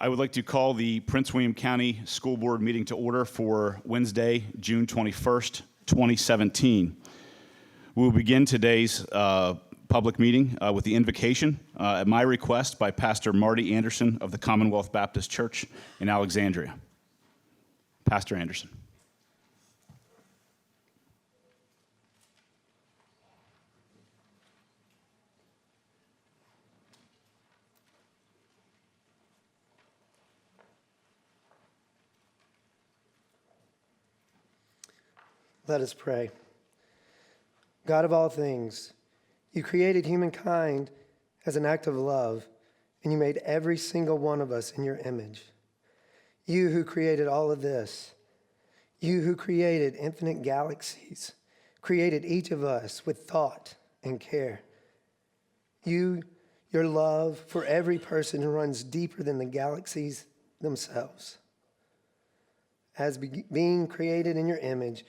I would like to call the Prince William County School Board meeting to order for Wednesday, June 21st, 2017. We will begin today's public meeting with the invocation at my request by Pastor Marty Anderson of the Commonwealth Baptist Church in Alexandria. Pastor Anderson. Let us pray. God of all things, you created humankind as an act of love, and you made every single one of us in your image. You who created all of this, you who created infinite galaxies, created each of us with thought and care. Your love for every person runs deeper than the galaxies themselves. As being created in your image,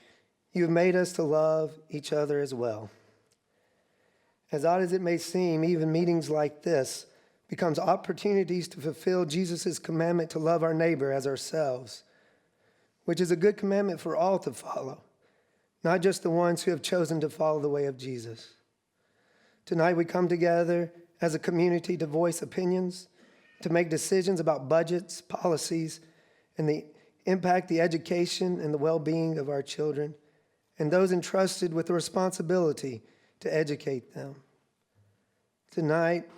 you have made us to love each other as well. As odd as it may seem, even meetings like this becomes opportunities to fulfill Jesus' commandment to love our neighbor as ourselves, which is a good commandment for all to follow, not just the ones who have chosen to follow the way of Jesus. Tonight we come together as a community to voice opinions, to make decisions about budgets, policies, and the impact the education and the well-being of our children, and those entrusted with the responsibility to educate them. Tonight,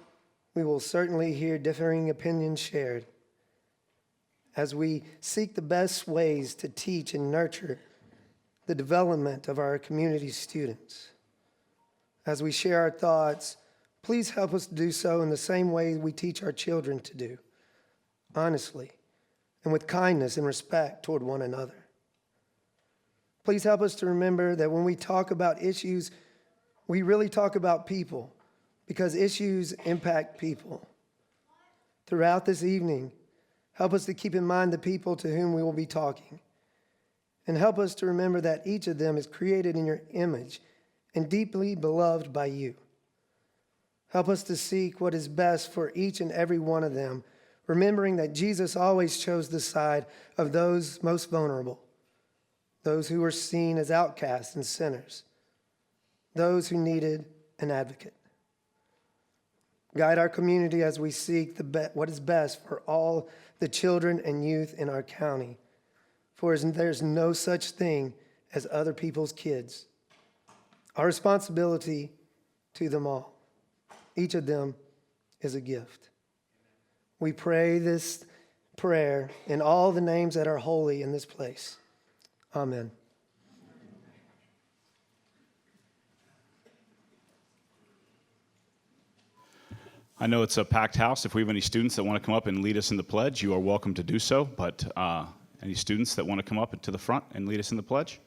we will certainly hear differing opinions shared as we seek the best ways to teach and nurture the development of our community students. As we share our thoughts, please help us do so in the same way we teach our children to do, honestly, and with kindness and respect toward one another. Please help us to remember that when we talk about issues, we really talk about people, because issues impact people. Throughout this evening, help us to keep in mind the people to whom we will be talking, and help us to remember that each of them is created in your image and deeply beloved by you. Help us to seek what is best for each and every one of them, remembering that Jesus always chose the side of those most vulnerable, those who were seen as outcasts and sinners, those who needed an advocate. Guide our community as we seek what is best for all the children and youth in our county, for there's no such thing as other people's kids. Our responsibility to them all, each of them is a gift. We pray this prayer in all the names that are holy in this place. Amen. I know it's a packed house. If we have any students that want to come up and lead us in the pledge, you are welcome to do so. But any students that want to come up to the front and lead us in the pledge?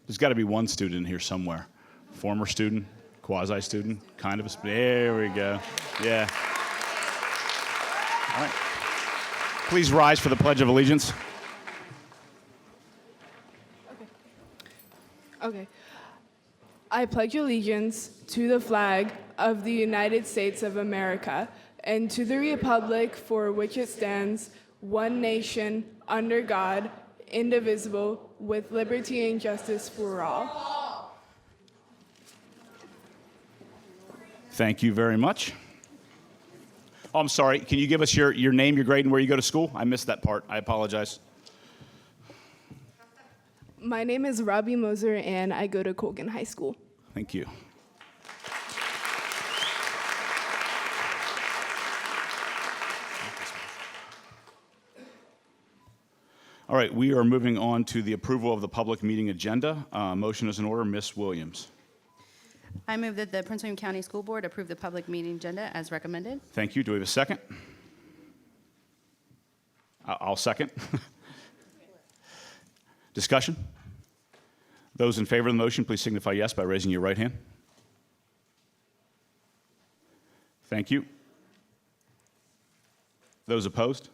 There's got to be one student in here somewhere. Former student, quasi-student, kind of a student. There we go. Yeah. All right. Please rise for the Pledge of Allegiance. Okay. I pledge allegiance to the flag of the United States of America and to the republic for which it stands, one nation, under God, indivisible, with liberty and justice for all. Thank you very much. Oh, I'm sorry. Can you give us your name, your grade, and where you go to school? I missed that part. I apologize. My name is Robbie Moser, and I go to Colgan High School. Thank you. All right, we are moving on to the approval of the public meeting agenda. Motion is in order. Ms. Williams. I move that the Prince William County School Board approve the public meeting agenda as recommended. Thank you. Do we have a second? I'll second. Discussion? Those in favor of the motion, please signify yes by raising your right hand. Thank you. Those opposed?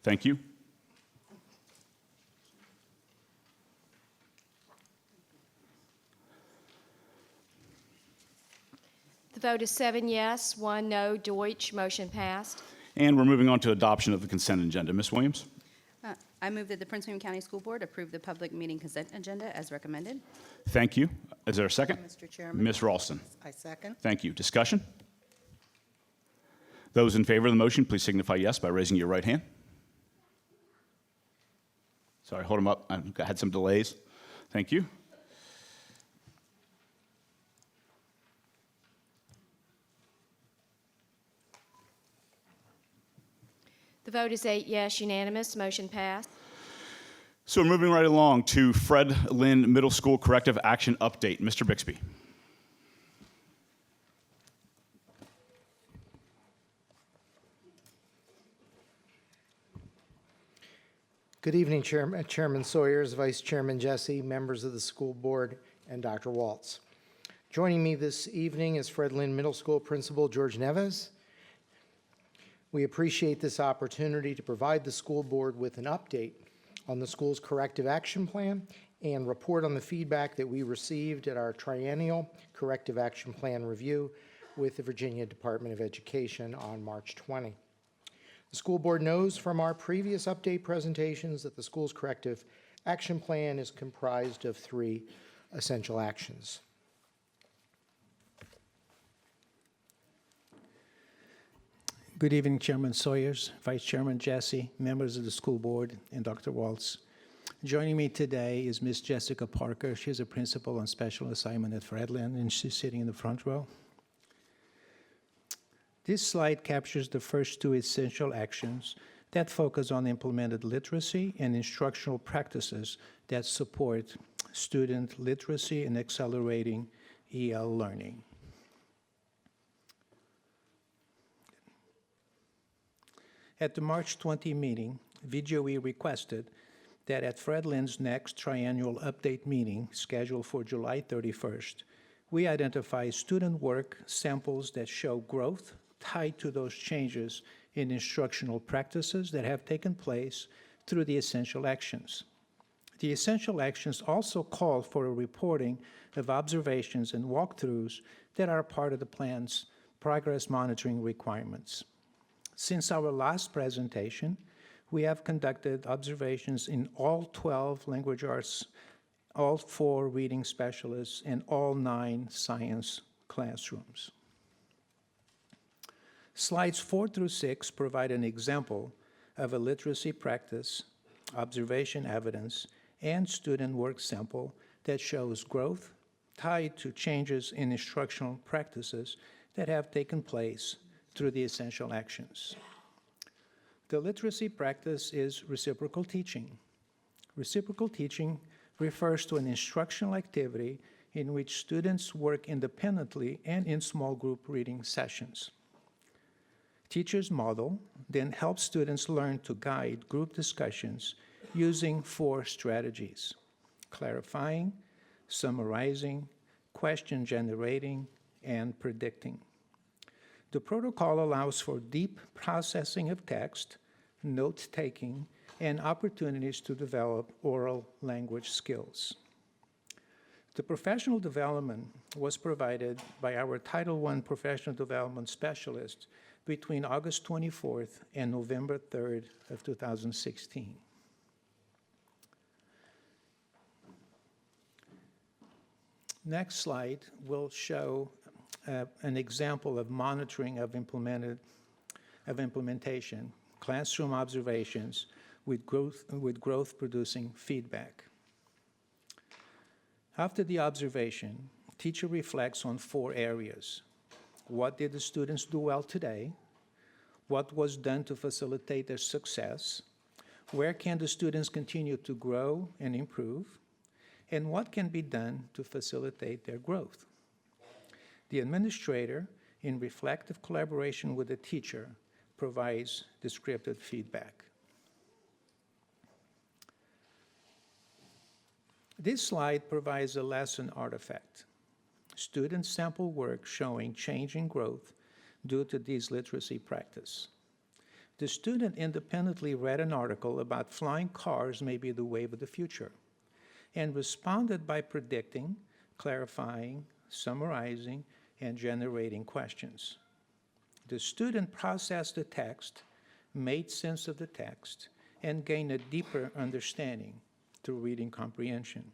Thank you. The vote is 7 yes, 1 no. Deutsch, motion passed. And we're moving on to adoption of the consent agenda. Ms. Williams? I move that the Prince William County School Board approve the public meeting consent agenda as recommended. Thank you. Is there a second? Mr. Chairman. Ms. Ralston? I second. Thank you. Discussion? Those in favor of the motion, please signify yes by raising your right hand. Sorry, hold them up. I had some delays. Thank you. The vote is 8 yes, unanimous, motion passed. So we're moving right along to Fred Lynn Middle School Corrective Action Update. Mr. Bixby. Good evening, Chairman Sawyers, Vice Chairman Jesse, members of the school board, and Dr. Waltz. Joining me this evening is Fred Lynn Middle School Principal George Neves. We appreciate this opportunity to provide the school board with an update on the school's corrective action plan and report on the feedback that we received at our triennial corrective action plan review with the Virginia Department of Education on March 20. The school board knows from our previous update presentations that the school's corrective action plan is comprised of 3 essential actions. Good evening, Chairman Sawyers, Vice Chairman Jesse, members of the school board, and Dr. Waltz. Joining me today is Ms. Jessica Parker. She's a principal on special assignment at Fred Lynn, and she's sitting in the front row. This slide captures the first 2 essential actions that focus on implemented literacy and instructional practices that support student literacy and accelerating EL learning. At the March 20 meeting, VJOE requested that at Fred Lynn's next triennial update meeting, scheduled for July 31st, we identify student work samples that show growth tied to those changes in instructional practices that have taken place through the essential actions. The essential actions also call for a reporting of observations and walkthroughs that are part of the plan's progress monitoring requirements. Since our last presentation, we have conducted observations in all 12 language arts, all 4 reading specialists, and all 9 science classrooms. Slides 4 through 6 provide an example of a literacy practice, observation evidence, and student work sample that shows growth tied to changes in instructional practices that have taken place through the essential actions. The literacy practice is reciprocal teaching. Reciprocal teaching refers to an instructional activity in which students work independently and in small group reading sessions. Teachers model, then help students learn to guide group discussions using 4 strategies: clarifying, summarizing, question generating, and predicting. The protocol allows for deep processing of text, note-taking, and opportunities to develop oral language skills. The professional development was provided by our Title I professional development specialist between August 24th and November 3rd of 2016. Next slide will show an example of monitoring of implementation, classroom observations with growth producing feedback. After the observation, teacher reflects on 4 areas. What did the students do well today? What was done to facilitate their success? Where can the students continue to grow and improve? And what can be done to facilitate their growth? The administrator, in reflective collaboration with the teacher, provides descriptive feedback. This slide provides a lesson artifact. Student sample work showing change in growth due to this literacy practice. The student independently read an article about flying cars may be the wave of the future and responded by predicting, clarifying, summarizing, and generating questions. The student processed the text made sense of the text, and gained a deeper understanding through reading comprehension.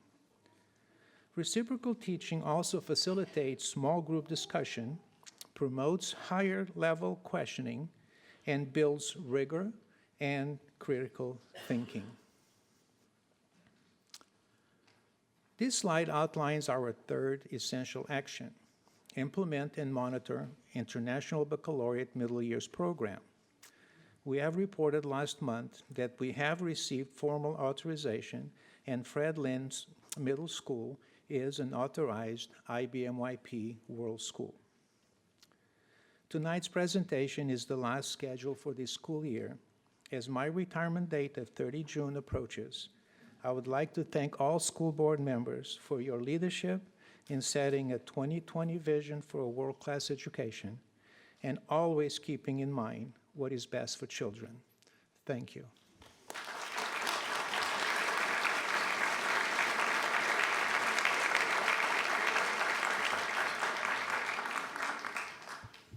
Reciprocal teaching also facilitates small group discussion, promotes higher level questioning, and builds rigor and critical thinking. This slide outlines our third essential action: implement and monitor International Baccalaureate Middle Years Program. We have reported last month that we have received formal authorization, and Fred Lynn's Middle School is an authorized IBMYP World School. Tonight's presentation is the last scheduled for this school year. As my retirement date of 30 June approaches, I would like to thank all school board members for your leadership in setting a 2020 vision for a world-class education and always keeping in mind what is best for children. Thank you.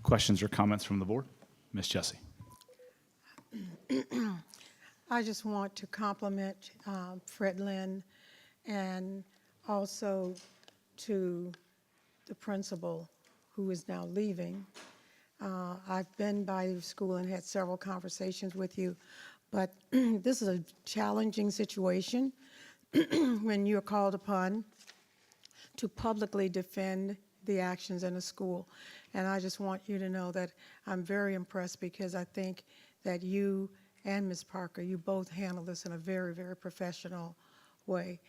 Questions or comments from the board? Ms. Jessie. I just want to compliment Fred Lynn and also to the principal who is now leaving. I've been by your school and had several conversations with you, but this is a challenging situation when you're called upon to publicly defend the actions in a school. And I just want you to know that I'm very impressed because I think that you and Ms. Parker, you both handle this in a very, very professional way.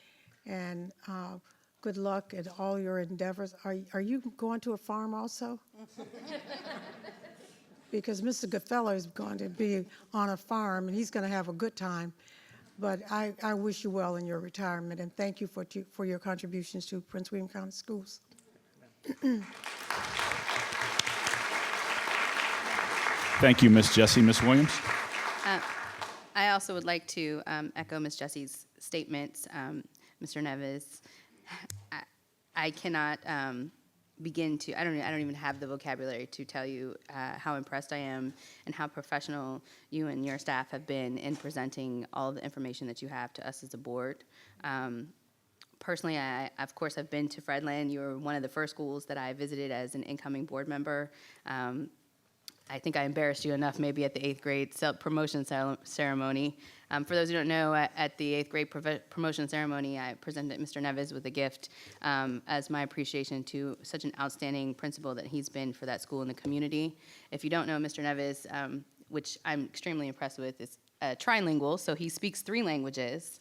And good luck in all your endeavors. Are you going to a farm also? Because Mr. Goodfellow is going to be on a farm and he's going to have a good time. But I wish you well in your retirement and thank you for your contributions to Prince William County Schools. Thank you, Ms. Jessie. Ms. Williams? I also would like to echo Ms. Jessie's statements. Mr. Neves, I cannot begin to, I don't even have the vocabulary to tell you how impressed I am and how professional you and your staff have been in presenting all the information that you have to us as a board. Personally, I, of course, have been to Fred Lynn. You were one of the first schools that I visited as an incoming board member. I think I embarrassed you enough maybe at the 8th grade promotion ceremony. For those who don't know, at the 8th grade promotion ceremony, I presented Mr. Neves with a gift as my appreciation to such an outstanding principal that he's been for that school in the community. If you don't know Mr. Neves, which I'm extremely impressed with, is trilingual, so he speaks 3 languages.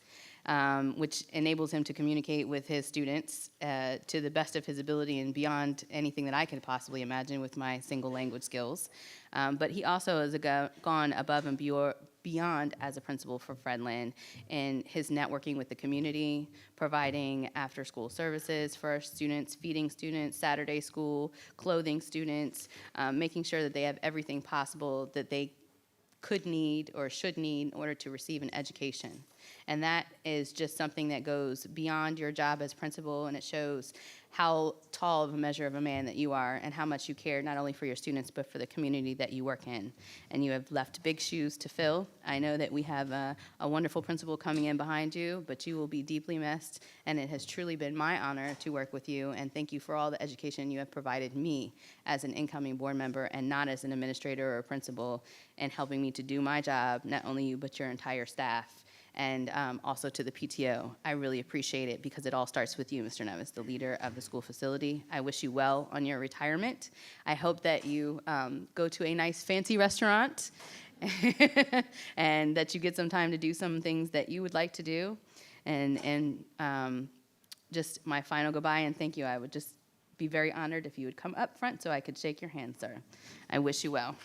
Which enables him to communicate with his students to the best of his ability and beyond anything that I could possibly imagine with my single language skills. But he also has gone above and beyond as a principal for Fred Lynn in his networking with the community, providing after-school services for our students, feeding students, Saturday school, clothing students, making sure that they have everything possible that they could need or should need in order to receive an education. And that is just something that goes beyond your job as principal, and it shows how tall of a measure of a man that you are and how much you care not only for your students but for the community that you work in. And you have left big shoes to fill. I know that we have a wonderful principal coming in behind you, but you will be deeply missed, and it has truly been my honor to work with you, and thank you for all the education you have provided me as an incoming board member and not as an administrator or a principal, and helping me to do my job, not only you but your entire staff. And also to the PTO. I really appreciate it because it all starts with you, Mr. Neves, the leader of the school facility. I wish you well on your retirement. I hope that you go to a nice fancy restaurant and that you get some time to do some things that you would like to do. And just my final goodbye and thank you. I would just be very honored if you would come up front so I could shake your hand, sir. I wish you well.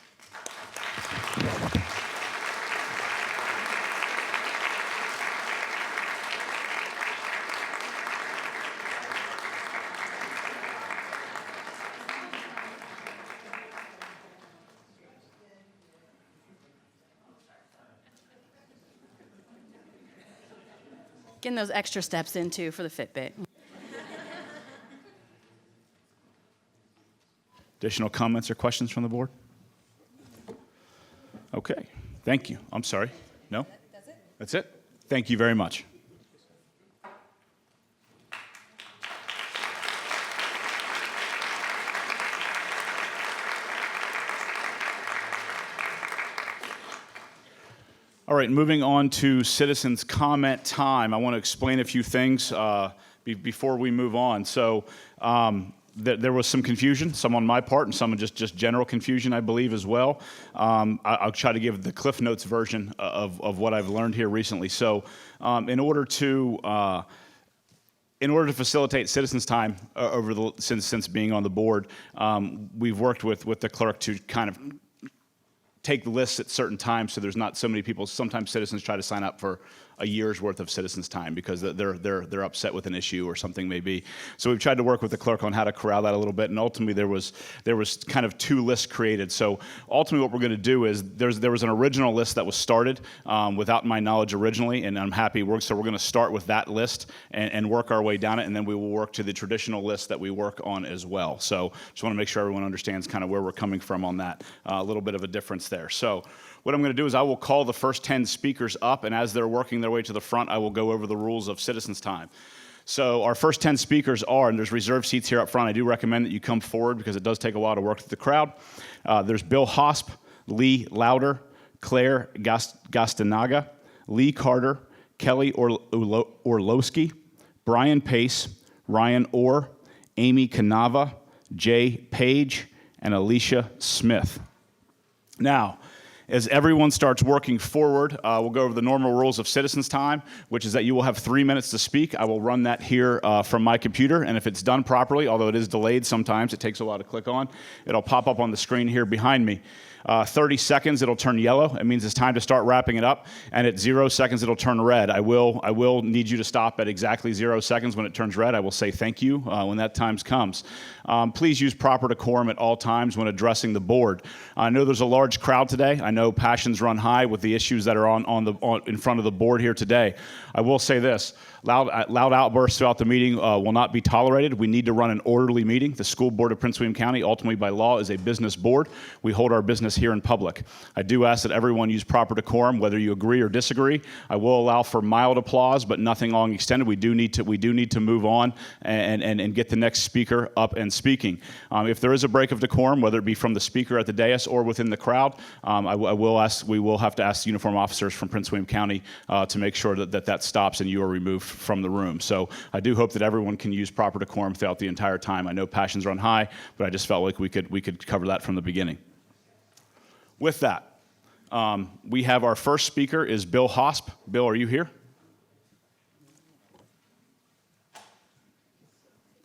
Getting those extra steps in, too, for the Fitbit. Additional comments or questions from the board? Okay. Thank you. I'm sorry. No? That's it? Thank you very much. All right, moving on to citizens' comment time. I want to explain a few things before we move on. So there was some confusion, some on my part, and some just general confusion, I believe, as well. I'll try to give the Cliff Notes version of what I've learned here recently. So in order to facilitate citizens' time since being on the board, we've worked with the clerk to kind of take the lists at certain times so there's not so many people. Sometimes citizens try to sign up for a year's worth of citizens' time because they're upset with an issue or something may be. So we've tried to work with the clerk on how to corral that a little bit, and ultimately there was kind of two lists created. So ultimately what we're going to do is there was an original list that was started without my knowledge originally, and I'm happy so we're going to start with that list and work our way down it, and then we will work to the traditional list that we work on as well. So just want to make sure everyone understands kind of where we're coming from on that. A little bit of a difference there. So what I'm going to do is I will call the first 10 speakers up, and as they're working their way to the front, I will go over the rules of citizens' time. So our first 10 speakers are, and there's reserved seats here up front. I do recommend that you come forward because it does take a while to work through the crowd. There's Bill Hosp, Lee Lauder, Claire Gastanaga, Lee Carter, Kelly Orlowski, Brian Pace, Ryan Orr, Amy Canava, Jay Page, and Alicia Smith. Now, as everyone starts working forward, we'll go over the normal rules of citizens' time, which is that you will have 3 minutes to speak. I will run that here from my computer, and if it's done properly, although it is delayed sometimes, it takes a while to click on, it'll pop up on the screen here behind me. 30 seconds, it'll turn yellow. It means it's time to start wrapping it up. And at 0 seconds, it'll turn red. I will need you to stop at exactly 0 seconds. When it turns red, I will say thank you when that time comes. Please use proper decorum at all times when addressing the board. I know there's a large crowd today. I know passions run high with the issues that are in front of the board here today. I will say this. Loud outbursts throughout the meeting will not be tolerated. We need to run an orderly meeting. The School Board of Prince William County, ultimately by law, is a business board. We hold our business here in public. I do ask that everyone use proper decorum, whether you agree or disagree. I will allow for mild applause, but nothing long extended. We do need to move on and get the next speaker up and speaking. If there is a break of decorum, whether it be from the speaker at the dais or within the crowd, we will have to ask uniform officers from Prince William County to make sure that stops and you are removed from the room. So I do hope that everyone can use proper decorum throughout the entire time. I know passions run high, but I just felt like we could cover that from the beginning. With that, we have our first speaker is Bill Hosp. Bill, are you here?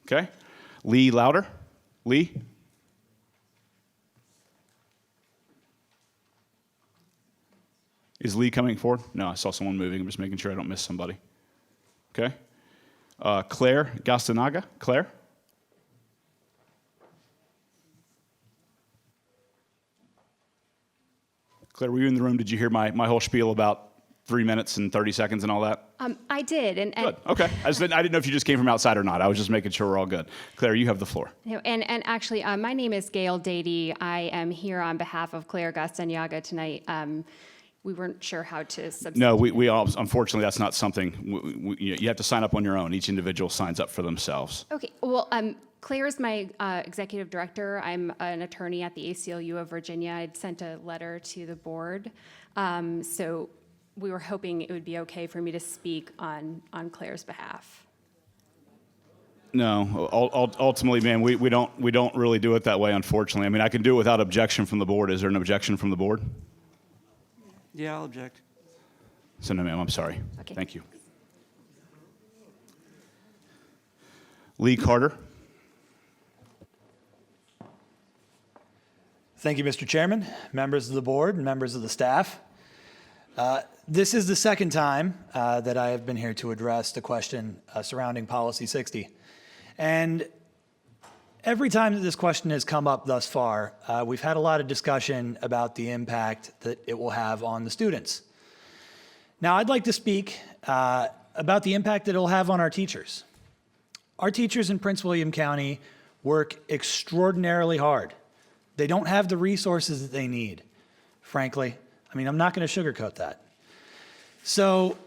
Okay. Lee Lauder. Lee? Is Lee coming forward? No, I saw someone moving. I'm just making sure I don't miss somebody. Okay. Claire Gastanaga. Claire? Claire, were you in the room? Did you hear my whole spiel about 3 minutes and 30 seconds and all that? I did. And good. Okay. I didn't know if you just came from outside or not. I was just making sure we're all good. Claire, you have the floor. And actually, my name is Gail Dady. I am here on behalf of Claire Gastanaga tonight. We weren't sure how to substitute. No, we all, unfortunately, that's not something, you have to sign up on your own. Each individual signs up for themselves. Okay, well, Claire is my executive director. I'm an attorney at the ACLU of Virginia. I'd sent a letter to the board. So we were hoping it would be okay for me to speak on Claire's behalf. No, ultimately, man, we don't really do it that way, unfortunately. I mean, I can do it without objection from the board. Is there an objection from the board? Yeah, I'll object. So no, ma'am, I'm sorry. Okay. Thank you. Lee Carter. Thank you, Mr. Chairman, members of the board, and members of the staff. This is the second time that I have been here to address the question surrounding Policy 60. And every time that this question has come up thus far, we've had a lot of discussion about the impact that it will have on the students. Now, I'd like to speak about the impact that it will have on our teachers. Our teachers in Prince William County work extraordinarily hard. They don't have the resources that they need, frankly. I mean, I'm not going to sugarcoat that. So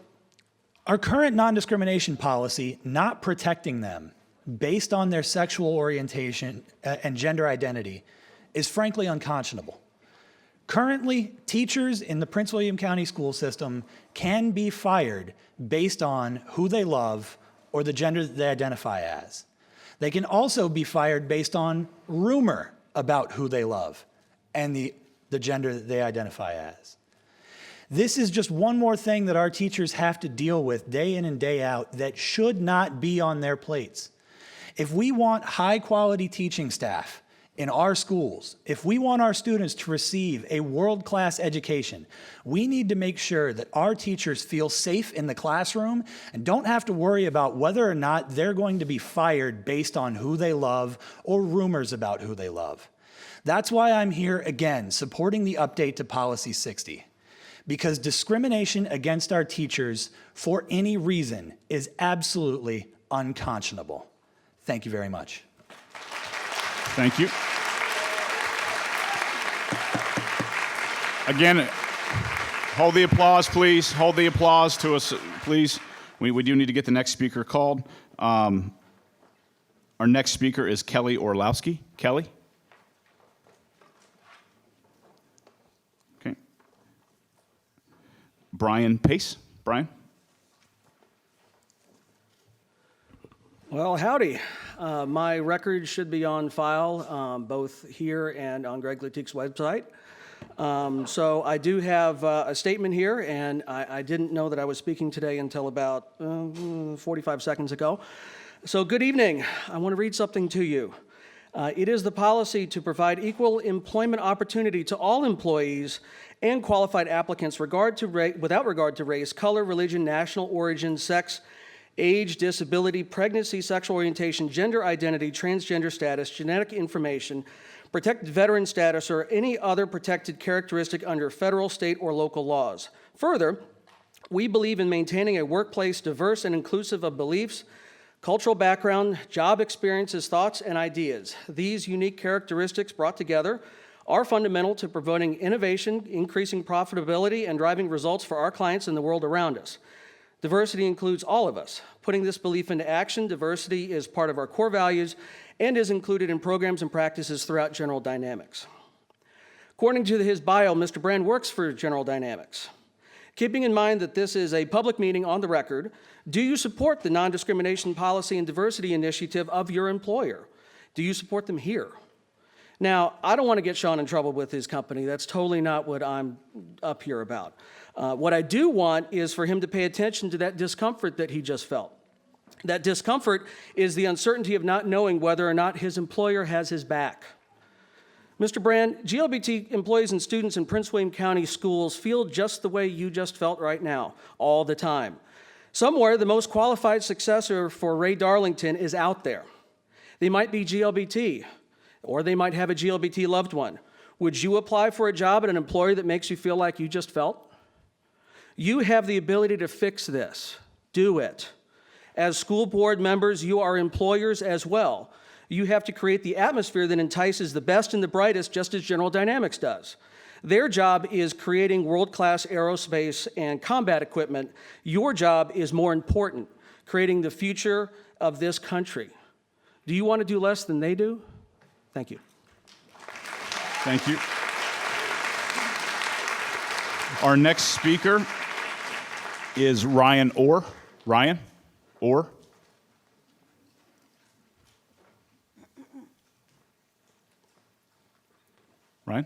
our current non-discrimination policy not protecting them based on their sexual orientation and gender identity is frankly unconscionable. Currently, teachers in the Prince William County school system can be fired based on who they love or the gender that they identify as. They can also be fired based on rumor about who they love and the gender that they identify as. This is just one more thing that our teachers have to deal with day in and day out that should not be on their plates. If we want high-quality teaching staff in our schools, if we want our students to receive a world-class education, we need to make sure that our teachers feel safe in the classroom and don't have to worry about whether or not they're going to be fired based on who they love or rumors about who they love. That's why I'm here again supporting the update to Policy 60. Because discrimination against our teachers for any reason is absolutely unconscionable. Thank you very much. Thank you. Again, hold the applause, please. Hold the applause to us, please. We do need to get the next speaker called. Our next speaker is Kelly Orlowski. Kelly? Okay. Brian Pace. Brian? Well, howdy. My record should be on file, both here and on Greg Latique's website. So I do have a statement here, and I didn't know that I was speaking today until about 45 seconds ago. So good evening. I want to read something to you. It is the policy to provide equal employment opportunity to all employees and qualified applicants without regard to race, color, religion, national origin, sex, age, disability, pregnancy, sexual orientation, gender identity, transgender status, genetic information, protected veteran status, or any other protected characteristic under federal, state, or local laws. Further, we believe in maintaining a workplace diverse and inclusive of beliefs, cultural background, job experiences, thoughts, and ideas. These unique characteristics brought together are fundamental to promoting innovation, increasing profitability, and driving results for our clients and the world around us. Diversity includes all of us. Putting this belief into action, diversity is part of our core values and is included in programs and practices throughout General Dynamics. According to his bio, Mr. Brand works for General Dynamics. Keeping in mind that this is a public meeting on the record, do you support the non-discrimination policy and diversity initiative of your employer? Do you support them here? Now, I don't want to get Sean in trouble with his company. That's totally not what I'm up here about. What I do want is for him to pay attention to that discomfort that he just felt. That discomfort is the uncertainty of not knowing whether or not his employer has his back. Mr. Brand, GLBT employees and students in Prince William County schools feel just the way you just felt right now, all the time. Somewhere, the most qualified successor for Ray Darlington is out there. They might be GLBT, or they might have a GLBT loved one. Would you apply for a job at an employer that makes you feel like you just felt? You have the ability to fix this. Do it. As school board members, you are employers as well. You have to create the atmosphere that entices the best and the brightest, just as General Dynamics does. Their job is creating world-class aerospace and combat equipment. Your job is more important, creating the future of this country. Do you want to do less than they do? Thank you. Thank you. Our next speaker is Ryan Orr. Ryan Orr. Ryan?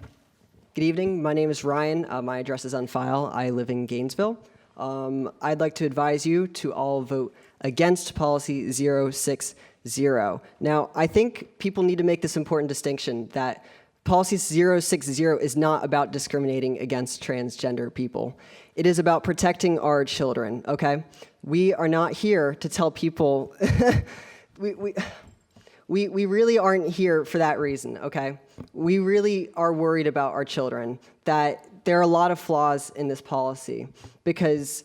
Good evening. My name is Ryan. My address is on file. I live in Gainesville. I'd like to advise you to all vote against policy 060. Now, I think people need to make this important distinction that policy 060 is not about discriminating against transgender people. It is about protecting our children, okay? We are not here to tell people, we really aren't here for that reason, okay? We really are worried about our children, that there are a lot of flaws in this policy, because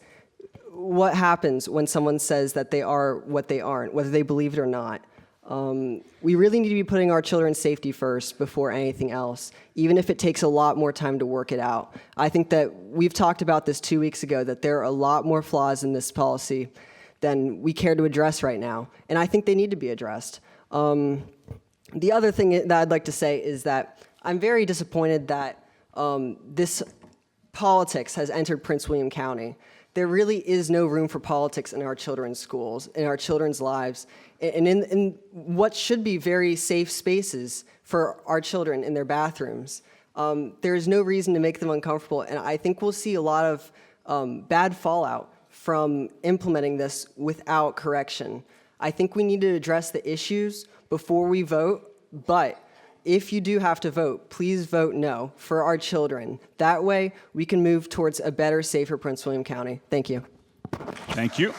what happens when someone says that they are what they aren't, whether they believe it or not? We really need to be putting our children's safety first before anything else, even if it takes a lot more time to work it out. I think that we've talked about this 2 weeks ago, that there are a lot more flaws in this policy than we care to address right now, and I think they need to be addressed. The other thing that I'd like to say is that I'm very disappointed that this politics has entered Prince William County. There really is no room for politics in our children's schools, in our children's lives, and in what should be very safe spaces for our children in their bathrooms. There is no reason to make them uncomfortable, and I think we'll see a lot of bad fallout from implementing this without correction. I think we need to address the issues before we vote, but if you do have to vote, please vote no for our children. That way, we can move towards a better, safer Prince William County. Thank you. Thank you.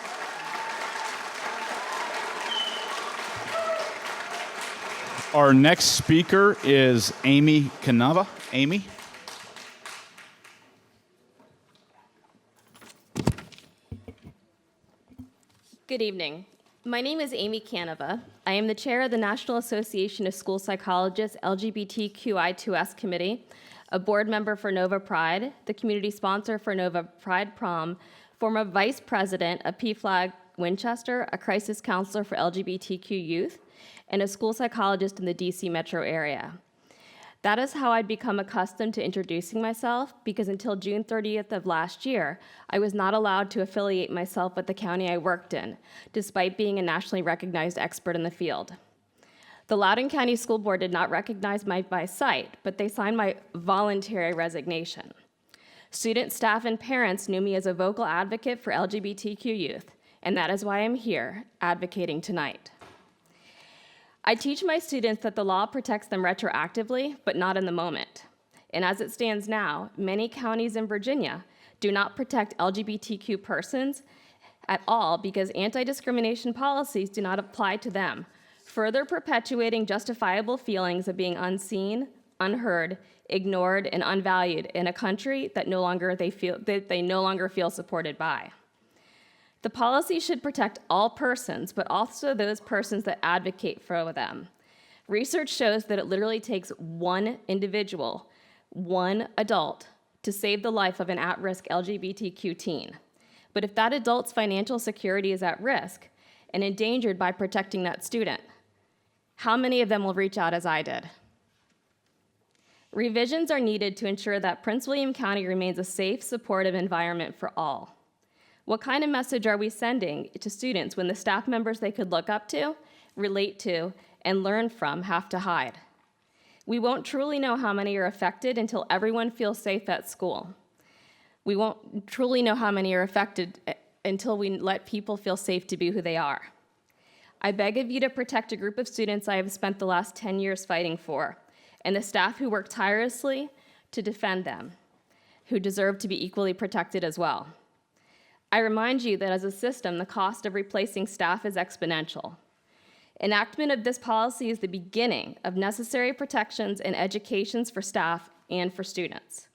Our next speaker is Amy Canava. Amy? Good evening. My name is Amy Canova. I am the chair of the National Association of School Psychologists LGBTQI2S Committee, a board member for Nova Pride, the community sponsor for Nova Pride Prom, former vice president of PFLAG Winchester, a crisis counselor for LGBTQ youth, and a school psychologist in the DC metro area. That is how I'd become accustomed to introducing myself, because until June 30th of last year, I was not allowed to affiliate myself with the county I worked in, despite being a nationally recognized expert in the field. The Loudoun County School Board did not recognize my by sight, but they signed my voluntary resignation. Students, staff, and parents knew me as a vocal advocate for LGBTQ youth, and that is why I'm here, advocating tonight. I teach my students that the law protects them retroactively, but not in the moment. And as it stands now, many counties in Virginia do not protect LGBTQ persons at all because anti-discrimination policies do not apply to them, further perpetuating justifiable feelings of being unseen, unheard, ignored, and unvalued in a country that they no longer feel supported by. The policy should protect all persons, but also those persons that advocate for them. Research shows that it literally takes one individual, one adult, to save the life of an at-risk LGBTQ teen. But if that adult's financial security is at risk and endangered by protecting that student, how many of them will reach out as I did? Revisions are needed to ensure that Prince William County remains a safe, supportive environment for all. What kind of message are we sending to students when the staff members they could look up to, relate to, and learn from have to hide? We won't truly know how many are affected until everyone feels safe at school. We won't truly know how many are affected until we let people feel safe to be who they are. I beg of you to protect a group of students I have spent the last 10 years fighting for, and the staff who work tirelessly to defend them, who deserve to be equally protected as well. I remind you that as a system, the cost of replacing staff is exponential. Enactment of this policy is the beginning of necessary protections and educations for staff and for students.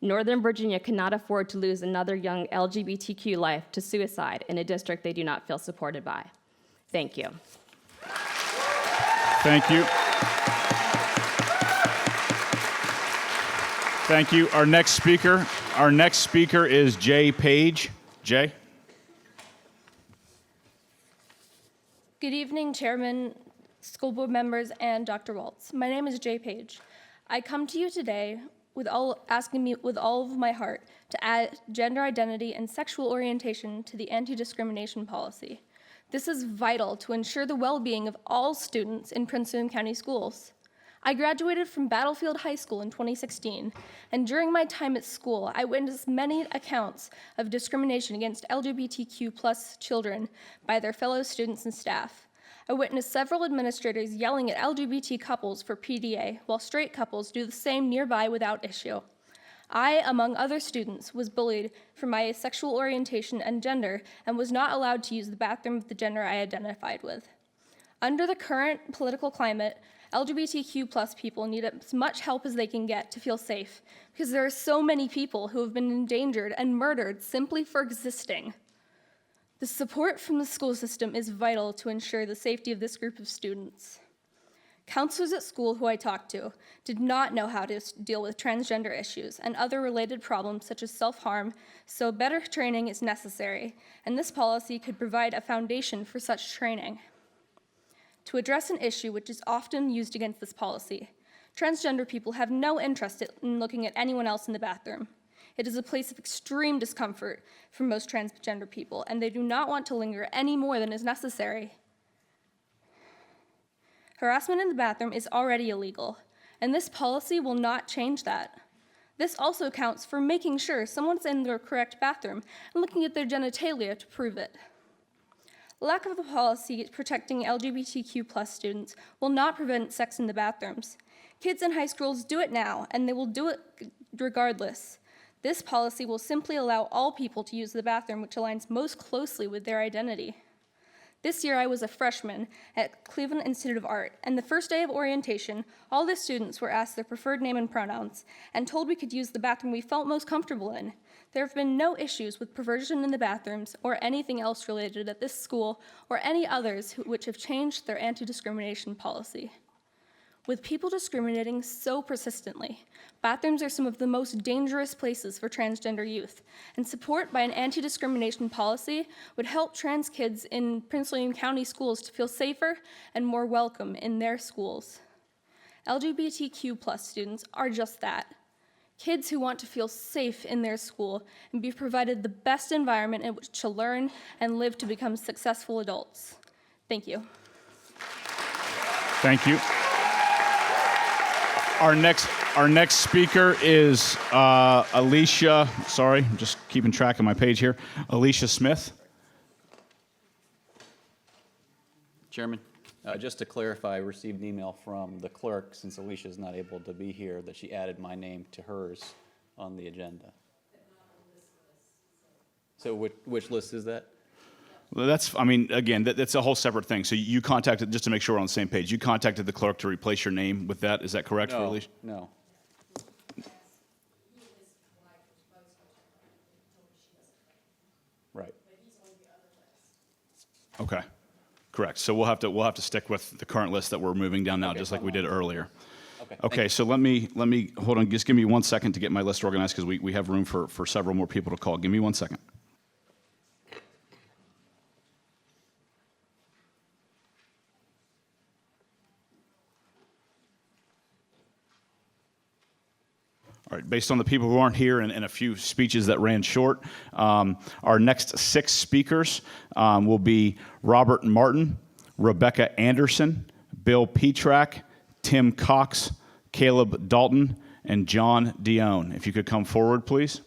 Northern Virginia cannot afford to lose another young LGBTQ life to suicide in a district they do not feel supported by. Thank you. Thank you. Thank you. Our next speaker is Jay Page. Jay? Good evening, Chairman, school board members, and Dr. Waltz. My name is Jay Page. I come to you today asking me with all of my heart to add gender identity and sexual orientation to the anti-discrimination policy. This is vital to ensure the well-being of all students in Prince William County schools. I graduated from Battlefield High School in 2016, and during my time at school, I witnessed many accounts of discrimination against LGBTQ+ children by their fellow students and staff. I witnessed several administrators yelling at LGBT couples for PDA, while straight couples do the same nearby without issue. I, among other students, was bullied for my sexual orientation and gender and was not allowed to use the bathroom of the gender I identified with. Under the current political climate, LGBTQ+ people need as much help as they can get to feel safe, because there are so many people who have been endangered and murdered simply for existing. The support from the school system is vital to ensure the safety of this group of students. Counselors at school who I talked to did not know how to deal with transgender issues and other related problems such as self-harm, so better training is necessary, and this policy could provide a foundation for such training. To address an issue which is often used against this policy, transgender people have no interest in looking at anyone else in the bathroom. It is a place of extreme discomfort for most transgender people, and they do not want to linger any more than is necessary. Harassment in the bathroom is already illegal, and this policy will not change that. This also counts for making sure someone's in their correct bathroom and looking at their genitalia to prove it. Lack of a policy protecting LGBTQ+ students will not prevent sex in the bathrooms. Kids in high schools do it now, and they will do it regardless. This policy will simply allow all people to use the bathroom which aligns most closely with their identity. This year I was a freshman at Cleveland Institute of Art, and the first day of orientation, all the students were asked their preferred name and pronouns, and told we could use the bathroom we felt most comfortable in. There have been no issues with perversion in the bathrooms or anything else related at this school or any others which have changed their anti-discrimination policy. With people discriminating so persistently, bathrooms are some of the most dangerous places for transgender youth, and support by an anti-discrimination policy would help trans kids in Prince William County schools to feel safer and more welcome in their schools. LGBTQ+ students are just that. Kids who want to feel safe in their school and be provided the best environment in which to learn and live to become successful adults. Thank you. Thank you. Our next speaker is Alicia, sorry, I'm just keeping track of my page here. Alicia Smith. Chairman, just to clarify, I received an email from the clerk, since Alicia is not able to be here, that she added my name to hers on the agenda. So which list is that? Well, that's a whole separate thing. So you contacted, just to make sure we're on the same page, you contacted the clerk to replace your name with that. Is that correct, for Alicia? No. Right. Okay, correct. So we'll have to stick with the current list that we're moving down now, just like we did earlier. Okay, so let me hold on. Just give me 1 second to get my list organized because we have room for several more people to call. Give me 1 second. All right, based on the people who aren't here and a few speeches that ran short, our next 6 speakers will be Robert Martin, Rebecca Anderson, Bill Petrak, Tim Cox, Caleb Dalton, and John Dione. If you could come forward, please.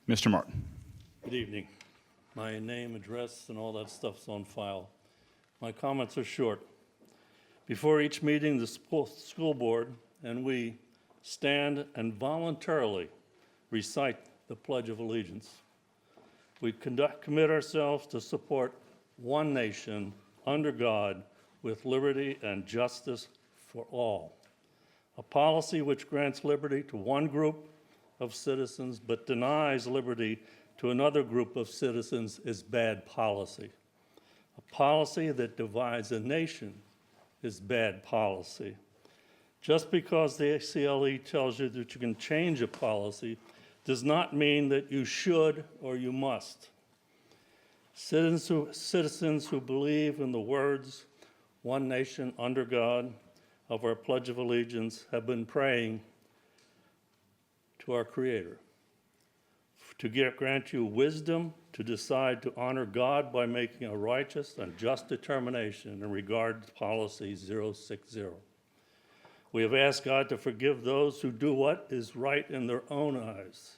Mr. Martin. Good evening. My name, address, and all that stuff's on file. My comments are short. Before each meeting, the school board and we stand and voluntarily recite the Pledge of Allegiance. We commit ourselves to support one nation under God with liberty and justice for all. A policy which grants liberty to one group of citizens but denies liberty to another group of citizens is bad policy. A policy that divides a nation is bad policy. Just because the ACLE tells you that you can change a policy does not mean that you should or you must. Citizens who believe in the words, "One nation under God," of our Pledge of Allegiance have been praying to our Creator to grant you wisdom to decide to honor God by making a righteous and just determination in regard to policy 060. We have asked God to forgive those who do what is right in their own eyes,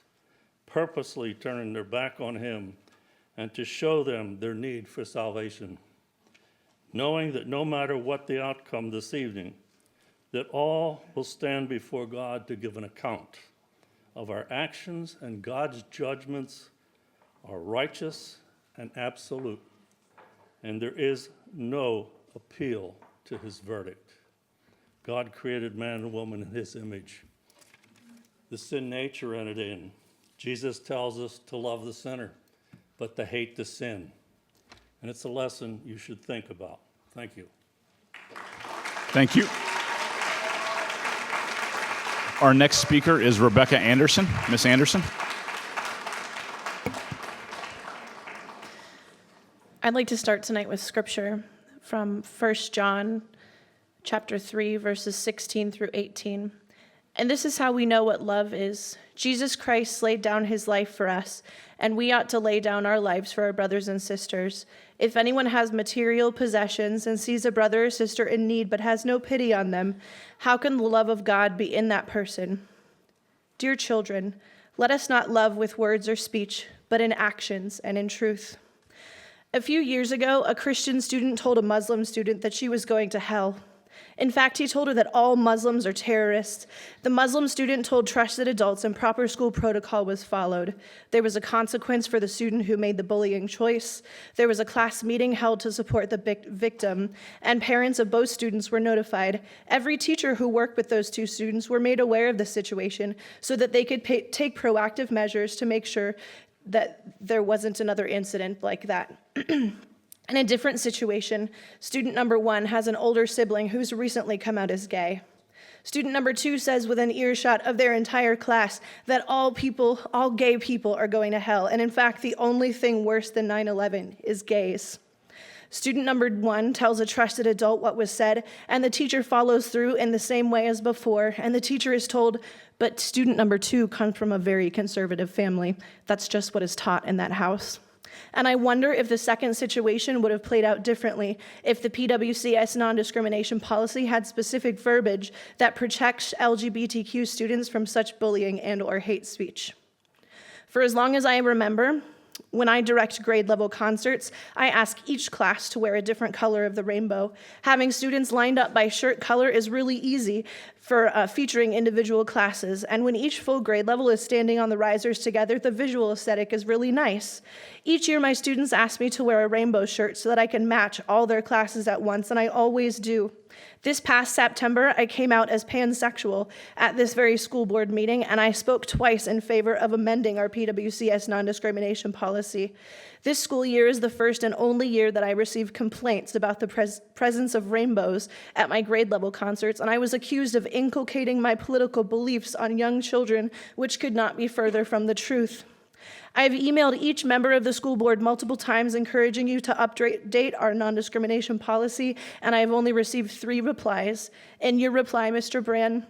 purposely turning their back on Him, and to show them their need for salvation, knowing that no matter what the outcome this evening, that all will stand before God to give an account of our actions, and God's judgments are righteous and absolute. and there is no appeal to his verdict. God created man and woman in his image. The sin nature entered in. Jesus tells us to love the sinner, but to hate the sin. And it's a lesson you should think about. Thank you. Thank you. Our next speaker is Rebecca Anderson. Miss Anderson. I'd like to start tonight with scripture from 1 John chapter 3, verses 16 through 18. And this is how we know what love is. Jesus Christ laid down his life for us, and we ought to lay down our lives for our brothers and sisters. If anyone has material possessions and sees a brother or sister in need but has no pity on them, how can the love of God be in that person? Dear children, let us not love with words or speech, but in actions and in truth. A few years ago, a Christian student told a Muslim student that she was going to hell. In fact, he told her that all Muslims are terrorists. The Muslim student told trusted adults and proper school protocol was followed. There was a consequence for the student who made the bullying choice. There was a class meeting held to support the victim, and parents of both students were notified. Every teacher who worked with those two students were made aware of the situation so that they could take proactive measures to make sure that there wasn't another incident like that. In a different situation, student number 1 has an older sibling who's recently come out as gay. Student number 2 says within earshot of their entire class that all gay people are going to hell, and in fact, the only thing worse than 9/11 is gays. Student number 1 tells a trusted adult what was said, and the teacher follows through in the same way as before, and the teacher is told, but student number 2 comes from a very conservative family. That's just what is taught in that house. And I wonder if the second situation would have played out differently if the PWCS non-discrimination policy had specific verbiage that protects LGBTQ students from such bullying and/or hate speech. For as long as I remember, when I direct grade level concerts, I ask each class to wear a different color of the rainbow. Having students lined up by shirt color is really easy for featuring individual classes, and when each full grade level is standing on the risers together, the visual aesthetic is really nice. Each year, my students ask me to wear a rainbow shirt so that I can match all their classes at once, and I always do. This past September, I came out as pansexual at this very school board meeting, and I spoke twice in favor of amending our PWCS non-discrimination policy. This school year is the first and only year that I received complaints about the presence of rainbows at my grade level concerts, and I was accused of inculcating my political beliefs on young children, which could not be further from the truth. I've emailed each member of the school board multiple times encouraging you to update our non-discrimination policy, and I've only received 3 replies. In your reply, Mr. Brand,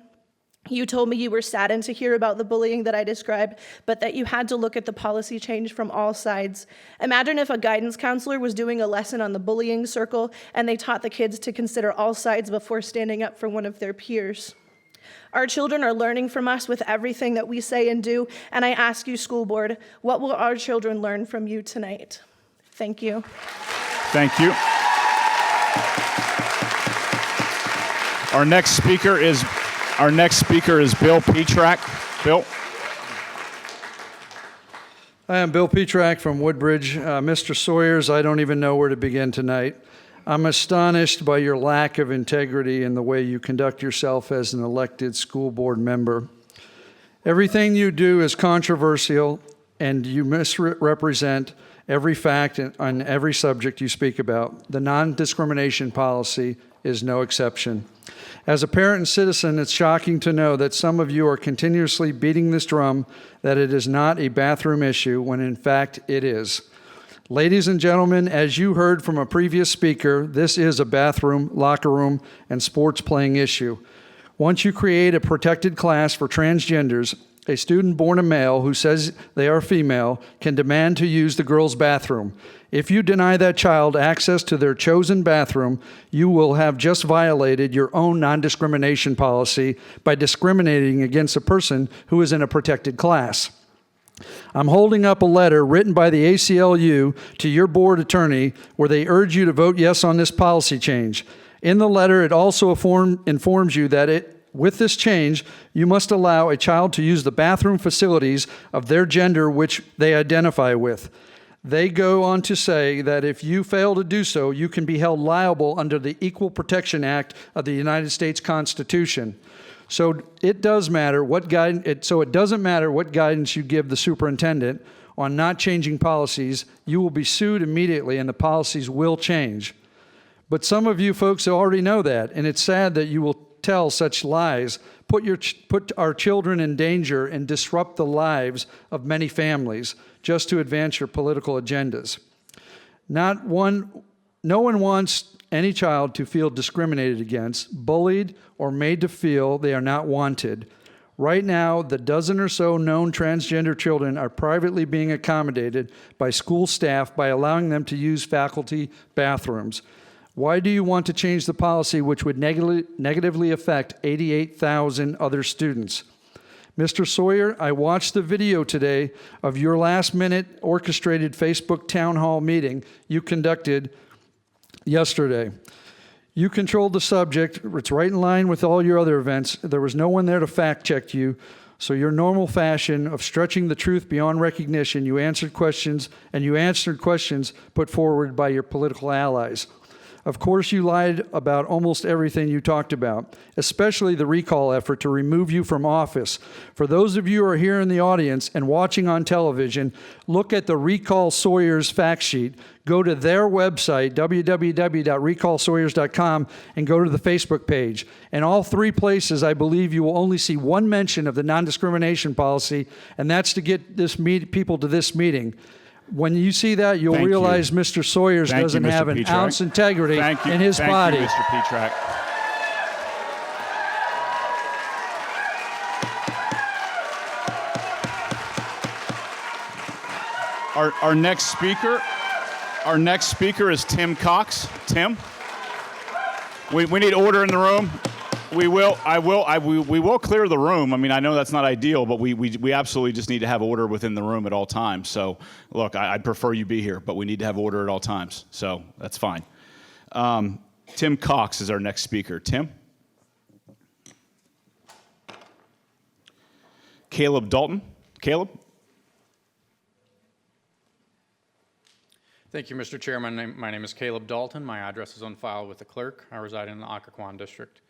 you told me you were saddened to hear about the bullying that I described, but that you had to look at the policy change from all sides. Imagine if a guidance counselor was doing a lesson on the bullying circle and they taught the kids to consider all sides before standing up for one of their peers. Our children are learning from us with everything that we say and do, and I ask you, school board, what will our children learn from you tonight? Thank you. Thank you. Our next speaker is Bill Petrak. Bill. Hi, I'm Bill Petrak from Woodbridge. Mr. Sawyers, I don't even know where to begin tonight. I'm astonished by your lack of integrity in the way you conduct yourself as an elected school board member. Everything you do is controversial, and you misrepresent every fact on every subject you speak about. The non-discrimination policy is no exception. As a parent and citizen, it's shocking to know that some of you are continuously beating this drum that it is not a bathroom issue, when in fact it is. Ladies and gentlemen, as you heard from a previous speaker, this is a bathroom, locker room, and sports playing issue. Once you create a protected class for transgenders, a student born a male who says they are female can demand to use the girls' bathroom. If you deny that child access to their chosen bathroom, you will have just violated your own non-discrimination policy by discriminating against a person who is in a protected class. I'm holding up a letter written by the ACLU to your board attorney where they urge you to vote yes on this policy change. In the letter, it also informs you that with this change, you must allow a child to use the bathroom facilities of their gender which they identify with. They go on to say that if you fail to do so, you can be held liable under the Equal Protection Act of the United States Constitution. So it does matter what guidance, so it doesn't matter what guidance you give the superintendent on not changing policies, you will be sued immediately and the policies will change. But some of you folks already know that, and it's sad that you will tell such lies, put our children in danger and disrupt the lives of many families just to advance your political agendas. No one wants any child to feel discriminated against, bullied, or made to feel they are not wanted. Right now, the dozen or so known transgender children are privately being accommodated by school staff by allowing them to use faculty bathrooms. Why do you want to change the policy which would negatively affect 88,000 other students? Mr. Sawyer, I watched the video today of your last-minute orchestrated Facebook town hall meeting you conducted yesterday. You controlled the subject. It's right in line with all your other events. There was no one there to fact-check you. So your normal fashion of stretching the truth beyond recognition, you answered questions put forward by your political allies. Of course, you lied about almost everything you talked about, especially the recall effort to remove you from office. For those of you who are here in the audience and watching on television, look at the Recall Sawyers fact sheet. Go to their website, www.recallsawyers.com, and go to the Facebook page. In all three places, I believe you will only see one mention of the non-discrimination policy, and that's to get people to this meeting. When you see that, you'll realize Mr. Sawyers doesn't have an ounce integrity in his body. Thank you, Mr. Petrak. Our next speaker is Tim Cox. Tim, we need order in the room. We will clear the room. I mean, I know that's not ideal, but we absolutely just need to have order within the room at all times. So, look, I'd prefer you be here, but we need to have order at all times. So that's fine. Tim Cox is our next speaker. Tim? Caleb Dalton. Caleb? Thank you, Mr. Chairman. My name is Caleb Dalton. My address is on file with the clerk. I reside in the Occoquan District.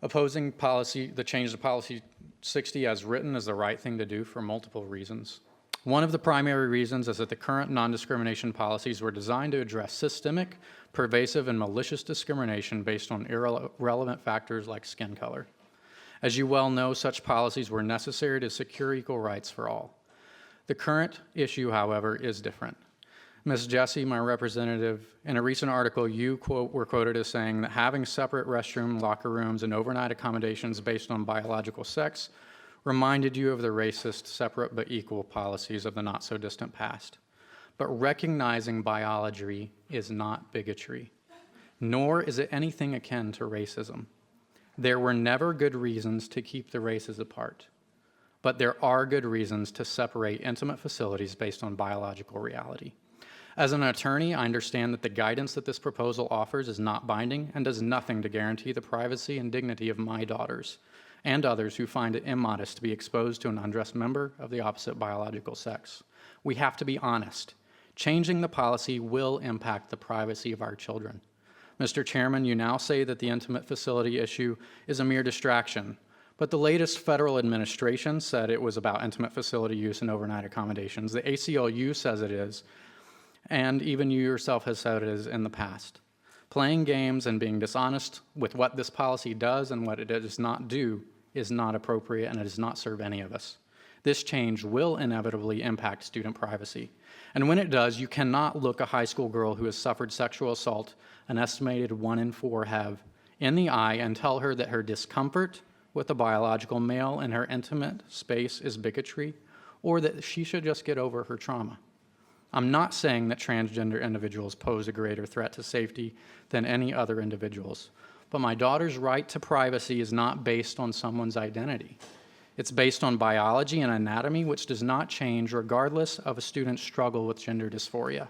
Opposing the change to Policy 60 as written is the right thing to do for multiple reasons. One of the primary reasons is that the current non-discrimination policies were designed to address systemic, pervasive, and malicious discrimination based on irrelevant factors like skin color. As you well know, such policies were necessary to secure equal rights for all. The current issue, however, is different. Ms. Jessie, my representative, in a recent article, you were quoted as saying that having separate restroom, locker rooms, and overnight accommodations based on biological sex reminded you of the racist, separate but equal policies of the not-so-distant past. But recognizing biology is not bigotry, nor is it anything akin to racism. There were never good reasons to keep the races apart, but there are good reasons to separate intimate facilities based on biological reality. As an attorney, I understand that the guidance that this proposal offers is not binding and does nothing to guarantee the privacy and dignity of my daughters and others who find it immodest to be exposed to an undressed member of the opposite biological sex. We have to be honest. Changing the policy will impact the privacy of our children. Mr. Chairman, you now say that the intimate facility issue is a mere distraction, but the latest federal administration said it was about intimate facility use and overnight accommodations. The ACLU says it is, and even you yourself has said it is in the past. Playing games and being dishonest with what this policy does and what it does not do is not appropriate, and it does not serve any of us. This change will inevitably impact student privacy. And when it does, you cannot look a high school girl who has suffered sexual assault, an estimated 1 in 4 have, in the eye and tell her that her discomfort with a biological male in her intimate space is bigotry, or that she should just get over her trauma. I'm not saying that transgender individuals pose a greater threat to safety than any other individuals, but my daughter's right to privacy is not based on someone's identity. It's based on biology and anatomy, which does not change regardless of a student's struggle with gender dysphoria.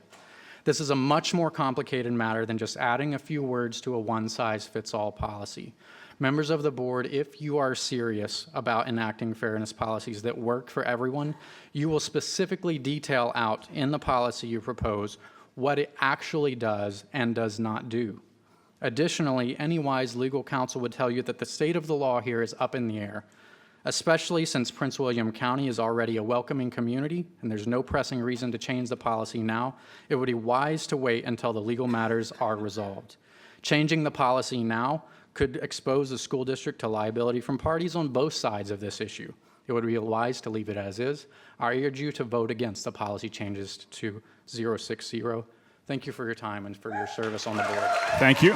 This is a much more complicated matter than just adding a few words to a one-size-fits-all policy. Members of the board, if you are serious about enacting fairness policies that work for everyone, you will specifically detail out in the policy you propose what it actually does and does not do. Additionally, any wise legal counsel would tell you that the state of the law here is up in the air, especially since Prince William County is already a welcoming community and there's no pressing reason to change the policy now. It would be wise to wait until the legal matters are resolved. Changing the policy now could expose the school district to liability from parties on both sides of this issue. It would be wise to leave it as is. I urge you to vote against the policy changes to 060. Thank you for your time and for your service on the board. Thank you.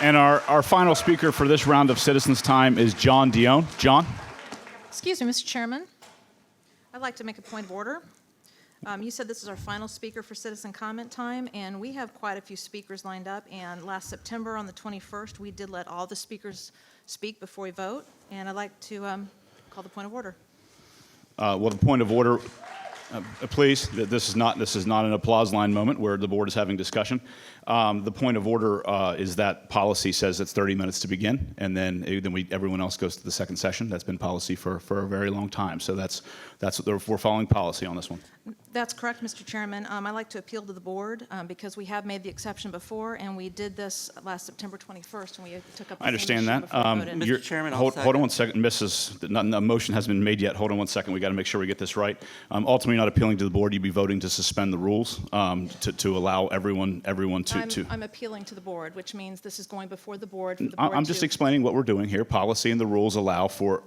And our final speaker for this round of citizens' time is John Dione. John? Excuse me, Mr. Chairman. I'd like to make a point of order. You said this is our final speaker for citizen comment time, and we have quite a few speakers lined up. And last September on the 21st, we did let all the speakers speak before we vote. And I'd like to call the point of order. Well, the point of order, please, this is not an applause line moment where the board is having discussion. The point of order is that policy says it's 30 minutes to begin, and then everyone else goes to the second session. That's been policy for a very long time. So we're following policy on this one. That's correct, Mr. Chairman. I'd like to appeal to the board because we have made the exception before, and we did this last September 21st, and we took up the I understand same that. issue before we voted. Mr. Chairman, hold on one second, Mrs. A motion hasn't been made yet. Hold on one second. We got to make sure we get this right. Ultimately, not appealing to the board. You'd be voting to suspend the rules to allow everyone to. I'm appealing to the board, which means this is going before the board. For the I'm board just to- explaining what we're doing here. Policy and the rules allow for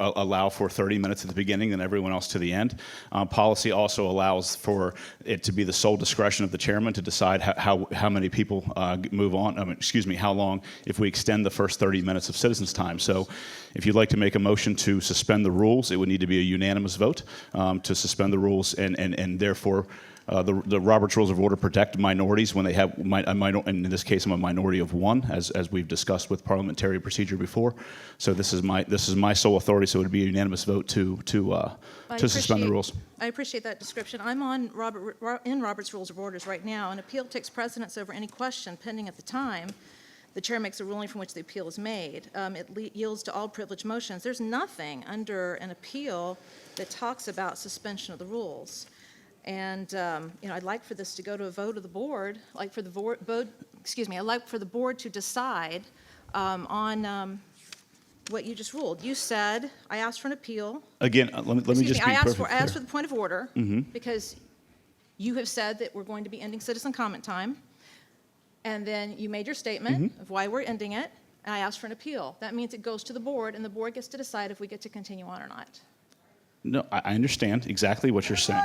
30 minutes at the beginning and everyone else to the end. Policy also allows for it to be the sole discretion of the chairman to decide how many people move on. How long if we extend the first 30 minutes of citizens' time. So if you'd like to make a motion to suspend the rules, it would need to be a unanimous vote to suspend the rules, and therefore the Robert's Rules of Order protect minorities when they have, and in this case I'm a minority of one, as we've discussed with parliamentary procedure before. So this is my sole authority, so it would be a unanimous vote to suspend the rules. I appreciate that description. I'm on Robert's Rules of Orders right now. An appeal takes precedence over any question pending at the time. The chair makes a ruling from which the appeal is made. It yields to all privileged motions. There's nothing under an appeal that talks about suspension of the rules. And I'd like for this to go to a vote of the board. I'd like for the board to decide on what you just ruled. You said I asked for an appeal. Again, let me just be perfectly clear. I asked for the point of order because you have said that we're going to be ending citizen comment time, and then you made your statement of why we're ending it, and I asked for an appeal. That means it goes to the board, and the board gets to decide if we get to continue on or not. No, I understand exactly what you're saying.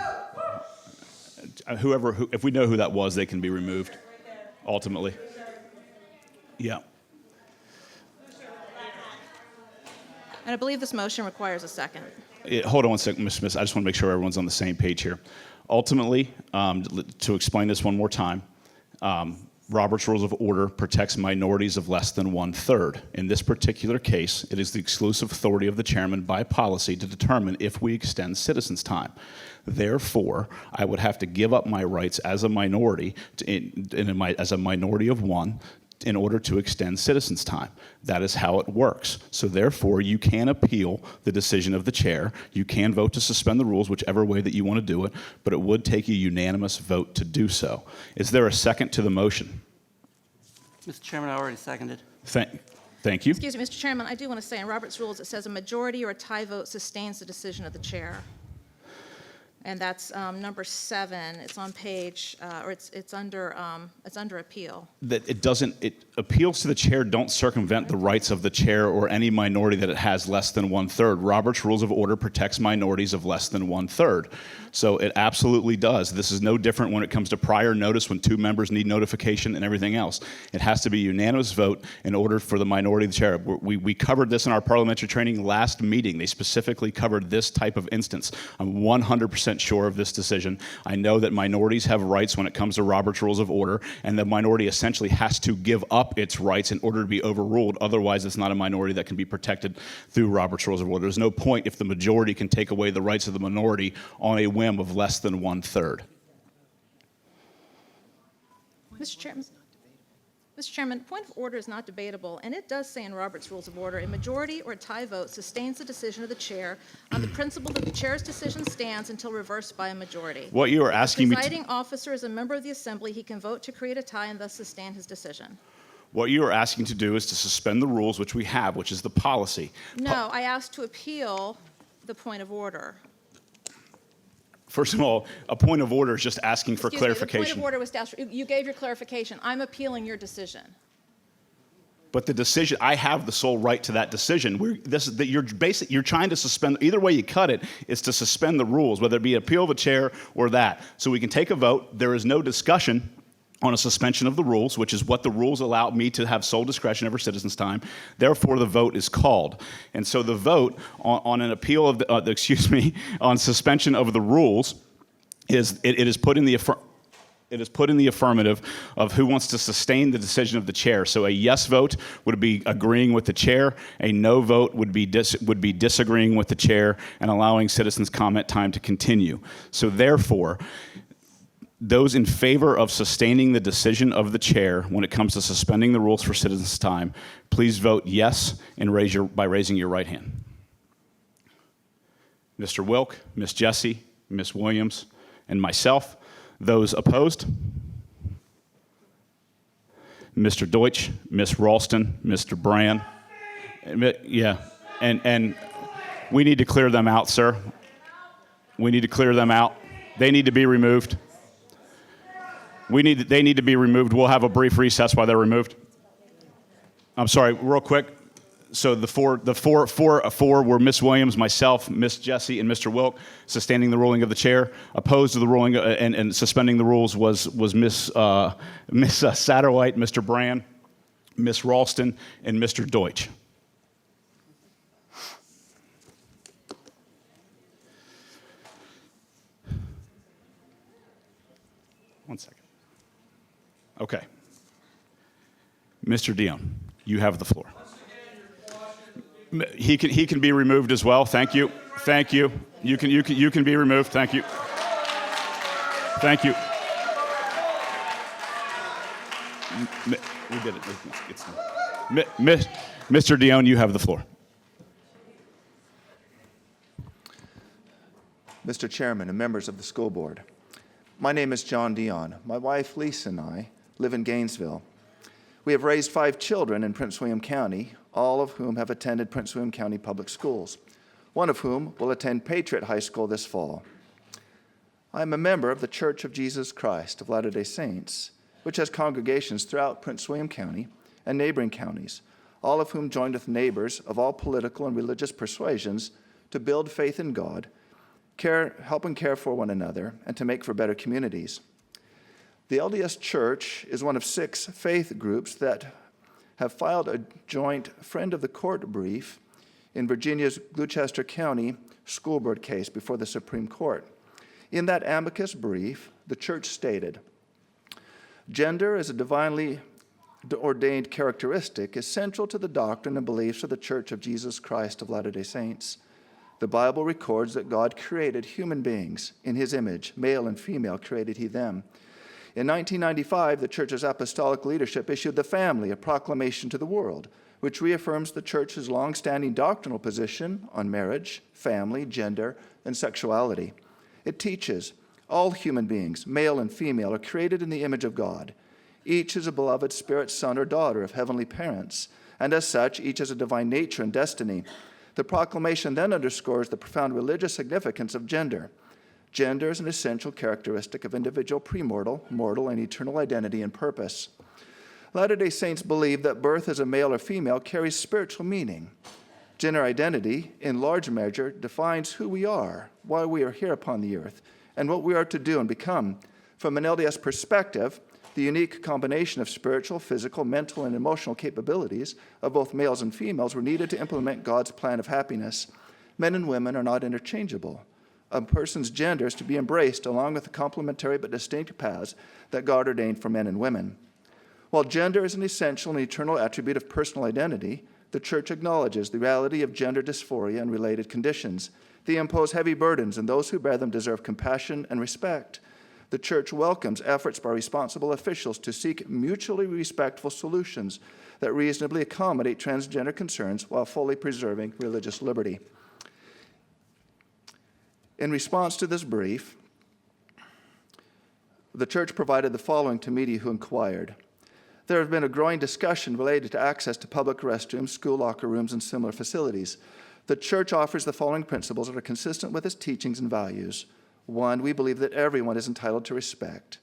If we know who that was, they can be removed, ultimately. Yeah. And I believe this motion requires a second. Hold on one second, Ms. Smith. I just want to make sure everyone's on the same page here. Ultimately, to explain this one more time, Robert's Rules of Order protects minorities of less than 1/3. In this particular case, it is the exclusive authority of the chairman by policy to determine if we extend citizens' time. Therefore, I would have to give up my rights as a minority, as a minority of one, in order to extend citizens' time. That is how it works. So therefore, you can appeal the decision of the chair. You can vote to suspend the rules, whichever way that you want to do it, but it would take a unanimous vote to do so. Is there a second to the motion? Mr. Chairman, I already seconded. Thank you. Excuse me, Mr. Chairman, I do want to say in Robert's Rules, it says a majority or a tie vote sustains the decision of the chair. And that's number 7. It's on page, or it's under appeal. That it appeals to the chair don't circumvent the rights of the chair or any minority that it has less than 1/3. Robert's Rules of Order protects minorities of less than 1/3. So it absolutely does. This is no different when it comes to prior notice, when 2 members need notification and everything else. It has to be a unanimous vote in order for the minority of the chair. We covered this in our parliamentary training last meeting. They specifically covered this type of instance. I'm 100% sure of this decision. I know that minorities have rights when it comes to Robert's Rules of Order, and the minority essentially has to give up its rights in order to be overruled. Otherwise, it's not a minority that can be protected through Robert's Rules of Order. There's no point if the majority can take away the rights of the minority on a whim of less than 1/3. Mr. Chairman, point of order is not debatable, and it does say in Robert's Rules of Order, a majority or a tie vote sustains the decision of the chair on the principle that the chair's decision stands until reversed by a majority. What you are asking me The to, presiding officer is a member of the assembly. He can vote to create a tie and thus sustain his decision. what you are asking to do is to suspend the rules, which we have, which is the policy. No, I asked to appeal the point of order. First of all, a point of order is just asking for Excuse me, the point clarification. of order was to ask, you gave your clarification. I'm appealing your decision. But the decision, I have the sole right to that decision. You're trying to suspend, either way you cut it, is to suspend the rules, whether it be appeal of a chair or that. So we can take a vote. There is no discussion on a suspension of the rules, which is what the rules allow me to have sole discretion over citizens' time. Therefore, the vote is called. And so the vote on an appeal of on suspension of the rules it is put in the affirmative of who wants to sustain the decision of the chair. So a yes vote would be agreeing with the chair. A no vote would be disagreeing with the chair and allowing citizens' comment time to continue. So therefore, those in favor of sustaining the decision of the chair when it comes to suspending the rules for citizens' time, please vote yes and by raising your right hand. Mr. Wilk, Ms. Jessie, Ms. Williams, and myself. Those opposed? Mr. Deutsch, Ms. Ralston, Mr. Brand. Yeah, and we need to clear them out, sir. We need to clear them out. They need to be removed. They need to be removed. We'll have a brief recess while they're removed. I'm sorry, real quick. So the four were Ms. Williams, myself, Ms. Jessie, and Mr. Wilk, sustaining the ruling of the chair. Opposed to the ruling and suspending the rules was Ms. Satterwhite, Mr. Brand, Ms. Ralston, and Mr. Deutsch. One second. Okay. Mr. Dion, you have the floor. He can be removed as well. Thank you. Thank you. You can be removed. Thank you. Thank you. We did it. It's done. Mr. Dion, you have the floor. Mr. Chairman and members of the school board, my name is John Dion. My wife Lisa and I live in Gainesville. We have raised 5 children in Prince William County, all of whom have attended Prince William County Public Schools, one of whom will attend Patriot High School this fall. I am a member of the Church of Jesus Christ of Latter-day Saints, which has congregations throughout Prince William County and neighboring counties, all of whom joined with neighbors of all political and religious persuasions to build faith in God, help and care for one another, and to make for better communities. The LDS Church is one of 6 faith groups that have filed a joint friend of the court brief in Virginia's Gloucester County School Board case before the Supreme Court. In that amicus brief, the church stated, "Gender is a divinely ordained characteristic essential to the doctrine and beliefs of the Church of Jesus Christ of Latter-day Saints. The Bible records that God created human beings in his image, male and female created he them. In 1995, the church's apostolic leadership issued the Family, a proclamation to the world, which reaffirms the church's long-standing doctrinal position on marriage, family, gender, and sexuality. It teaches all human beings, male and female, are created in the image of God. Each is a beloved spirit son or daughter of heavenly parents, and as such, each has a divine nature and destiny. The proclamation then underscores the profound religious significance of gender. Gender is an essential characteristic of individual premortal, mortal, and eternal identity and purpose. Latter-day Saints believe that birth as a male or female carries spiritual meaning. Gender identity, in large measure, defines who we are, why we are here upon the earth, and what we are to do and become. From an LDS perspective, the unique combination of spiritual, physical, mental, and emotional capabilities of both males and females were needed to implement God's plan of happiness. Men and women are not interchangeable. A person's gender is to be embraced along with the complementary but distinct paths that God ordained for men and women. While gender is an essential and eternal attribute of personal identity, the Church acknowledges the reality of gender dysphoria and related conditions. They impose heavy burdens, and those who bear them deserve compassion and respect. The church welcomes efforts by responsible officials to seek mutually respectful solutions that reasonably accommodate transgender concerns while fully preserving religious liberty. In response to this brief, the church provided the following to media who inquired. There has been a growing discussion related to access to public restrooms, school locker rooms, and similar facilities. The church offers the following principles that are consistent with its teachings and values. 1, we believe that everyone is entitled to respect.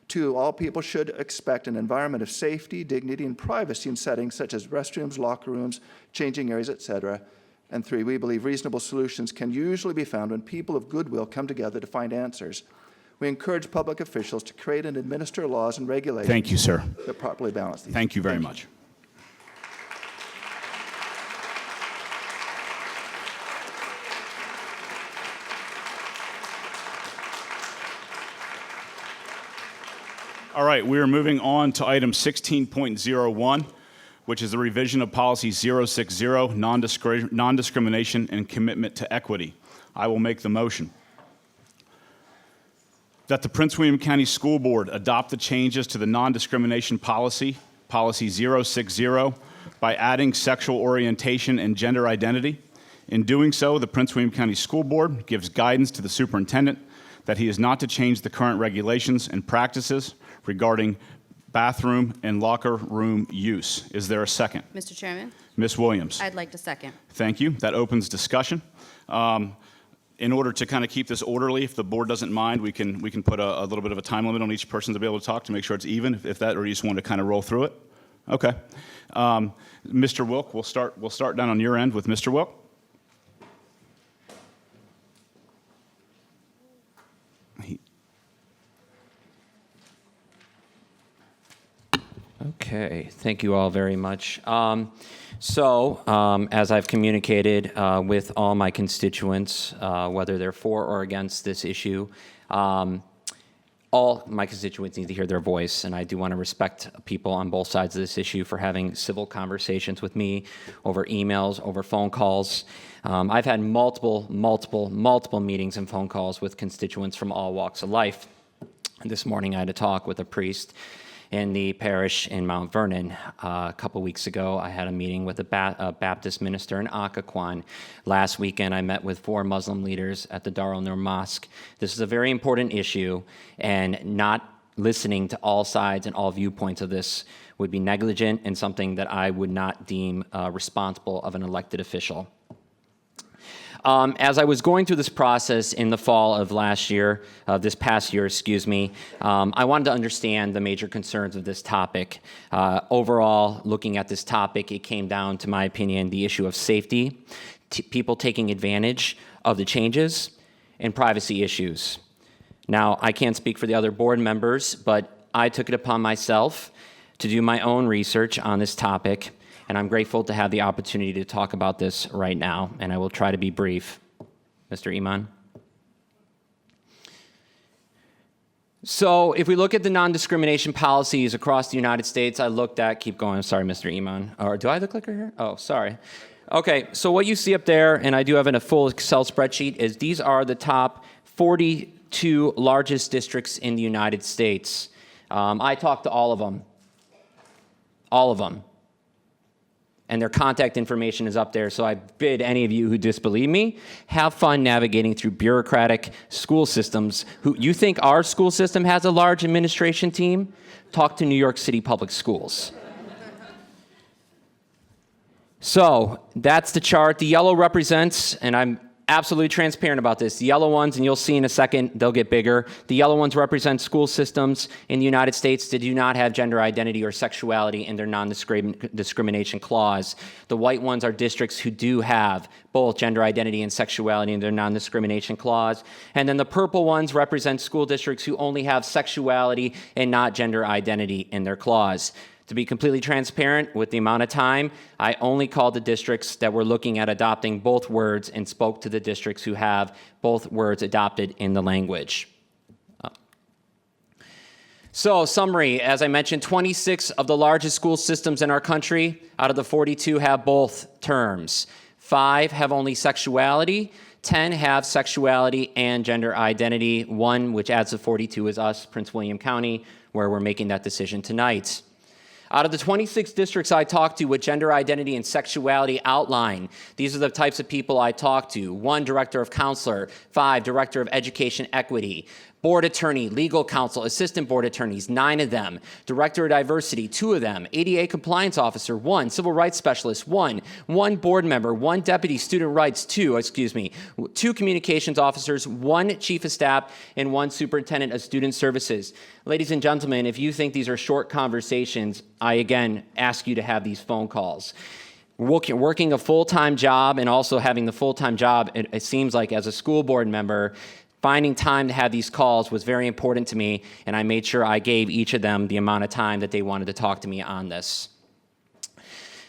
2, all people should expect an environment of safety, dignity, and privacy in settings such as restrooms, locker rooms, changing areas, etc. And 3, we believe reasonable solutions can usually be found when people of goodwill come together to find answers. We encourage public officials to create and administer laws and regulations Thank you, sir. that properly balance these. Thank you very much. All right, we are moving on to item 16.01, which is the revision of policy 060, non-discrimination and commitment to equity. I will make the motion that the Prince William County School Board adopt the changes to the non-discrimination policy, policy 060, by adding sexual orientation and gender identity. In doing so, the Prince William County School Board gives guidance to the superintendent that he is not to change the current regulations and practices regarding bathroom and locker room use. Is there a second? Mr. Chairman, Ms. Williams. I'd like to second. Thank you. That opens discussion. In order to kind of keep this orderly, if the board doesn't mind, we can put a little bit of a time limit on each person to be able to talk to make sure it's even, if that, or you just want to kind of roll through it. Okay. Mr. Wilk, we'll start down on your end with Mr. Wilk. Okay, thank you all very much. As I've communicated with all my constituents, whether they're for or against this issue, all my constituents need to hear their voice, and I do want to respect people on both sides of this issue for having civil conversations with me over emails, over phone calls. I've had multiple meetings and phone calls with constituents from all walks of life. This morning I had a talk with a priest in the parish in Mount Vernon. A couple weeks ago, I had a meeting with a Baptist minister in Occoquan. Last weekend, I met with 4 Muslim leaders at the Darul Noor Mosque. This is a very important issue, and not listening to all sides and all viewpoints of this would be negligent and something that I would not deem responsible of an elected official. As I was going through this process in the fall of this past year, I wanted to understand the major concerns of this topic. Overall, looking at this topic, it came down, to my opinion, the issue of safety, people taking advantage of the changes, and privacy issues. Now, I can't speak for the other board members, but I took it upon myself to do my own research on this topic, and I'm grateful to have the opportunity to talk about this right now, and I will try to be brief. Mr. Iman? So if we look at the non-discrimination policies across the United States, I looked at, keep going, sorry, Mr. Iman. Or do I have the clicker here? Oh, sorry. Okay, so what you see up there, and I do have in a full Excel spreadsheet, is these are the top 42 largest districts in the United States. I talked to all of them. All of them. And their contact information is up there, so I bid any of you who disbelieve me, have fun navigating through bureaucratic school systems. You think our school system has a large administration team? Talk to New York City Public Schools. So that's the chart. The yellow represents, and I'm absolutely transparent about this, the yellow ones, and you'll see in a second, they'll get bigger. The yellow ones represent school systems in the United States that do not have gender identity or sexuality in their non-discrimination clause. The white ones are districts who do have both gender identity and sexuality in their non-discrimination clause. And then the purple ones represent school districts who only have sexuality and not gender identity in their clause. To be completely transparent with the amount of time, I only called the districts that were looking at adopting both words and spoke to the districts who have both words adopted in the language. So, summary, as I mentioned, 26 of the largest school systems in our country out of the 42 have both terms. 5 have only sexuality, 10 have sexuality and gender identity. 1, which adds to 42, is us, Prince William County, where we're making that decision tonight. Out of the 26 districts I talked to with gender identity and sexuality outline, these are the types of people I talked to. 1, director of counselor. 5, director of education equity. Board attorney, legal counsel, assistant board attorneys, 9 of them. Director of diversity, 2 of them. ADA compliance officer, 1. Civil rights specialist, 1. 1 board member, 1 deputy student rights, 2 communications officers, 1 chief of staff, and 1 superintendent of student services. Ladies and gentlemen, if you think these are short conversations, I again ask you to have these phone calls. Working a full-time job and also having the full-time job, it seems like as a school board member, finding time to have these calls was very important to me, and I made sure I gave each of them the amount of time that they wanted to talk to me on this.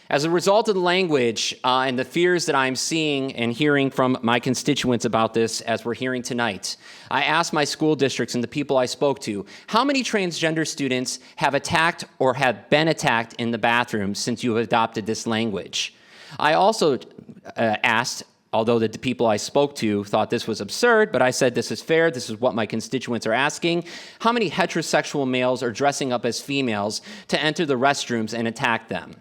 As a result of the language and the fears that I'm seeing and hearing from my constituents about this as we're hearing tonight, I asked my school districts and the people I spoke to, how many transgender students have attacked or have been attacked in the bathroom since you have adopted this language? I also asked, although the people I spoke to thought this was absurd, but I said this is fair, this is what my constituents are asking. How many heterosexual males are dressing up as females to enter the restrooms and attack them?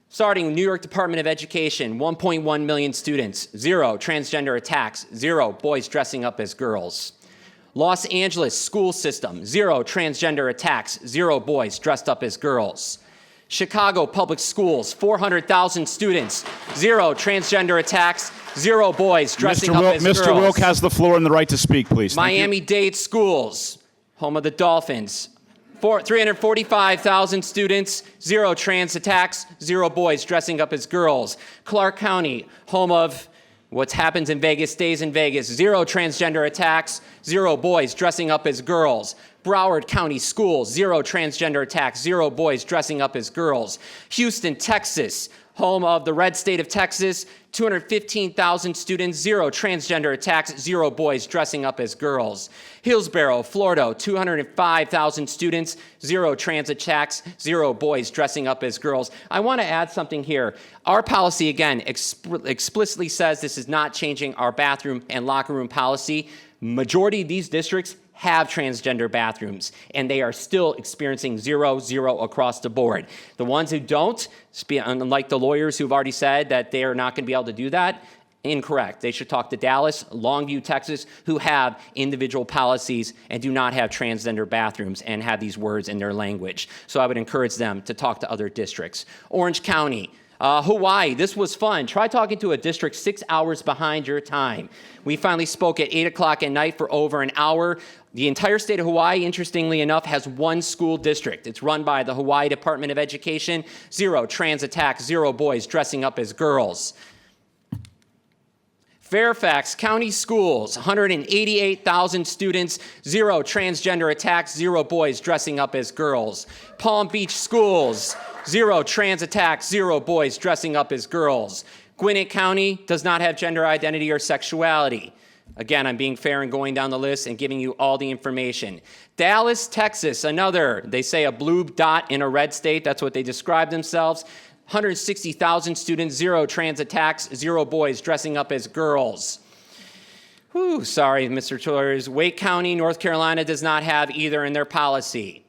Starting New York Department of Education, 1.1 million students, 0 transgender attacks, 0 boys dressing up as girls. Los Angeles school system, 0 transgender attacks, 0 boys dressed up as girls. Chicago Public Schools, 400,000 students, 0 transgender attacks, 0 boys dressing up as girls. Mr. Wilk has the floor and the right to speak, please. Miami-Dade Schools, home of the Dolphins, 345,000 students, 0 trans attacks, 0 boys dressing up as girls. Clark County, home of what happens in Vegas stays in Vegas, 0 transgender attacks, 0 boys dressing up as girls. Broward County Schools, 0 transgender attacks, 0 boys dressing up as girls. Houston, Texas, home of the red state of Texas, 215,000 students, 0 transgender attacks, 0 boys dressing up as girls. Hillsborough, Florida, 205,000 students, 0 trans attacks, 0 boys dressing up as girls. I want to add something here. Our policy, again, explicitly says this is not changing our bathroom and locker room policy. Majority of these districts have transgender bathrooms, and they are still experiencing 0 across the board. The ones who don't, unlike the lawyers who've already said that they are not going to be able to do that, incorrect. They should talk to Dallas, Longview, Texas, who have individual policies and do not have transgender bathrooms and have these words in their language. So I would encourage them to talk to other districts. Orange County, Hawaii, this was fun. Try talking to a district 6 hours behind your time. We finally spoke at 8 o'clock at night for over an hour. The entire state of Hawaii, interestingly enough, has 1 school district. It's run by the Hawaii Department of Education. 0 trans attacks, 0 boys dressing up as girls. Fairfax County Schools, 188,000 students, 0 transgender attacks, 0 boys dressing up as girls. Palm Beach Schools, 0 trans attacks, 0 boys dressing up as girls. Gwinnett County does not have gender identity or sexuality. Again, I'm being fair and going down the list and giving you all the information. Dallas, Texas, another, they say a blue dot in a red state. That's what they describe themselves. 160,000 students, 0 trans attacks, 0 boys dressing up as girls. Whew, sorry, Mr. Sawyers. Wake County, North Carolina does not have either in their policy.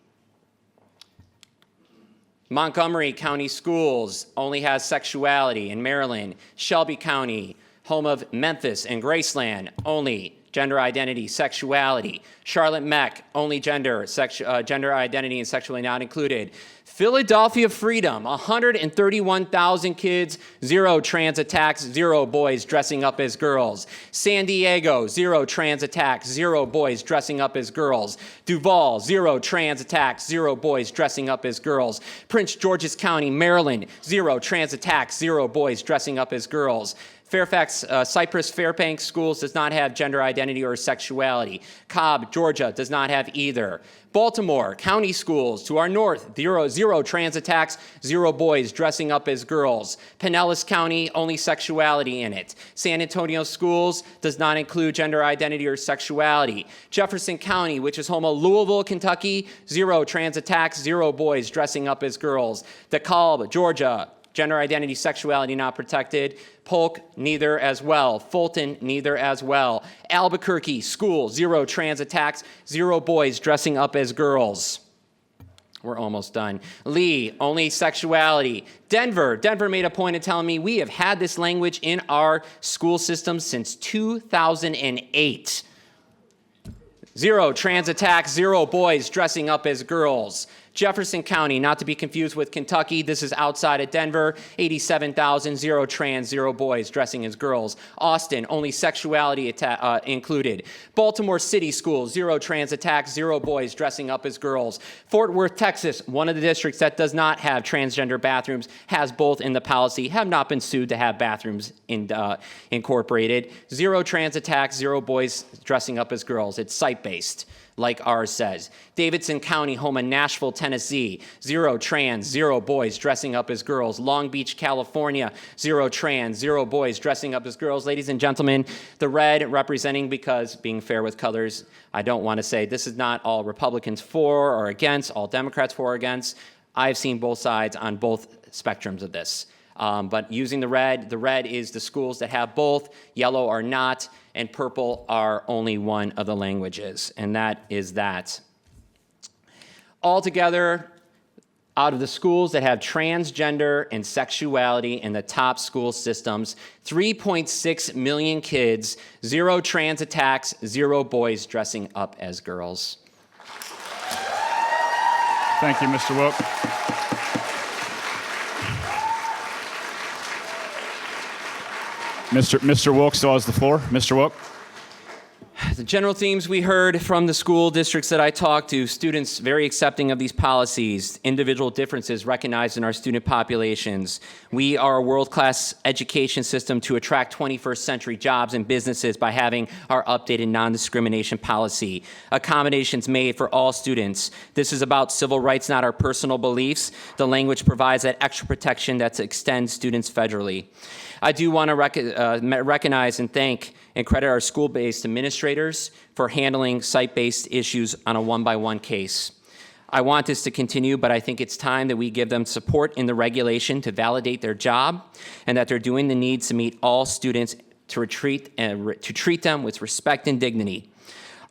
Montgomery County Schools only has sexuality in Maryland. Shelby County, home of Memphis and Graceland, only gender identity, sexuality. Charlotte Meck, only gender identity and sexuality not included. Philadelphia Freedom, 131,000 kids, 0 trans attacks, 0 boys dressing up as girls. San Diego, 0 trans attacks, 0 boys dressing up as girls. Duval, 0 trans attacks, 0 boys dressing up as girls. Prince George's County, Maryland, 0 trans attacks, 0 boys dressing up as girls. Fairfax, Cypress Fairbanks Schools does not have gender identity or sexuality. Cobb, Georgia does not have either. Baltimore County Schools to our north, 0 trans attacks, 0 boys dressing up as girls. Pinellas County, only sexuality in it. San Antonio Schools does not include gender identity or sexuality. Jefferson County, which is home of Louisville, Kentucky, 0 trans attacks, 0 boys dressing up as girls. DeKalb, Georgia, Gender identity, sexuality not protected. Polk, neither as well. Fulton, neither as well. Albuquerque, school, 0 trans attacks, 0 boys dressing up as girls. We're almost done. Lee, only sexuality. Denver made a point of telling me we have had this language in our school system since 2008. 0 trans attacks, 0 boys dressing up as girls. Jefferson County, not to be confused with Kentucky, this is outside of Denver, 87,000, 0 trans, 0 boys dressing as girls. Austin, only sexuality included. Baltimore City Schools, 0 trans attacks, 0 boys dressing up as girls. Fort Worth, Texas, one of the districts that does not have transgender bathrooms, has both in the policy, have not been sued to have bathrooms incorporated. 0 trans attacks, 0 boys dressing up as girls. It's site-based, like ours says. Davidson County, home of Nashville, Tennessee, 0 trans, 0 boys dressing up as girls. Long Beach, California, 0 trans, 0 boys dressing up as girls. Ladies and gentlemen, the red representing, because being fair with colors, I don't want to say this is not all Republicans for or against, all Democrats for or against. I've seen both sides on both spectrums of this. But using the red is the schools that have both, yellow are not, and purple are only one of the languages, and that is that. Altogether, out of the schools that have transgender and sexuality in the top school systems, 3.6 million kids, 0 trans attacks, 0 boys dressing up as girls. Thank you, Mr. Wilk. Mr. Wilk still has the floor. Mr. Wilk. The general themes we heard from the school districts that I talked to, students very accepting of these policies, individual differences recognized in our student populations. We are a world-class education system to attract 21st century jobs and businesses by having our updated non-discrimination policy. Accommodations made for all students. This is about civil rights, not our personal beliefs. The language provides that extra protection that extends students federally. I do want to recognize and thank and credit our school-based administrators for handling site-based issues on a one-by-one case. I want this to continue, but I think it's time that we give them support in the regulation to validate their job and that they're doing the needs to meet all students to treat them with respect and dignity.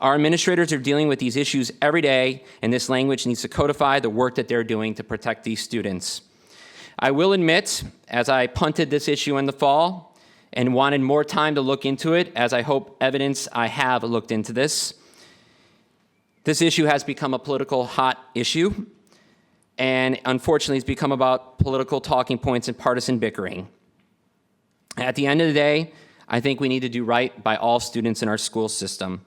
Our administrators are dealing with these issues every day, and this language needs to codify the work that they're doing to protect these students. I will admit, as I punted this issue in the fall and wanted more time to look into it, as I hope evidence I have looked into this, this issue has become a political hot issue, and unfortunately it's become about political talking points and partisan bickering. At the end of the day, I think we need to do right by all students in our school system.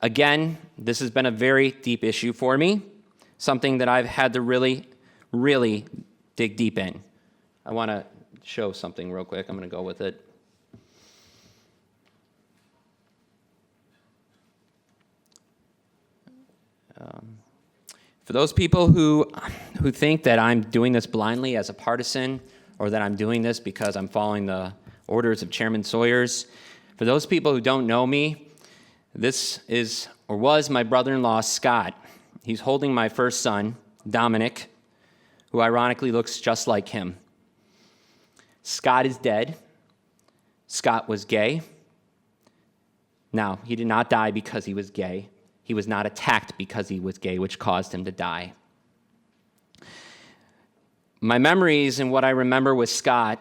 Again, this has been a very deep issue for me, something that I've had to really dig deep in. I want to show something real quick. I'm going to go with it. For those people who think that I'm doing this blindly as a partisan or that I'm doing this because I'm following the orders of Chairman Sawyers, for those people who don't know me, this is or was my brother-in-law, Scott. He's holding my first son, Dominic, who ironically looks just like him. Scott is dead. Scott was gay. Now, he did not die because he was gay. He was not attacked because he was gay, which caused him to die. My memories and what I remember with Scott,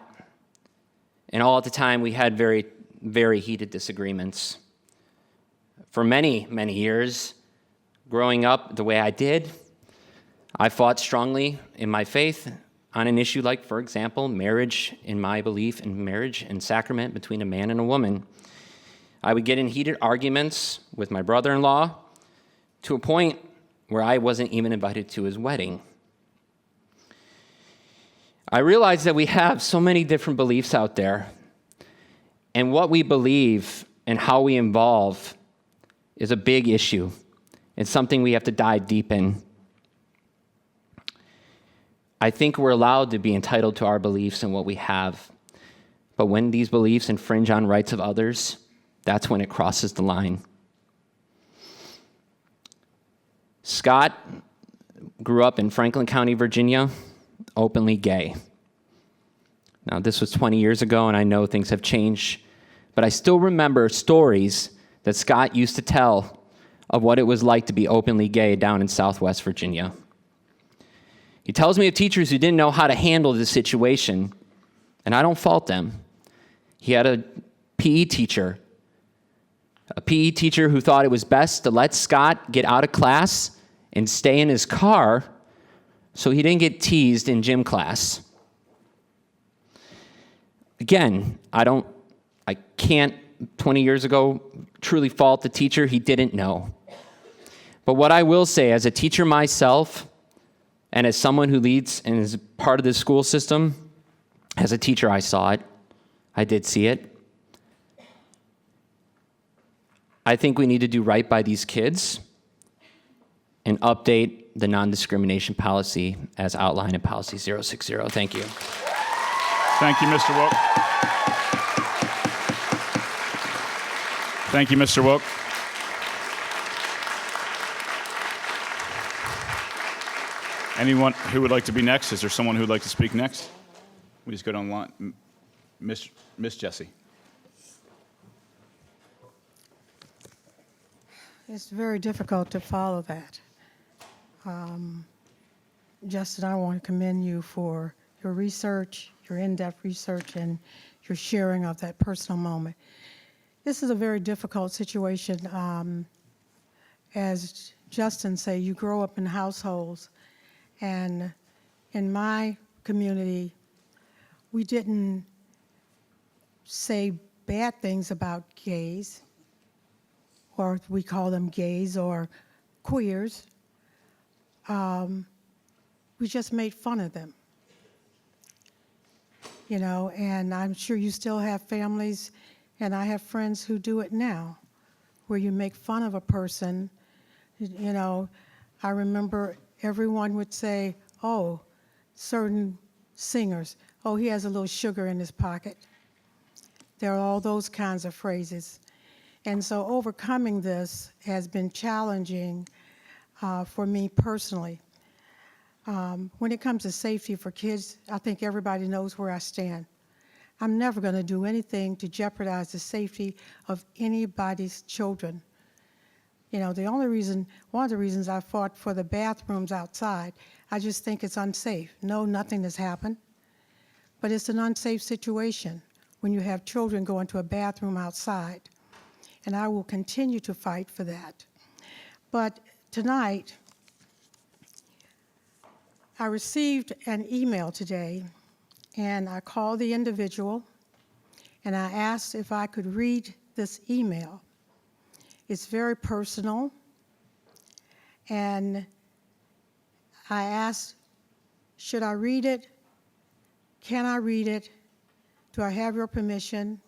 and all at the time we had very, very heated disagreements. For many, many years, growing up the way I did, I fought strongly in my faith on an issue like, for example, marriage, in my belief in marriage and sacrament between a man and a woman. I would get in heated arguments with my brother-in-law to a point where I wasn't even invited to his wedding. I realized that we have so many different beliefs out there, and what we believe and how we involve is a big issue. It's something we have to dive deep in. I think we're allowed to be entitled to our beliefs and what we have, but when these beliefs infringe on rights of others, that's when it crosses the line. Scott grew up in Franklin County, Virginia, openly gay. Now, this was 20 years ago, and I know things have changed, but I still remember stories that Scott used to tell of what it was like to be openly gay down in Southwest Virginia. He tells me of teachers who didn't know how to handle this situation, and I don't fault them. He had a PE teacher who thought it was best to let Scott get out of class and stay in his car so he didn't get teased in gym class. Again, I can't, 20 years ago, truly fault the teacher. He didn't know. But what I will say, as a teacher myself, and as someone who leads and is part of the school system, as a teacher, I saw it. I did see it. I think we need to do right by these kids and update the non-discrimination policy as outlined in Policy 060. Thank you. Thank you, Mr. Wilk. Thank you, Mr. Wilk. Anyone who would like to be next? Is there someone who would like to speak next? We just go down the line. Miss Jessie. It's very difficult to follow that. Justin, I want to commend you for your research, your in-depth research, and your sharing of that personal moment. This is a very difficult situation. As Justin said, you grow up in households, and in my community, we didn't say bad things about gays, or we call them gays or queers. We just made fun of them. You know, and I'm sure you still have families, and I have friends who do it now, where you make fun of a person. You know, I remember everyone would say, oh, certain singers, oh, he has a little sugar in his pocket. There are all those kinds of phrases. And so overcoming this has been challenging for me personally. When it comes to safety for kids, I think everybody knows where I stand. I'm never going to do anything to jeopardize the safety of anybody's children. You know, one of the reasons I fought for the bathrooms outside, I just think it's unsafe. No, nothing has happened, but it's an unsafe situation when you have children go into a bathroom outside, and I will continue to fight for that. But tonight, I received an email today, and I called the individual, and I asked if I could read this email. It's very personal, and I asked, should I read it? Can I read it? Do I have your permission?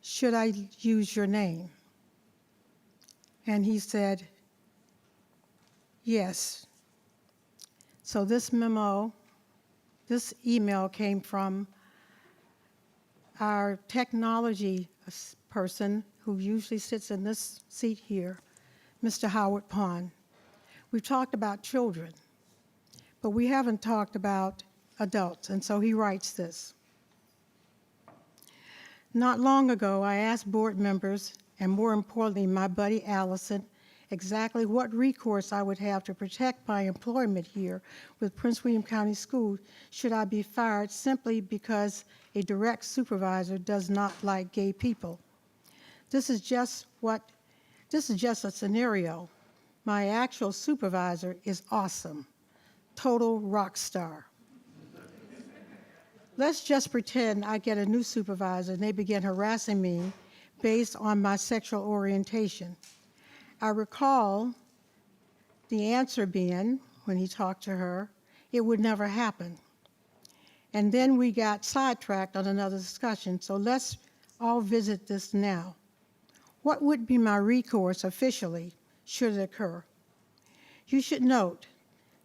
Should I use your name? And he said, yes. So this email came from our technology person who usually sits in this seat here, Mr. Howard Pond. We've talked about children, but we haven't talked about adults, and so he writes this. Not long ago, I asked board members, and more importantly, my buddy Allison, exactly what recourse I would have to protect my employment here with Prince William County Schools should I be fired simply because a direct supervisor does not like gay people. This is just a scenario. My actual supervisor is awesome, total rock star. Let's just pretend I get a new supervisor and they begin harassing me based on my sexual orientation. I recall the answer being, when he talked to her, it would never happen. And then we got sidetracked on another discussion, so let's all visit this now. What would be my recourse officially should it occur? You should note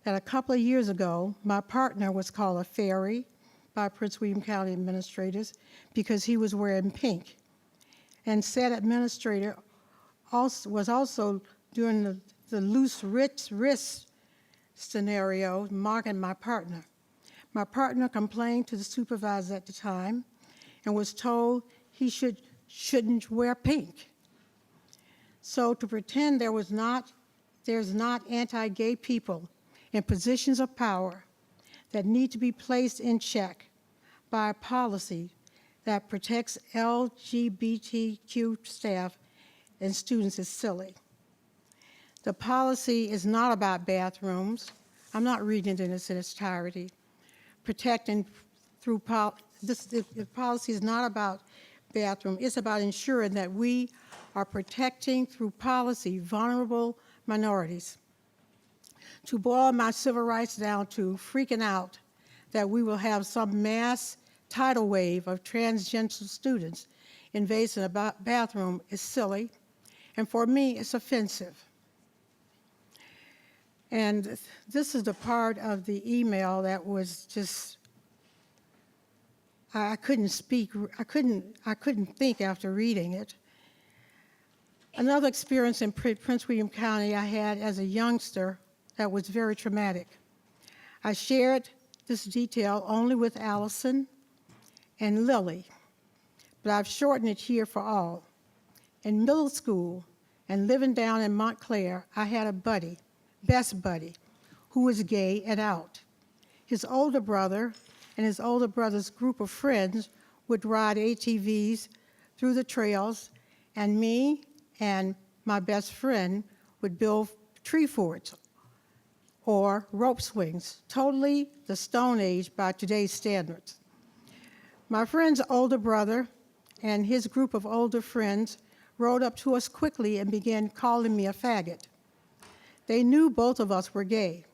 that a couple of years ago, my partner was called a fairy by Prince William County administrators because he was wearing pink. And said administrator was also doing the loose wrist scenario, marking my partner. My partner complained to the supervisor at the time and was told he shouldn't wear pink. So to pretend there's not anti-gay people in positions of power that need to be placed in check by a policy that protects LGBTQ staff and students is silly. The policy is not about bathrooms. I'm not reading it in its entirety. The policy is not about bathroom. It's about ensuring that we are protecting through policy vulnerable minorities. To boil my civil rights down to freaking out that we will have some mass tidal wave of transgender students invading a bathroom is silly, and for me, it's offensive. And this is the part of the email that was just, I couldn't speak, I couldn't think after reading it. Another experience in Prince William County I had as a youngster that was very traumatic. I shared this detail only with Allison and Lily, but I've shortened it here for all. In middle school and living down in Montclair, I had a buddy, best buddy, who was gay and out. His older brother and his older brother's group of friends would ride ATVs through the trails, and me and my best friend would build tree forts or rope swings, totally the Stone Age by today's standards. My friend's older brother and his group of older friends rode up to us quickly and began calling me a faggot. They knew both of us were gay.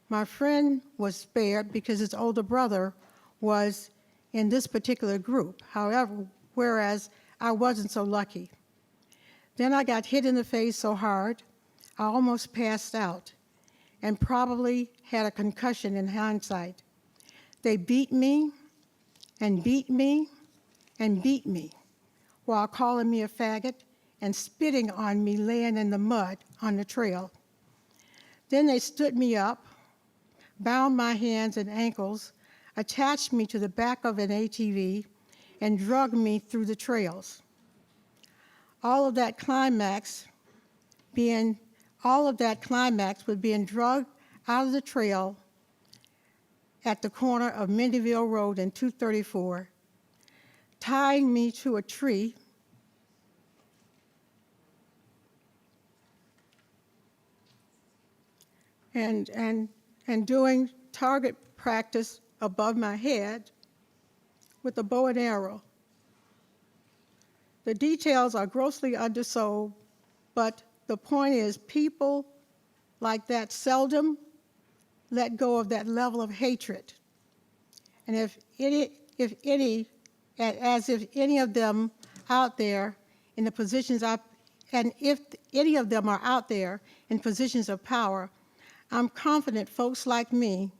My friend was spared because his older brother was in this particular group, however, whereas I wasn't so lucky. Then I got hit in the face so hard, I almost passed out and probably had a concussion in hindsight. They beat me and beat me and beat me while calling me a faggot and spitting on me laying in the mud on the trail. Then they stood me up, bound my hands and ankles, attached me to the back of an ATV, and dragged me through the trails. All of that climax with being dragged out of the trail at the corner of Mindyville Road and 234, tying me to a tree, and doing target practice above my head with a bow and arrow. The details are grossly undersold, but the point is people like that seldom let go of that level of hatred. And if any of them out there in the positions if any of them are out there in positions of power, I'm confident folks like me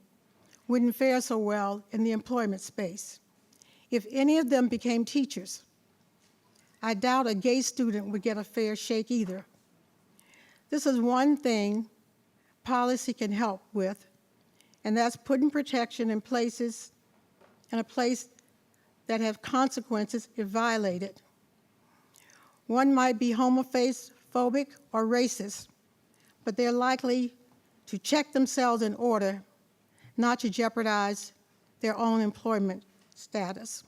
wouldn't fare so well in the employment space. If any of them became teachers, I doubt a gay student would get a fair shake either. This is one thing policy can help with, and that's putting protection in a place that have consequences if violated. One might be homophobic or racist, but they're likely to check themselves in order not to jeopardize their own employment status.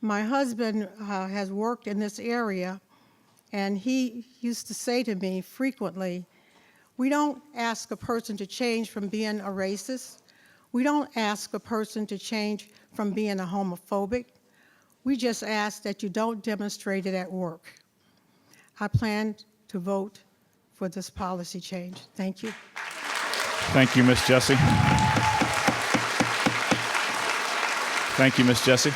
My husband has worked in this area, and he used to say to me frequently, we don't ask a person to change from being a racist. We don't ask a person to change from being a homophobic. We just ask that you don't demonstrate it at work. I plan to vote for this policy change. Thank you. Thank you, Ms. Jessie. Thank you, Ms. Jessie.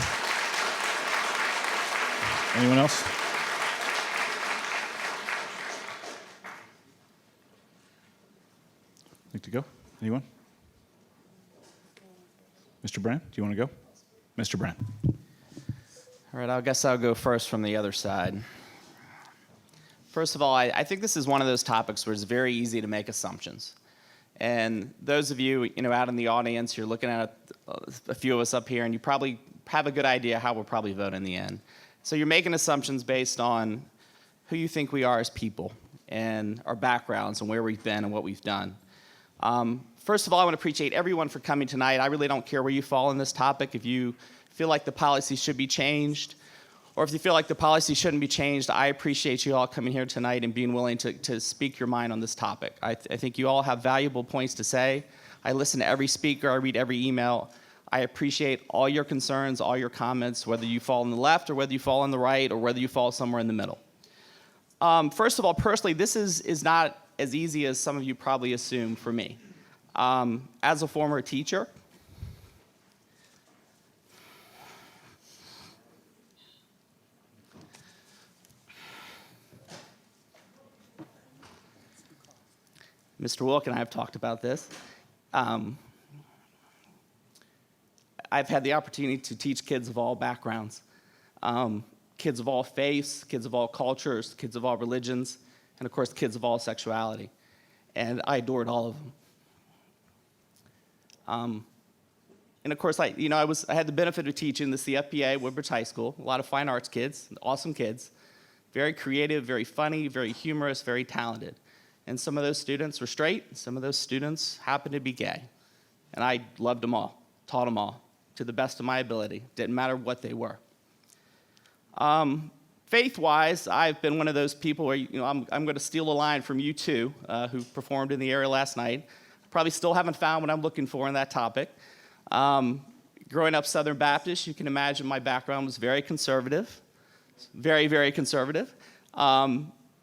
Anyone else? Like to go? Anyone? Mr. Brand, do you want to go? Mr. Brand. All right, I guess I'll go first from the other side. First of all, I think this is one of those topics where it's very easy to make assumptions. And those of you, out in the audience, you're looking at a few of us up here, and you probably have a good idea how we'll probably vote in the end. So you're making assumptions based on who you think we are as people and our backgrounds and where we've been and what we've done. First of all, I want to appreciate everyone for coming tonight. I really don't care where you fall on this topic. If you feel like the policy should be changed, or if you feel like the policy shouldn't be changed, I appreciate you all coming here tonight and being willing to speak your mind on this topic. I think you all have valuable points to say. I listen to every speaker, I read every email. I appreciate all your concerns, all your comments, whether you fall on the left or whether you fall on the right or whether you fall somewhere in the middle. First of all, personally, this is not as easy as some of you probably assume for me. As a former teacher, Mr. Wilk and I have talked about this. I've had the opportunity to teach kids of all backgrounds, kids of all faiths, kids of all cultures, kids of all religions, and of course, kids of all sexuality. And I adored all of them. And of course, I had the benefit of teaching the CFPA, Woodbridge High School, a lot of fine arts kids, awesome kids, very creative, very funny, very humorous, very talented. And some of those students were straight, and some of those students happened to be gay. And I loved them all, taught them all, to the best of my ability. Didn't matter what they were. Faith-wise, I've been one of those people where, I'm going to steal a line from U2, who performed in the area last night. Probably still haven't found what I'm looking for in that topic. Growing up Southern Baptist, you can imagine my background was very conservative, very, very conservative.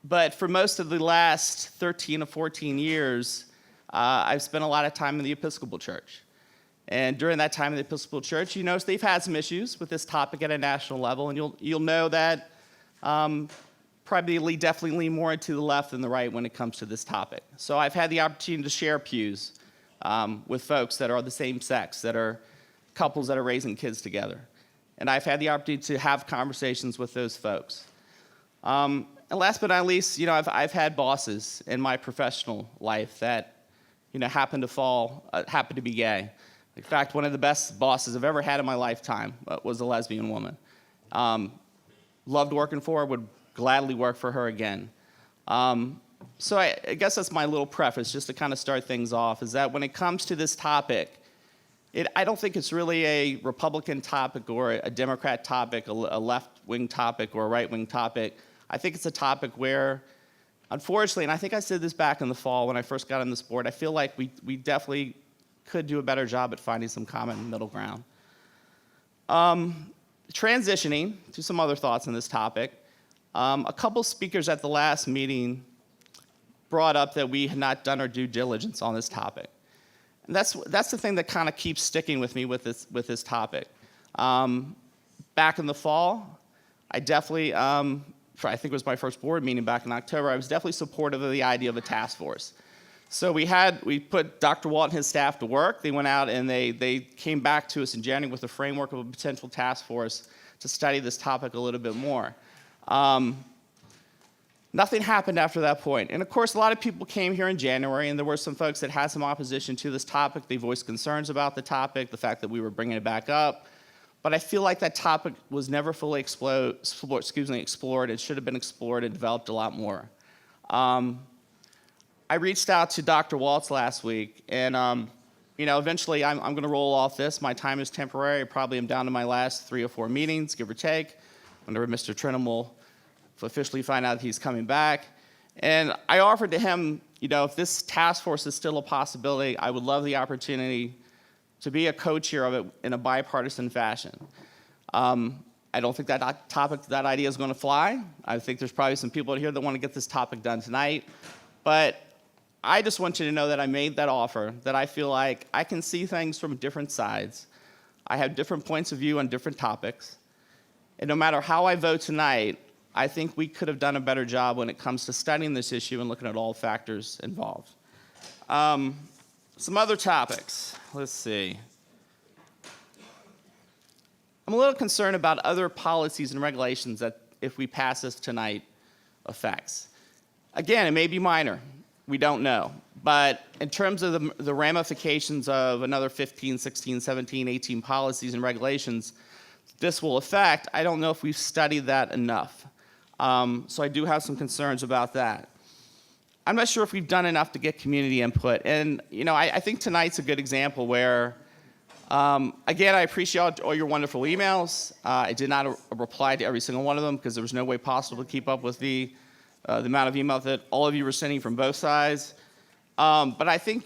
But for most of the last 13 or 14 years, I've spent a lot of time in the Episcopal Church. And during that time in the Episcopal Church, you notice they've had some issues with this topic at a national level, and you'll know that probably definitely lean more to the left than the right when it comes to this topic. So I've had the opportunity to share pews with folks that are the same sex, that are couples that are raising kids together. And I've had the opportunity to have conversations with those folks. And last but not least, I've had bosses in my professional life that, happened to be gay. In fact, one of the best bosses I've ever had in my lifetime was a lesbian woman. Loved working for her, would gladly work for her again. So I guess that's my little preface, just to kind of start things off, is that when it comes to this topic, I don't think it's really a Republican topic or a Democrat topic, a left-wing topic or a right-wing topic. I think it's a topic where, unfortunately, and I think I said this back in the fall when I first got on this board, I feel like we definitely could do a better job at finding some common middle ground. Transitioning to some other thoughts on this topic, a couple speakers at the last meeting brought up that we had not done our due diligence on this topic. And that's the thing that kind of keeps sticking with me with this topic. Back in the fall, I definitely, I think it was my first board meeting back in October, I was definitely supportive of the idea of a task force. So we put Dr. Walt and his staff to work. They went out and they came back to us in January with a framework of a potential task force to study this topic a little bit more. Nothing happened after that point. And of course, a lot of people came here in January, and there were some folks that had some opposition to this topic. They voiced concerns about the topic, the fact that we were bringing it back up. But I feel like that topic was never fully explored. It should have been explored and developed a lot more. I reached out to Dr. Waltz last week, and eventually I'm going to roll off this. My time is temporary. I probably am down to my last 3 or 4 meetings, give or take, whenever Mr. Trenholm will officially find out he's coming back. And I offered to him, if this task force is still a possibility, I would love the opportunity to be a co-chair of it in a bipartisan fashion. I don't think that idea is going to fly. I think there's probably some people here that want to get this topic done tonight. But I just want you to know that I made that offer, that I feel like I can see things from different sides. I have different points of view on different topics. And no matter how I vote tonight, I think we could have done a better job when it comes to studying this issue and looking at all factors involved. Some other topics. Let's see. I'm a little concerned about other policies and regulations that, if we pass this tonight, affects. Again, it may be minor. We don't know. But in terms of the ramifications of another 15, 16, 17, 18 policies and regulations this will affect, I don't know if we've studied that enough. So I do have some concerns about that. I'm not sure if we've done enough to get community input. And, I think tonight's a good example where, again, I appreciate all your wonderful emails. I did not reply to every single one of them because there was no way possible to keep up with the amount of email that all of you were sending from both sides. But I think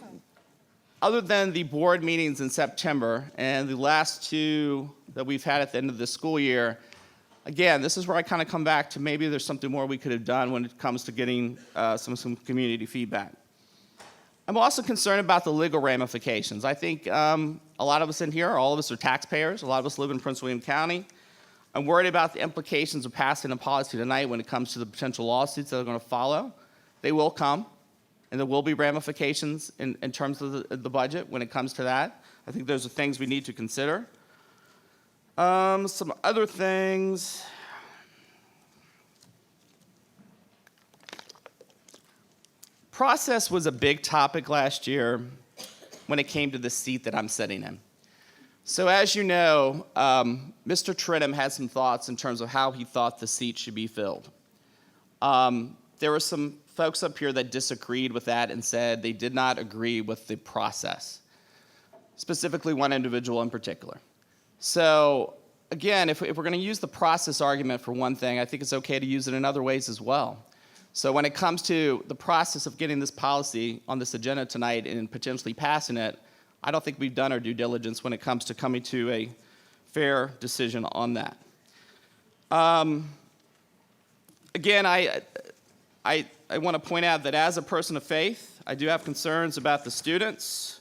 other than the board meetings in September and the last two that we've had at the end of the school year, again, this is where I kind of come back to maybe there's something more we could have done when it comes to getting some community feedback. I'm also concerned about the legal ramifications. I think a lot of us in here, all of us are taxpayers. A lot of us live in Prince William County. I'm worried about the implications of passing a policy tonight when it comes to the potential lawsuits that are going to follow. They will come, and there will be ramifications in terms of the budget when it comes to that. I think those are things we need to consider. Some other things. Process was a big topic last year when it came to the seat that I'm sitting in. So as you know, Mr. Trinham had some thoughts in terms of how he thought the seat should be filled. There were some folks up here that disagreed with that and said they did not agree with the process, specifically one individual in particular. So again, if we're going to use the process argument for one thing, I think it's okay to use it in other ways as well. So when it comes to the process of getting this policy on this agenda tonight and potentially passing it, I don't think we've done our due diligence when it comes to coming to a fair decision on that. Again, I want to point out that as a person of faith, I do have concerns about the students,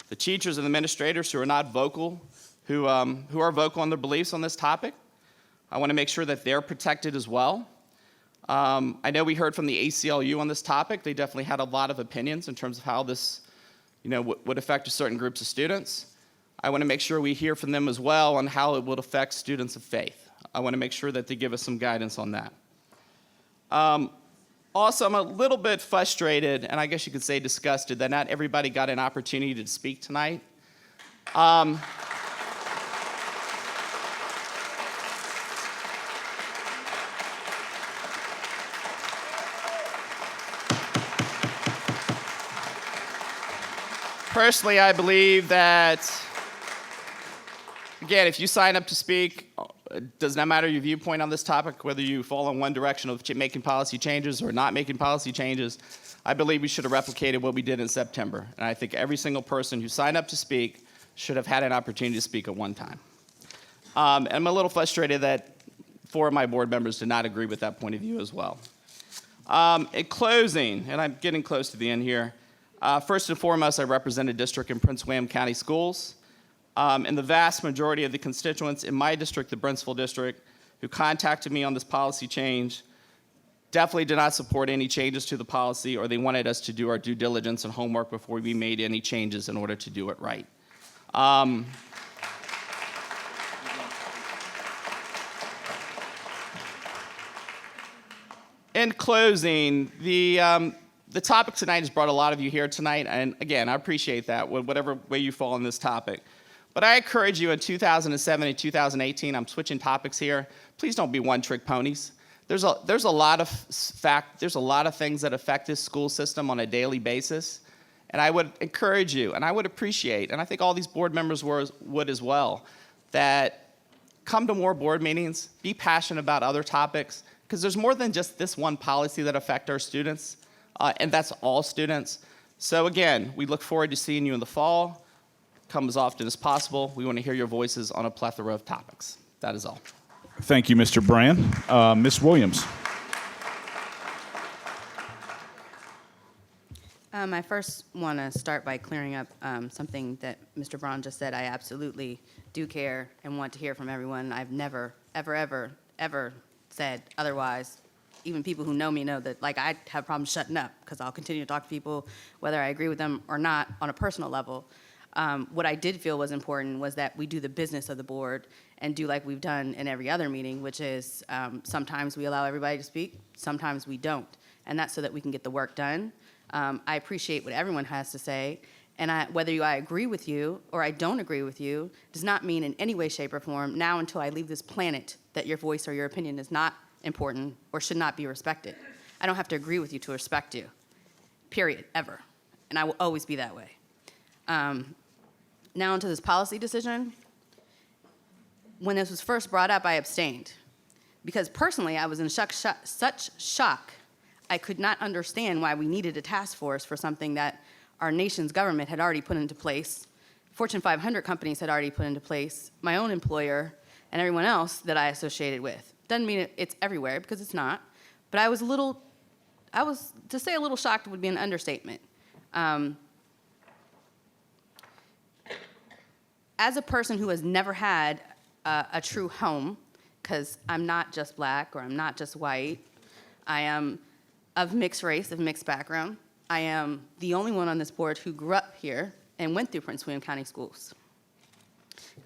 the teachers and administrators who are not vocal, who are vocal on their beliefs on this topic. I want to make sure that they're protected as well. I know we heard from the ACLU on this topic. They definitely had a lot of opinions in terms of how this would affect certain groups of students. I want to make sure we hear from them as well on how it would affect students of faith. I want to make sure that they give us some guidance on that. Also, I'm a little bit frustrated, and I guess you could say disgusted, that not everybody got an opportunity to speak tonight. Personally, I believe that, again, if you sign up to speak, it does not matter your viewpoint on this topic, whether you fall in one direction of making policy changes or not making policy changes. I believe we should have replicated what we did in September. And I think every single person who signed up to speak should have had an opportunity to speak at one time. And I'm a little frustrated that 4 of my board members did not agree with that point of view as well. In closing, and I'm getting close to the end here, first and foremost, I represent a district in Prince William County Schools. And the vast majority of the constituents in my district, the Brentsville district, who contacted me on this policy change definitely did not support any changes to the policy, or they wanted us to do our due diligence and homework before we made any changes in order to do it right. In closing, the topic tonight has brought a lot of you here tonight, and again, I appreciate that, whatever way you fall on this topic. But I encourage you in 2007 and 2018, I'm switching topics here, please don't be one-trick ponies. There's a lot of things that affect this school system on a daily basis, and I would encourage you, and I would appreciate, and I think all these board members would as well, that come to more board meetings, be passionate about other topics, because there's more than just this one policy that affects our students. And that's all students. So again, we look forward to seeing you in the fall. Come as often as possible. We want to hear your voices on a plethora of topics. That is all. Thank you, Mr. Brand. Ms. Williams. I first want to start by clearing up something that Mr. Braun just said. I absolutely do care and want to hear from everyone. I've never, ever, ever, ever said otherwise. Even people who know me know that, I have problems shutting up because I'll continue to talk to people whether I agree with them or not on a personal level. What I did feel was important was that we do the business of the board and do like we've done in every other meeting, which is sometimes we allow everybody to speak, sometimes we don't. And that's so that we can get the work done. I appreciate what everyone has to say, and whether I agree with you or I don't agree with you does not mean in any way, shape, or form, now until I leave this planet, that your voice or your opinion is not important or should not be respected. I don't have to agree with you to respect you, period, ever. And I will always be that way. Now onto this policy decision. When this was first brought up, I abstained. Because personally, I was in such shock, I could not understand why we needed a task force for something that our nation's government had already put into place, Fortune 500 companies had already put into place, my own employer, and everyone else that I associated with. Doesn't mean it's everywhere, because it's not. But to say a little shocked would be an understatement. As a person who has never had a true home, because I'm not just black or I'm not just white, I am of mixed race, of mixed background. I am the only one on this board who grew up here and went through Prince William County schools.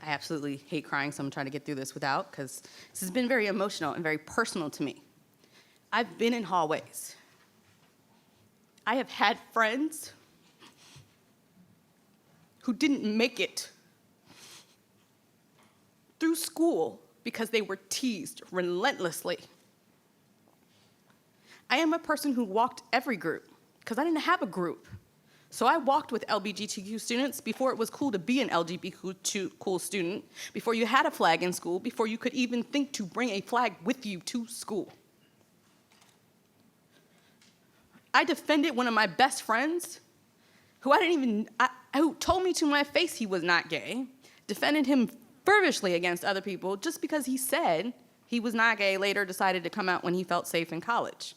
I absolutely hate crying, so I'm trying to get through this without, because this has been very emotional and very personal to me. I've been in hallways. I have had friends who didn't make it through school because they were teased relentlessly. I am a person who walked every group because I didn't have a group. So I walked with LGBTQ students before it was cool to be an LGBTQ student, before you had a flag in school, before you could even think to bring a flag with you to school. I defended one of my best friends who who told me to my face he was not gay, defended him fervently against other people just because he said he was not gay, later decided to come out when he felt safe in college.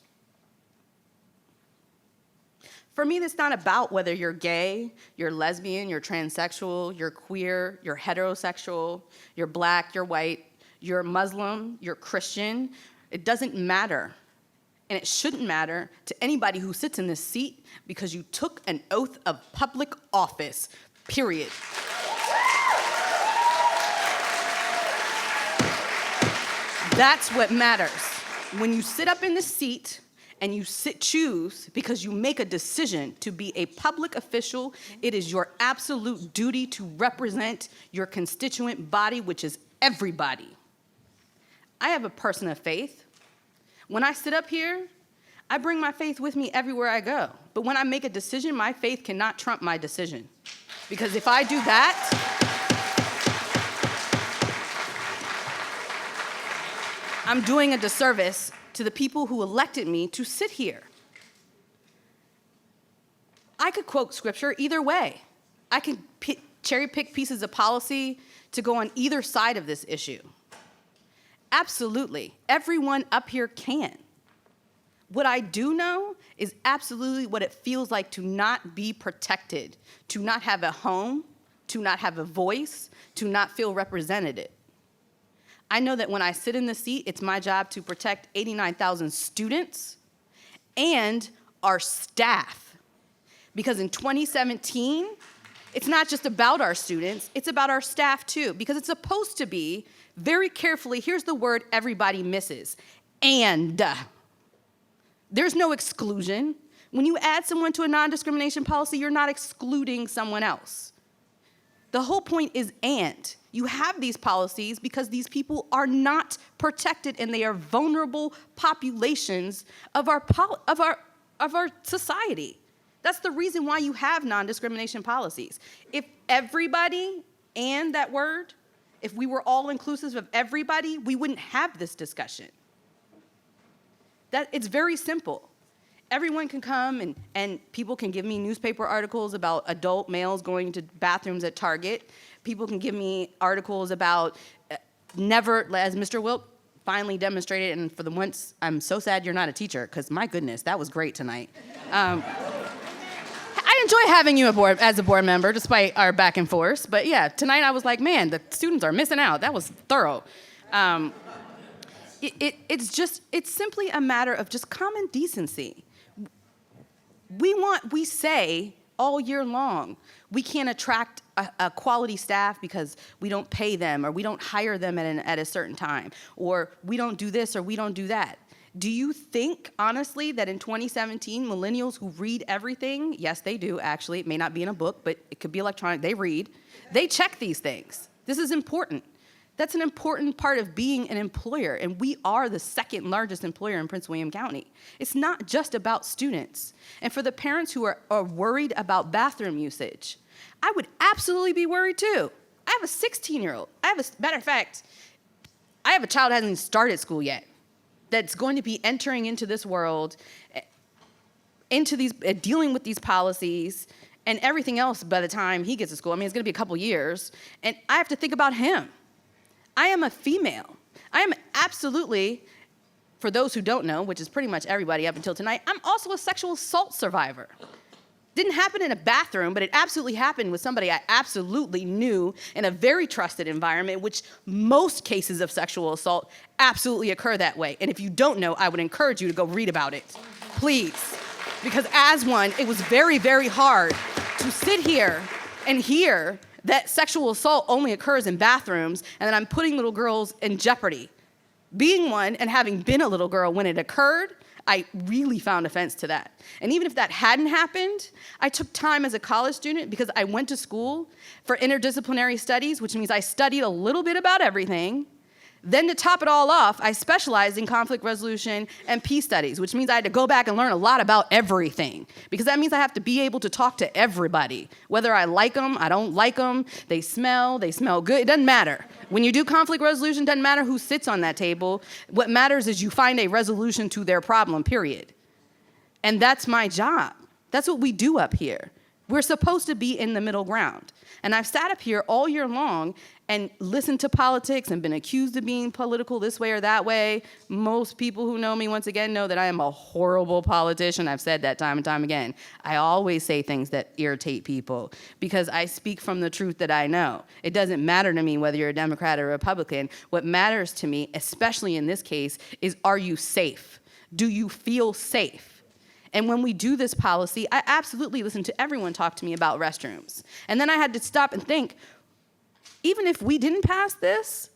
For me, it's not about whether you're gay, you're lesbian, you're transsexual, you're queer, you're heterosexual, you're black, you're white, you're Muslim, you're Christian. It doesn't matter. And it shouldn't matter to anybody who sits in this seat because you took an oath of public office, period. That's what matters. When you sit up in this seat and you choose because you make a decision to be a public official, it is your absolute duty to represent your constituent body, which is everybody. I have a person of faith. When I sit up here, I bring my faith with me everywhere I go. But when I make a decision, my faith cannot trump my decision. Because if I do that, I'm doing a disservice to the people who elected me to sit here. I could quote scripture either way. I could cherry pick pieces of policy to go on either side of this issue. Absolutely, everyone up here can. What I do know is absolutely what it feels like to not be protected, to not have a home, to not have a voice, to not feel represented. I know that when I sit in the seat, it's my job to protect 89,000 students and our staff. Because in 2017, it's not just about our students, it's about our staff too. Because it's supposed to be, very carefully, here's the word everybody misses, and. There's no exclusion. When you add someone to a non-discrimination policy, you're not excluding someone else. The whole point is and. You have these policies because these people are not protected and they are vulnerable populations of our society. That's the reason why you have non-discrimination policies. If everybody and that word, if we were all inclusive of everybody, we wouldn't have this discussion. It's very simple. Everyone can come and people can give me newspaper articles about adult males going to bathrooms at Target. People can give me articles about never, as Mr. Wilk finally demonstrated, and for the once, I'm so sad you're not a teacher, because my goodness, that was great tonight. I enjoy having you aboard as a board member, despite our back and forth. But yeah, tonight I was like, man, the students are missing out. That was thorough. It's simply a matter of just common decency. We say all year long, we can't attract a quality staff because we don't pay them or we don't hire them at a certain time, or we don't do this or we don't do that. Do you think, honestly, that in 2017, millennials who read everything, yes, they do, actually, it may not be in a book, but it could be electronic, they read, they check these things. This is important. That's an important part of being an employer, and we are the second largest employer in Prince William County. It's not just about students. And for the parents who are worried about bathroom usage, I would absolutely be worried too. I have a 16-year-old. Matter of fact, I have a child who hasn't even started school yet that's going to be entering into this world, into these, dealing with these policies and everything else by the time he gets to school. I mean, it's going to be a couple years, and I have to think about him. I am a female. I am absolutely, for those who don't know, which is pretty much everybody up until tonight, I'm also a sexual assault survivor. Didn't happen in a bathroom, but it absolutely happened with somebody I absolutely knew in a very trusted environment, which most cases of sexual assault absolutely occur that way. And if you don't know, I would encourage you to go read about it, please. Because as one, it was very, very hard to sit here and hear that sexual assault only occurs in bathrooms, and that I'm putting little girls in jeopardy. Being one and having been a little girl when it occurred, I really found offense to that. And even if that hadn't happened, I took time as a college student because I went to school for interdisciplinary studies, which means I studied a little bit about everything. Then to top it all off, I specialized in conflict resolution and peace studies, which means I had to go back and learn a lot about everything, because that means I have to be able to talk to everybody, whether I like them, I don't like them, they smell good, it doesn't matter. When you do conflict resolution, it doesn't matter who sits on that table. What matters is you find a resolution to their problem, period. And that's my job. That's what we do up here. We're supposed to be in the middle ground. And I've sat up here all year long and listened to politics and been accused of being political this way or that way. Most people who know me, once again, know that I am a horrible politician. I've said that time and time again. I always say things that irritate people because I speak from the truth that I know. It doesn't matter to me whether you're a Democrat or a Republican. What matters to me, especially in this case, is are you safe? Do you feel safe? And when we do this policy, I absolutely listen to everyone talk to me about restrooms. And then I had to stop and think, even if we didn't pass this,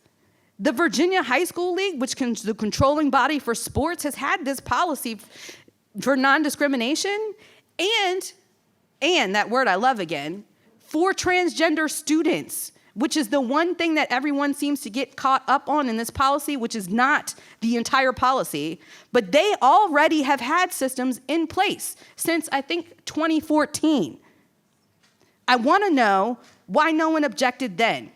the Virginia High School League, which is the controlling body for sports, has had this policy for non-discrimination and that word I love again, for transgender students, which is the one thing that everyone seems to get caught up on in this policy, which is not the entire policy. But they already have had systems in place since, I think, 2014. I want to know why no one objected then.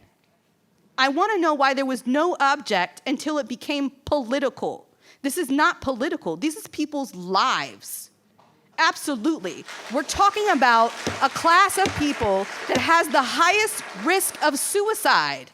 I want to know why there was no object until it became political. This is not political. This is people's lives. Absolutely. We're talking about a class of people that has the highest risk of suicide.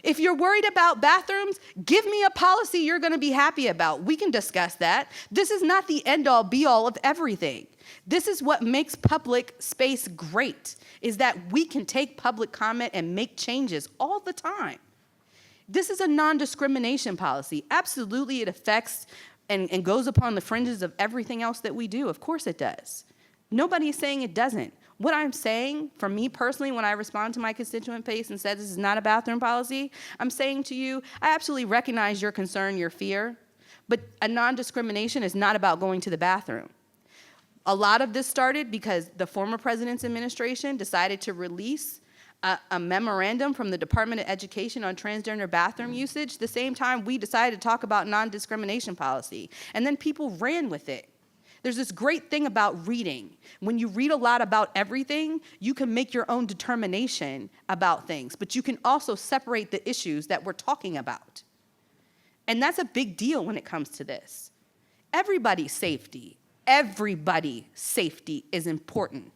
If you're worried about bathrooms, give me a policy you're going to be happy about. We can discuss that. This is not the end-all, be-all of everything. This is what makes public space great, is that we can take public comment and make changes all the time. This is a non-discrimination policy. Absolutely, it affects and goes upon the fringes of everything else that we do. Of course it does. Nobody is saying it doesn't. What I'm saying, for me personally, when I respond to my constituent base and said this is not a bathroom policy, I'm saying to you, I absolutely recognize your concern, your fear, but a non-discrimination is not about going to the bathroom. A lot of this started because the former president's administration decided to release a memorandum from the Department of Education on transgender bathroom usage the same time we decided to talk about non-discrimination policy. And then people ran with it. There's this great thing about reading. When you read a lot about everything, you can make your own determination about things, but you can also separate the issues that we're talking about. And that's a big deal when it comes to this. Everybody's safety is important.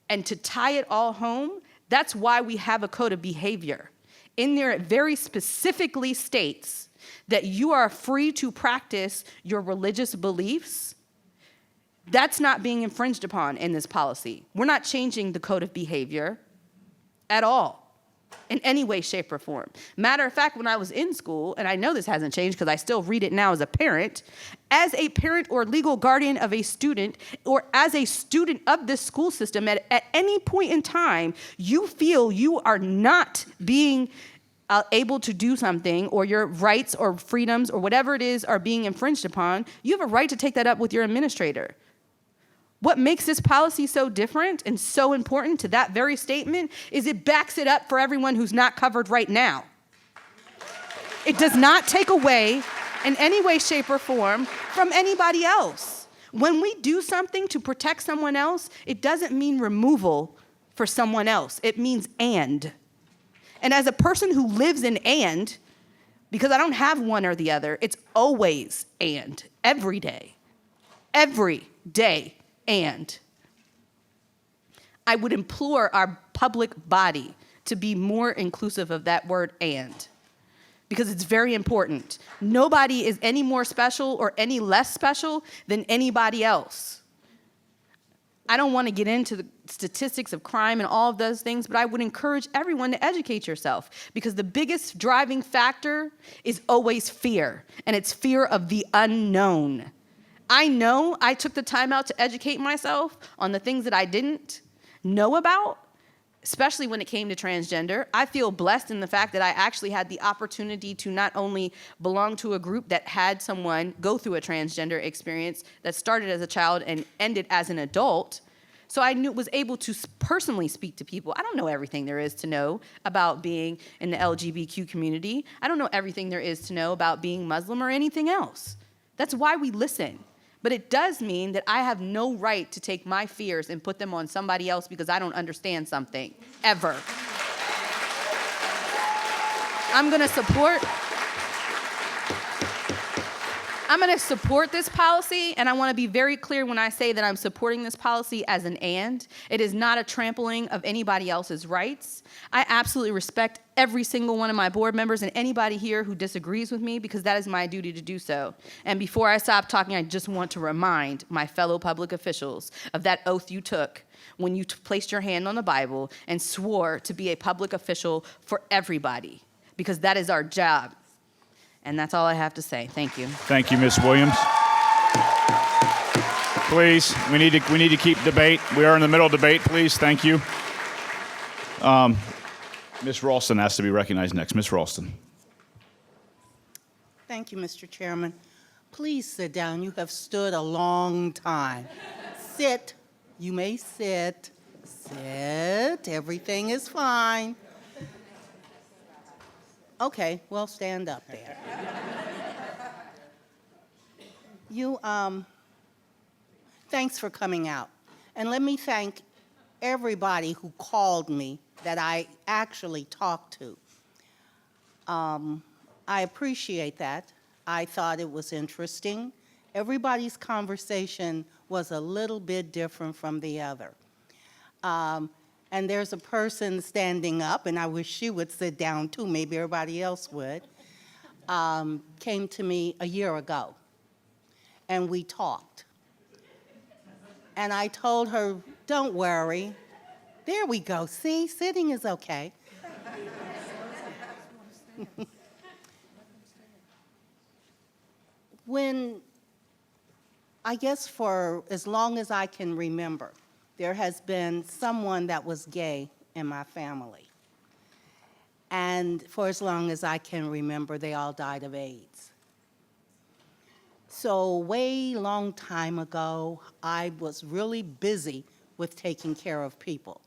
And to tie it all home, that's why we have a code of behavior. In there, it very specifically states that you are free to practice your religious beliefs. That's not being infringed upon in this policy. We're not changing the code of behavior at all, in any way, shape, or form. Matter of fact, when I was in school, and I know this hasn't changed because I still read it now as a parent or legal guardian of a student, or as a student of this school system, at any point in time, you feel you are not being able to do something, or your rights or freedoms or whatever it is are being infringed upon, you have a right to take that up with your administrator. What makes this policy so different and so important to that very statement is it backs it up for everyone who's not covered right now. It does not take away in any way, shape, or form from anybody else. When we do something to protect someone else, it doesn't mean removal for someone else. It means and. And as a person who lives in and, because I don't have one or the other, it's always and, every day, and. I would implore our public body to be more inclusive of that word and, because it's very important. Nobody is any more special or any less special than anybody else. I don't want to get into the statistics of crime and all of those things, but I would encourage everyone to educate yourself, because the biggest driving factor is always fear, and it's fear of the unknown. I know I took the time out to educate myself on the things that I didn't know about, especially when it came to transgender. I feel blessed in the fact that I actually had the opportunity to not only belong to a group that had someone go through a transgender experience that started as a child and ended as an adult, so I was able to personally speak to people. I don't know everything there is to know about being in the LGBTQ community. I don't know everything there is to know about being Muslim or anything else. That's why we listen. But it does mean that I have no right to take my fears and put them on somebody else because I don't understand something, ever. I'm gonna support this policy, and I wanna be very clear when I say that I'm supporting this policy as an and. It is not a trampling of anybody else's rights. I absolutely respect every single one of my board members and anybody here who disagrees with me, because that is my duty to do so. And before I stop talking, I just want to remind my fellow public officials of that oath you took when you placed your hand on the Bible and swore to be a public official for everybody, because that is our job. And that's all I have to say. Thank you. Thank you, Ms. Williams. Please, we need to keep debate. We are in the middle of debate, please. Thank you. Ms. Ralston has to be recognized next. Ms. Ralston. Thank you, Mr. Chairman. Please sit down. You have stood a long time. Sit. You may sit. Sit. Everything is fine. Okay, well, stand up there. Thanks for coming out. And let me thank everybody who called me that I actually talked to. I appreciate that. I thought it was interesting. Everybody's conversation was a little bit different from the other. And there's a person standing up, and I wish she would sit down too, maybe everybody else would, came to me a year ago, and we talked. And I told her, don't worry. There we go. See, sitting is okay. I guess for as long as I can remember, there has been someone that was gay in my family. And for as long as I can remember, they all died of AIDS. So way long time ago, I was really busy with taking care of people.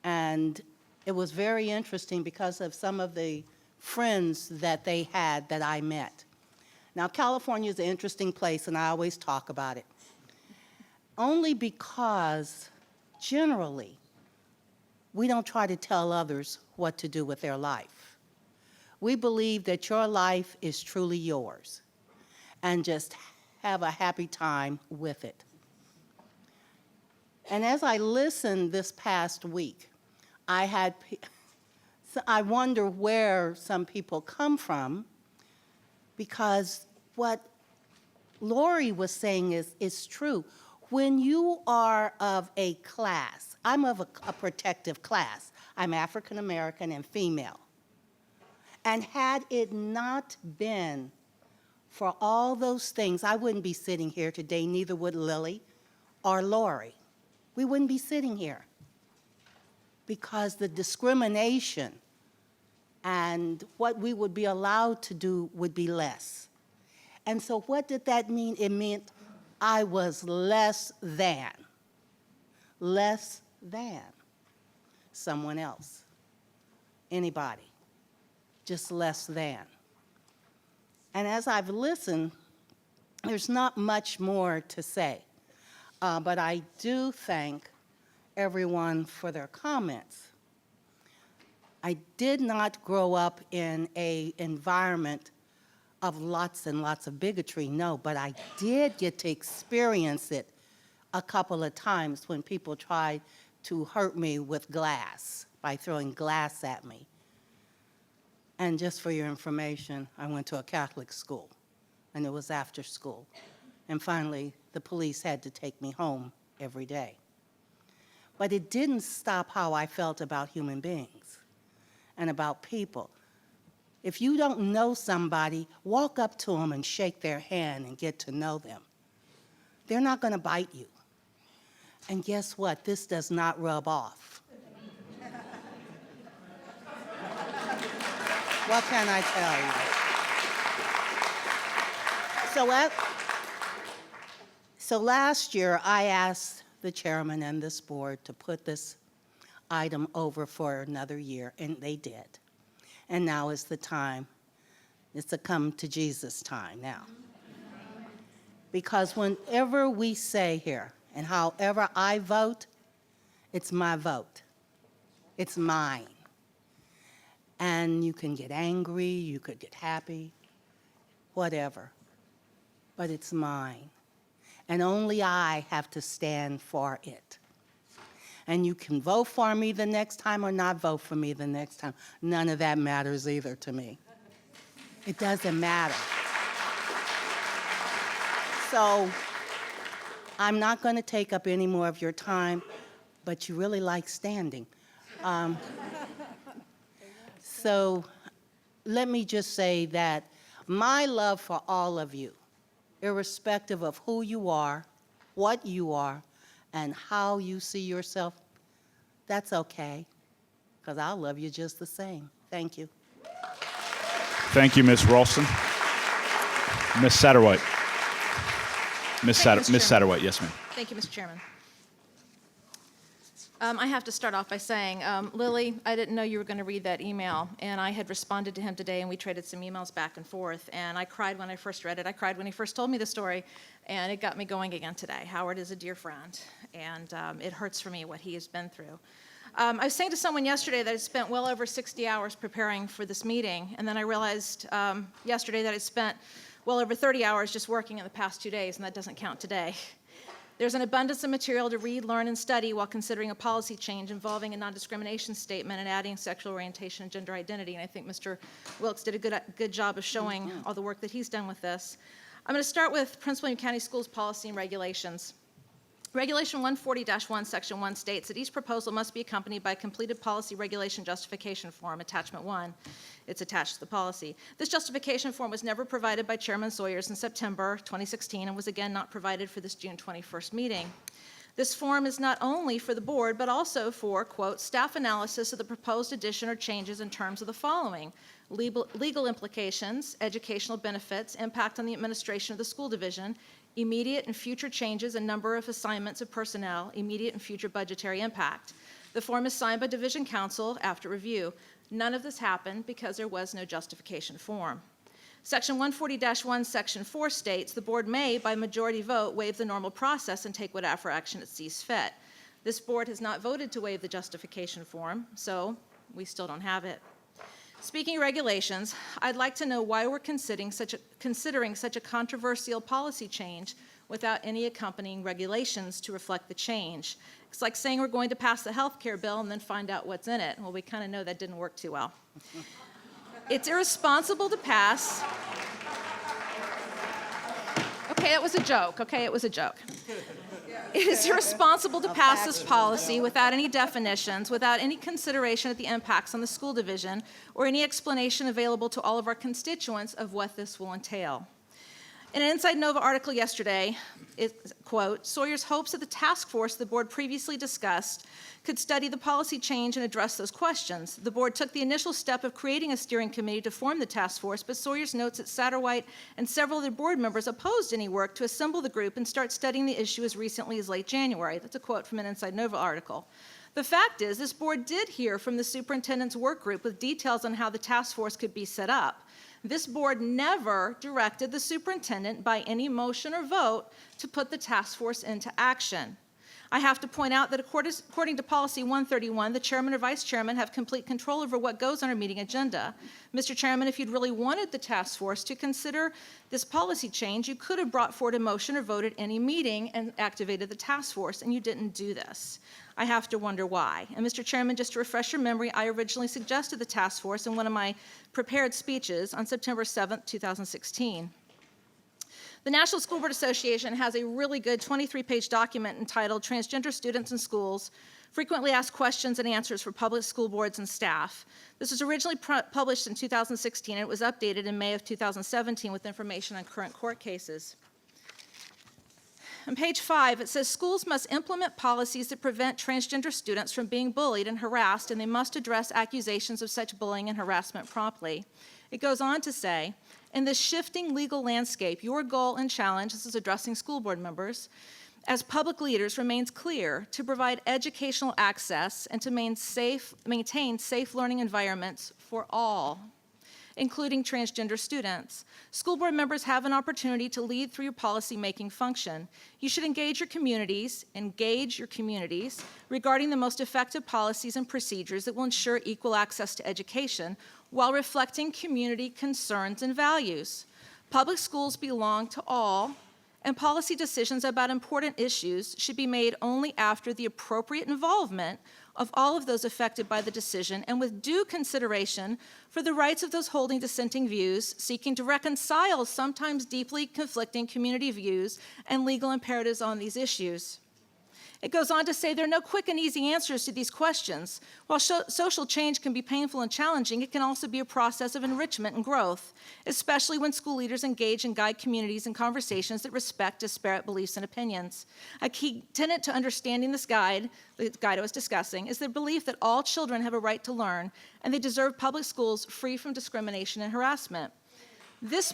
And it was very interesting because of some of the friends that they had that I met. Now, California is an interesting place, and I always talk about it. Only because, generally, we don't try to tell others what to do with their life. We believe that your life is truly yours, and just have a happy time with it. And as I listened this past week, I wonder where some people come from, because what Lori was saying is true. When you are of a class, I'm of a protective class. I'm African American and female. And had it not been for all those things, I wouldn't be sitting here today, neither would Lily or Lori. We wouldn't be sitting here, because the discrimination and what we would be allowed to do would be less. And so what did that mean? It meant I was less than someone else, anybody, just less than. And as I've listened, there's not much more to say, but I do thank everyone for their comments. I did not grow up in an environment of lots and lots of bigotry, no, but I did get to experience it a couple of times when people tried to hurt me with glass, by throwing glass at me. And just for your information, I went to a Catholic school, and it was after school. And finally, the police had to take me home every day. But it didn't stop how I felt about human beings and about people. If you don't know somebody, walk up to them and shake their hand and get to know them. They're not going to bite you. And guess what? This does not rub off. What can I tell you? So last year, I asked the chairman and this board to put this item over for another year, and they did. And now is the time. It's a come to Jesus time now. Because whenever we say here, and however I vote, it's my vote. It's mine. And you can get angry, you could get happy, whatever. But it's mine. And only I have to stand for it. And you can vote for me the next time or not vote for me the next time. None of that matters either to me. It doesn't matter. So I'm not going to take up any more of your time, but you really like standing. So let me just say that my love for all of you, irrespective of who you are, what you are, and how you see yourself, that's okay, because I'll love you just the same. Thank you. Thank you, Ms. Ralston. Ms. Satterwhite. Ms. Satterwhite, yes, ma'am. Thank you, Mr. Chairman. I have to start off by saying, Lily, I didn't know you were going to read that email, and I had responded to him today, and we traded some emails back and forth, and I cried when I first read it. I cried when he first told me the story, and it got me going again today. Howard is a dear friend, and it hurts for me what he has been through. I was saying to someone yesterday that I spent well over 60 hours preparing for this meeting, and then I realized yesterday that I spent well over 30 hours just working in the past 2 days, and that doesn't count today. There's an abundance of material to read, learn, and study while considering a policy change involving a non-discrimination statement and adding sexual orientation and gender identity, and I think Mr. Wilkes did a good job of showing all the work that he's done with this. I'm going to start with Prince William County Schools policy and regulations. Regulation 140-1, Section 1 states that each proposal must be accompanied by a completed policy regulation justification form, Attachment 1. It's attached to the policy. This justification form was never provided by Chairman Sawyers in September 2016 and was again not provided for this June 21st meeting. This form is not only for the board, but also for, quote, staff analysis of the proposed addition or changes in terms of the following: legal implications, educational benefits, impact on the administration of the school division, immediate and future changes in number of assignments of personnel, immediate and future budgetary impact. The form is signed by Division Counsel after review. None of this happened because there was no justification form. Section 140-1, Section 4 states the board may, by majority vote, waive the normal process and take whatever action it sees fit. This board has not voted to waive the justification form, so we still don't have it. Speaking of regulations, I'd like to know why we're considering such a controversial policy change without any accompanying regulations to reflect the change. It's like saying we're going to pass the health care bill and then find out what's in it. Well, we kind of know that didn't work too well. It's irresponsible to pass. Okay, it was a joke. Okay, it was a joke. It is irresponsible to pass this policy without any definitions, without any consideration of the impacts on the school division, or any explanation available to all of our constituents of what this will entail. In an Inside Nova article yesterday, quote, Sawyer's hopes that the task force the board previously discussed could study the policy change and address those questions. The board took the initial step of creating a steering committee to form the task force, but Sawyer's notes that Satterwhite and several other board members opposed any work to assemble the group and start studying the issue as recently as late January. That's a quote from an Inside Nova article. The fact is, this board did hear from the superintendent's work group with details on how the task force could be set up. This board never directed the superintendent by any motion or vote to put the task force into action. I have to point out that according to Policy 131, the chairman or vice chairman have complete control over what goes on our meeting agenda. Mr. Chairman, if you'd really wanted the task force to consider this policy change, you could have brought forward a motion or voted any meeting and activated the task force, and you didn't do this. I have to wonder why. And Mr. Chairman, just to refresh your memory, I originally suggested the task force in one of my prepared speeches on September 7th, 2016. The National School Board Association has a really good 23-page document entitled Transgender Students in Schools, Frequently Asked Questions and Answers for Public School Boards and Staff. This was originally published in 2016, and it was updated in May of 2017 with information on current court cases. On page 5, it says schools must implement policies that prevent transgender students from being bullied and harassed, and they must address accusations of such bullying and harassment promptly. It goes on to say, in this shifting legal landscape, your goal and challenge, this is addressing school board members, as public leaders remains clear: to provide educational access and to maintain safe learning environments for all, including transgender students. School board members have an opportunity to lead through your policy-making function. You should engage your communities regarding the most effective policies and procedures that will ensure equal access to education while reflecting community concerns and values. Public schools belong to all, and policy decisions about important issues should be made only after the appropriate involvement of all of those affected by the decision and with due consideration for the rights of those holding dissenting views, seeking to reconcile sometimes deeply conflicting community views and legal imperatives on these issues. It goes on to say there are no quick and easy answers to these questions. While social change can be painful and challenging, it can also be a process of enrichment and growth, especially when school leaders engage and guide communities in conversations that respect disparate beliefs and opinions. A key tenet to understanding this guide, the guide I was discussing, is the belief that all children have a right to learn and they deserve public schools free from discrimination and harassment. This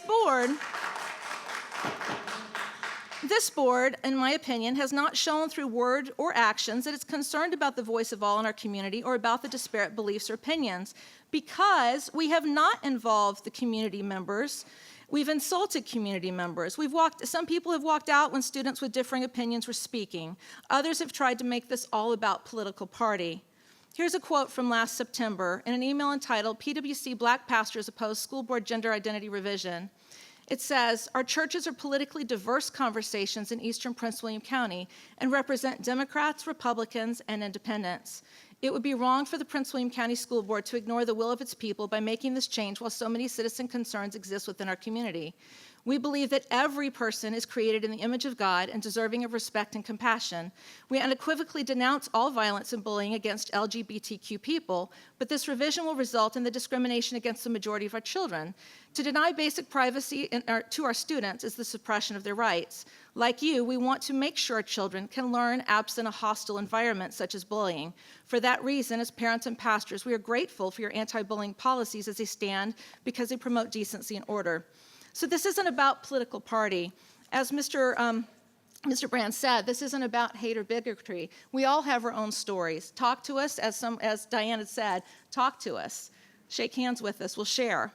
board, in my opinion, has not shown through word or actions that it's concerned about the voice of all in our community or about the disparate beliefs or opinions, because we have not involved the community members. We've insulted community members. Some people have walked out when students with differing opinions were speaking. Others have tried to make this all about political party. Here's a quote from last September in an email entitled PWC Black Pastors Oppose School Board Gender Identity Revision. It says, our churches are politically diverse conversations in eastern Prince William County and represent Democrats, Republicans, and independents. It would be wrong for the Prince William County School Board to ignore the will of its people by making this change while so many citizen concerns exist within our community. We believe that every person is created in the image of God and deserving of respect and compassion. We unequivocally denounce all violence and bullying against LGBTQ people, but this revision will result in the discrimination against the majority of our children. To deny basic privacy to our students is the suppression of their rights. Like you, we want to make sure children can learn absent a hostile environment such as bullying. For that reason, as parents and pastors, we are grateful for your anti-bullying policies as they stand because they promote decency and order. So this isn't about political party. As Mr. Brand said, this isn't about hate or bigotry. We all have our own stories. Talk to us, as Diana said, talk to us. Shake hands with us, we'll share.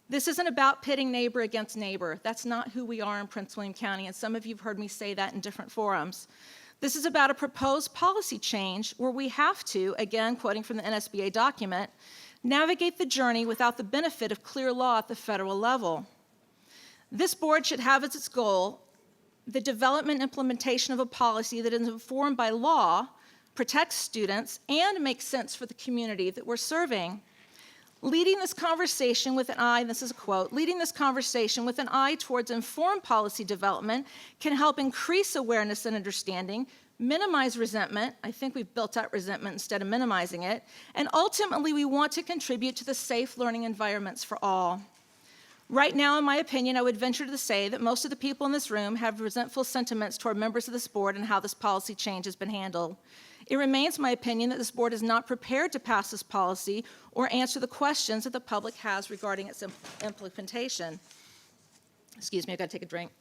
This isn't about pitting neighbor against neighbor. That's not who we are in Prince William County, and some of you have heard me say that in different forums. This is about a proposed policy change where we have to, again, quoting from the NSBA document, navigate the journey without the benefit of clear law at the federal level. This board should have as its goal the development and implementation of a policy that is informed by law, protects students, and makes sense for the community that we're serving. Leading this conversation with an eye, and this is a quote, leading this conversation with an eye towards informed policy development can help increase awareness and understanding, minimize resentment. I think we've built up resentment instead of minimizing it. And ultimately, we want to contribute to the safe learning environments for all. Right now, in my opinion, I would venture to say that most of the people in this room have resentful sentiments toward members of this board and how this policy change has been handled. It remains my opinion that this board is not prepared to pass this policy or answer the questions that the public has regarding its implementation. Excuse me, I gotta take a drink.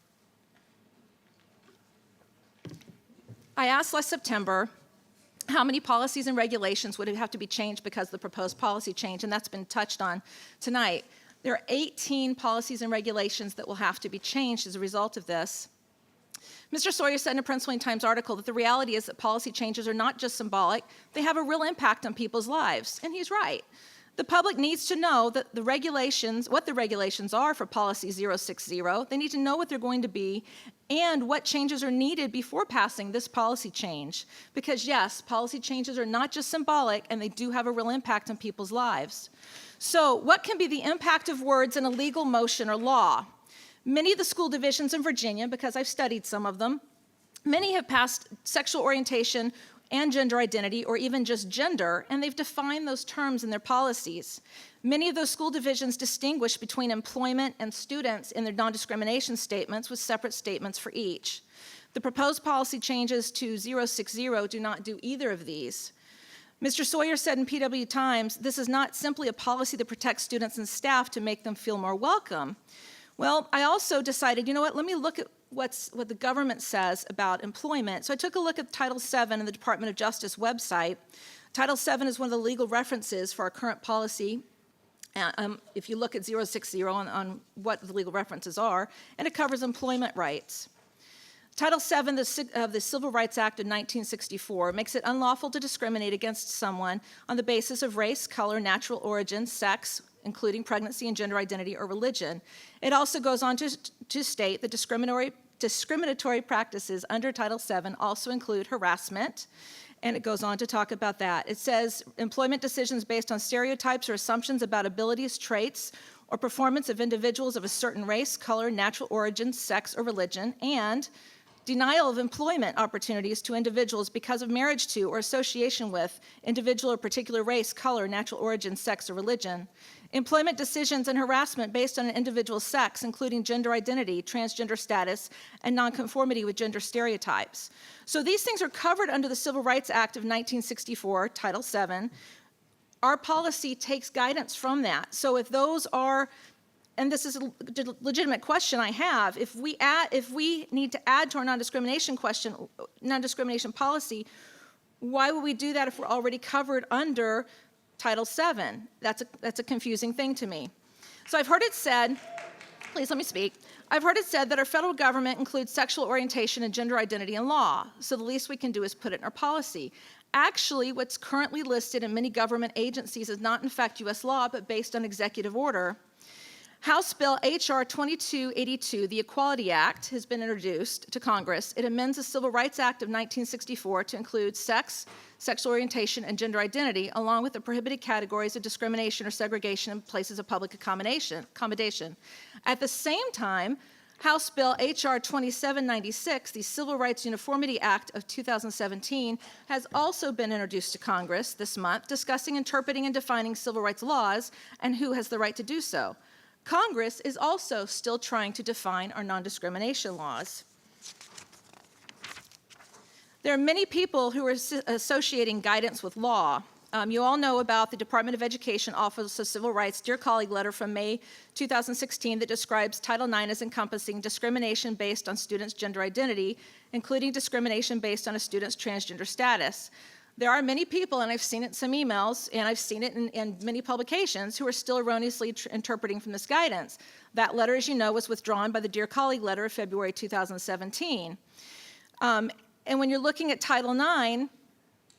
I asked last September how many policies and regulations would have to be changed because of the proposed policy change, and that's been touched on tonight. There are 18 policies and regulations that will have to be changed as a result of this. Mr. Sawyer said in a Prince William Times article that the reality is that policy changes are not just symbolic, they have a real impact on people's lives, and he's right. The public needs to know that what the regulations are for policy 060. They need to know what they're going to be and what changes are needed before passing this policy change. Because yes, policy changes are not just symbolic and they do have a real impact on people's lives. So what can be the impact of words in a legal motion or law? Many of the school divisions in Virginia, because I've studied some of them, many have passed sexual orientation and gender identity, or even just gender, and they've defined those terms in their policies. Many of those school divisions distinguish between employment and students in their non-discrimination statements with separate statements for each. The proposed policy changes to 060 do not do either of these. Mr. Sawyer said in PW Times, this is not simply a policy that protects students and staff to make them feel more welcome. Well, I also decided, you know what, let me look at what the government says about employment. So I took a look at Title VII in the Department of Justice website. Title VII is one of the legal references for our current policy. If you look at 060 on what the legal references are, and it covers employment rights. Title VII of the Civil Rights Act of 1964 makes it unlawful to discriminate against someone on the basis of race, color, natural origin, sex, including pregnancy and gender identity or religion. It also goes on to state that discriminatory practices under Title VII also include harassment, and it goes on to talk about that. It says employment decisions based on stereotypes or assumptions about abilities, traits, or performance of individuals of a certain race, color, natural origin, sex, or religion, and denial of employment opportunities to individuals because of marriage to or association with individual or particular race, color, natural origin, sex, or religion. Employment decisions and harassment based on an individual's sex, including gender identity, transgender status, and nonconformity with gender stereotypes. So these things are covered under the Civil Rights Act of 1964, Title VII. Our policy takes guidance from that. So if those are, and this is a legitimate question I have, if we need to add to our non-discrimination policy, why would we do that if we're already covered under Title VII? That's a confusing thing to me. So I've heard it said, please let me speak. I've heard it said that our federal government includes sexual orientation and gender identity in law, so the least we can do is put it in our policy. Actually, what's currently listed in many government agencies is not in fact U.S. law, but based on executive order. House Bill H.R. 2282, the Equality Act, has been introduced to Congress. It amends the Civil Rights Act of 1964 to include sex, sexual orientation, and gender identity, along with the prohibited categories of discrimination or segregation in places of public accommodation. At the same time, House Bill H.R. 2796, the Civil Rights Uniformity Act of 2017, has also been introduced to Congress this month, discussing interpreting and defining civil rights laws and who has the right to do so. Congress is also still trying to define our non-discrimination laws. There are many people who are associating guidance with law. You all know about the Department of Education Office of Civil Rights Dear Colleague letter from May 2016 that describes Title IX as encompassing discrimination based on students' gender identity, including discrimination based on a student's transgender status. There are many people, and I've seen it in some emails, and I've seen it in many publications, who are still erroneously interpreting from this guidance. That letter, as you know, was withdrawn by the Dear Colleague letter of February 2017. And when you're looking at Title IX,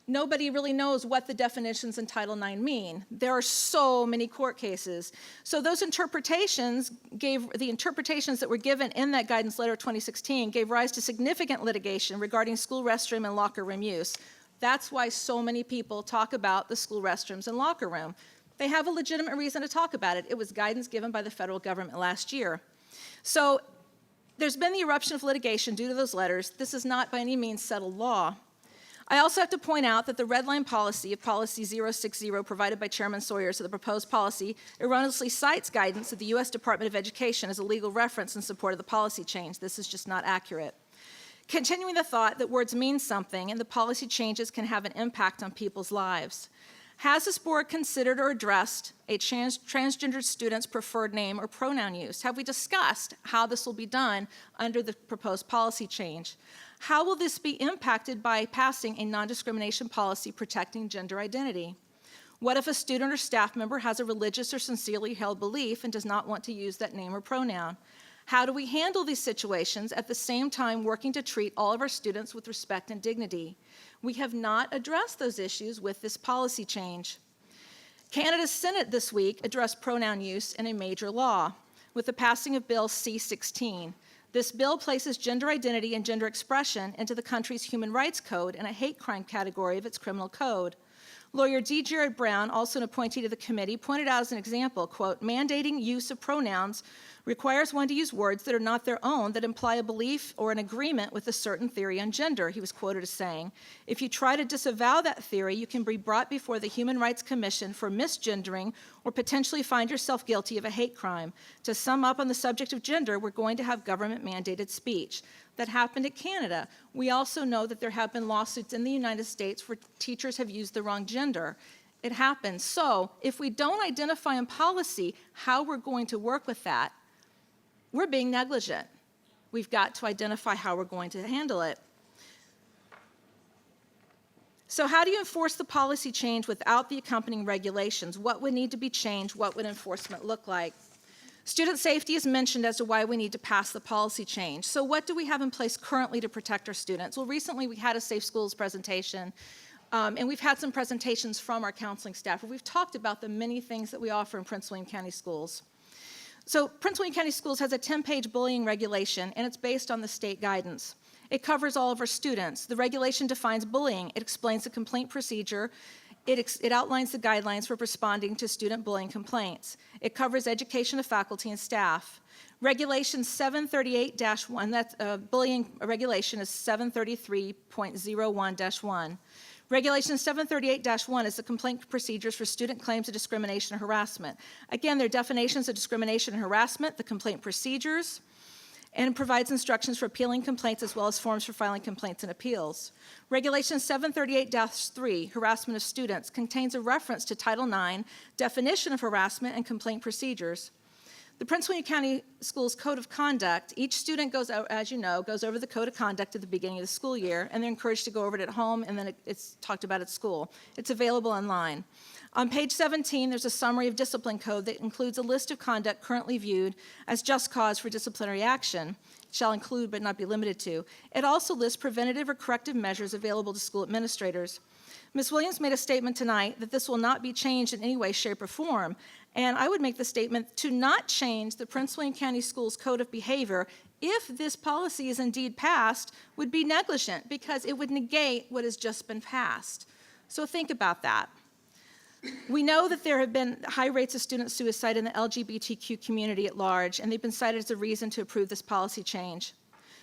nobody really knows what the definitions in Title IX mean. There are so many court cases. So those interpretations the interpretations that were given in that guidance letter of 2016 gave rise to significant litigation regarding school restroom and locker room use. That's why so many people talk about the school restrooms and locker room. They have a legitimate reason to talk about it. It was guidance given by the federal government last year. So there's been the eruption of litigation due to those letters. This is not by any means settled law. I also have to point out that the red line policy of Policy 060 provided by Chairman Sawyers of the proposed policy erroneously cites guidance of the U.S. Department of Education as a legal reference in support of the policy change. This is just not accurate. Continuing the thought that words mean something and the policy changes can have an impact on people's lives. Has this board considered or addressed a transgender student's preferred name or pronoun use? Have we discussed how this will be done under the proposed policy change? How will this be impacted by passing a non-discrimination policy protecting gender identity? What if a student or staff member has a religious or sincerely held belief and does not want to use that name or pronoun? How do we handle these situations at the same time working to treat all of our students with respect and dignity? We have not addressed those issues with this policy change. Canada's Senate this week addressed pronoun use in a major law with the passing of Bill C-16. This bill places gender identity and gender expression into the country's Human Rights Code and a hate crime category of its criminal code. Lawyer D. Jared Brown, also an appointee to the committee, pointed out as an example, quote, mandating use of pronouns requires one to use words that are not their own that imply a belief or an agreement with a certain theory on gender, he was quoted as saying. If you try to disavow that theory, you can be brought before the Human Rights Commission for misgendering or potentially find yourself guilty of a hate crime. To sum up on the subject of gender, we're going to have government-mandated speech. That happened in Canada. We also know that there have been lawsuits in the United States where teachers have used the wrong gender. It happens. So if we don't identify in policy how we're going to work with that, we're being negligent. We've got to identify how we're going to handle it. So how do you enforce the policy change without the accompanying regulations? What would need to be changed? What would enforcement look like? Student safety is mentioned as to why we need to pass the policy change. So what do we have in place currently to protect our students? Well, recently we had a Safe Schools presentation, and we've had some presentations from our counseling staff where we've talked about the many things that we offer in Prince William County Schools. So Prince William County Schools has a 10-page bullying regulation, and it's based on the state guidance. It covers all of our students. The regulation defines bullying. It explains the complaint procedure. It outlines the guidelines for responding to student bullying complaints. It covers education of faculty and staff. Regulation 738-1, that's bullying regulation is 733.01-1. Regulation 738-1 is the complaint procedures for student claims of discrimination or harassment. Again, there are definitions of discrimination and harassment, the complaint procedures, and provides instructions for appealing complaints as well as forms for filing complaints and appeals. Regulation 738-3, harassment of students, contains a reference to Title IX, definition of harassment and complaint procedures. The Prince William County Schools Code of Conduct, each student goes, as you know, goes over the Code of Conduct at the beginning of the school year, and they're encouraged to go over it at home, and then it's talked about at school. It's available online. On page 17, there's a summary of discipline code that includes a list of conduct currently viewed as just cause for disciplinary action. It shall include but not be limited to. It also lists preventative or corrective measures available to school administrators. Ms. Williams made a statement tonight that this will not be changed in any way, shape, or form. And I would make the statement to not change the Prince William County Schools Code of Behavior if this policy is indeed passed would be negligent because it would negate what has just been passed. So think about that. We know that there have been high rates of student suicide in the LGBTQ community at large, and they've been cited as a reason to approve this policy change.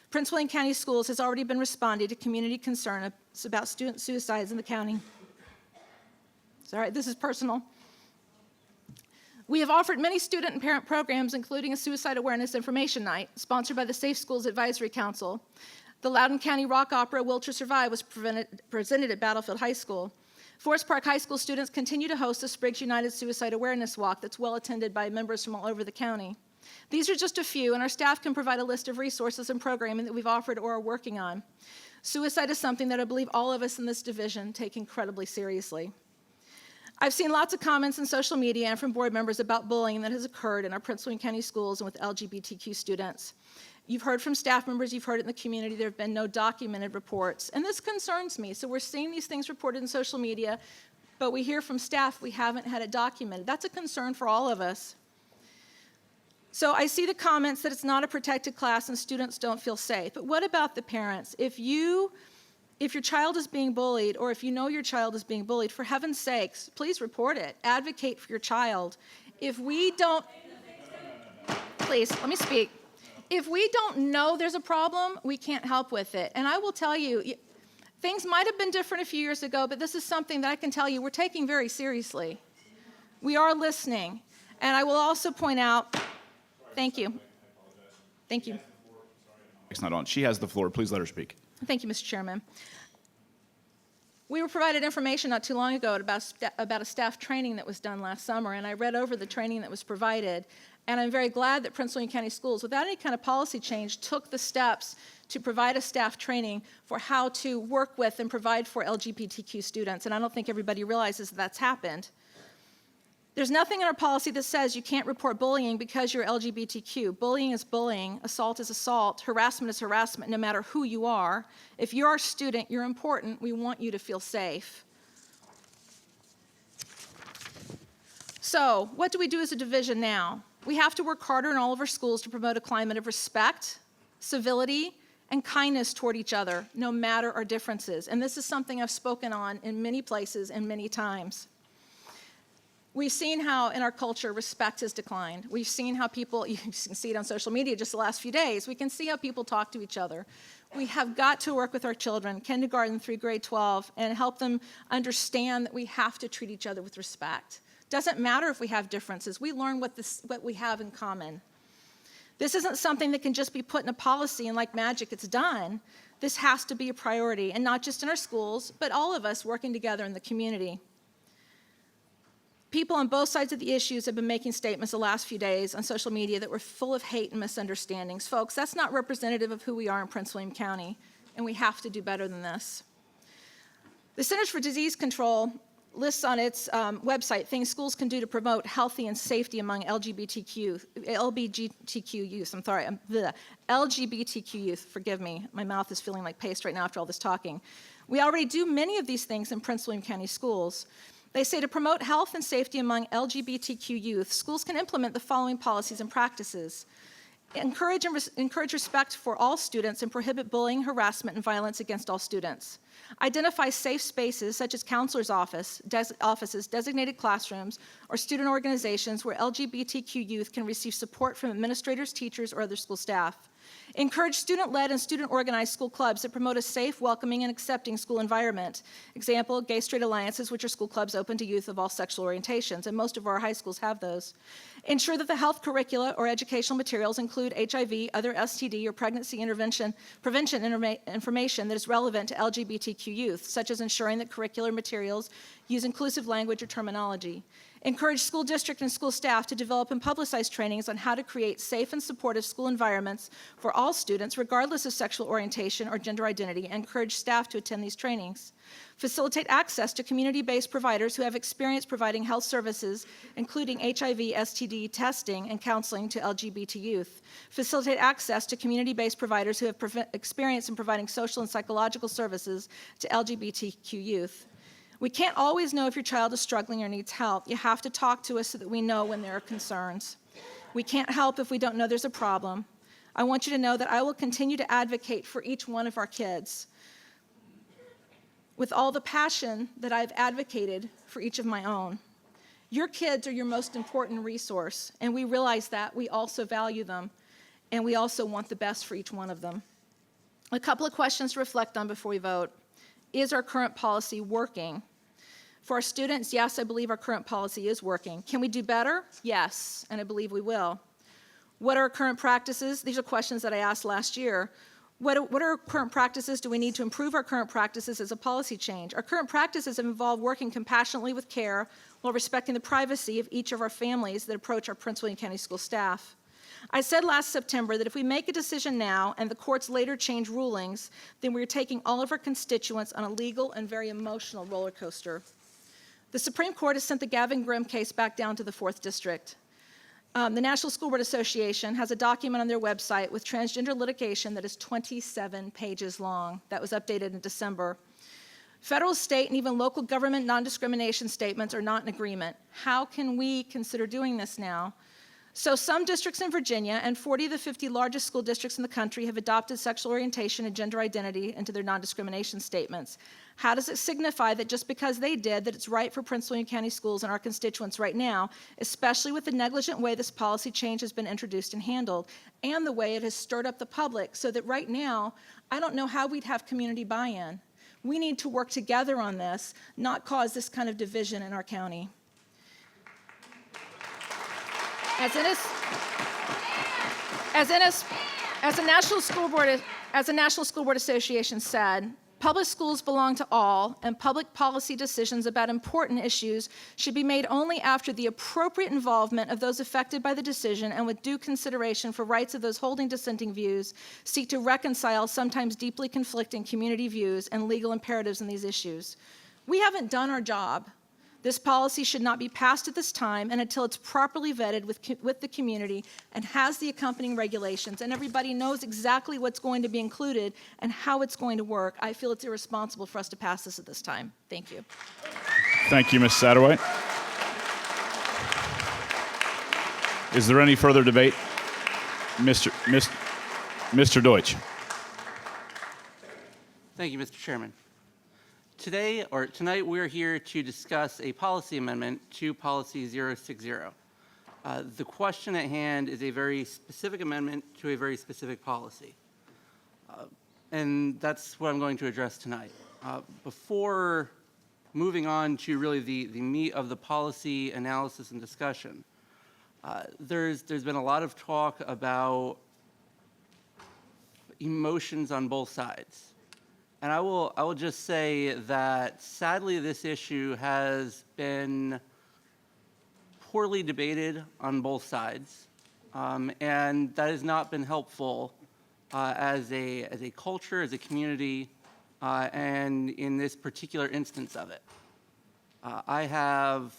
Prince William County Schools has already been responding to community concern about student suicides in the county. Sorry, this is personal. We have offered many student and parent programs, including a suicide awareness information night, sponsored by the Safe Schools Advisory Council. The Loudoun County Rock Opera Will to Survive was presented at Battlefield High School. Forest Park High School students continue to host the Spriggs United Suicide Awareness Walk that's well attended by members from all over the county. These are just a few, and our staff can provide a list of resources and programming that we've offered or are working on. Suicide is something that I believe all of us in this division take incredibly seriously. I've seen lots of comments in social media and from board members about bullying that has occurred in our Prince William County schools and with LGBTQ students. You've heard from staff members, you've heard it in the community, there have been no documented reports, and this concerns me. So we're seeing these things reported in social media, but we hear from staff we haven't had it documented. That's a concern for all of us. So I see the comments that it's not a protected class and students don't feel safe, but what about the parents? If your child is being bullied, or if you know your child is being bullied, for heaven's sakes, please report it. Advocate for your child. If we don't, please, let me speak. If we don't know there's a problem, we can't help with it. And I will tell you, Things might have been different a few years ago, but this is something that I can tell you we're taking very seriously. We are listening. And I will also point out, thank you. Thank you. It's not on. She has the floor. Please let her speak. Thank you, Mr. Chairman. We were provided information not too long ago about a staff training that was done last summer, and I read over the training that was provided, and I'm very glad that Prince William County Schools, without any kind of policy change, took the steps to provide a staff training for how to work with and provide for LGBTQ students, and I don't think everybody realizes that that's happened. There's nothing in our policy that says you can't report bullying because you're LGBTQ. Bullying is bullying, assault is assault, harassment is harassment, no matter who you are. If you're our student, you're important. We want you to feel safe. So, what do we do as a division now? We have to work harder in all of our schools to promote a climate of respect, civility, and kindness toward each other, no matter our differences. And this is something I've spoken on in many places and many times. We've seen how in our culture respect has declined. We've seen how people, you can see it on social media just the last few days, we can see how people talk to each other. We have got to work with our children, kindergarten through grade 12, and help them understand that we have to treat each other with respect. Doesn't matter if we have differences, we learn what we have in common. This isn't something that can just be put in a policy and like magic it's done. This has to be a priority, and not just in our schools, but all of us working together in the community. People on both sides of the issues have been making statements the last few days on social media that were full of hate and misunderstandings. Folks, that's not representative of who we are in Prince William County, and we have to do better than this. The Centers for Disease Control lists on its website things schools can do to promote healthy and safety among LGBTQ youth. LGBTQ youth, forgive me, my mouth is feeling like paste right now after all this talking. We already do many of these things in Prince William County schools. They say to promote health and safety among LGBTQ youth, schools can implement the following policies and practices. Encourage respect for all students and prohibit bullying, harassment, and violence against all students. Identify safe spaces such as counselors' offices, designated classrooms, or student organizations where LGBTQ youth can receive support from administrators, teachers, or other school staff. Encourage student-led and student-organized school clubs that promote a safe, welcoming, and accepting school environment. Example, Gay Straight Alliances, which are school clubs open to youth of all sexual orientations, and most of our high schools have those. Ensure that the health curricula or educational materials include HIV, other STD, or pregnancy prevention information that is relevant to LGBTQ youth, such as ensuring that curricular materials use inclusive language or terminology. Encourage school district and school staff to develop and publicize trainings on how to create safe and supportive school environments for all students, regardless of sexual orientation or gender identity, and encourage staff to attend these trainings. Facilitate access to community-based providers who have experience providing health services, including HIV, STD testing, and counseling to LGBT youth. Facilitate access to community-based providers who have experience in providing social and psychological services to LGBTQ youth. We can't always know if your child is struggling or needs help. You have to talk to us so that we know when there are concerns. We can't help if we don't know there's a problem. I want you to know that I will continue to advocate for each one of our kids with all the passion that I've advocated for each of my own. Your kids are your most important resource, and we realize that. We also value them, and we also want the best for each one of them. A couple of questions to reflect on before we vote. Is our current policy working? For our students, yes, I believe our current policy is working. Can we do better? Yes, and I believe we will. What are our current practices? These are questions that I asked last year. What are our current practices? Do we need to improve our current practices as a policy change? Our current practices have involved working compassionately with care while respecting the privacy of each of our families that approach our Prince William County School staff. I said last September that if we make a decision now and the courts later change rulings, then we're taking all of our constituents on a legal and very emotional roller coaster. The Supreme Court has sent the Gavin Grimm case back down to the 4th District. The National School Board Association has a document on their website with transgender litigation that is 27 pages long. That was updated in December. Federal, state, and even local government non-discrimination statements are not in agreement. How can we consider doing this now? So some districts in Virginia and 40 of the 50 largest school districts in the country have adopted sexual orientation and gender identity into their non-discrimination statements. How does it signify that just because they did, that it's right for Prince William County schools and our constituents right now, especially with the negligent way this policy change has been introduced and handled, and the way it has stirred up the public, so that right now, I don't know how we'd have community buy-in. We need to work together on this, not cause this kind of division in our county. As a National School Board Association said, public schools belong to all, and public policy decisions about important issues should be made only after the appropriate involvement of those affected by the decision and with due consideration for rights of those holding dissenting views, seek to reconcile sometimes deeply conflicting community views and legal imperatives in these issues. We haven't done our job. This policy should not be passed at this time and until it's properly vetted with the community and has the accompanying regulations and everybody knows exactly what's going to be included and how it's going to work. I feel it's irresponsible for us to pass this at this time. Thank you. Thank you, Ms. Satterwhite. Is there any further debate? Mr. Deutsch. Thank you, Mr. Chairman. Tonight, we're here to discuss a policy amendment to Policy 060. The question at hand is a very specific amendment to a very specific policy. And that's what I'm going to address tonight. Before moving on to really the meat of the policy analysis and discussion, there's been a lot of talk about emotions on both sides. And I will just say that sadly this issue has been poorly debated on both sides, and that has not been helpful as a culture, as a community, and in this particular instance of it. I have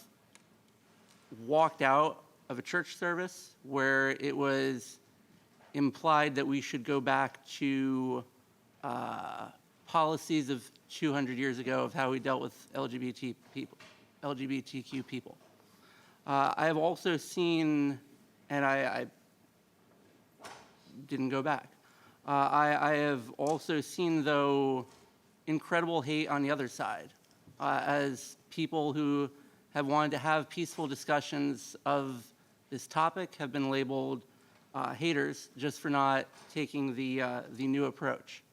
walked out of a church service where it was implied that we should go back to policies of 200 years ago of how we dealt with LGBTQ people. I have also seen, and I didn't go back, I have also seen, though, incredible hate on the other side, as people who have wanted to have peaceful discussions of this topic have been labeled haters just for not taking the new approach.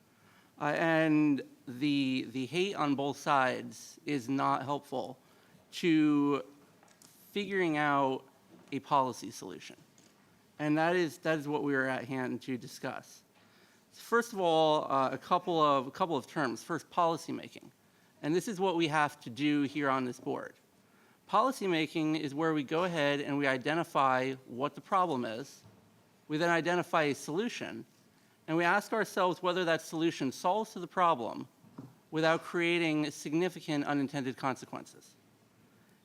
And the hate on both sides is not helpful to figuring out a policy solution. And that is what we are at hand to discuss. First of all, a couple of terms. First, policymaking. And this is what we have to do here on this board. Policymaking is where we go ahead and we identify what the problem is. We then identify a solution. And we ask ourselves whether that solution solves to the problem without creating significant unintended consequences.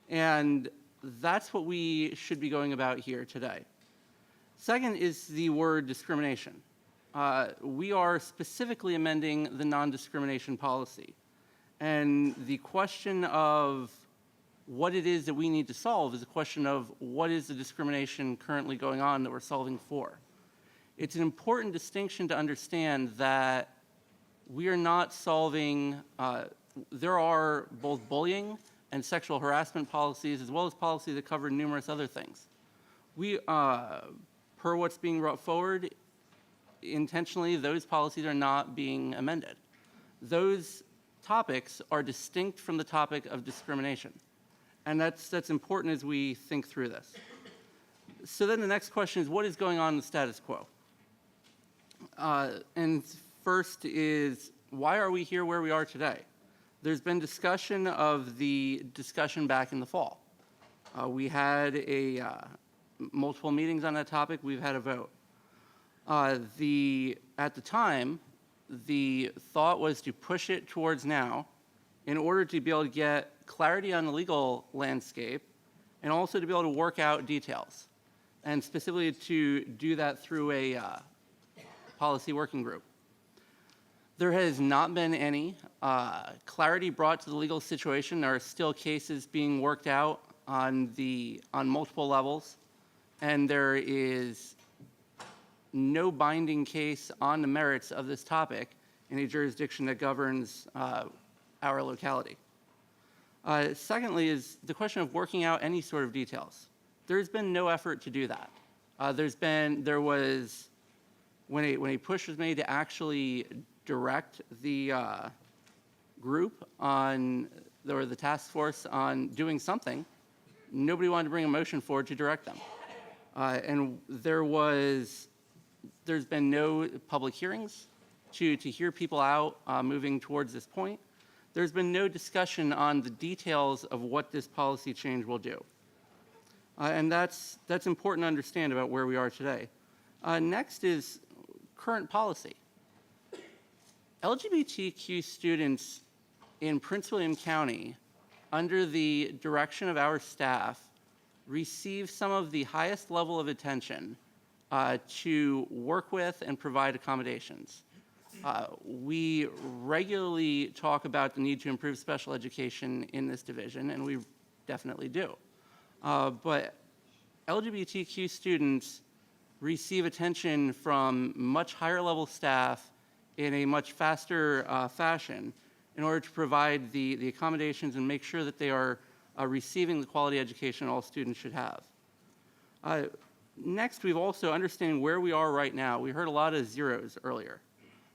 And that's what we should be going about here today. Second is the word discrimination. We are specifically amending the non-discrimination policy. And the question of what it is that we need to solve is a question of what is the discrimination currently going on that we're solving for. It's an important distinction to understand that we are not solving, there are both bullying and sexual harassment policies as well as policies that cover numerous other things. We, per what's being brought forward, intentionally, those policies are not being amended. Those topics are distinct from the topic of discrimination. And that's important as we think through this. So then the next question is, what is going on in the status quo? And first is, why are we here where we are today? There's been discussion of the discussion back in the fall. We had multiple meetings on that topic. We've had a vote. At the time, the thought was to push it towards now in order to be able to get clarity on the legal landscape and also to be able to work out details, and specifically to do that through a policy working group. There has not been any clarity brought to the legal situation. There are still cases being worked out on multiple levels, and there is no binding case on the merits of this topic in a jurisdiction that governs our locality. Secondly is the question of working out any sort of details. There's been no effort to do that. When a push was made to actually direct the group or the task force on doing something, nobody wanted to bring a motion forward to direct them. And there's been no public hearings to hear people out moving towards this point. There's been no discussion on the details of what this policy change will do. And that's important to understand about where we are today. Next is current policy. LGBTQ students in Prince William County, under the direction of our staff, receive some of the highest level of attention to work with and provide accommodations. We regularly talk about the need to improve special education in this division, and we definitely do. But LGBTQ students receive attention from much higher level staff in a much faster fashion in order to provide the accommodations and make sure that they are receiving the quality education all students should have. Next, we've also understanding where we are right now. We heard a lot of zeros earlier.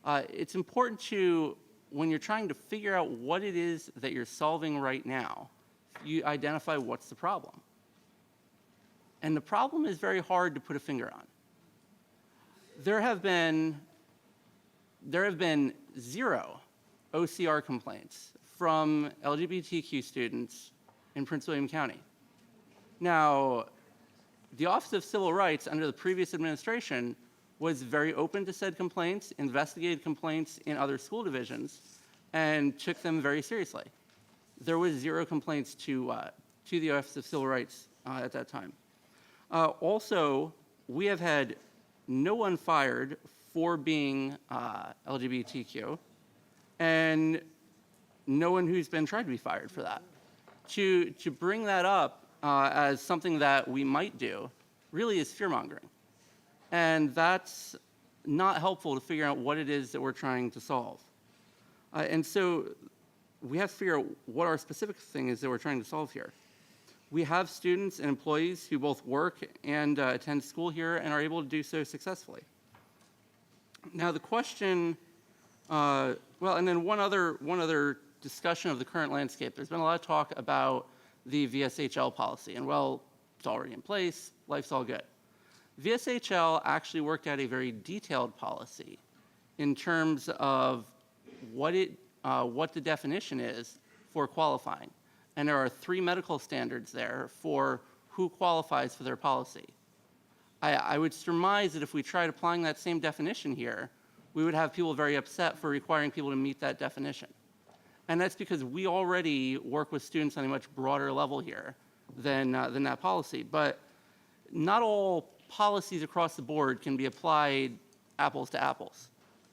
It's important to, when you're trying to figure out what it is that you're solving right now, you identify what's the problem. And the problem is very hard to put a finger on. There have been 0 OCR complaints from LGBTQ students in Prince William County. Now, the Office of Civil Rights under the previous administration was very open to said complaints, investigated complaints in other school divisions, and took them very seriously. There was 0 complaints to the Office of Civil Rights at that time. Also, we have had no one fired for being LGBTQ, and no one who's been tried to be fired for that. To bring that up as something that we might do really is fear-mongering. And that's not helpful to figure out what it is that we're trying to solve. And so we have to figure out what our specific thing is that we're trying to solve here. We have students and employees who both work and attend school here and are able to do so successfully. Now the question, well, and then one other discussion of the current landscape. There's been a lot of talk about the VSHL policy, and well, it's already in place, life's all good. VSHL actually worked out a very detailed policy in terms of what the definition is for qualifying. And there are 3 medical standards there for who qualifies for their policy. I would surmise that if we tried applying that same definition here, we would have people very upset for requiring people to meet that definition. And that's because we already work with students on a much broader level here than that policy. But not all policies across the board can be applied apples to apples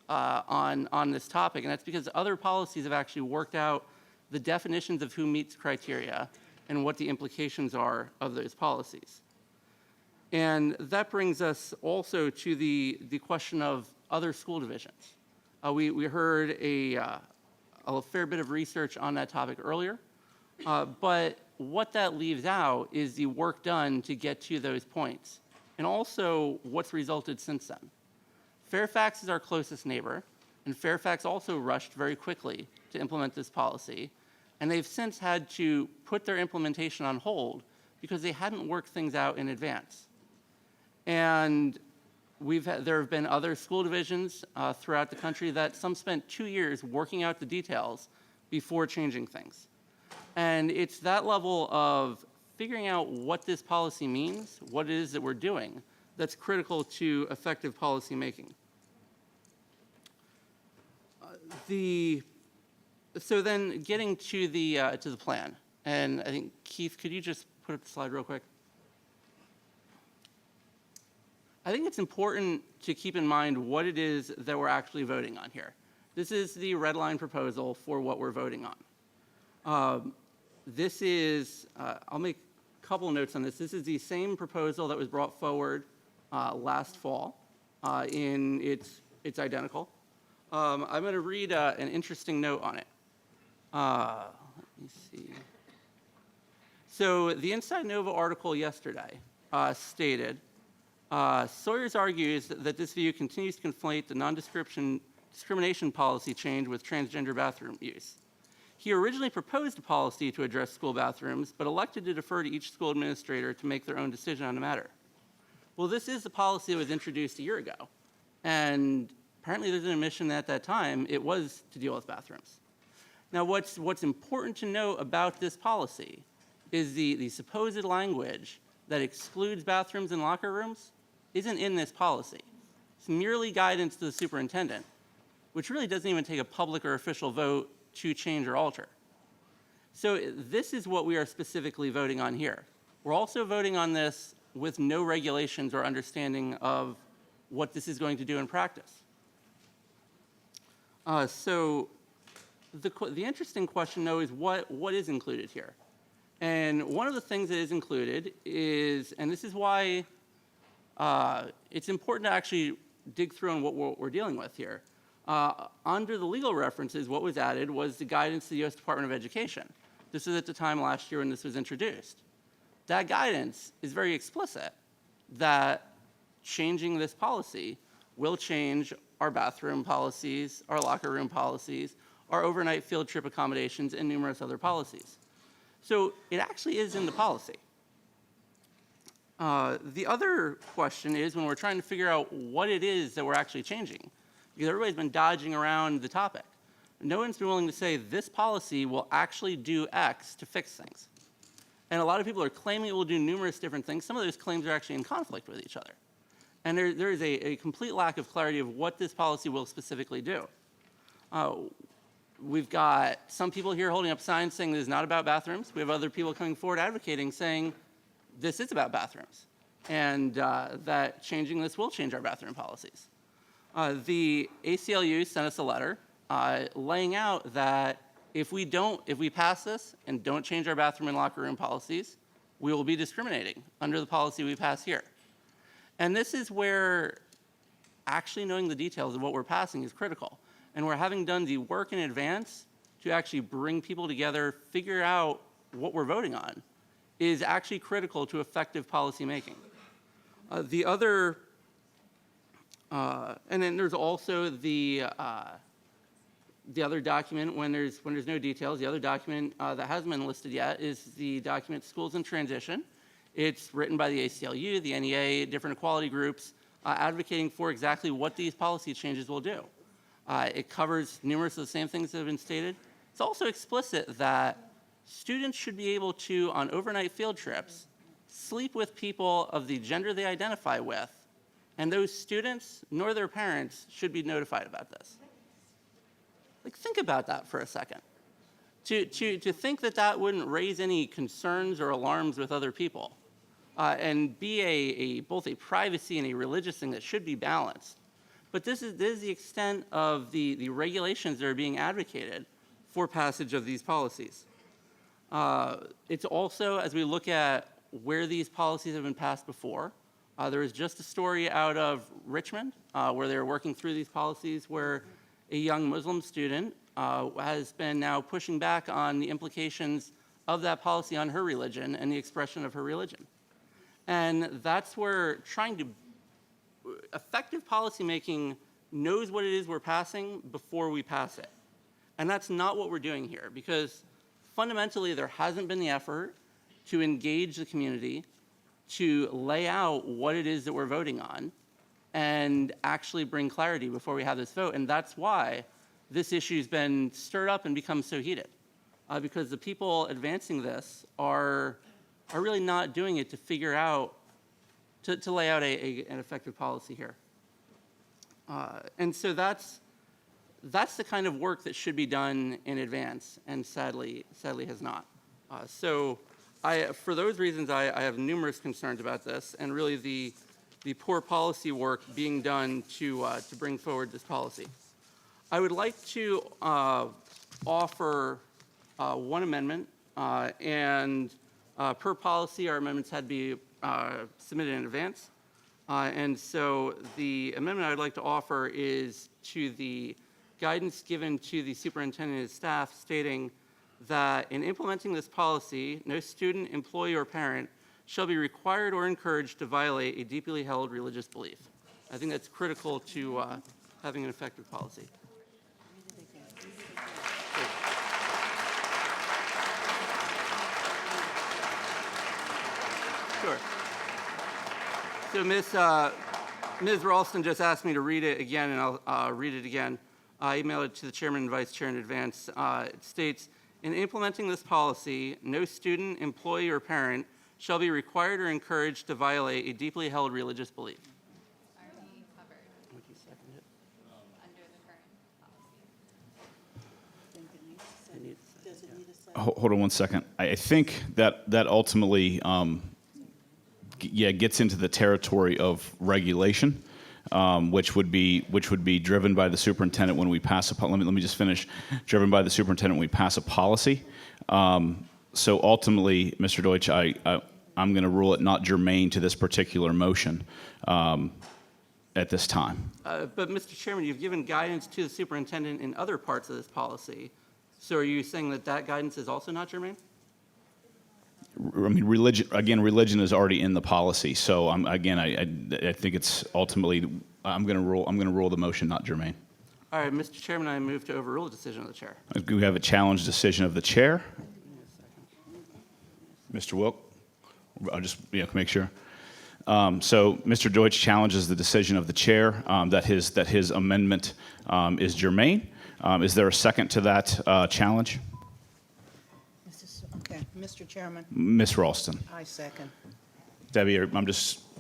on this topic. And that's because other policies have actually worked out the definitions of who meets criteria and what the implications are of those policies. And that brings us also to the question of other school divisions. We heard a fair bit of research on that topic earlier, but what that leaves out is the work done to get to those points, and also what's resulted since then. Fairfax is our closest neighbor, and Fairfax also rushed very quickly to implement this policy, and they've since had to put their implementation on hold because they hadn't worked things out in advance. And there have been other school divisions throughout the country that some spent 2 years working out the details before changing things. And it's that level of figuring out what this policy means, what it is that we're doing, that's critical to effective policy making. So then getting to the plan, and I think, Keith, could you just put up the slide real quick? I think it's important to keep in mind what it is that we're actually voting on here. This is the red line proposal for what we're voting on. This is, I'll make a couple of notes on this. This is the same proposal that was brought forward last fall. It's identical. I'm going to read an interesting note on it. Let me see. So the Inside Nova article yesterday stated, Sawyers argues that this view continues to conflate the non-discrimination policy change with transgender bathroom use. He originally proposed a policy to address school bathrooms, but elected to defer to each school administrator to make their own decision on the matter. Well, this is the policy that was introduced a year ago, and apparently there's an admission that at that time it was to deal with bathrooms. Now, what's important to know about this policy is the supposed language that excludes bathrooms and locker rooms isn't in this policy. It's merely guidance to the superintendent, which really doesn't even take a public or official vote to change or alter. So this is what we are specifically voting on here. We're also voting on this with no regulations or understanding of what this is going to do in practice. So the interesting question, though, is what is included here? And one of the things that is included is, and this is why it's important to actually dig through on what we're dealing with here. Under the legal references, what was added was the guidance to the U.S. Department of Education. This was at the time last year when this was introduced. That guidance is very explicit that changing this policy will change our bathroom policies, our locker room policies, our overnight field trip accommodations, and numerous other policies. So it actually is in the policy. The other question is when we're trying to figure out what it is that we're actually changing, because everybody's been dodging around the topic. No one's been willing to say this policy will actually do X to fix things. And a lot of people are claiming it will do numerous different things. Some of those claims are actually in conflict with each other. And there is a complete lack of clarity of what this policy will specifically do. We've got some people here holding up signs saying this is not about bathrooms. We have other people coming forward advocating saying this is about bathrooms and that changing this will change our bathroom policies. The ACLU sent us a letter laying out that if we pass this and don't change our bathroom and locker room policies, we will be discriminating under the policy we pass here. And this is where actually knowing the details of what we're passing is critical. And we're having done the work in advance to actually bring people together, figure out what we're voting on, is actually critical to effective policy making. The other, and then there's also the other document when there's no details. The other document that hasn't been listed yet is the document Schools in Transition. It's written by the ACLU, the NEA, different equality groups, advocating for exactly what these policy changes will do. It covers numerous of the same things that have been stated. It's also explicit that students should be able to, on overnight field trips, sleep with people of the gender they identify with, and those students nor their parents should be notified about this. Like, think about that for a second. To think that that wouldn't raise any concerns or alarms with other people and be both a privacy and a religious thing that should be balanced. But this is the extent of the regulations that are being advocated for passage of these policies. It's also, as we look at where these policies have been passed before, there was just a story out of Richmond where they were working through these policies where a young Muslim student has been now pushing back on the implications of that policy on her religion and the expression of her religion. And that's where effective policymaking knows what it is we're passing before we pass it. And that's not what we're doing here, because fundamentally there hasn't been the effort to engage the community, to lay out what it is that we're voting on, and actually bring clarity before we have this vote. And that's why this issue's been stirred up and become so heated, because the people advancing this are really not doing it to figure out, to lay out an effective policy here. And so that's the kind of work that should be done in advance, and sadly has not. So for those reasons, I have numerous concerns about this, and really the poor policy work being done to bring forward this policy. I would like to offer one amendment, and per policy, our amendments had to be submitted in advance. And so the amendment I would like to offer is to the guidance given to the superintendent and his staff stating that in implementing this policy, no student, employee, or parent shall be required or encouraged to violate a deeply held religious belief. I think that's critical to having an effective policy. Sure. So Ms. Ralston just asked me to read it again, and I'll read it again. I emailed it to the chairman and vice chair in advance. It states, in implementing this policy, no student, employee, or parent shall be required or encouraged to violate a deeply held religious belief. Would you second it? Hold on one second. I think that ultimately gets into the territory of regulation, which would be driven by the superintendent when we pass a let me just finish. Driven by the superintendent when we pass a policy. So ultimately, Mr. Deutsch, I'm going to rule it not germane to this particular motion at this time. But Mr. Chairman, you've given guidance to the superintendent in other parts of this policy. So are you saying that that guidance is also not germane? I mean, religion is already in the policy. So I think it's ultimately I'm going to rule the motion not germane. All right, Mr. Chairman, I move to overrule the decision of the chair. We have a challenge decision of the chair. Mr. Wilk, I'll just make sure. So Mr. Deutsch challenges the decision of the chair that his amendment is germane. Is there a second to that challenge? Okay, Mr. Chairman, Ms. Ralston. I second. Debbie,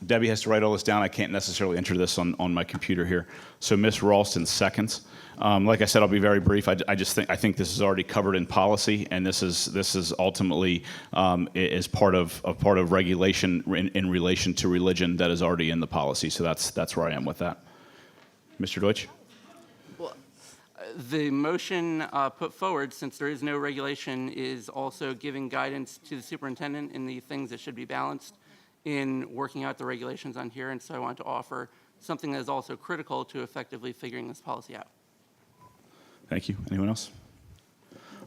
Debbie has to write all this down. I can't necessarily enter this on my computer here. So Ms. Ralston seconds. Like I said, I'll be very brief. I think this is already covered in policy, and this is ultimately is part of regulation in relation to religion that is already in the policy. So that's where I am with that. Mr. Deutsch. Well, the motion put forward, since there is no regulation, is also giving guidance to the superintendent in the things that should be balanced in working out the regulations on here. And so I want to offer something that is also critical to effectively figuring this policy out. Thank you. Anyone else?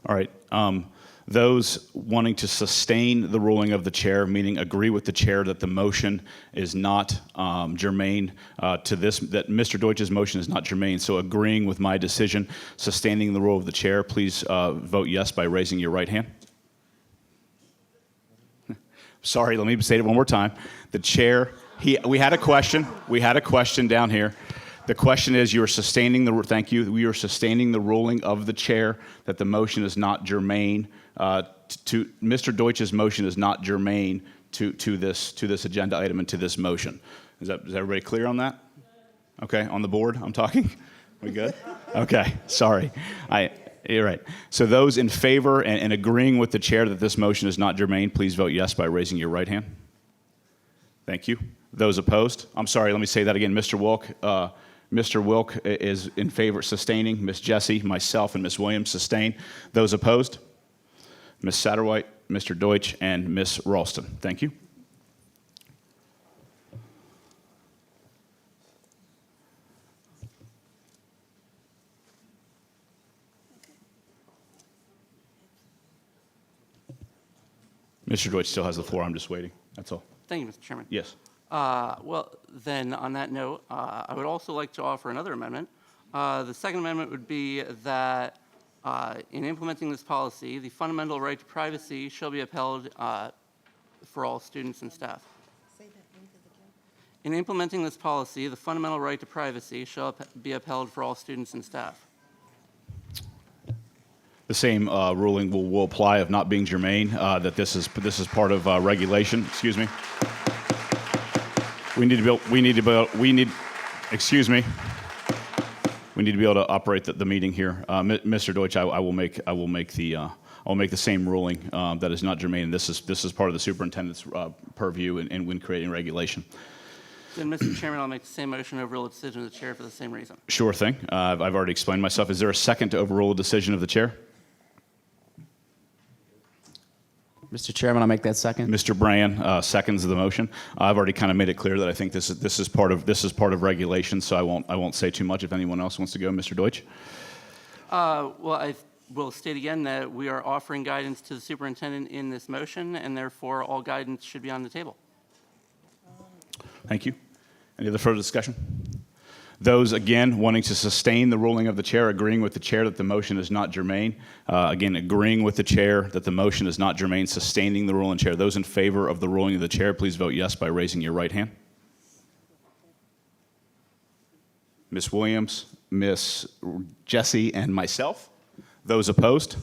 All right. Those wanting to sustain the ruling of the chair, meaning agree with the chair that the motion is not germane to this, that Mr. Deutsch's motion is not germane. So agreeing with my decision, sustaining the rule of the chair, please vote yes by raising your right hand. Sorry, let me say it one more time. The chair, we had a question. We had a question down here. The question is, you are sustaining the, thank you, we are sustaining the ruling of the chair that the motion is not germane to Mr. Deutsch's motion is not germane to this agenda item and to this motion. Is everybody clear on that? Okay, on the board, I'm talking? We good? Okay, sorry. You're right. So those in favor and agreeing with the chair that this motion is not germane, please vote yes by raising your right hand. Thank you. Those opposed? I'm sorry, let me say that again. Mr. Wilk is in favor, sustaining. Ms. Jessie, myself, and Ms. Williams sustain. Those opposed? Ms. Satterwhite, Mr. Deutsch, and Ms. Ralston. Thank you. Mr. Deutsch still has the floor. I'm just waiting. That's all. Thank you, Mr. Chairman. Yes. Well, then, on that note, I would also like to offer another amendment. The second amendment would be that in implementing this policy, the fundamental right to privacy shall be upheld for all students and staff. In implementing this policy, the fundamental right to privacy shall be upheld for all students and staff. The same ruling will apply of not being germane, that this is part of regulation. Excuse me. We need to be able to operate the meeting here. Mr. Deutsch, I will make the same ruling that is not germane. This is part of the superintendent's purview in when creating regulation. Then, Mr. Chairman, I'll make the same motion to overrule the decision of the chair for the same reason. Sure thing. I've already explained myself. Is there a second to overrule a decision of the chair? Mr. Chairman, I'll make that second. Mr. Brand seconds the motion. I've already kind of made it clear that I think this is part of regulation, so I won't say too much. If anyone else wants to go, Mr. Deutsch. Well, I will state again that we are offering guidance to the superintendent in this motion, and therefore all guidance should be on the table. Thank you. Any other further discussion? Those, again, wanting to sustain the ruling of the chair, agreeing with the chair that the motion is not germane. Again, agreeing with the chair that the motion is not germane, sustaining the ruling chair. Those in favor of the ruling of the chair, please vote yes by raising your right hand. Ms. Williams, Ms. Jessie, and myself. Those opposed?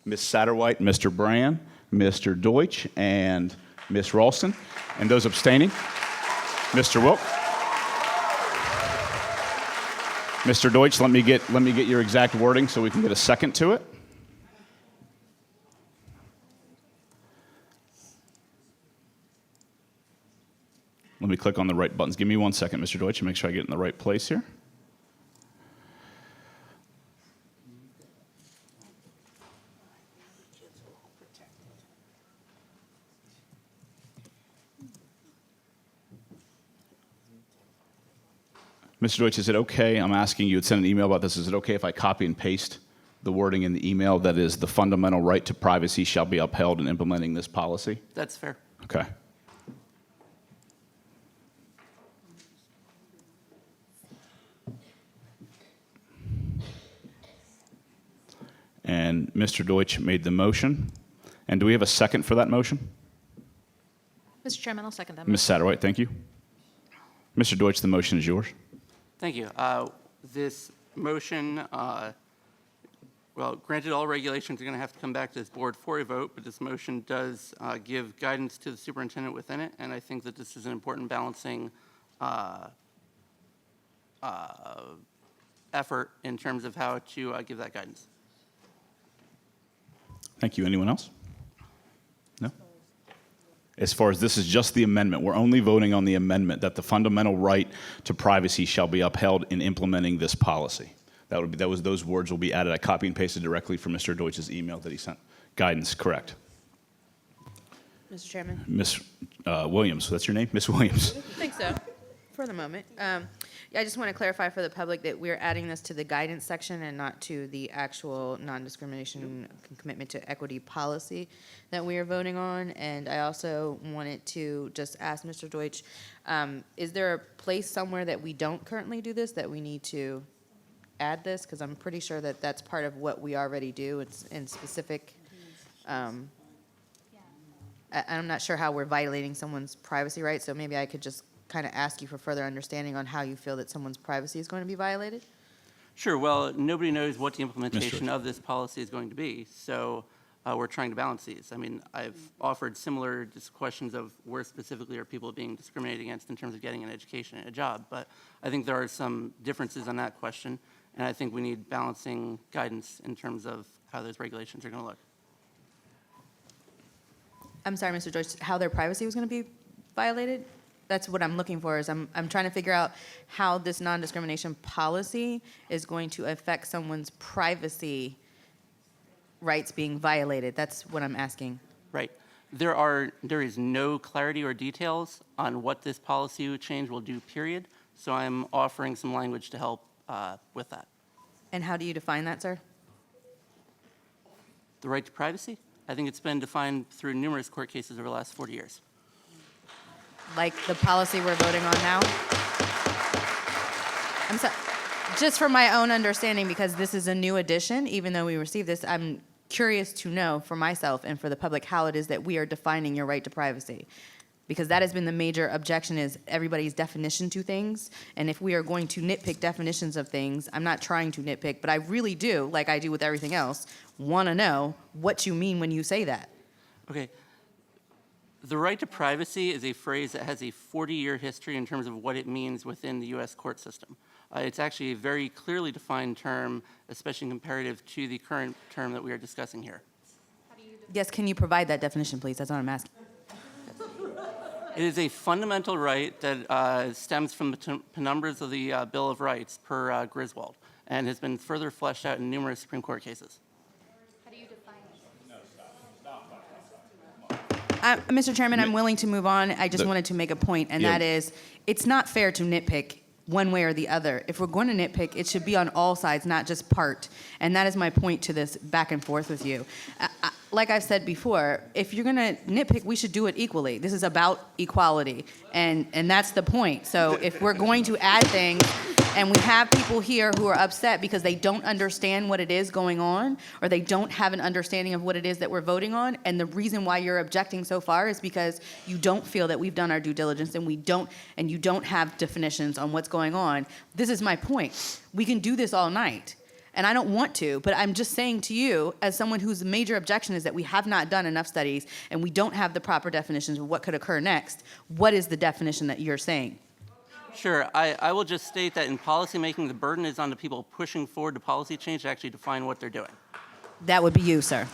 Ms. Satterwhite, Mr. Brand, Mr. Deutsch, and Ms. Ralston. And those abstaining? Mr. Wilk. Mr. Deutsch, let me get your exact wording so we can get a second to it. Let me click on the right buttons. Give me 1 second, Mr. Deutsch, and make sure I get in the right place here. Mr. Deutsch, is it okay? I'm asking you, had sent an email about this. Is it okay if I copy and paste the wording in the email that is the fundamental right to privacy shall be upheld in implementing this policy? That's fair. Okay. And Mr. Deutsch made the motion. And do we have a second for that motion? Mr. Chairman, I'll second that. Ms. Satterwhite, thank you. Mr. Deutsch, the motion is yours. Thank you. This motion, well, granted, all regulations are going to have to come back to this board for a vote, but this motion does give guidance to the superintendent within it, and I think that this is an important balancing effort in terms of how to give that guidance. Thank you. Anyone else? No? As far as this is just the amendment, we're only voting on the amendment that the fundamental right to privacy shall be upheld in implementing this policy. Those words will be added. I copy and pasted directly from Mr. Deutsch's email that he sent. Guidance, correct. Mr. Chairman? Ms. Williams, that's your name? Ms. Williams. I think so, for the moment. Yeah, I just want to clarify for the public that we're adding this to the guidance section and not to the actual non-discrimination commitment to equity policy that we are voting on. And I also wanted to just ask Mr. Deutsch, is there a place somewhere that we don't currently do this, that we need to add this? Because I'm pretty sure that that's part of what we already do. It's in specific. I'm not sure how we're violating someone's privacy rights, so maybe I could just kind of ask you for further understanding on how you feel that someone's privacy is going to be violated? Sure. Well, nobody knows what the implementation of this policy is going to be, so we're trying to balance these. I mean, I've offered similar questions of where specifically are people being discriminated against in terms of getting an education and a job, but I think there are some differences on that question, and I think we need balancing guidance in terms of how those regulations are going to look. I'm sorry, Mr. Deutsch, how their privacy was going to be violated? That's what I'm looking for, is I'm trying to figure out how this non-discrimination policy is going to affect someone's privacy rights being violated. That's what I'm asking. Right. There is no clarity or details on what this policy change will do, period. So I'm offering some language to help with that. And how do you define that, sir? The right to privacy? I think it's been defined through numerous court cases over the last 40 years. Like the policy we're voting on now? I'm sorry, just for my own understanding, because this is a new addition, even though we received this, I'm curious to know for myself and for the public how it is that we are defining your right to privacy. Because that has been the major objection, is everybody's definition to things. And if we are going to nitpick definitions of things, I'm not trying to nitpick, but I really do, like I do with everything else, want to know what you mean when you say that. Okay. The right to privacy is a phrase that has a 40-year history in terms of what it means within the U.S. court system. It's actually a very clearly defined term, especially comparative to the current term that we are discussing here. Yes, can you provide that definition, please? That's what I'm asking. It is a fundamental right that stems from the penumbras of the Bill of Rights per Griswold, and has been further fleshed out in numerous Supreme Court cases. Mr. Chairman, I'm willing to move on. I just wanted to make a point, and that is, it's not fair to nitpick one way or the other. If we're going to nitpick, it should be on all sides, not just part. And that is my point to this back and forth with you. like I said before, if you're gonna nitpick, we should do it equally. This is about equality, and that's the point. So if we're going to add things, and we have people here who are upset because they don't understand what it is going on, or they don't have an understanding of what it is that we're voting on, and the reason why you're objecting so far is because you don't feel that we've done our due diligence, and you don't have definitions on what's going on. This is my point. We can do this all night. And I don't want to, but I'm just saying to you, as someone whose major objection is that we have not done enough studies and we don't have the proper definitions of what could occur next, what is the definition that you're saying? Sure. I will just state that in policymaking, the burden is on the people pushing forward the policy change to actually define what they're doing. That would be you, sir.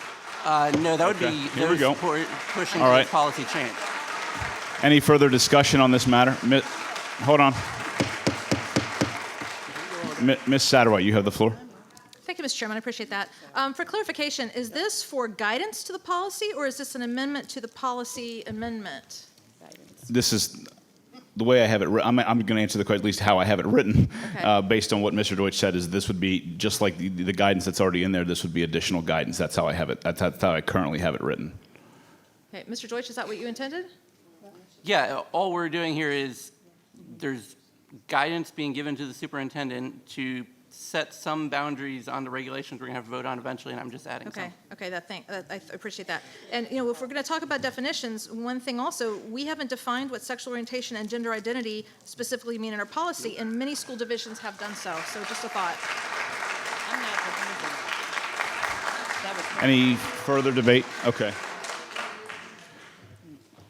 No, that would Okay, be here we those go. pushing All for right. policy change. Any further discussion on this matter? Hold on. Ms. Satterwhite, you have the floor. Thank you, Mr. Chairman. I appreciate that. For clarification, is this for guidance to the policy, or is this an amendment to the policy amendment? This is the way I have it. I'm going to answer the question, at least how I have it written, Okay. based on what Mr. Deutsch said. Is this would be just like the guidance that's already in there. This would be additional guidance. That's how I have it. That's how I currently have it written. Okay, Mr. Deutsch, is that what you intended? Yeah, all we're doing here is there's guidance being given to the superintendent to set some boundaries on the regulations we're going to have to vote on eventually, and I'm just adding some. Okay, I appreciate that. And, if we're going to talk about definitions, one thing also, we haven't defined what sexual orientation and gender identity specifically mean in our policy, and many school divisions have done so. So just a thought. Any further debate? Okay.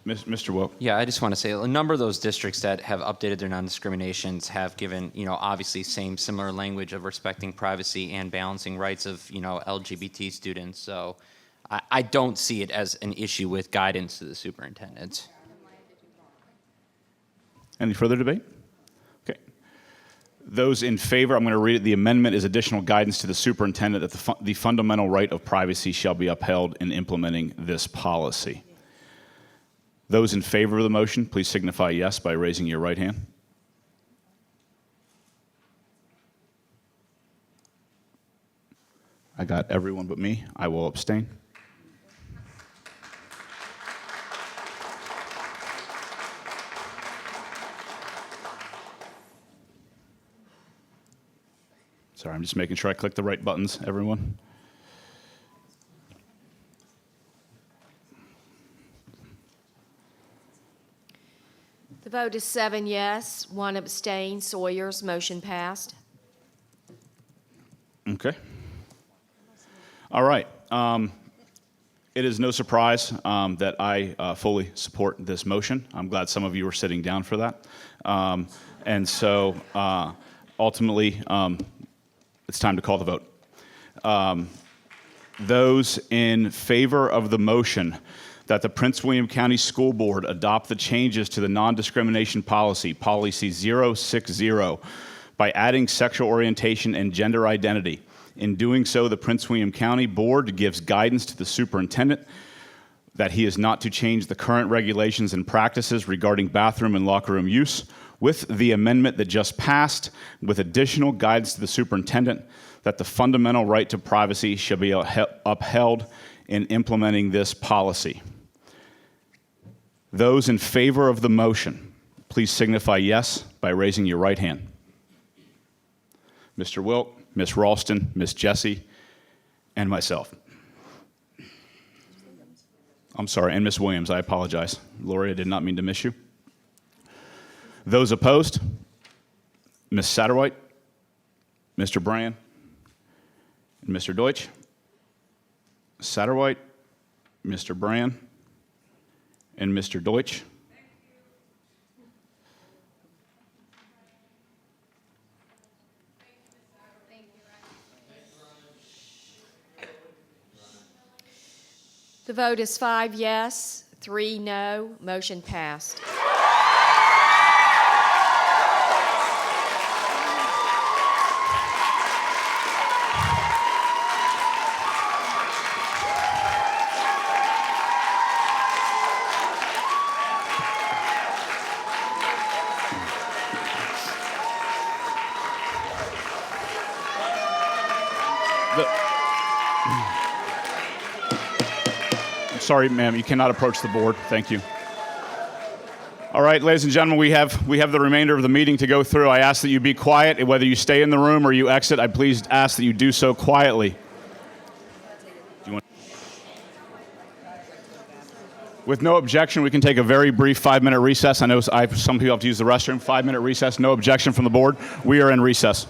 Mr. Wilk. Yeah, I just want to say a number of those districts that have updated their non-discriminations have given, obviously similar language of respecting privacy and balancing rights of, LGBT students. So I don't see it as an issue with guidance to the superintendent. Any further debate? Okay. Those in favor, I'm going to read it. The amendment is additional guidance to the superintendent that the fundamental right of privacy shall be upheld in implementing this policy. Those in favor of the motion, please signify yes by raising your right hand. I got everyone but me. I will abstain. Sorry, I'm just making sure I click the right buttons, everyone. The vote is 7 yes, 1 abstain. Sawyers, motion passed. Okay. All right. It is no surprise that I fully support this motion. I'm glad some of you are sitting down for that. And so ultimately, it's time to call the vote. Those in favor of the motion that the Prince William County School Board adopt the changes to the non-discrimination policy, Policy 060, by adding sexual orientation and gender identity. In doing so, the Prince William County Board gives guidance to the superintendent that he is not to change the current regulations and practices regarding bathroom and locker room use, with the amendment that just passed, with additional guidance to the superintendent that the fundamental right to privacy shall be upheld in implementing this policy. Those in favor of the motion, please signify yes by raising your right hand. Mr. Wilk, Ms. Ralston, Ms. Jessie, and myself. I'm sorry, and Ms. Williams, I apologize. Lori, I did not mean to miss you. Those opposed, Ms. Satterwhite, Mr. Bryan, and Mr. Deutsch. Satterwhite, Mr. Bryan, and Mr. Deutsch. The vote is 5 yes, 3 no, motion passed. sorry, ma'am, you cannot approach the board. Thank you. All right, ladies and gentlemen, we have the remainder of the meeting to go through. I ask that you be quiet. Whether you stay in the room or you exit, I please ask that you do so quietly. Do you want... With no objection, we can take a very brief 5-minute recess. I know some people have to use the restroom. 5-minute recess, no objection from the board. We are in recess.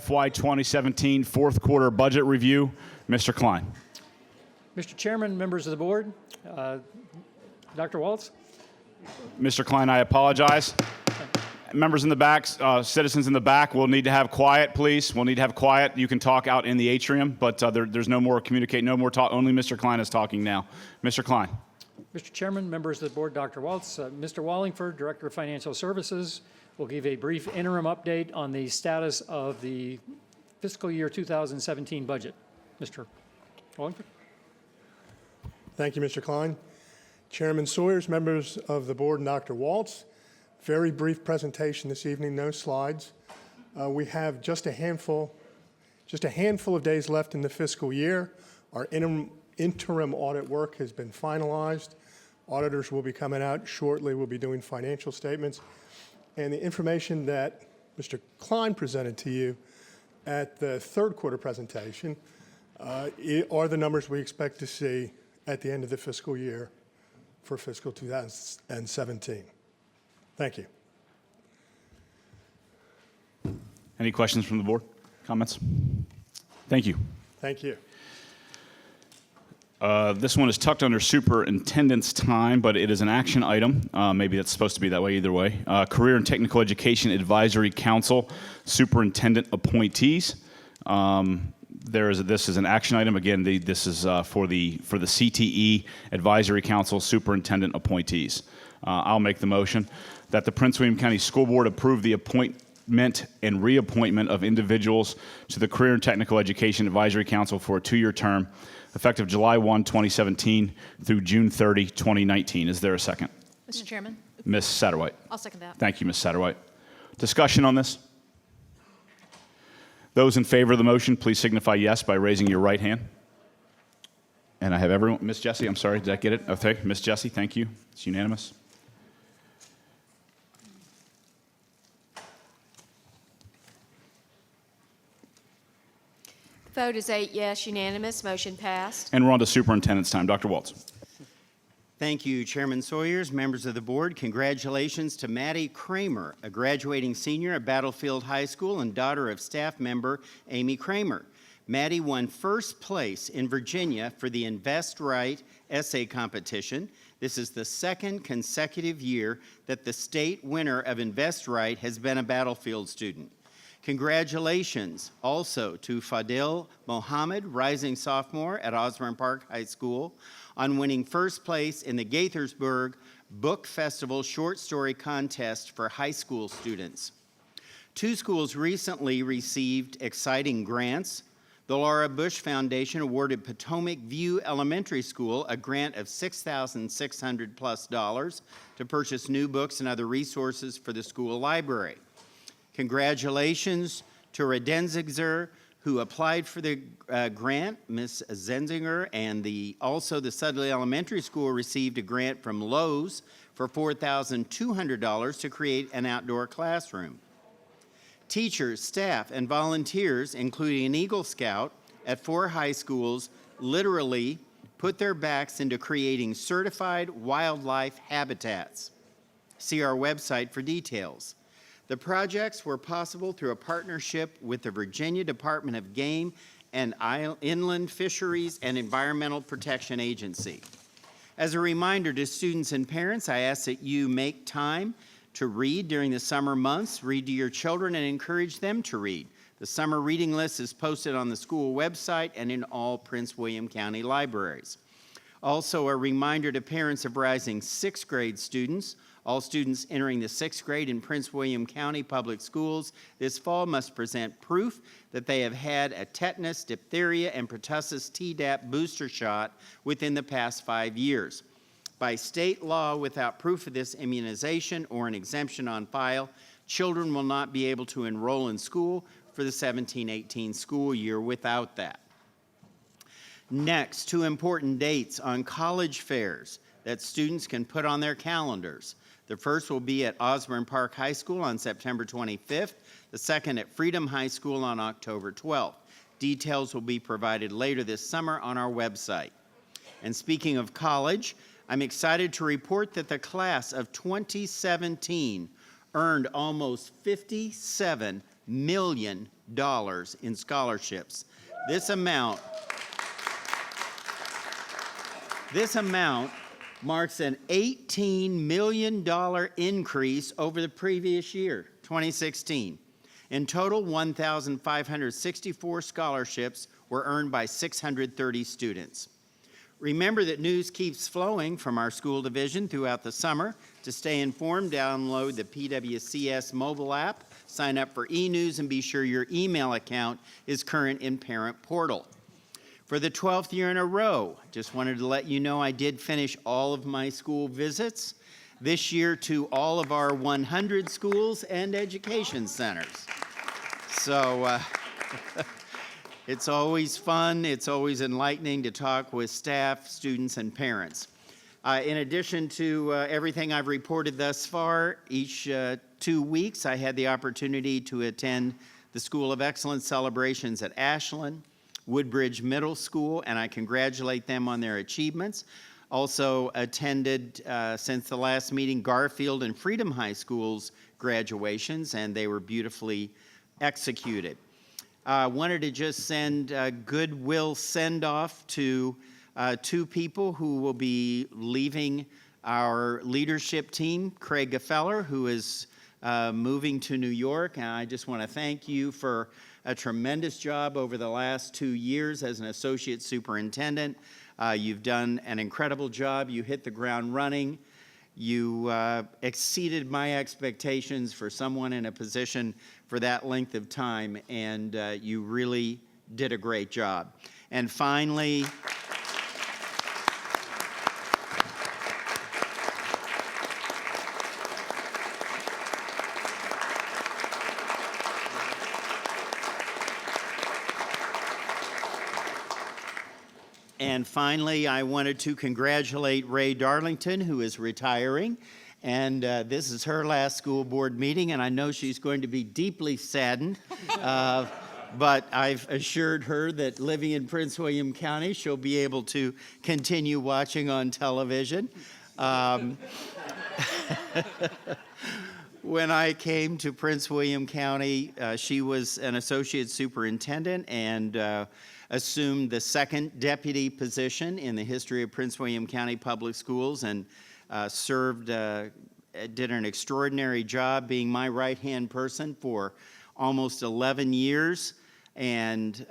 FY 2017 fourth quarter budget review. Mr. Klein. Mr. Chairman, members of the board, Dr. Waltz. Mr. Klein, I apologize. Members in the back, citizens in the back, we'll need to have quiet, please. We'll need to have quiet. You can talk out in the atrium, but there's no more communicate, no more talk. Only Mr. Klein is talking now. Mr. Klein. Mr. Chairman, members of the board, Dr. Waltz, Mr. Wallingford, Director of Financial Services, will give a brief interim update on the status of the fiscal year 2017 budget. Mr. Wallingford. Thank you, Mr. Klein. Chairman Sawyers, members of the board, and Dr. Waltz. Very brief presentation this evening, no slides. We have just a handful of days left in the fiscal year. Our interim audit work has been finalized. Auditors will be coming out shortly. We'll be doing financial statements. And the information that Mr. Klein presented to you at the third quarter presentation are the numbers we expect to see at the end of the fiscal year for fiscal 2017. Thank you. Any questions from the board? Comments? Thank you. Thank you. This one is tucked under superintendent's time, but it is an action item. Maybe that's supposed to be that way either way. Career and Technical Education Advisory Council Superintendent Appointees. This is an action item. Again, this is for the CTE Advisory Council Superintendent Appointees. I'll make the motion that the Prince William County School Board approve the appointment and reappointment of individuals to the Career and Technical Education Advisory Council for a 2-year term, effective July 1, 2017 through June 30, 2019. Is there a second? Mr. Chairman? Ms. Satterwhite. I'll second that. Thank you, Ms. Satterwhite. Discussion on this? Those in favor of the motion, please signify yes by raising your right hand. And I have everyone. Ms. Jessie, I'm sorry, did I get it? Okay, Ms. Jessie, thank you. It's unanimous. Vote is 8 yes, unanimous, motion passed. And we're on to superintendent's time. Dr. Waltz. Thank you, Chairman Sawyers, members of the board. Congratulations to Maddie Kramer, a graduating senior at Battlefield High School and daughter of staff member Amy Kramer. Maddie won first place in Virginia for the Invest Right essay competition. This is the second consecutive year that the state winner of Invest Right has been a Battlefield student. Congratulations also to Fadil Mohammed, rising sophomore at Osborne Park High School, on winning first place in the Gaithersburg Book Festival Short Story Contest for high school students. 2 schools recently received exciting grants. The Laura Bush Foundation awarded Potomac View Elementary School a grant of $6,600+ to purchase new books and other resources for the school library. Congratulations to Redenzigzer, who applied for the grant. Ms. Zenzinger, and also the Sudley Elementary School received a grant from Lowe's for $4,200 to create an outdoor classroom. Teachers, staff, and volunteers, including an Eagle Scout at 4 high schools, literally put their backs into creating certified wildlife habitats. See our website for details. The projects were possible through a partnership with the Virginia Department of Game and Inland Fisheries and Environmental Protection Agency. As a reminder to students and parents, I ask that you make time to read during the summer months. Read to your children and encourage them to read. The summer reading list is posted on the school website and in all Prince William County libraries. Also, a reminder to parents of rising 6th grade students. All students entering the 6th grade in Prince William County Public Schools this fall must present proof that they have had a tetanus, diphtheria, and pertussis Tdap booster shot within the past 5 years. By state law, without proof of this immunization or an exemption on file, children will not be able to enroll in school for the 17-18 school year without that. Next, 2 important dates on college fairs that students can put on their calendars. The first will be at Osborne Park High School on September 25th, the second at Freedom High School on October 12th. Details will be provided later this summer on our website. And speaking of college, I'm excited to report that the class of 2017 earned almost $57 million in scholarships. This amount marks an $18 million increase over the previous year, 2016. In total, 1,564 scholarships were earned by 630 students. Remember that news keeps flowing from our school division throughout the summer. To stay informed, download the PWCS mobile app, sign up for e-news, and be sure your email account is current in Parent Portal. For the 12th year in a row, just wanted to let you know I did finish all of my school visits this year to all of our 100 schools and education centers. So it's always fun, it's always enlightening to talk with staff, students, and parents. In addition to everything I've reported thus far, each 2 weeks I had the opportunity to attend the School of Excellence celebrations at Ashland, Woodbridge Middle School, and I congratulate them on their achievements. Also attended, since the last meeting, Garfield and Freedom High School's graduations, and they were beautifully executed. I wanted to just send a goodwill send-off to 2 people who will be leaving our leadership team. Craig Gefeller, who is moving to New York, and I just want to thank you for a tremendous job over the last 2 years as an associate superintendent. You've done an incredible job. You hit the ground running. You exceeded my expectations for someone in a position for that length of time, and you really did a great job. And finally, I wanted to congratulate Ray Darlington, who is retiring. And this is her last school board meeting, and I know she's going to be deeply saddened. But I've assured her that living in Prince William County, she'll be able to continue watching on television. When I came to Prince William County, she was an associate superintendent and assumed the second deputy position in the history of Prince William County Public Schools, and did an extraordinary job being my right-hand person for almost 11 years. And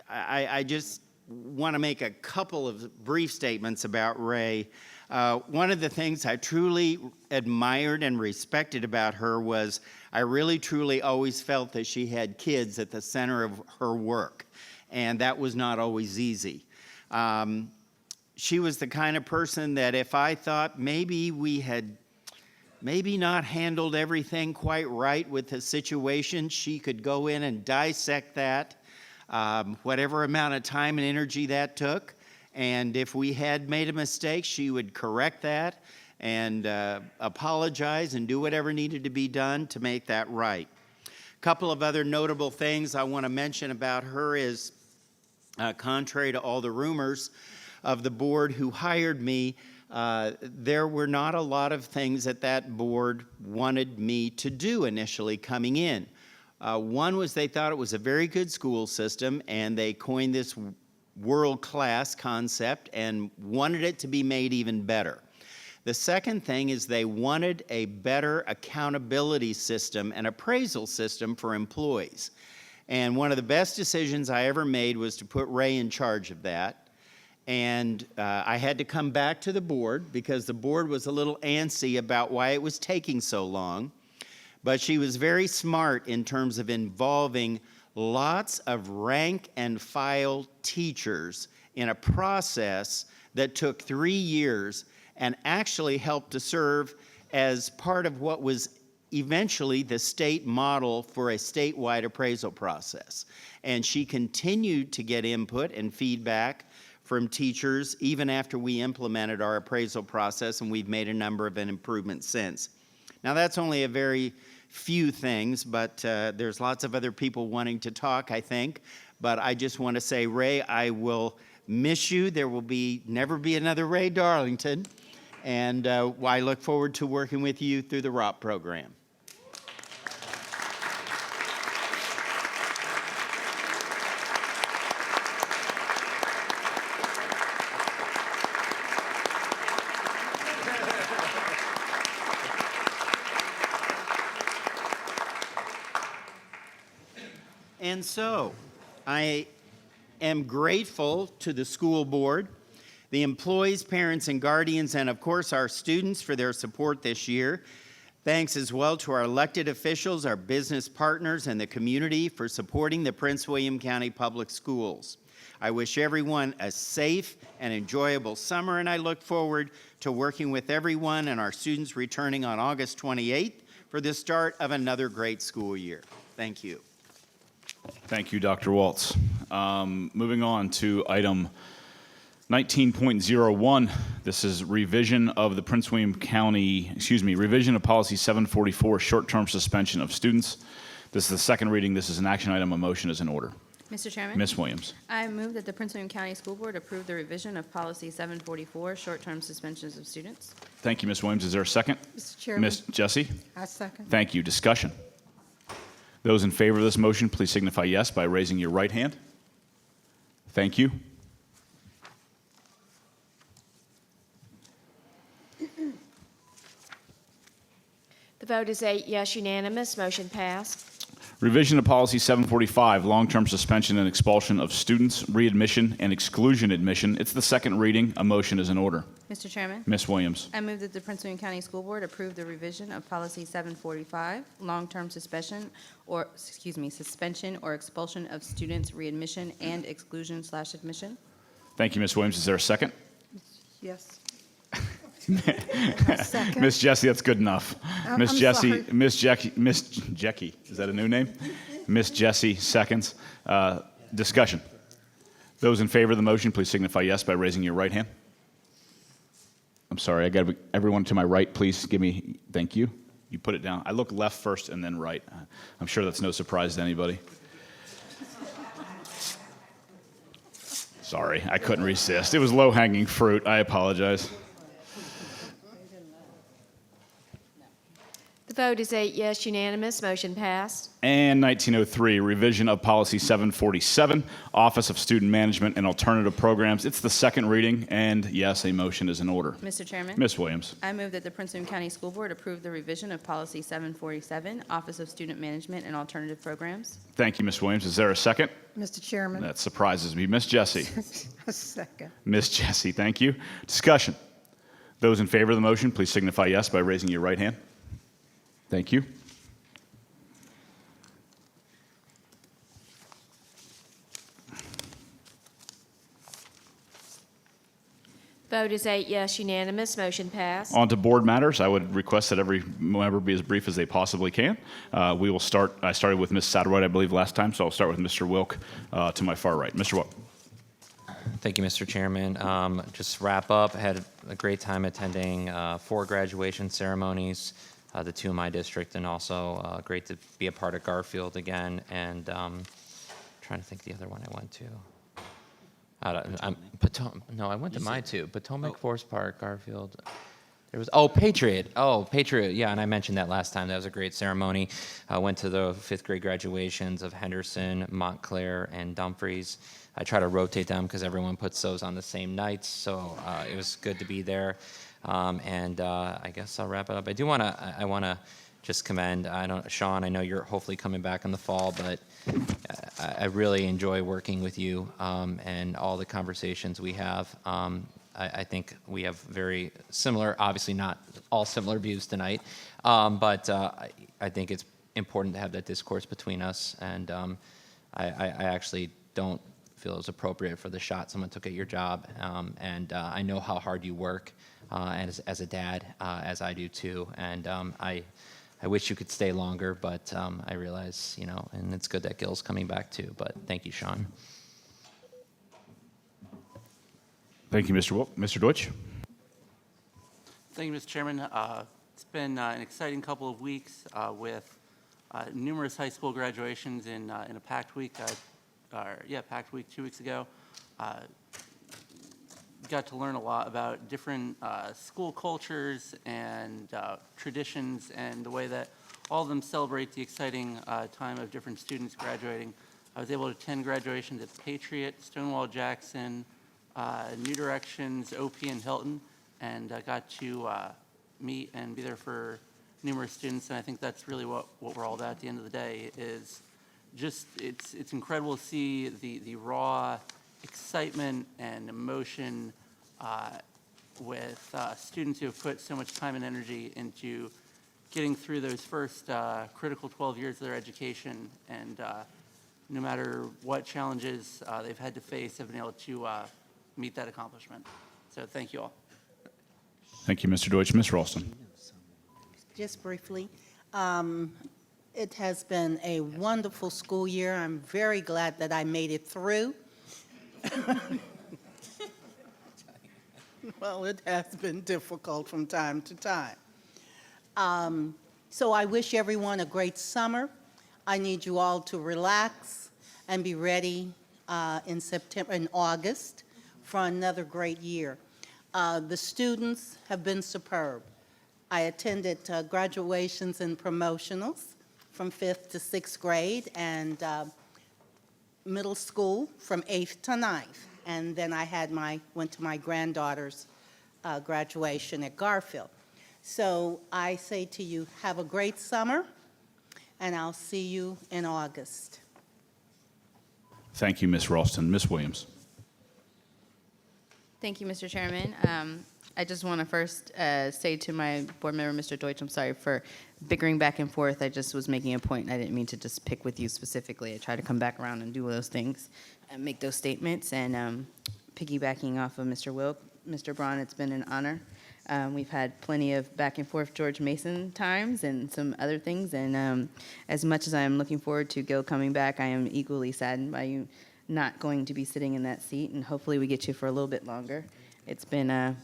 I just want to make a couple of brief statements about Ray. One of the things I truly admired and respected about her was I really truly always felt that she had kids at the center of her work, and that was not always easy. She was the kind of person that if I thought maybe we had not handled everything quite right with the situation, she could go in and dissect that, whatever amount of time and energy that took. And if we had made a mistake, she would correct that and apologize and do whatever needed to be done to make that right. A couple of other notable things I want to mention about her is, contrary to all the rumors of the board who hired me, there were not a lot of things that board wanted me to do initially coming in. One was they thought it was a very good school system, and they coined this world-class concept and wanted it to be made even better. The second thing is they wanted a better accountability system and appraisal system for employees. And one of the best decisions I ever made was to put Ray in charge of that. And I had to come back to the board because the board was a little antsy about why it was taking so long. But she was very smart in terms of involving lots of rank and file teachers in a process that took 3 years and actually helped to serve as part of what was eventually the state model for a statewide appraisal process. And she continued to get input and feedback from teachers even after we implemented our appraisal process, and we've made a number of improvements since. Now, that's only a very few things, but there's lots of other people wanting to talk, I think. But I just want to say, Ray, I will miss you. There will never be another Ray Darlington. And I look forward to working with you through the ROP program. And so, I am grateful to the school board, the employees, parents, and guardians, and of course our students for their support this year. Thanks as well to our elected officials, our business partners, and the community for supporting the Prince William County Public Schools. I wish everyone a safe and enjoyable summer, and I look forward to working with everyone and our students returning on August 28th for the start of another great school year. Thank you. Thank you, Dr. Waltz. Moving on to item 19.01. This is revision of the Prince William County, revision of policy 744, short-term suspension of students. This is the second reading. This is an action item. A motion is in order. Mr. Chairman? Ms. Williams. I move that the Prince William County School Board approve the revision of policy 744, short-term suspensions of students. Thank you, Ms. Williams. Is there a second? Mr. Chairman. Ms. Jessie? I second. Thank you. Discussion. Those in favor of this motion, please signify yes by raising your right hand. Thank you. The vote is 8 yes, unanimous, motion passed. Revision of policy 745, long-term suspension and expulsion of students, readmission and exclusion admission. It's the second reading. A motion is in order. Mr. Chairman? Ms. Williams. I move that the Prince William County School Board approve the revision of policy 745, long-term suspension or expulsion of students, readmission and exclusion/admission. Thank you, Ms. Williams. Is there a second? Yes. Ms. Jessie, that's good enough. I'm Ms. Jessie, sorry. Ms. Jecky, is that a new name? Ms. Jessie, seconds. Discussion. Those in favor of the motion, please signify yes by raising your right hand. I'm sorry, I got everyone to my right, please give me, thank you. You put it down. I look left first and then right. I'm sure that's no surprise to anybody. Sorry, I couldn't resist. It was low-hanging fruit. I apologize. The vote is 8 yes, unanimous, motion passed. And 1903, revision of policy 747, Office of Student Management and Alternative Programs. It's the second reading, and yes, a motion is in order. Mr. Chairman? Ms. Williams. I move that the Prince William County School Board approve the revision of policy 747, Office of Student Management and Alternative Programs. Thank you, Ms. Williams. Is there a second? Mr. Chairman. That surprises me. Ms. Jessie. A second. Ms. Jessie, thank you. Discussion. Those in favor of the motion, please signify yes by raising your right hand. Thank you. Vote is 8 yes, unanimous, motion passed. On to board matters. I would request that every member be as brief as they possibly can. We will start. I started with Ms. Satterwhite, I believe, last time, so I'll start with Mr. Wilk to my far right. Mr. Wilk. Thank you, Mr. Chairman. Just wrap up. I had a great time attending 4 graduation ceremonies, the 2 in my district, and also great to be a part of Garfield again. And trying to think the other one I went to. I went to my 2. Potomac Forest Park, Garfield. There was Patriot. Patriot. Yeah, and I mentioned that last time. That was a great ceremony. I went to the 5th grade graduations of Henderson, Montclair, and Dumfries. I try to rotate them because everyone puts those on the same nights, so it was good to be there. And I guess I'll wrap it up. I want to just commend, Sean, I know you're hopefully coming back in the fall, but I really enjoy working with you and all the conversations we have. I think we have very similar, obviously not all similar views tonight, but I think it's important to have that discourse between us, and I actually don't feel it was appropriate for the shot someone took at your job, and I know how hard you work as a dad, as I do too, and I wish you could stay longer, but I realize, and it's good that Gil's coming back too, but thank you, Sean. Thank you, Mr. Wilk. Mr. Deutsch. Thank you, Mr. Chairman. It's been an exciting couple of weeks with numerous high school graduations in a packed week. Packed week 2 weeks ago. Got to learn a lot about different school cultures and traditions and the way that all of them celebrate the exciting time of different students graduating. I was able to attend graduations at Patriot, Stonewall Jackson, New Directions, OP, and Hilton, and got to meet and be there for numerous students. And I think that's really what we're all about at the end of the day, is just, it's incredible to see the raw excitement and emotion with students who have put so much time and energy into getting through those first critical 12 years of their education, and no matter what challenges they've had to face, have been able to meet that accomplishment. So thank you all. Thank you, Mr. Deutsch. Ms. Ralston. Just briefly, it has been a wonderful school year. I'm very glad that I made it through. Well, it has been difficult from time to time. So I wish everyone a great summer. I need you all to relax and be ready in August for another great year. The students have been superb. I attended graduations and promotionals from 5th to 6th grade, and middle school from 8th to 9th. And then I went to my granddaughter's graduation at Garfield. So I say to you, have a great summer, and I'll see you in August. Thank you, Ms. Ralston. Ms. Williams. Thank you, Mr. Chairman. I just want to first say to my board member, Mr. Deutsch, I'm sorry for bickering back and forth. I just was making a point, and I didn't mean to just pick with you specifically. I try to come back around and do those things and make those statements. And piggybacking off of Mr. Wilk, Mr. Braun, it's been an honor. We've had plenty of back and forth George Mason times and some other things. And as much as I am looking forward to Gil coming back, I am equally saddened by you not going to be sitting in that seat. And hopefully we get you for a little bit longer. It's been a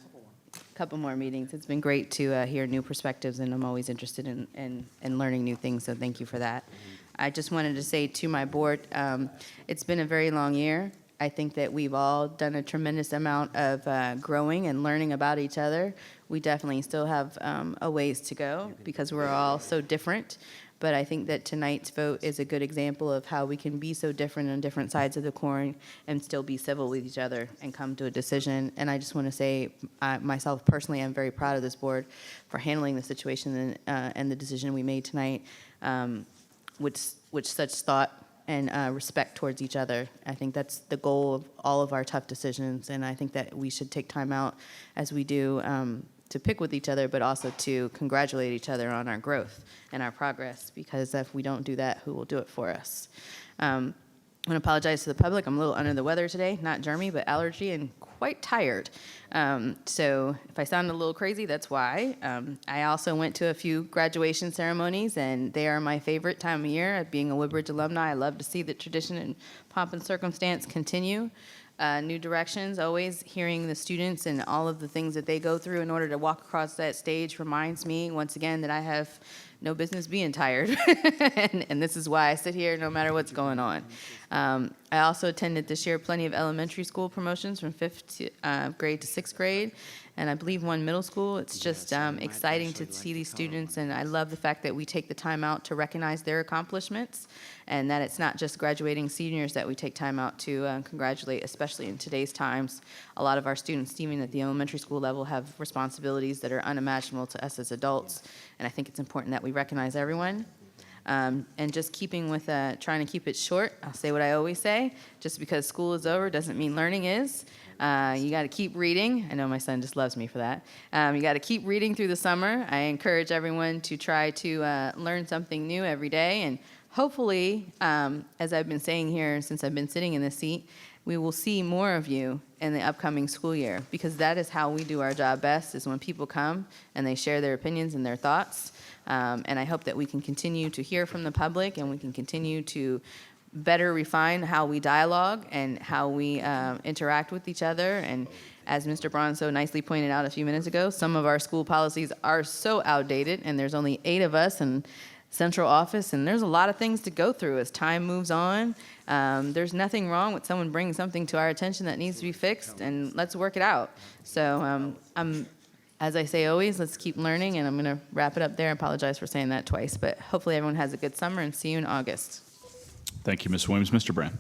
couple more meetings. It's been great to hear new perspectives, and I'm always interested in learning new things, so thank you for that. I just wanted to say to my board, it's been a very long year. I think that we've all done a tremendous amount of growing and learning about each other. We definitely still have a ways to go because we're all so different. But I think that tonight's vote is a good example of how we can be so different on different sides of the coin and still be civil with each other and come to a decision. And I just want to say, myself personally, I'm very proud of this board for handling the situation and the decision we made tonight with such thought and respect towards each other. I think that's the goal of all of our tough decisions, and I think that we should take time out, as we do, to pick with each other, but also to congratulate each other on our growth and our progress, because if we don't do that, who will do it for us? I want to apologize to the public. I'm a little under the weather today, not germy, but allergy, and quite tired. So if I sound a little crazy, that's why. I also went to a few graduation ceremonies, and they are my favorite time of year. Being a Woodbridge alumni, I love to see the tradition and pomp and circumstance continue. New directions, always hearing the students and all of the things that they go through in order to walk across that stage reminds me, once again, that I have no business being tired. and this is why I sit here no matter what's going on. I also attended this year plenty of elementary school promotions from 5th grade to 6th grade, and I believe one middle school. It's just exciting to see these students, and I love the fact that we take the time out to recognize their accomplishments, and that it's not just graduating seniors that we take time out to congratulate, especially in today's times. A lot of our students, even at the elementary school level, have responsibilities that are unimaginable to us as adults, and I think it's important that we recognize everyone. And just keeping with trying to keep it short, I'll say what I always say, just because school is over doesn't mean learning is. You got to keep reading. I know my son just loves me for that. You got to keep reading through the summer. I encourage everyone to try to learn something new every day. And hopefully, as I've been saying here since I've been sitting in this seat, we will see more of you in the upcoming school year, because that is how we do our job best, is when people come and they share their opinions and their thoughts. And I hope that we can continue to hear from the public, and we can continue to better refine how we dialogue and how we interact with each other. And as Mr. Braun so nicely pointed out a few minutes ago, some of our school policies are so outdated, and there's only 8 of us in central office, and there's a lot of things to go through as time moves on. There's nothing wrong with someone bringing something to our attention that needs to be fixed, and let's work it out. So as I say always, let's keep learning, and I'm going to wrap it up there. I apologize for saying that twice, but hopefully everyone has a good summer, and see you in August. Thank you, Ms. Williams. Mr. Brand.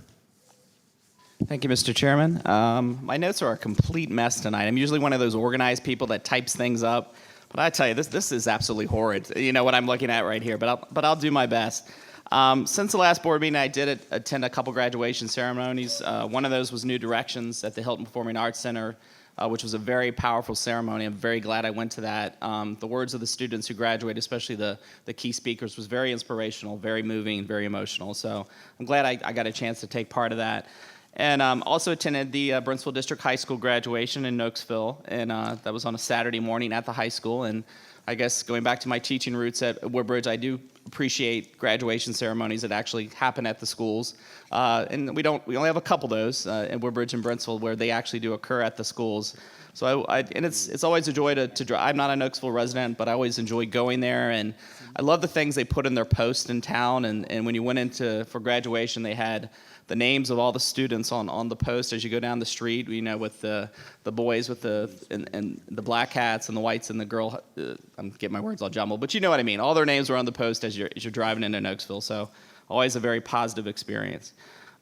Thank you, Mr. Chairman. My notes are a complete mess tonight. I'm usually one of those organized people that types things up, but I tell you, this is absolutely horrid. You know what I'm looking at right here, but I'll do my best. Since the last board meeting, I did attend a couple graduation ceremonies. One of those was New Directions at the Hilton Performing Arts Center, which was a very powerful ceremony. I'm very glad I went to that. The words of the students who graduated, especially the key speakers, was very inspirational, very moving, very emotional. So I'm glad I got a chance to take part of that. And also attended the Brentsville District High School graduation in Nokesville, and that was on a Saturday morning at the high school. And I guess going back to my teaching roots at Woodbridge, I do appreciate graduation ceremonies that actually happen at the schools. And we only have a couple of those in Woodbridge and Brentsville where they actually do occur at the schools. So and it's always a joy to drive. I'm not a Nokesville resident, but I always enjoy going there, and I love the things they put in their posts in town. And when you went for graduation, they had the names of all the students on the post as you go down the street, with the boys with and the black hats and the whites and the girl. I'm getting my words all jumbled, but you know what I mean. All their names were on the post as you're driving into Nokesville. So always a very positive experience.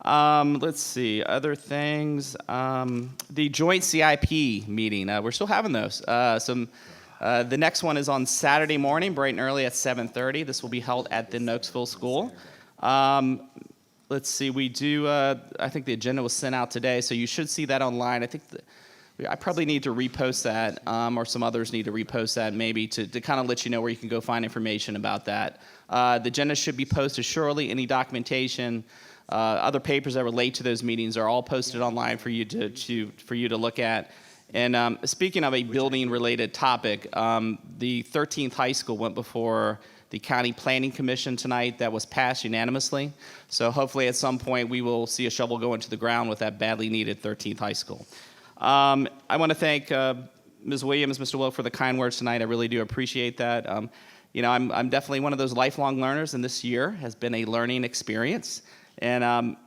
Let's see, other things. The joint CIP meeting, we're still having those. The next one is on Saturday morning, bright and early at 7:30. This will be held at the Nokesville School. Let's see, we do, I think the agenda was sent out today, so you should see that online. I think I probably need to repost that, or some others need to repost that maybe to kind of let you know where you can go find information about that. The agenda should be posted shortly. Any documentation, other papers that relate to those meetings are all posted online for you to look at. And speaking of a building-related topic, the 13th High School went before the County Planning Commission tonight. That was passed unanimously. So hopefully at some point we will see a shovel go into the ground with that badly needed 13th High School. I want to thank Ms. Williams, Mr. Wilk, for the kind words tonight. I really do appreciate that. I'm definitely one of those lifelong learners, and this year has been a learning experience. And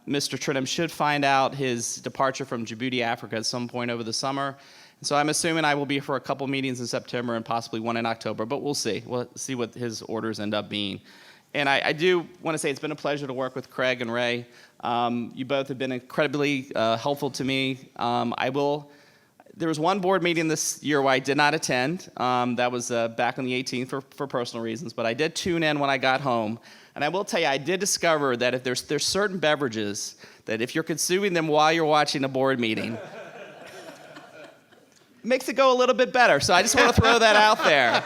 Mr. Trinham should find out his departure from Djibouti, Africa at some point over the summer. So I'm assuming I will be for a couple meetings in September and possibly one in October, but we'll see. We'll see what his orders end up being. And I do want to say it's been a pleasure to work with Craig and Ray. You both have been incredibly helpful to me. There was one board meeting this year where I did not attend. That was back on the 18th for personal reasons, but I did tune in when I got home. And I will tell you, I did discover that if there's certain beverages that if you're consuming them while you're watching a board meeting, makes it go a little bit better. So I just want to throw that out there,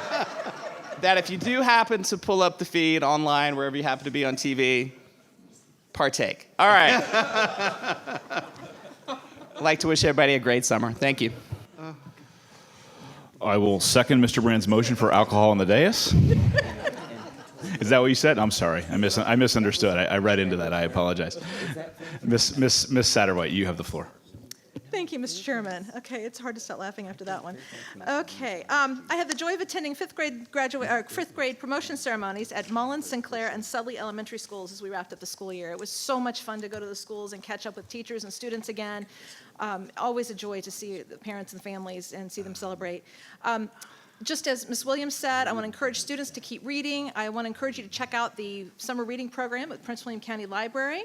that if you do happen to pull up the feed online, wherever you happen to be on TV, partake. All right. I'd like to wish everybody a great summer. Thank you. I will second Mr. Brand's motion for alcohol on the dais. Is that what you said? I'm sorry. I misunderstood. I read into that. I apologize. Miss Satterwhite, you have the floor. Thank you, Mr. Chairman. Okay, it's hard to stop laughing after that one. Okay, I had the joy of attending fifth grade promotion ceremonies at Mullins, Sinclair, and Sudley Elementary Schools as we wrapped up the school year. It was so much fun to go to the schools and catch up with teachers and students again. Always a joy to see the parents and families and see them celebrate. Just as Ms. Williams said, I want to encourage students to keep reading. I want to encourage you to check out the summer reading program at Prince William County Library.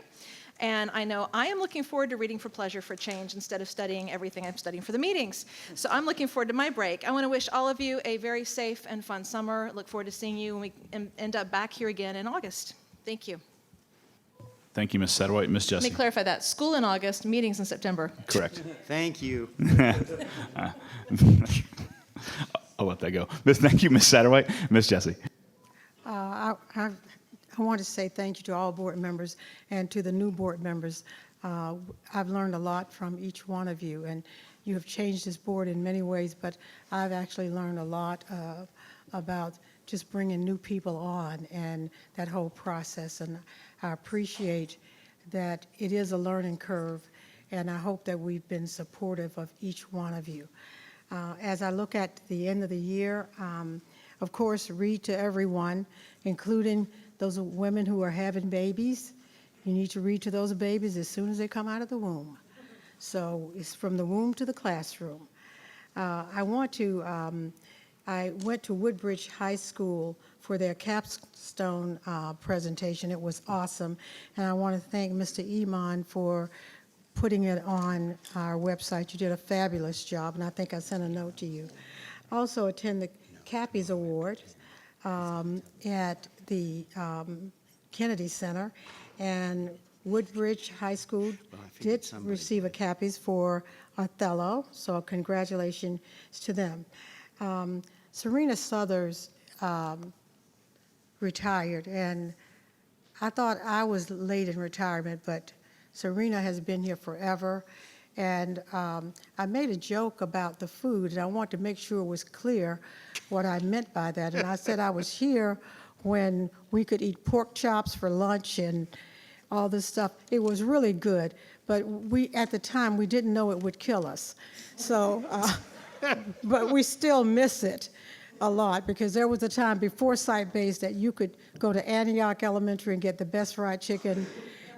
And I know I am looking forward to reading for pleasure for change instead of studying everything I'm studying for the meetings. So I'm looking forward to my break. I want to wish all of you a very safe and fun summer. Look forward to seeing you when we end up back here again in August. Thank you. Thank you, Ms. Satterwhite. Ms. Let Jessie. me clarify that. School in August, meetings in September. Correct. Thank you. I'll let that go. Thank you, Ms. Satterwhite. Ms. Jessie. I want to say thank you to all board members and to the new board members. I've learned a lot from each one of you, and you have changed this board in many ways, but I've actually learned a lot about just bringing new people on and that whole process, and I appreciate that it is a learning curve, and I hope that we've been supportive of each one of you. As I look at the end of the year, of course, read to everyone, including those women who are having babies. You need to read to those babies as soon as they come out of the womb. So it's from the womb to the classroom. I went to Woodbridge High School for their capstone presentation. It was awesome. And I want to thank Mr. Iman for putting it on our website. You did a fabulous job, and I think I sent a note to you. Also attend the Cappies Award at the Kennedy Center, and Woodbridge High School did receive a Cappies for Othello, so congratulations to them. Serena Southers retired, and I thought I was late in retirement, but Serena has been here forever. And I made a joke about the food, and I want to make sure it was clear what I meant by that. And I said I was here when we could eat pork chops for lunch and all this stuff. It was really good, but at the time, we didn't know it would kill us. So, but we still miss it a lot, because there was a time before site-based that you could go to Antioch Elementary and get the best fried chicken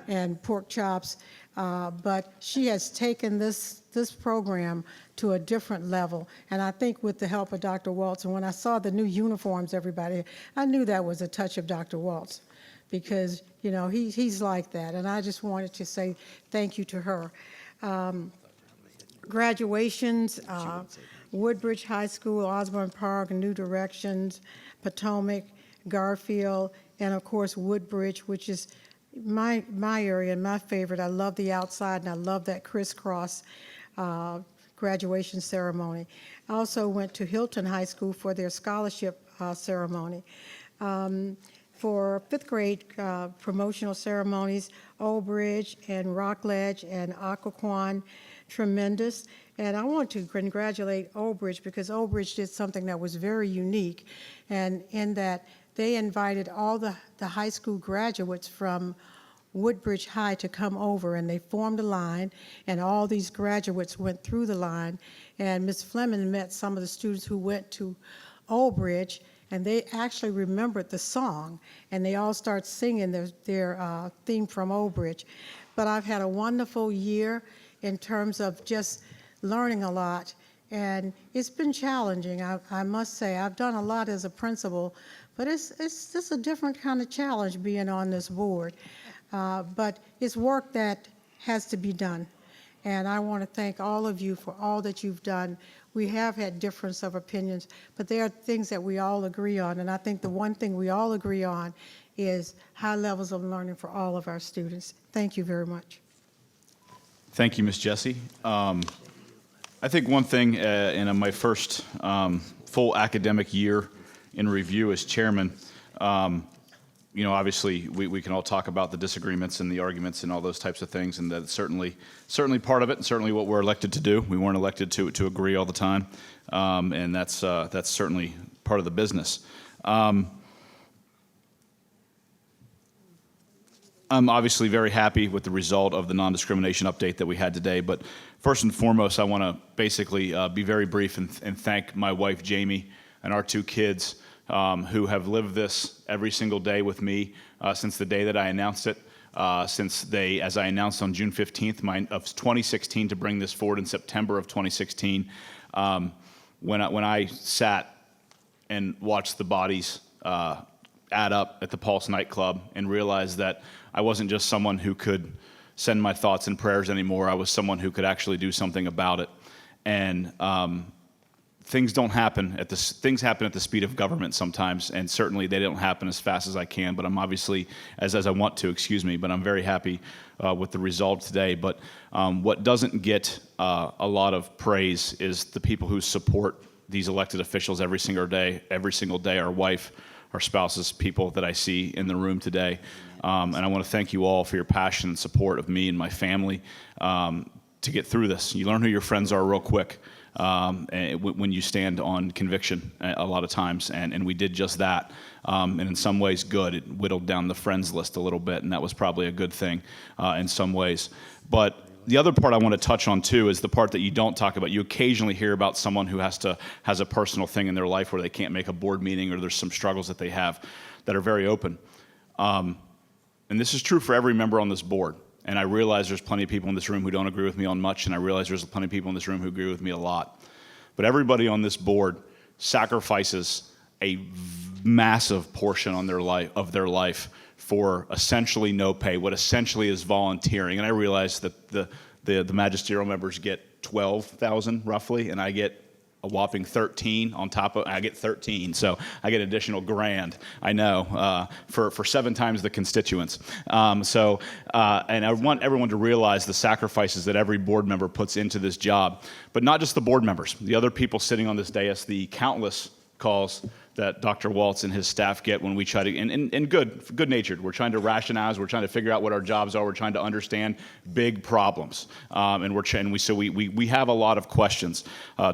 and pork chops. But she has taken this program to a different level. And I think with the help of Dr. Waltz, and when I saw the new uniforms, everybody, I knew that was a touch of Dr. Waltz, because, you know, he's like that. And I just wanted to say thank you to her. Graduations, Woodbridge High School, Osborne Park, New Directions, Potomac, Garfield, and of course Woodbridge, which is my area and my favorite. I love the outside, and I love that crisscross graduation ceremony. I also went to Hilton High School for their scholarship ceremony. For fifth grade promotional ceremonies, Old Bridge and Rockledge and Occoquan, tremendous. And I want to congratulate Old Bridge, because Old Bridge did something that was very unique, and in that they invited all the high school graduates from Woodbridge High to come over, and they formed a line, and all these graduates went through the line, and Ms. Fleming met some of the students who went to Old Bridge, and they actually remembered the song, and they all start singing their theme from Old Bridge. But I've had a wonderful year in terms of just learning a lot, and it's been challenging. I must say, I've done a lot as a principal, but it's just a different kind of challenge being on this board. But it's work that has to be done, and I want to thank all of you for all that you've done. We have had difference of opinions, but there are things that we all agree on, and I think the one thing we all agree on is high levels of learning for all of our students. Thank you very much. Thank you, Ms. Jessie. I think one thing in my first full academic year in review as chairman, you know, obviously we can all talk about the disagreements and the arguments and all those types of things, and that's certainly part of it, and certainly what we're elected to do. We weren't elected to agree all the time, and that's certainly part of the business. I'm obviously very happy with the result of the non-discrimination update that we had today, but first and foremost, I want to basically be very brief and thank my wife, Jamie, and our two kids who have lived this every single day with me since the day that I announced it, as I announced on June 15th of 2016 to bring this forward in September of 2016, when I sat and watched the bodies add up at the Pulse nightclub and realized that I wasn't just someone who could send my thoughts and prayers anymore. I was someone who could actually do something about it. And things happen at the speed of government sometimes, and certainly they don't happen as fast as I can, but I'm obviously, as I want to, but I'm very happy with the result today. But what doesn't get a lot of praise is the people who support these elected officials every single day, our wife, our spouses, people that I see in the room today. And I want to thank you all for your passion and support of me and my family to get through this. You learn who your friends are real quick when you stand on conviction a lot of times, and we did just that. And in some ways, good. It whittled down the friends list a little bit, and that was probably a good thing in some ways. But the other part I want to touch on too is the part that you don't talk about. You occasionally hear about someone who has a personal thing in their life where they can't make a board meeting, or there's some struggles that they have that are very open. And this is true for every member on this board. And I realize there's plenty of people in this room who don't agree with me on much, and I realize there's plenty of people in this room who agree with me a lot. But everybody on this board sacrifices a massive portion of their life for essentially no pay, what essentially is volunteering. And I realize that the magisterial members get $12,000 roughly, and I get a whopping 13 on top of, I get 13, so I get additional grand, I know, for 7 times the constituents. And I want everyone to realize the sacrifices that every board member puts into this job, but not just the board members, the other people sitting on this dais, the countless calls that Dr. Waltz and his staff get when we try to, and good-natured, we're trying to rationalize, we're trying to figure out what our jobs are, we're trying to understand big problems, and we have a lot of questions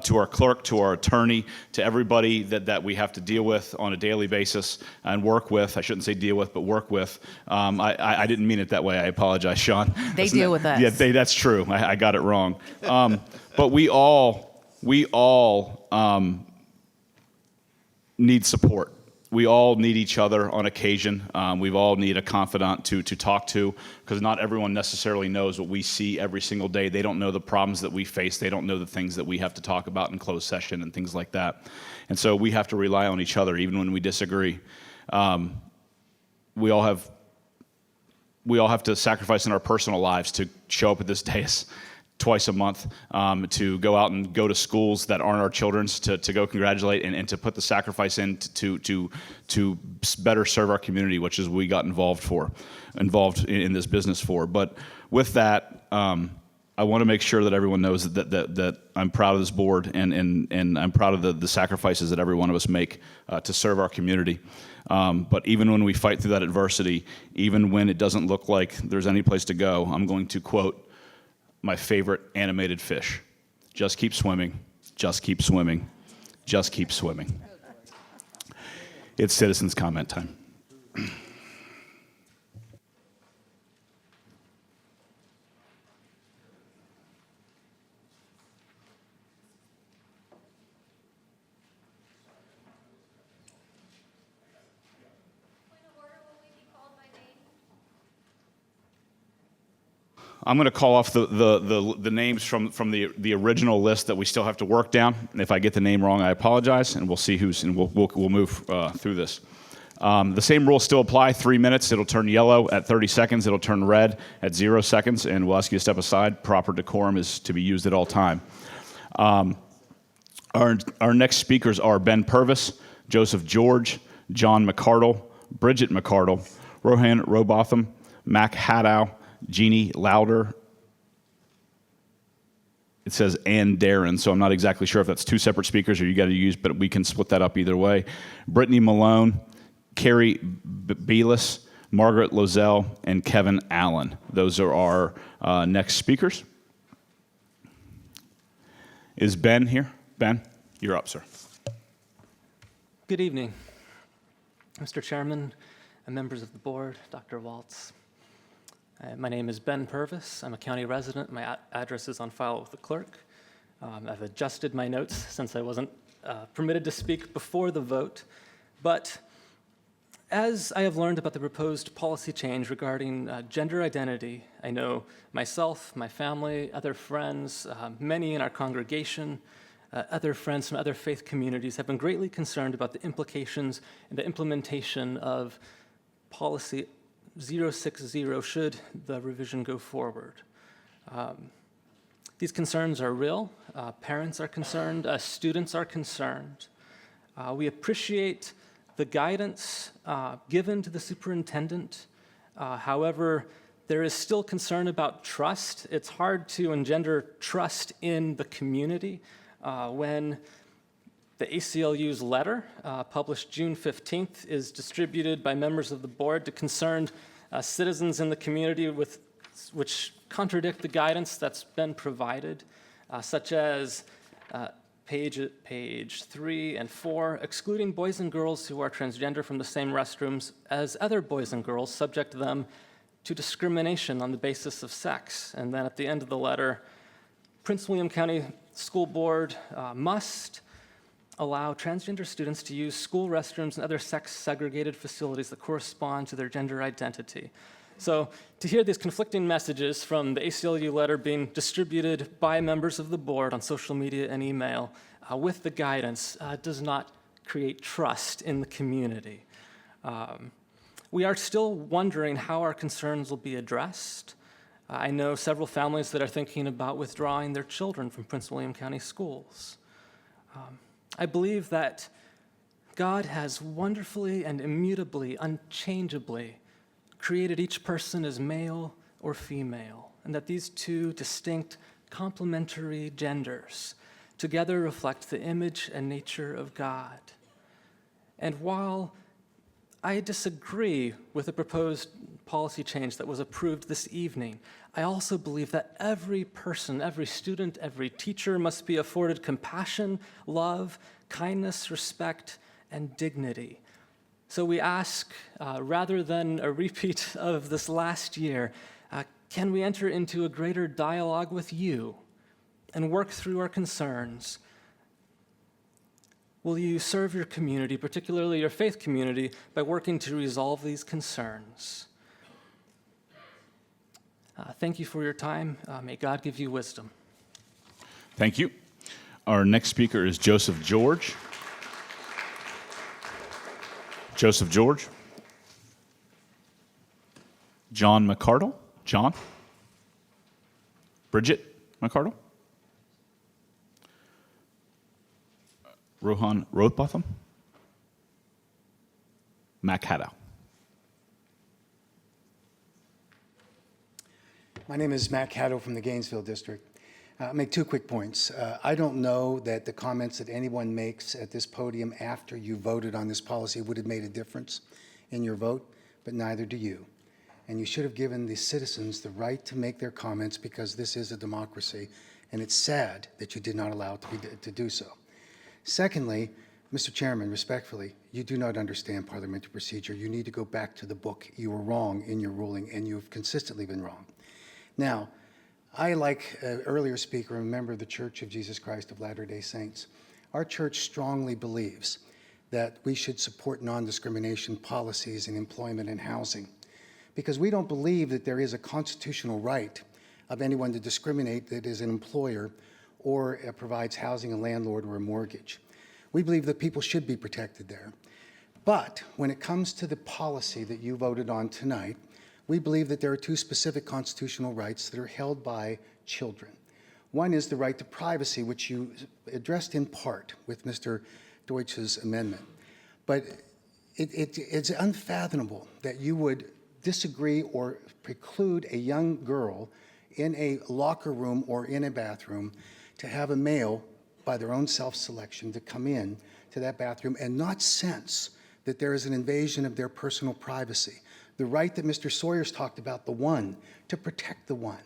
to our clerk, to our attorney, to everybody that we have to deal with on a daily basis and work with. I shouldn't say deal with, but work with. I didn't mean it that way. I apologize, Sean. They deal with us. Yeah, that's true. I got it wrong. But we all need support. We all need each other on occasion. We all need a confidant to talk to, because not everyone necessarily knows what we see every single day. They don't know the problems that we face. They don't know the things that we have to talk about in closed session and things like that. And so we have to rely on each other even when we disagree. We all have to sacrifice in our personal lives to show up at this dais twice a month, to go out and go to schools that aren't our children's, to go congratulate and to put the sacrifice in to better serve our community, which is what we got involved in this business for. But with that, I want to make sure that everyone knows that I'm proud of this board and I'm proud of the sacrifices that every one of us make to serve our community. But even when we fight through that adversity, even when it doesn't look like there's any place to go, I'm going to quote my favorite animated fish: just keep swimming, just keep swimming, just keep swimming. It's citizens' comment time. I'm going to call off the names from the original list that we still have to work down. And if I get the name wrong, I apologize, and we'll see and we'll move through this. The same rules still apply. 3 minutes, it'll turn yellow. At 30 seconds, it'll turn red. At 0 seconds, and we'll ask you to step aside. Proper decorum is to be used at all time. Our next speakers are Ben Purvis, Joseph George, John McCardle, Bridget McCardle, Rohan Robotham, Mac Haddow, Jeannie Lauder. It says Ann Darren, so I'm not exactly sure if that's 2 separate speakers or you got to use, but we can split that up either way. Brittany Malone, Carrie Belis, Margaret Lozelle, and Kevin Allen. Those are our next speakers. Is Ben here? Ben, you're up, sir. Good evening, Mr. Chairman and members of the board, Dr. Waltz. My name is Ben Purvis. I'm a county resident. My address is on file with the clerk. I've adjusted my notes since I wasn't permitted to speak before the vote. But as I have learned about the proposed policy change regarding gender identity, I know myself, my family, other friends, many in our congregation, other friends from other faith communities have been greatly concerned about the implications and the implementation of policy 060 should the revision go forward. These concerns are real. Parents are concerned. Students are concerned. We appreciate the guidance given to the superintendent. However, there is still concern about trust. It's hard to engender trust in the community when the ACLU's letter, published June 15th, is distributed by members of the board to concerned citizens in the community which contradict the guidance that's been provided, such as page 3 and 4, excluding boys and girls who are transgender from the same restrooms as other boys and girls, subject them to discrimination on the basis of sex. And then at the end of the letter, Prince William County School Board must allow transgender students to use school restrooms and other sex-segregated facilities that correspond to their gender identity. So to hear these conflicting messages from the ACLU letter being distributed by members of the board on social media and email with the guidance does not create trust in the community. We are still wondering how our concerns will be addressed. I know several families that are thinking about withdrawing their children from Prince William County schools. I believe that God has wonderfully and immutably, unchangeably created each person as male or female, and that these two distinct complementary genders together reflect the image and nature of God. And while I disagree with the proposed policy change that was approved this evening, I also believe that every person, every student, every teacher must be afforded compassion, love, kindness, respect, and dignity. So we ask, rather than a repeat of this last year, can we enter into a greater dialogue with you and work through our concerns? Will you serve your community, particularly your faith community, by working to resolve these concerns? Thank you for your time. May God give you wisdom. Thank you. Our next speaker is Joseph George. Joseph George. John McCardle. John. Bridget McCardle. Rohan Rothbotham. Mac Haddow. My name is Matt Caddo from the Gainesville District. I'll make 2 quick points. I don't know that the comments that anyone makes at this podium after you voted on this policy would have made a difference in your vote, but neither do you. And you should have given the citizens the right to make their comments because this is a democracy, and it's sad that you did not allow it to do so. Secondly, Mr. Chairman, respectfully, you do not understand parliamentary procedure. You need to go back to the book. You were wrong in your ruling, and you have consistently been wrong. Now, I, like an earlier speaker, am a member of the Church of Jesus Christ of Latter-day Saints. Our church strongly believes that we should support non-discrimination policies in employment and housing because we don't believe that there is a constitutional right of anyone to discriminate that is an employer or provides housing, a landlord, or a mortgage. We believe that people should be protected there. But when it comes to the policy that you voted on tonight, we believe that there are 2 specific constitutional rights that are held by children. One is the right to privacy, which you addressed in part with Mr. Deutsch's amendment. But it's unfathomable that you would disagree or preclude a young girl in a locker room or in a bathroom to have a male, by their own self-selection, to come in to that bathroom and not sense that there is an invasion of their personal privacy. The right that Mr. Sawyer's talked about, the one, to protect the one.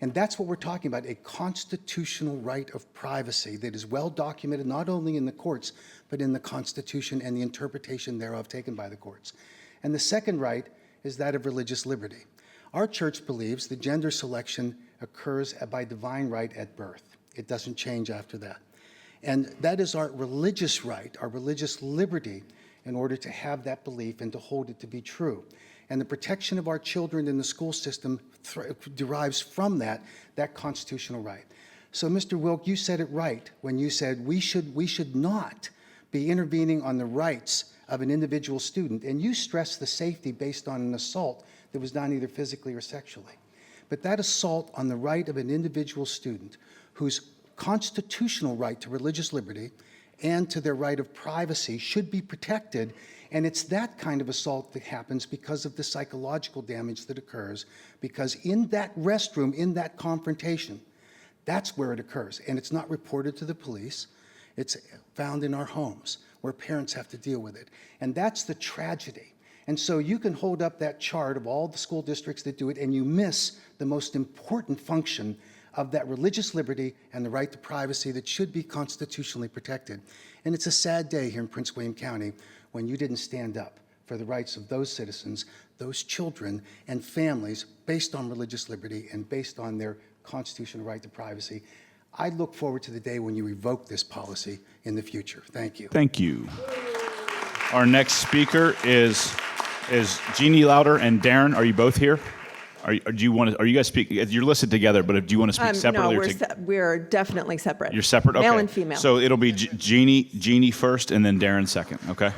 And that's what we're talking about, a constitutional right of privacy that is well documented not only in the courts, but in the Constitution and the interpretation thereof taken by the courts. And the second right is that of religious liberty. Our church believes that gender selection occurs by divine right at birth. It doesn't change after that. And that is our religious right, our religious liberty, in order to have that belief and to hold it to be true. And the protection of our children in the school system derives from that constitutional right. So, Mr. Wilk, you said it right when you said we should not be intervening on the rights of an individual student. And you stressed the safety based on an assault that was done either physically or sexually. But that assault on the right of an individual student whose constitutional right to religious liberty and to their right of privacy should be protected. And it's that kind of assault that happens because of the psychological damage that occurs, because in that restroom, in that confrontation, that's where it occurs. And it's not reported to the police. It's found in our homes where parents have to deal with it. And that's the tragedy. And so you can hold up that chart of all the school districts that do it, and you miss the most important function of that religious liberty and the right to privacy that should be constitutionally protected. And it's a sad day here in Prince William County when you didn't stand up for the rights of those citizens, those children and families based on religious liberty and based on their constitutional right to privacy. I look forward to the day when you revoke this policy in the future. Thank you. Thank you. Our next speaker is Jeannie Louder and Darren. Are you both here? Are you guys speak? You're listed together, but do you want to speak separately? No, we're definitely separate. You're separate? Okay. Male and female. So it'll be Jeannie first and then Darren second, okay?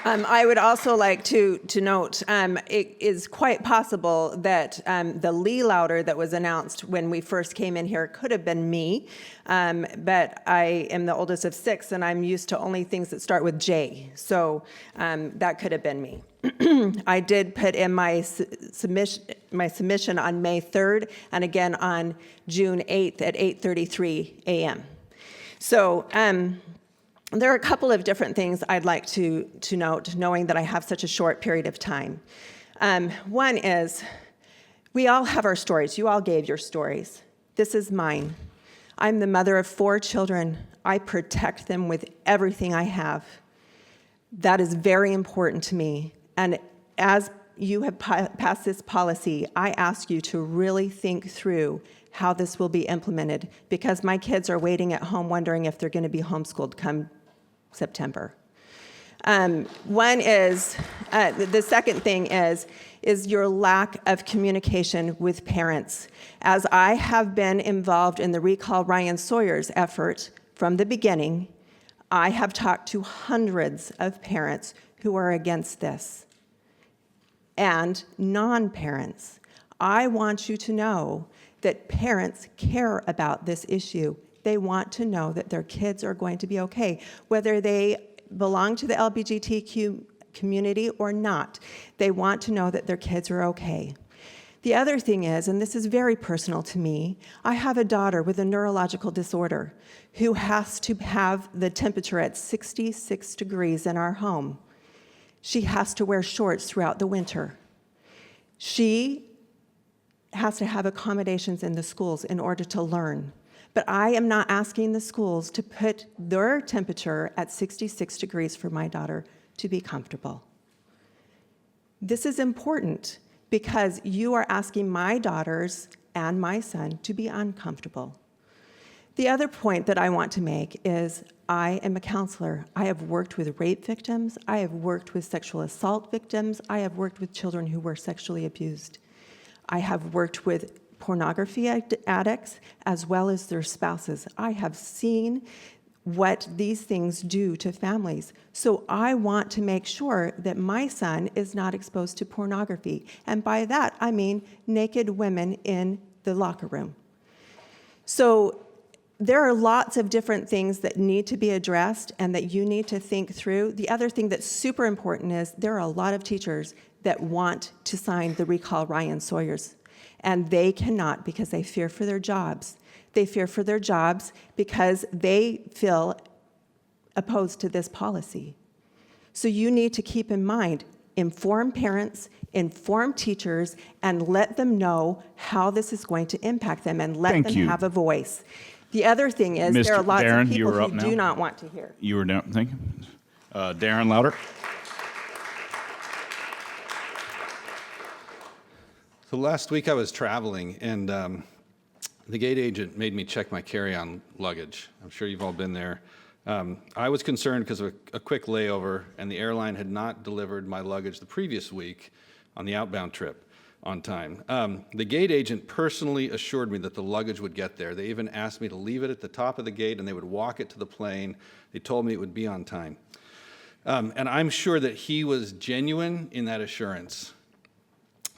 I would also like to note, it is quite possible that the Lee Louder that was announced when we first came in here could have been me, but I am the oldest of 6, and I'm used to only things that start with J, so that could have been me. I did put in my submission on May 3rd, and again on June 8th at 8:33 a.m. So, there are a couple of different things I'd like to note, knowing that I have such a short period of time. One is, we all have our stories. You all gave your stories. This is mine. I'm the mother of 4 children. I protect them with everything I have. That is very important to me. And as you have passed this policy, I ask you to really think through how this will be implemented, because my kids are waiting at home wondering if they're going to be homeschooled come September. One is, the second thing is your lack of communication with parents. As I have been involved in the Recall Ryan Sawyers effort from the beginning, I have talked to hundreds of parents who are against this, and non-parents. I want you to know that parents care about this issue. They want to know that their kids are going to be okay, whether they belong to the LGBTQ community or not. They want to know that their kids are okay. The other thing is, and this is very personal to me, I have a daughter with a neurological disorder who has to have the temperature at 66 degrees in our home. She has to wear shorts throughout the winter. She has to have accommodations in the schools in order to learn. But I am not asking the schools to put their temperature at 66 degrees for my daughter to be comfortable. This is important because you are asking my daughters and my son to be uncomfortable. The other point that I want to make is I am a counselor. I have worked with rape victims. I have worked with sexual assault victims. I have worked with children who were sexually abused. I have worked with pornography addicts as well as their spouses. I have seen what these things do to families. So I want to make sure that my son is not exposed to pornography. And by that, I mean naked women in the locker room. So there are lots of different things that need to be addressed and that you need to think through. The other thing that's super important is there are a lot of teachers that want to sign the Recall Ryan Sawyers, and they cannot because they fear for their jobs. They fear for their jobs because they feel opposed to this policy. So you need to keep in mind, inform parents, inform teachers, and let them know how this is going to impact them and let them have a voice. The other thing is there are lots of people who do not want to hear. You were down, thank you. Darren Louder. So last week I was traveling, and the gate agent made me check my carry-on luggage. I'm sure you've all been there. I was concerned because of a quick layover, and the airline had not delivered my luggage the previous week on the outbound trip on time. The gate agent personally assured me that the luggage would get there. They even asked me to leave it at the top of the gate, and they would walk it to the plane. They told me it would be on time. And I'm sure that he was genuine in that assurance.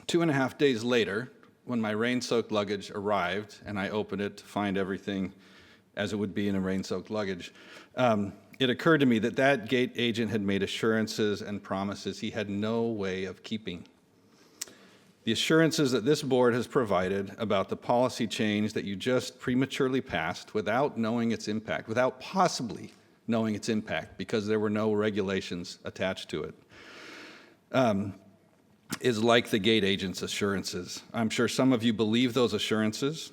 2.5 days later, when my rain-soaked luggage arrived and I opened it to find everything as it would be in a rain-soaked luggage, it occurred to me that that gate agent had made assurances and promises he had no way of keeping. The assurances that this board has provided about the policy change that you just prematurely passed without knowing its impact, without possibly knowing its impact because there were no regulations attached to it, is like the gate agent's assurances. I'm sure some of you believe those assurances,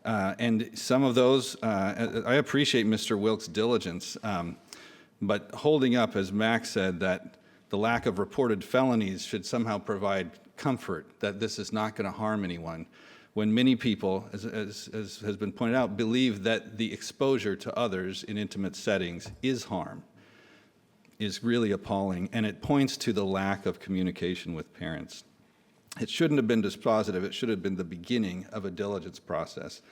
and some of those, I appreciate Mr. Wilk's diligence, but holding up, as Max said, that the lack of reported felonies should somehow provide comfort that this is not going to harm anyone, when many people, as has been pointed out, believe that the exposure to others in intimate settings is harm, is really appalling, and it points to the lack of communication with parents. It shouldn't have been dispositive. It should have been the beginning of a diligence process.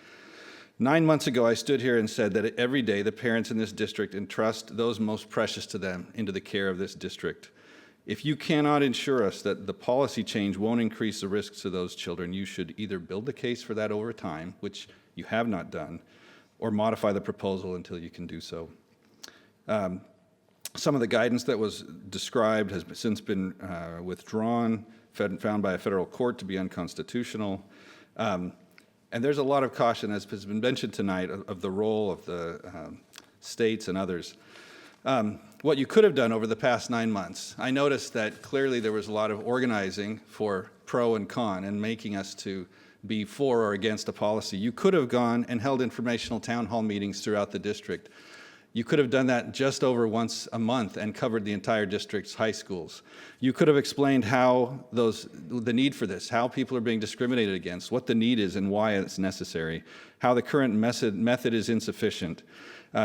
9 months ago, I stood here and said that every day the parents in this district entrust those most precious to them into the care of this district. If you cannot ensure us that the policy change won't increase the risks to those children, you should either build the case for that over time, which you have not done, or modify the proposal until you can do so. Some of the guidance that was described has since been withdrawn, found by a federal court to be unconstitutional. And there's a lot of caution, as has been mentioned tonight, of the role of the states and others. What you could have done over the past 9 months, I noticed that clearly there was a lot of organizing for pro and con and making us to be for or against a policy. You could have gone and held informational town hall meetings throughout the district. You could have done that just over once a month and covered the entire district's high schools. You could have explained how the need for this, how people are being discriminated against, what the need is and why it's necessary, how the current method is insufficient.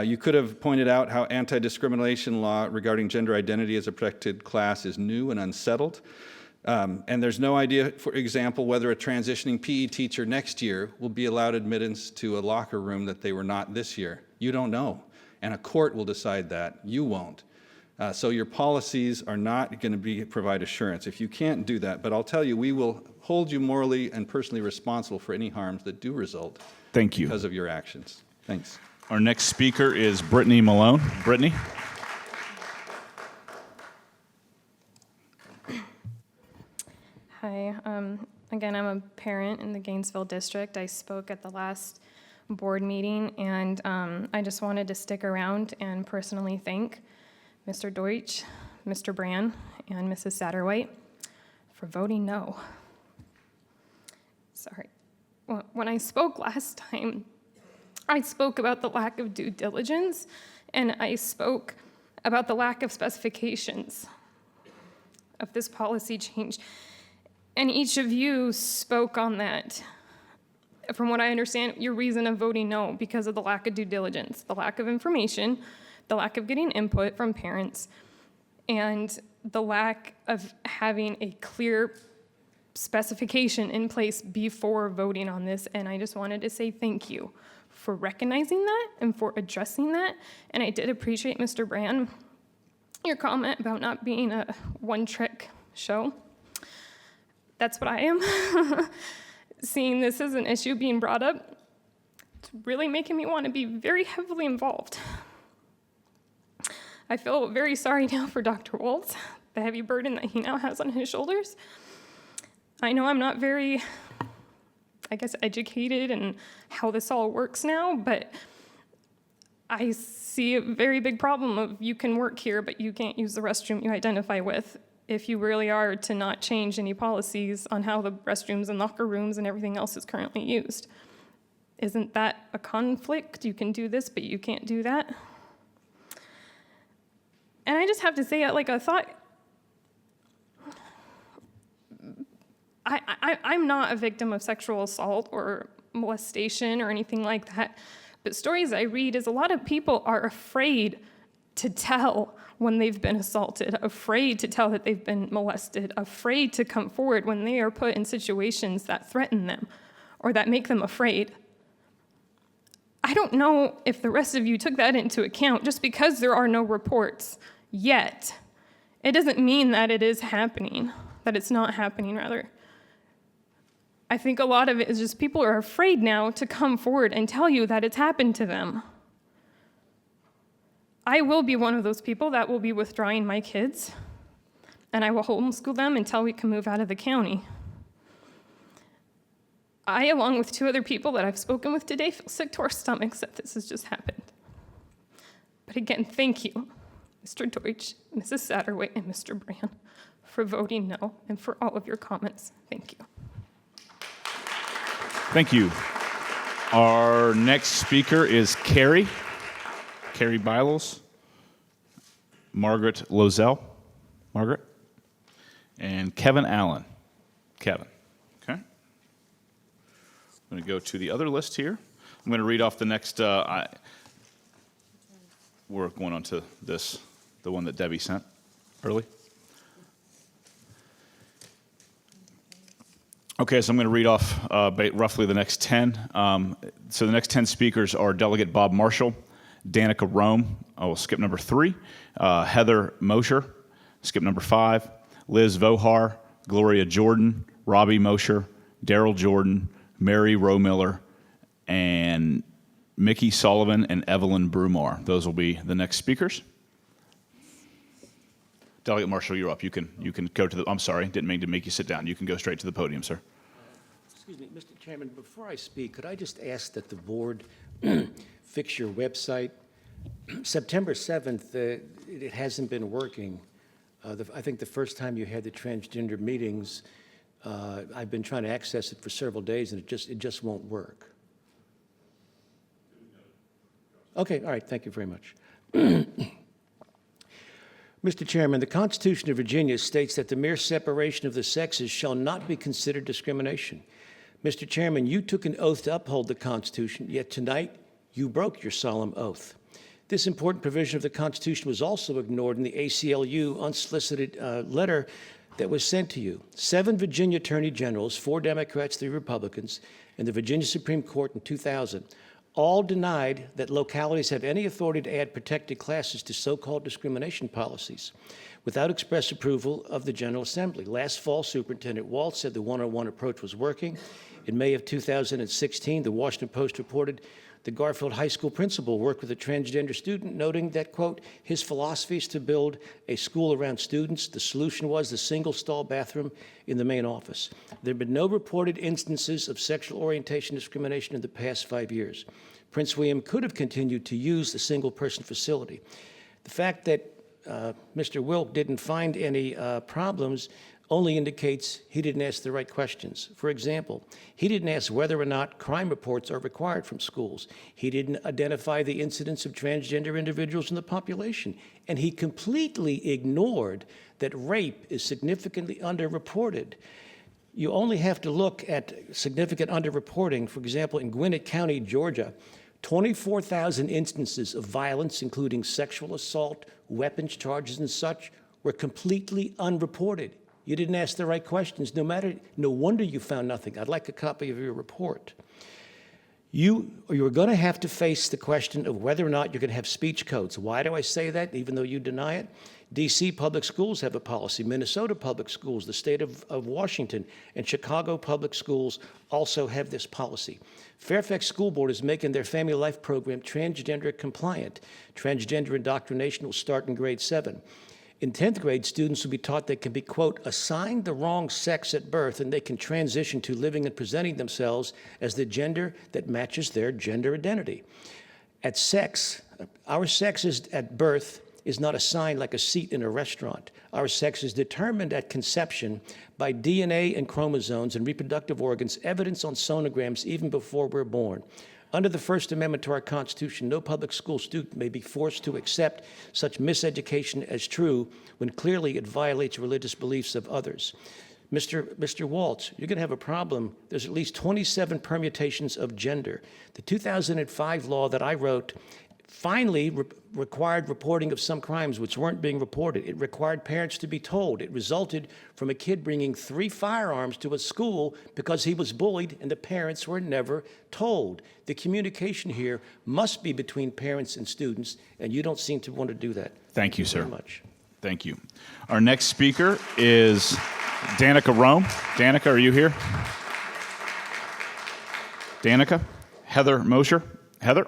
You could have pointed out how anti-discrimination law regarding gender identity as a protected class is new and unsettled. And there's no idea, for example, whether a transitioning PE teacher next year will be allowed admittance to a locker room that they were not this year. You don't know. And a court will decide that. You won't. So your policies are not going to provide assurance if you can't do that. But I'll tell you, we will hold you morally and personally responsible for any harms that do result Thank you. because of your actions. Thanks. Our next speaker is Brittany Malone. Brittany? Hi. Again, I'm a parent in the Gainesville district. I spoke at the last board meeting, and I just wanted to stick around and personally thank Mr. Deutsch, Mr. Brand, and Mrs. Satterwhite for voting no. Sorry. When I spoke last time, I spoke about the lack of due diligence, and I spoke about the lack of specifications of this policy change. And each of you spoke on that. From what I understand, your reason of voting no, because of the lack of due diligence, the lack of information, the lack of getting input from parents, and the lack of having a clear specification in place before voting on this. And I just wanted to say thank you for recognizing that and for addressing that. And I did appreciate, Mr. Brand, your comment about not being a one-trick show. That's what I am. Seeing this as an issue being brought up, it's really making me want to be very heavily involved. I feel very sorry now for Dr. Waltz, the heavy burden that he now has on his shoulders. I know I'm not very, educated in how this all works now, but I see a very big problem of you can work here, but you can't use the restroom you identify with if you really are to not change any policies on how the restrooms and locker rooms and everything else is currently used. Isn't that a conflict? You can do this, but you can't do that. And I just have to say, I'm not a victim of sexual assault or molestation or anything like that, but stories I read is a lot of people are afraid to tell when they've been assaulted, afraid to tell that they've been molested, afraid to come forward when they are put in situations that threaten them or that make them afraid. I don't know if the rest of you took that into account. Just because there are no reports yet, it doesn't mean that it is happening, that it's not happening, rather. I think a lot of it is just people are afraid now to come forward and tell you that it's happened to them. I will be one of those people that will be withdrawing my kids, and I will homeschool them until we can move out of the county. I, along with 2 other people that I've spoken with today, feel sick to our stomachs that this has just happened. But again, thank you, Mr. Deutsch, Mrs. Satterwhite, and Mr. Brand, for voting no, and for all of your comments. Thank you. Thank you. Our next speaker is Carrie Biles, Margaret Lozelle, Margaret, and Kevin Allen. Kevin, okay. I'm going to go to the other list here. I'm going to read off the next, we're going on to this, the one that Debbie sent early. Okay, so I'm going to read off roughly the next 10. So the next 10 speakers are Delegate Bob Marshall, Danica Rome, I will skip number 3, Heather Mosher, Skip number 5, Liz Vohar, Gloria Jordan, Robbie Mosher, Daryl Jordan, Mary Rowe-Miller, and Mickey Sullivan and Evelyn Brumar. Those will be the next speakers. Delegate Marshall, you're up. You can go to the, I'm sorry, didn't mean to make you sit down. You can go straight to the podium, sir. Excuse me, Mr. Chairman, before I speak, could I just ask that the board fix your website? September 7th, it hasn't been working. I think the first time you had the transgender meetings, I've been trying to access it for several days, and it just won't work. Okay, all right, thank you very much. Mr. Chairman, the Constitution of Virginia states that the mere separation of the sexes shall not be considered discrimination. Mr. Chairman, you took an oath to uphold the Constitution, yet tonight you broke your solemn oath. This important provision of the Constitution was also ignored in the ACLU unsolicited letter that was sent to you. 7 Virginia Attorney Generals, 4 Democrats, 3 Republicans, and the Virginia Supreme Court in 2000 all denied that localities have any authority to add protected classes to so-called discrimination policies without express approval of the General Assembly. Last fall, Superintendent Waltz said the one-on-one approach was working. In May of 2016, the Washington Post reported the Garfield High School principal worked with a transgender student, noting that, quote, his philosophy is to build a school around students. The solution was the single-stall bathroom in the main office. There have been no reported instances of sexual orientation discrimination in the past 5 years. Prince William could have continued to use the single-person facility. The fact that Mr. Wilk didn't find any problems only indicates he didn't ask the right questions. For example, he didn't ask whether or not crime reports are required from schools. He didn't identify the incidence of transgender individuals in the population. And he completely ignored that rape is significantly underreported. You only have to look at significant underreporting. For example, in Gwinnett County, Georgia, 24,000 instances of violence, including sexual assault, weapons charges, and such, were completely unreported. You didn't ask the right questions. No wonder you found nothing. I'd like a copy of your report. You're going to have to face the question of whether or not you're going to have speech codes. Why do I say that, even though you deny it? D.C. public schools have a policy. Minnesota public schools, the state of Washington, and Chicago public schools also have this policy. Fairfax School Board is making their family life program transgender compliant. Transgender indoctrination will start in grade 7. In 10th grade, students will be taught they can be, quote, assigned the wrong sex at birth, and they can transition to living and presenting themselves as the gender that matches their gender identity. Our sex at birth is not assigned like a seat in a restaurant. Our sex is determined at conception by DNA and chromosomes and reproductive organs, evidence on sonograms even before we're born. Under the First Amendment to our Constitution, no public school student may be forced to accept such miseducation as true when clearly it violates religious beliefs of others. Mr. Waltz, you're going to have a problem. There's at least 27 permutations of gender. The 2005 law that I wrote finally required reporting of some crimes which weren't being reported. It required parents to be told. It resulted from a kid bringing 3 firearms to a school because he was bullied and the parents were never told. The communication here must be between parents and students, and you don't seem to want to do that. Thank you, sir. Very much. Thank you. Our next speaker is Danica Rome. Danica, are you here? Danica? Heather Mosher? Heather?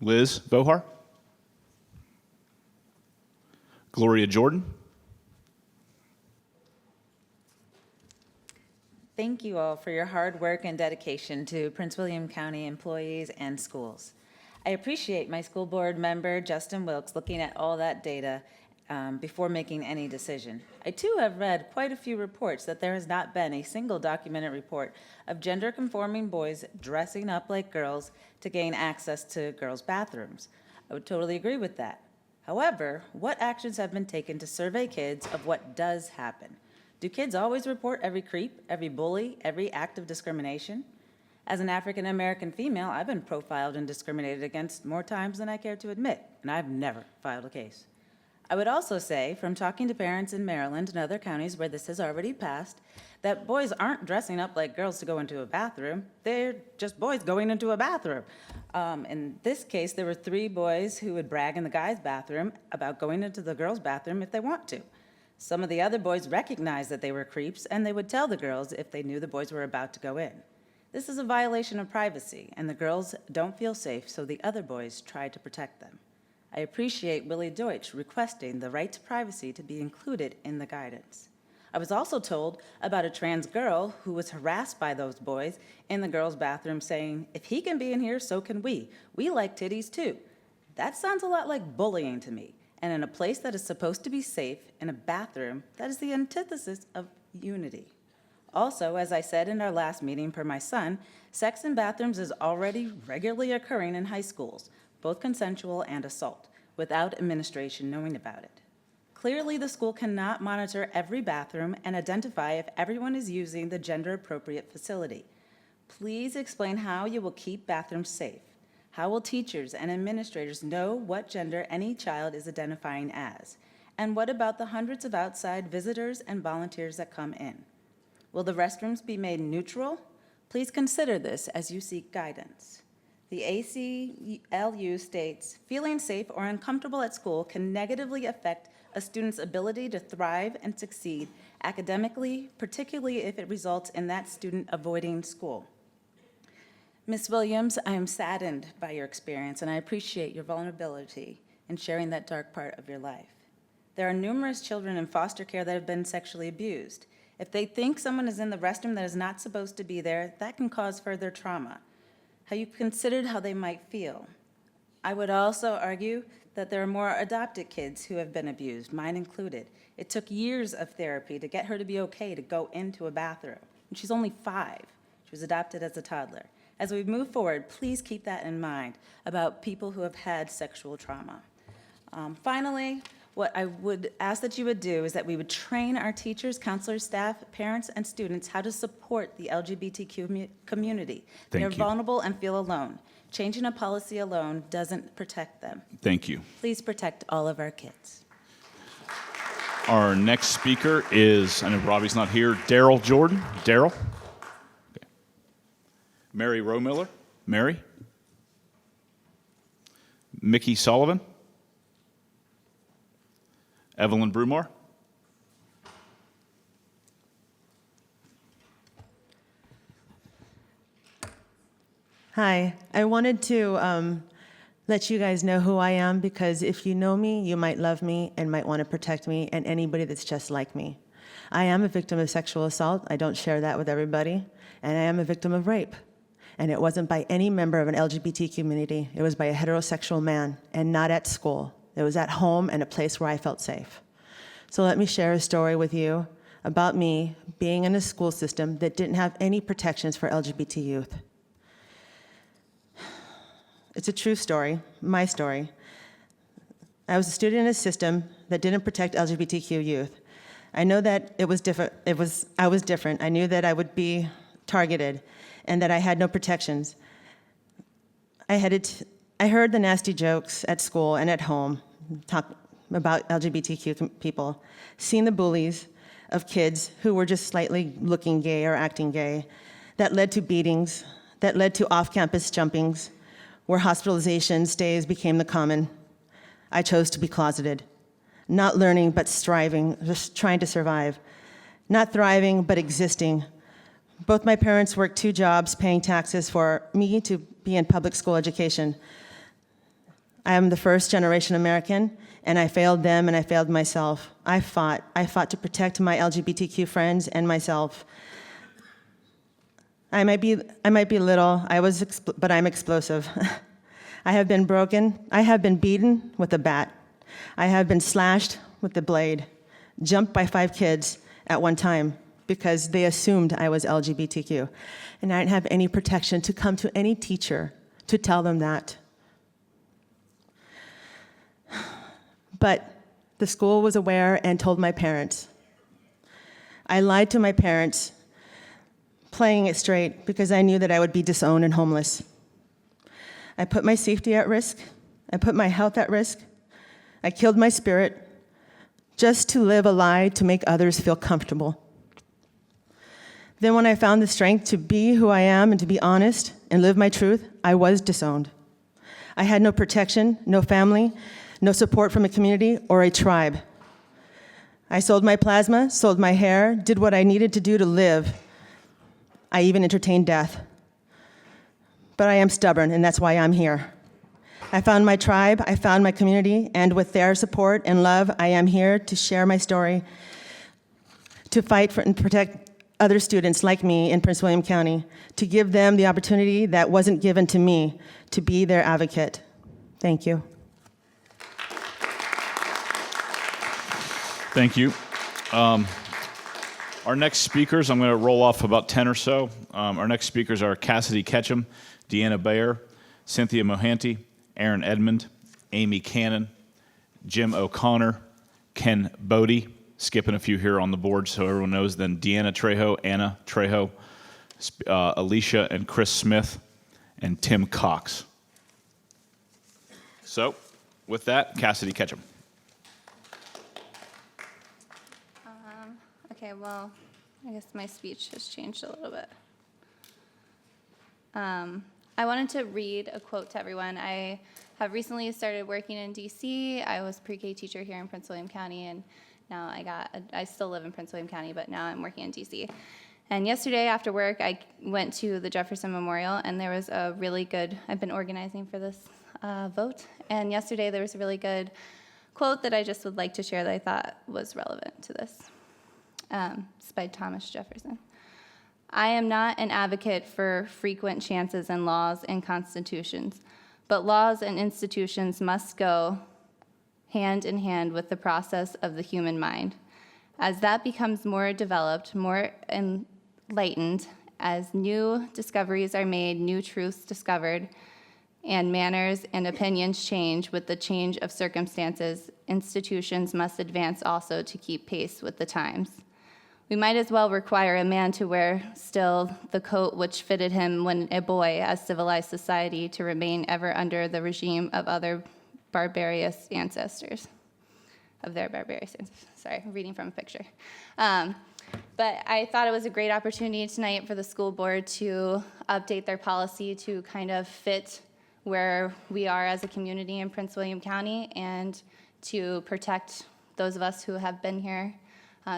Liz Vohar? Gloria Jordan? Thank you all for your hard work and dedication to Prince William County employees and schools. I appreciate my school board member, Justin Wilkes, looking at all that data before making any decision. I too have read quite a few reports that there has not been a single documented report of gender-conforming boys dressing up like girls to gain access to girls' bathrooms. I would totally agree with that. However, what actions have been taken to survey kids of what does happen? Do kids always report every creep, every bully, every act of discrimination? As an African-American female, I've been profiled and discriminated against more times than I care to admit, and I've never filed a case. I would also say, from talking to parents in Maryland and other counties where this has already passed, that boys aren't dressing up like girls to go into a bathroom. They're just boys going into a bathroom. In this case, there were 3 boys who would brag in the guys' bathroom about going into the girls' bathroom if they want to. Some of the other boys recognized that they were creeps, and they would tell the girls if they knew the boys were about to go in. This is a violation of privacy, and the girls don't feel safe, so the other boys try to protect them. I appreciate Willie Deutsch requesting the right to privacy to be included in the guidance. I was also told about a trans girl who was harassed by those boys in the girls' bathroom saying, if he can be in here, so can we. We like titties too. That sounds a lot like bullying to me. And in a place that is supposed to be safe, in a bathroom, that is the antithesis of unity. Also, as I said in our last meeting per my son, sex in bathrooms is already regularly occurring in high schools, both consensual and assault, without administration knowing about it. Clearly, the school cannot monitor every bathroom and identify if everyone is using the gender-appropriate facility. Please explain how you will keep bathrooms safe. How will teachers and administrators know what gender any child is identifying as? And what about the hundreds of outside visitors and volunteers that come in? Will the restrooms be made neutral? Please consider this as you seek guidance. The ACLU states, feeling safe or uncomfortable at school can negatively affect a student's ability to thrive and succeed academically, particularly if it results in that student avoiding school. Ms. Williams, I am saddened by your experience, and I appreciate your vulnerability in sharing that dark part of your life. There are numerous children in foster care that have been sexually abused. If they think someone is in the restroom that is not supposed to be there, that can cause further trauma. Have you considered how they might feel? I would also argue that there are more adopted kids who have been abused, mine included. It took years of therapy to get her to be okay to go into a bathroom. And she's only 5. She was adopted as a toddler. As we move forward, please keep that in mind about people who have had sexual trauma. Finally, what I would ask that you would do is that we would train our teachers, counselors, staff, parents, and students how to support the LGBTQ community. They are vulnerable and feel alone. Changing a policy alone doesn't protect them. Thank you. Please protect all of our kids. Our next speaker is, I know Robbie's not here, Daryl Jordan. Daryl? Okay. Mary Romiller. Mary? Mickey Sullivan. Evelyn Brumar. Hi, I wanted to let you guys know who I am, because if you know me, you might love me and might want to protect me and anybody that's just like me. I am a victim of sexual assault. I don't share that with everybody. And I am a victim of rape. And it wasn't by any member of an LGBT community. It was by a heterosexual man, and not at school. It was at home and a place where I felt safe. So let me share a story with you about me being in a school system that didn't have any protections for LGBT youth. It's a true story, my story. I was a student in a system that didn't protect LGBTQ youth. I know that it was different. I was different. I knew that I would be targeted and that I had no protections. I heard the nasty jokes at school and at home talk about LGBTQ people, seen the bullies of kids who were just slightly looking gay or acting gay, that led to beatings, that led to off-campus jumpings, where hospitalization stays became the common. I chose to be closeted, not learning but striving, just trying to survive, not thriving but existing. Both my parents worked 2 jobs, paying taxes for me to be in public school education. I am the first generation American, and I failed them and I failed myself. I fought to protect my LGBTQ friends and myself. I might be little, but I'm explosive. I have been broken. I have been beaten with a bat. I have been slashed with the blade, jumped by 5 kids at one time because they assumed I was LGBTQ. And I didn't have any protection to come to any teacher to tell them that. But the school was aware and told my parents. I lied to my parents, playing it straight because I knew that I would be disowned and homeless. I put my safety at risk. I put my health at risk. I killed my spirit. just to live a lie to make others feel comfortable. Then when I found the strength to be who I am and to be honest and live my truth, I was disowned. I had no protection, no family, no support from a community or a tribe. I sold my plasma, sold my hair, did what I needed to do to live. I even entertained death. But I am stubborn, and that's why I'm here. I found my tribe, I found my community, and with their support and love, I am here to share my story, to fight for and protect other students like me in Prince William County, to give them the opportunity that wasn't given to me, to be their advocate. Thank you. Thank you. Our next speakers, I'm going to roll off about 10 or so. Our next speakers are Cassidy Ketchum, Deanna Bayer, Cynthia Mohanty, Aaron Edmond, Amy Cannon, Jim O'Connor, Ken Bodie, skipping a few here on the board so everyone knows, then Deanna Trejo, Anna Trejo, Alicia and Chris Smith, and Tim Cox. So, with that, Cassidy Ketchum. Okay, well, I guess my speech has changed a little bit. I wanted to read a quote to everyone. I have recently started working in DC. I was pre-K teacher here in Prince William County, and now I still live in Prince William County, but now I'm working in DC. And yesterday after work, I went to the Jefferson Memorial, and there was a really good, I've been organizing for this vote, and yesterday there was a really good quote that I just would like to share that I thought was relevant to this. It's by Thomas Jefferson. I am not an advocate for frequent chances in laws and constitutions, but laws and institutions must go hand in hand with the process of the human mind. As that becomes more developed, more enlightened, as new discoveries are made, new truths discovered, and manners and opinions change with the change of circumstances, institutions must advance also to keep pace with the times. We might as well require a man to wear still the coat which fitted him when a boy, as civilized society, to remain ever under the regime of other barbarous ancestors, Sorry, reading from a picture. But I thought it was a great opportunity tonight for the school board to update their policy to kind of fit where we are as a community in Prince William County and to protect those of us who have been here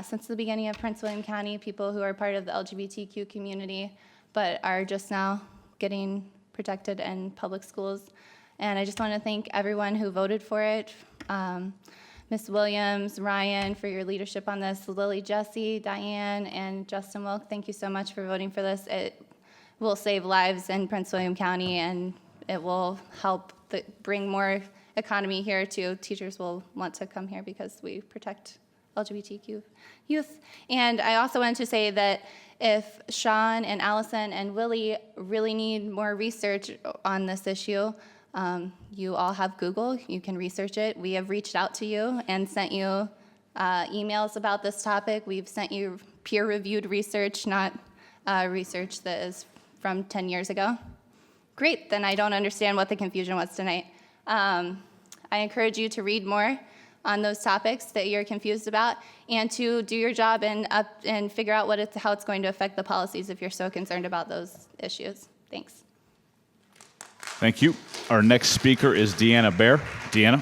since the beginning of Prince William County, people who are part of the LGBTQ community, but are just now getting protected in public schools. And I just want to thank everyone who voted for it. Ms. Williams, Ryan, for your leadership on this, Lily, Jesse, Diane, and Justin Wilk, thank you so much for voting for this. It will save lives in Prince William County, and it will help bring more economy here too. Teachers will want to come here because we protect LGBTQ youth. And I also wanted to say that if Sean and Allison and Willie really need more research on this issue, you all have Google, you can research it. We have reached out to you and sent you emails about this topic. We've sent you peer-reviewed research, not research that is from 10 years ago. Great, then I don't understand what the confusion was tonight. I encourage you to read more on those topics that you're confused about, and to do your job and figure out how it's going to affect the policies if you're so concerned about those issues. Thanks. Thank you. Our next speaker is Deanna Bayer. Deanna.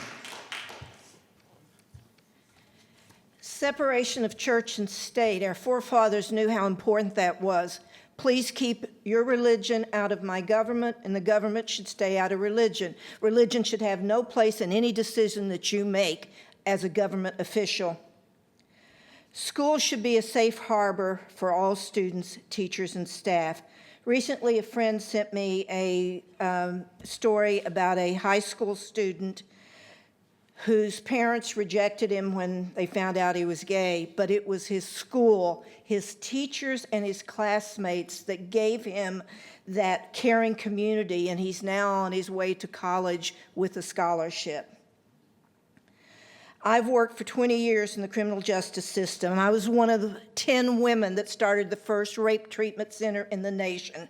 Separation of church and state. Our forefathers knew how important that was. Please keep your religion out of my government, and the government should stay out of religion. Religion should have no place in any decision that you make as a government official. Schools should be a safe harbor for all students, teachers, and staff. Recently, a friend sent me a story about a high school student whose parents rejected him when they found out he was gay, but it was his school, his teachers, and his classmates that gave him that caring community, and he's now on his way to college with a scholarship. I've worked for 20 years in the criminal justice system. I was one of the 10 women that started the first rape treatment center in the nation.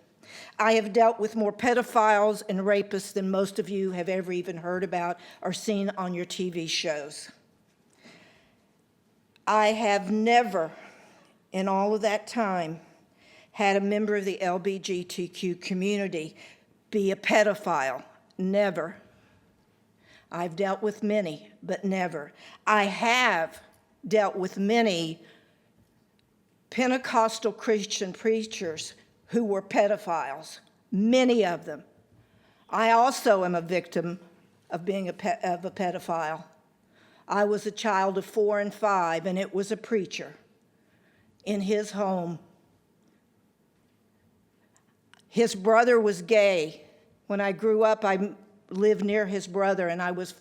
I have dealt with more pedophiles and rapists than most of you have ever even heard about or seen on your TV shows. I have never, in all of that time, had a member of the LGBTQ community be a pedophile. Never. I've dealt with many, but never. I have dealt with many Pentecostal Christian preachers who were pedophiles, many of them. I also am a victim of being a pedophile. I was a child of 4 and 5, and it was a preacher in his home. His brother was gay. When I grew up, I lived near his brother, and I was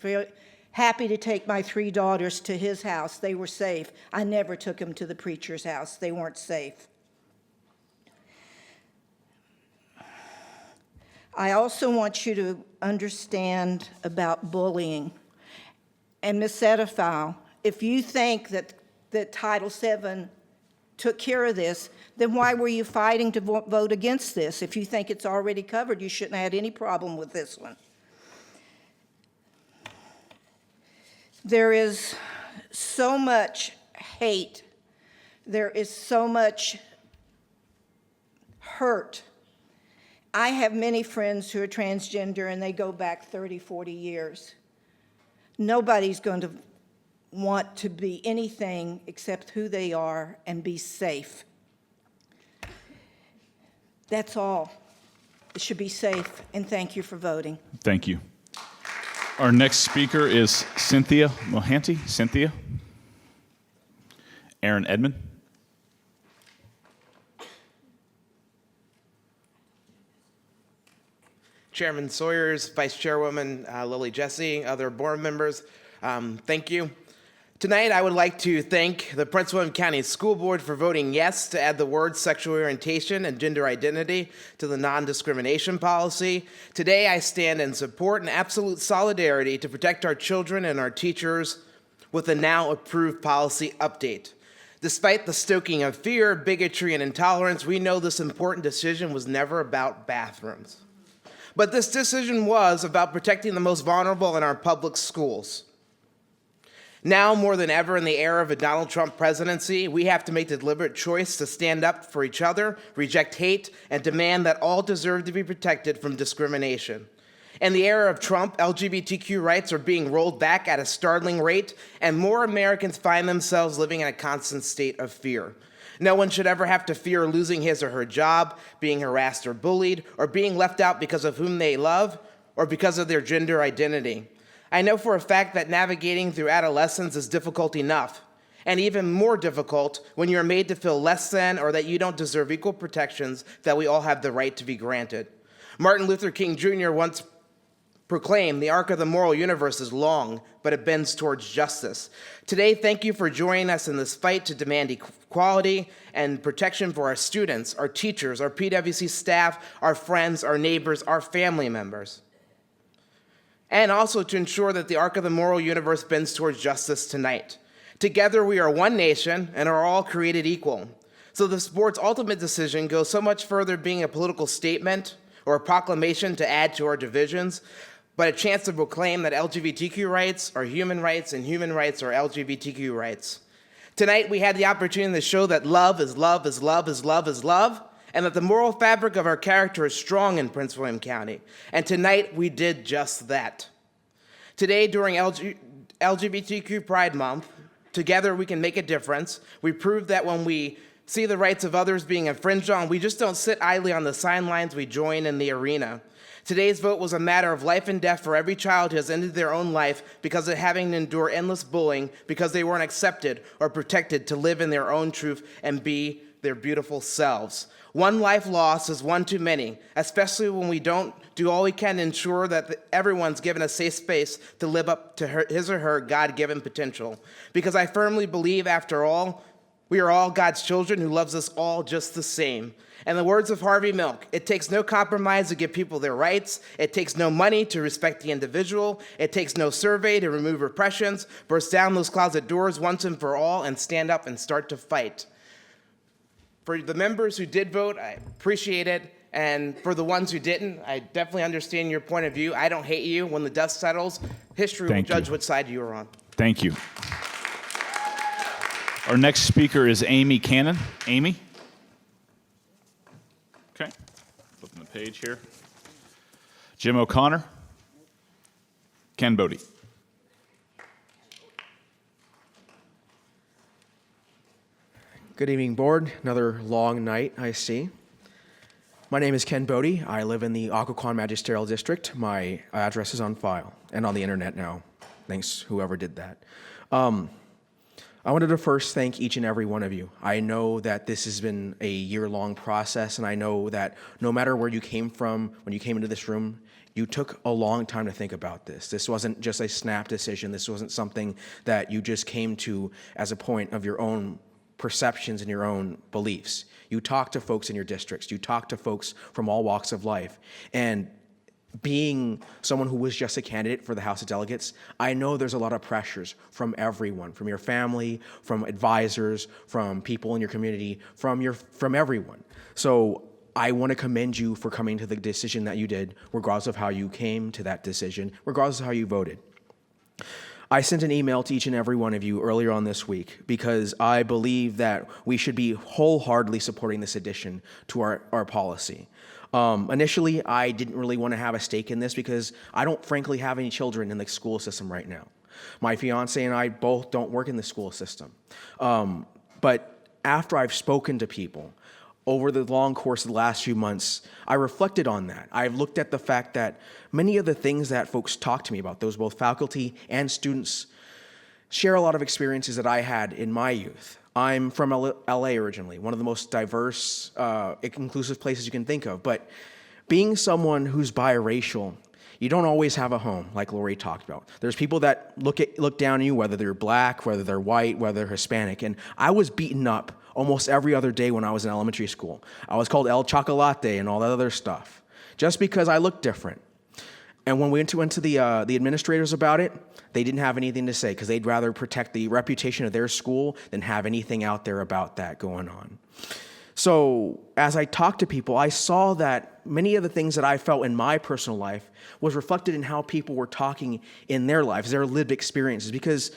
happy to take my 3 daughters to his house. They were safe. I never took them to the preacher's house. They weren't safe. I also want you to understand about bullying. And Ms. Setterfile, if you think that Title VII took care of this, then why were you fighting to vote against this? If you think it's already covered, you shouldn't have had any problem with this one. There is so much hate. There is so much hurt. I have many friends who are transgender, and they go back 30, 40 years. Nobody's going to want to be anything except who they are and be safe. That's all. It should be safe, and thank you for voting. Thank you. Our next speaker is Cynthia Mohanty. Cynthia. Aaron Edmond. Chairman Sawyers, Vice Chairwoman Lily Jesse, other board members, thank you. Tonight, I would like to thank the Prince William County School Board for voting yes to add the words sexual orientation and gender identity to the non-discrimination policy. Today, I stand in support and absolute solidarity to protect our children and our teachers with the now approved policy update. Despite the stoking of fear, bigotry, and intolerance, we know this important decision was never about bathrooms. But this decision was about protecting the most vulnerable in our public schools. Now, more than ever in the era of a Donald Trump presidency, we have to make the deliberate choice to stand up for each other, reject hate, and demand that all deserve to be protected from discrimination. In the era of Trump, LGBTQ rights are being rolled back at a startling rate, and more Americans find themselves living in a constant state of fear. No one should ever have to fear losing his or her job, being harassed or bullied, or being left out because of whom they love or because of their gender identity. I know for a fact that navigating through adolescence is difficult enough, and even more difficult when you're made to feel less than or that you don't deserve equal protections that we all have the right to be granted. Martin Luther King Jr. once proclaimed, "The arc of the moral universe is long, but it bends towards justice." Today, thank you for joining us in this fight to demand equality and protection for our students, our teachers, our PwC staff, our friends, our neighbors, our family members. And also to ensure that the arc of the moral universe bends towards justice tonight. Together, we are one nation and are all created equal. So this board's ultimate decision goes so much further being a political statement or a proclamation to add to our divisions, but a chance to proclaim that LGBTQ rights are human rights and human rights are LGBTQ rights. Tonight, we had the opportunity to show that love is love is love is love is love, and that the moral fabric of our character is strong in Prince William County. And tonight, we did just that. Today, during LGBTQ Pride Month, together we can make a difference. We prove that when we see the rights of others being infringed on, we just don't sit idly on the sidelines, we join in the arena. Today's vote was a matter of life and death for every child who has ended their own life because of having to endure endless bullying because they weren't accepted or protected to live in their own truth and be their beautiful selves. One life lost is one too many, especially when we don't do all we can to ensure that everyone's given a safe space to live up to his or her God-given potential. Because I firmly believe, after all, we are all God's children who loves us all just the same. In the words of Harvey Milk, it takes no compromise to give people their rights. It takes no money to respect the individual. It takes no survey to remove repressions. Burst down those closet doors once and for all and stand up and start to fight. For the members who did vote, I appreciate it. And for the ones who didn't, I definitely understand your point of view. I don't hate you. When the dust settles, history will judge which side you are on. Thank you. Our next speaker is Amy Cannon. Amy? Okay, flipping the page here. Jim O'Connor. Ken Bodie. Good evening, board. Another long night, I see. My name is Ken Bodie. I live in the Occoquan Magisterial District. My address is on file and on the internet now. Thanks, whoever did that. I wanted to first thank each and every one of you. I know that this has been a year-long process, and I know that no matter where you came from when you came into this room, you took a long time to think about this. This wasn't just a snap decision. This wasn't something that you just came to as a point of your own perceptions and your own beliefs. You talk to folks in your districts. You talk to folks from all walks of life. And being someone who was just a candidate for the House of Delegates, I know there's a lot of pressures from everyone, from your family, from advisors, from people in your community, from everyone. So I want to commend you for coming to the decision that you did, regardless of how you came to that decision, regardless of how you voted. I sent an email to each and every one of you earlier on this week because I believe that we should be wholeheartedly supporting this addition to our policy. Initially, I didn't really want to have a stake in this because I don't frankly have any children in the school system right now. My fiance and I both don't work in the school system. But after I've spoken to people over the long course of the last few months, I reflected on that. I've looked at the fact that many of the things that folks talk to me about, those both faculty and students, share a lot of experiences that I had in my youth. I'm from LA originally, one of the most diverse, inclusive places you can think of. But being someone who's biracial, you don't always have a home, like Lori talked about. There's people that look down on you, whether they're black, whether they're white, whether they're Hispanic. And I was beaten up almost every other day when I was in elementary school. I was called El Chocolate and all that other stuff, just because I looked different. And when we went to the administrators about it, they didn't have anything to say because they'd rather protect the reputation of their school than have anything out there about that going on. So as I talked to people, I saw that many of the things that I felt in my personal life was reflected in how people were talking in their lives, their lived experiences, because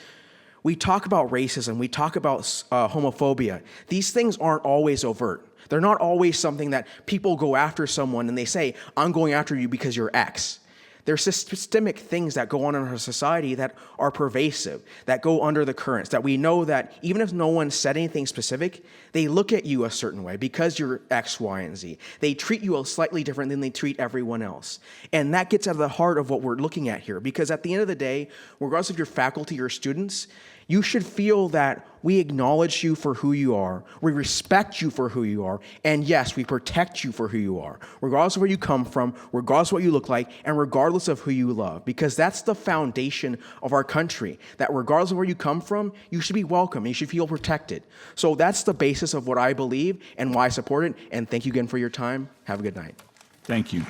we talk about racism, we talk about homophobia. These things aren't always overt. They're not always something that people go after someone and they say, I'm going after you because you're X. There's systemic things that go on in our society that are pervasive, that go under the currents, that we know that even if no one said anything specific, they look at you a certain way because you're X, Y, and Z. They treat you slightly different than they treat everyone else. And that gets at the heart of what we're looking at here, because at the end of the day, regardless of your faculty or students, you should feel that we acknowledge you for who you are, we respect you for who you are, and yes, we protect you for who you are, regardless of where you come from, regardless of what you look like, and regardless of who you love, because that's the foundation of our country, that regardless of where you come from, you should be welcome, and you should feel protected. So that's the basis of what I believe and why I support it, and thank you again for your time. Have a good night. Thank you.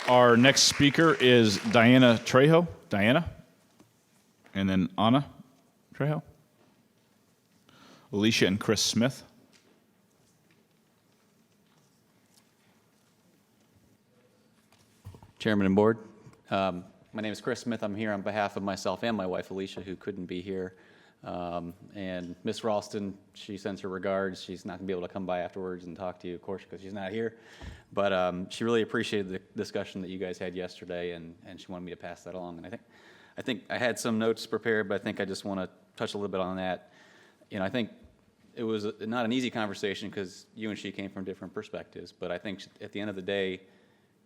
Our next speaker is Diana Trejo. Diana? And then Anna Trejo, Alicia and Chris Smith. Chairman and board, my name is Chris Smith. I'm here on behalf of myself and my wife, Alicia, who couldn't be here. And Miss Ralston, she sends her regards. She's not going to be able to come by afterwards and talk to you, of course, because she's not here. But she really appreciated the discussion that you guys had yesterday, and she wanted me to pass that along. And I think I had some notes prepared, but I think I just want to touch a little bit on that. You know, I think it was not an easy conversation because you and she came from different perspectives, but I think at the end of the day,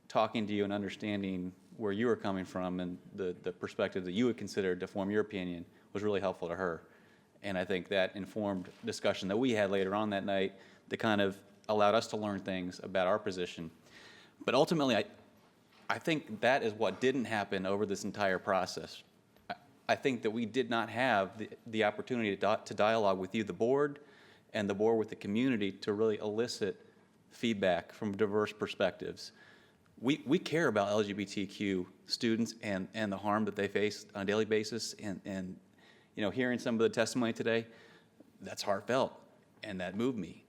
talking to you and understanding where you were coming from and the perspective that you would consider to form your opinion was really helpful to her. And I think that informed discussion that we had later on that night that kind of allowed us to learn things about our position. But ultimately, I think that is what didn't happen over this entire process. I think that we did not have the opportunity to dialogue with you, the board, and the board with the community to really elicit feedback from diverse perspectives. We care about LGBTQ students and the harm that they face on a daily basis. And you know, hearing some of the testimony today, that's heartfelt, and that moved me.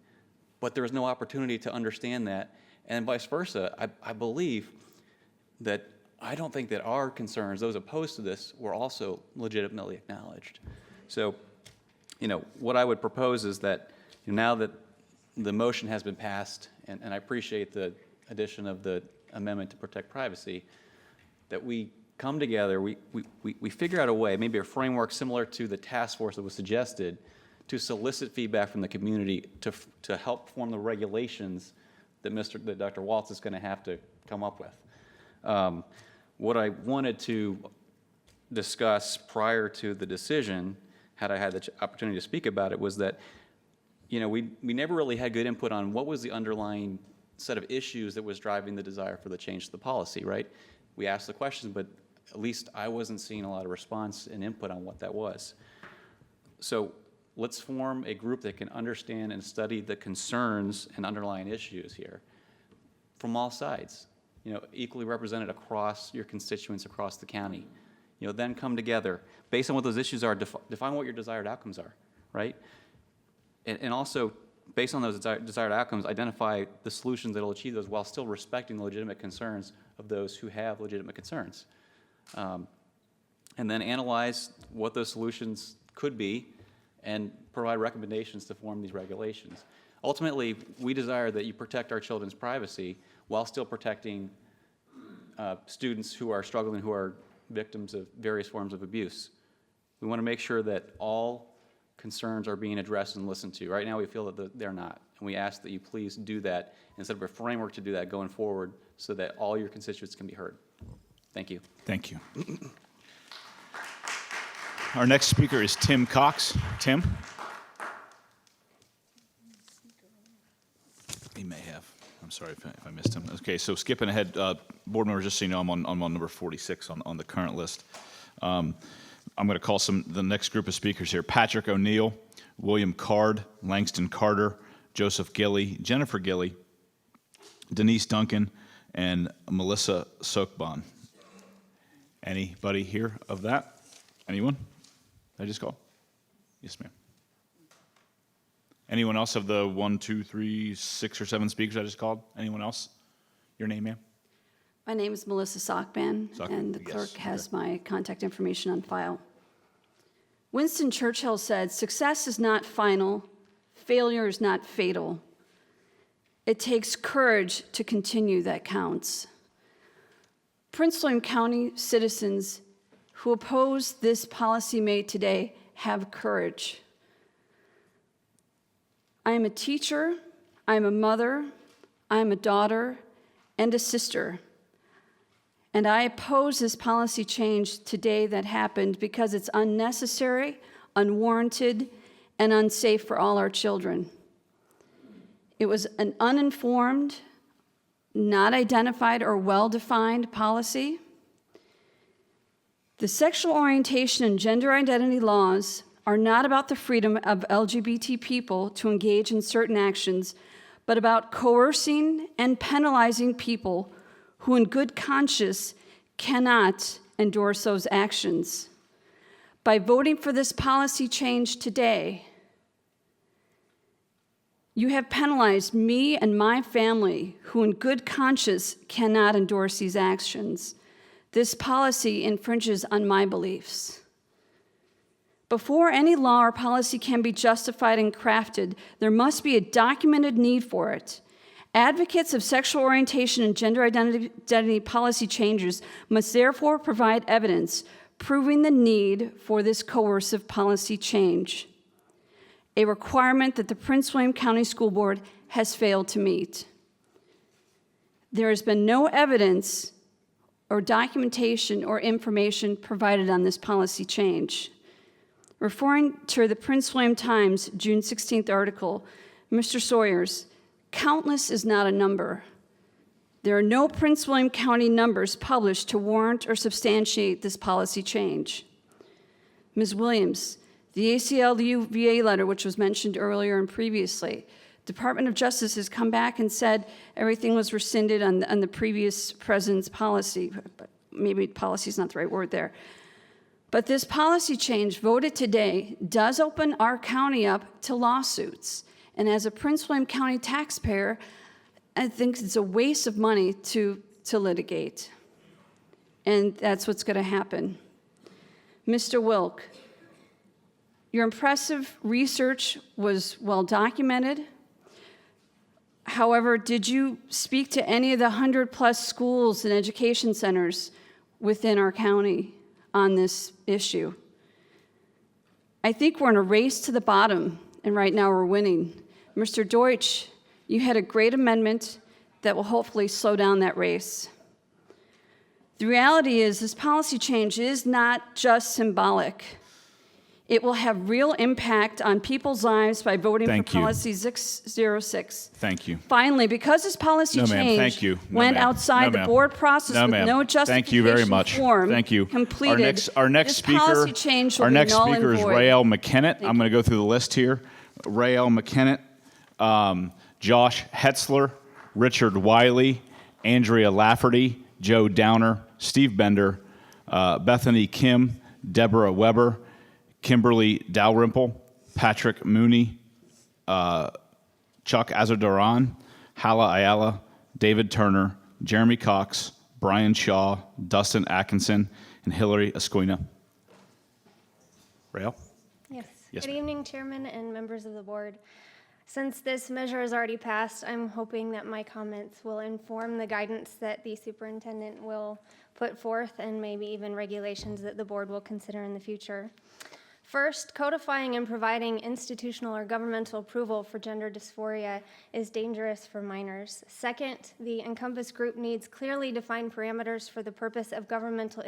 But there was no opportunity to understand that, and vice versa. I believe that I don't think that our concerns, those opposed to this, were also legitimately acknowledged. So what I would propose is that now that the motion has been passed, and I appreciate the addition of the amendment to protect privacy, that we come together, we figure out a way, maybe a framework similar to the task force that was suggested, to solicit feedback from the community to help form the regulations that Dr. Waltz is going to have to come up with. What I wanted to discuss prior to the decision, had I had the opportunity to speak about it, was that we never really had good input on what was the underlying set of issues that was driving the desire for the change to the policy, right? We asked the questions, but at least I wasn't seeing a lot of response and input on what that was. So let's form a group that can understand and study the concerns and underlying issues here from all sides, equally represented across your constituents across the county. Then come together, based on what those issues are, define what your desired outcomes are, right? And also, based on those desired outcomes, identify the solutions that will achieve those while still respecting the legitimate concerns of those who have legitimate concerns. And then analyze what those solutions could be and provide recommendations to form these regulations. Ultimately, we desire that you protect our children's privacy while still protecting students who are struggling, who are victims of various forms of abuse. We want to make sure that all concerns are being addressed and listened to. Right now, we feel that they're not, and we ask that you please do that instead of a framework to do that going forward so that all your constituents can be heard. Thank you. Thank you. Our next speaker is Tim Cox. Tim? He may have. I'm sorry if I missed him. Okay, so skipping ahead, board members, just so you know, I'm on number 46 on the current list. I'm going to call the next group of speakers here: Patrick O'Neill, William Card, Langston Carter, Joseph Gilley, Jennifer Gilley, Denise Duncan, and Melissa Sokban. Anybody here of that? Anyone? Did I just call? Yes, ma'am. Anyone else of the 1, 2, 3, 6 or 7 speakers I just called? Anyone else? Your name, ma'am? My name is Melissa Sockban, and the yes, clerk has okay. my contact information on file. Winston Churchill said, "Success is not final, failure is not fatal. It takes courage to continue that counts." Prince William County citizens who oppose this policy made today have courage. I am a teacher, I am a mother, I am a daughter, and a sister. And I oppose this policy change today that happened because it's unnecessary, unwarranted, and unsafe for all our children. It was an uninformed, not identified or well-defined policy. The sexual orientation and gender identity laws are not about the freedom of LGBT people to engage in certain actions, but about coercing and penalizing people who in good conscience cannot endorse those actions. By voting for this policy change today, you have penalized me and my family who in good conscience cannot endorse these actions. This policy infringes on my beliefs. Before any law or policy can be justified and crafted, there must be a documented need for it. Advocates of sexual orientation and gender identity policy changes must therefore provide evidence proving the need for this coercive policy change, a requirement that the Prince William County School Board has failed to meet. There has been no evidence or documentation or information provided on this policy change. Referring to the Prince William Times June 16th article, Mr. Sawyers, countless is not a number. There are no Prince William County numbers published to warrant or substantiate this policy change. Ms. Williams, the ACLU VA letter, which was mentioned earlier and previously, Department of Justice has come back and said everything was rescinded on the previous president's policy. Maybe policy is not the right word there. But this policy change voted today does open our county up to lawsuits. And as a Prince William County taxpayer, I think it's a waste of money to litigate. And that's what's going to happen. Mr. Wilk, Your impressive research was well documented. However, did you speak to any of the 100+ schools and education centers within our county on this issue? I think we're in a race to the bottom, and right now we're winning. Mr. Deutsch, you had a great amendment that will hopefully slow down that race. The reality is this policy change is not just symbolic. It will have real impact on people's lives by voting Thank for you. policy 606. Thank you. Finally, because this policy No, ma'am. change Thank you. No, went ma'am. outside No, the ma'am. board process No, with ma'am. no justification Thank you very much. form Thank you. completed, Our next this speaker, policy change will our be next null speaker and is void. Rael McKennett. I'm going to go through the list here. Rael McKennett, Josh Hetzler, Richard Wiley, Andrea Lafferty, Joe Downer, Steve Bender, Bethany Kim, Deborah Weber, Kimberly Dalrymple, Patrick Mooney, Chuck Azodaran, Hala Ayala, David Turner, Jeremy Cox, Brian Shaw, Dustin Atkinson, and Hillary Esquina. Rael? Yes. Yes, Good ma'am. evening, Chairman and members of the board. Since this measure is already passed, I'm hoping that my comments will inform the guidance that the superintendent will put forth and maybe even regulations that the board will consider in the future. First, codifying and providing institutional or governmental approval for gender dysphoria is dangerous for minors. Second, the Encompass group needs clearly defined parameters for the purpose of governmental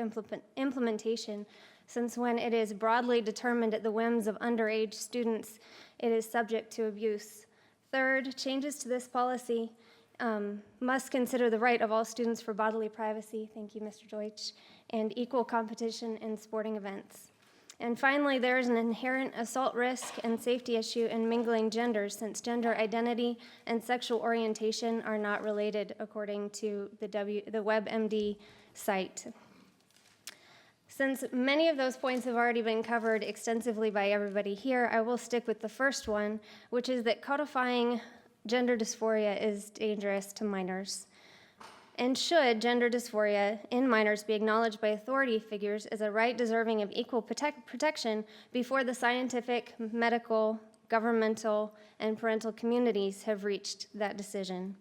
implementation, since when it is broadly determined at the whims of underage students, it is subject to abuse. Third, changes to this policy must consider the right of all students for bodily privacy, thank you, Mr. Deutsch, and equal competition in sporting events. And finally, there is an inherent assault risk and safety issue in mingling genders, since gender identity and sexual orientation are not related, according to the WebMD site. Since many of those points have already been covered extensively by everybody here, I will stick with the first one, which is that codifying gender dysphoria is dangerous to minors. And should gender dysphoria in minors be acknowledged by authority figures as a right deserving of equal protection before the scientific, medical, governmental, and parental communities have reached that decision?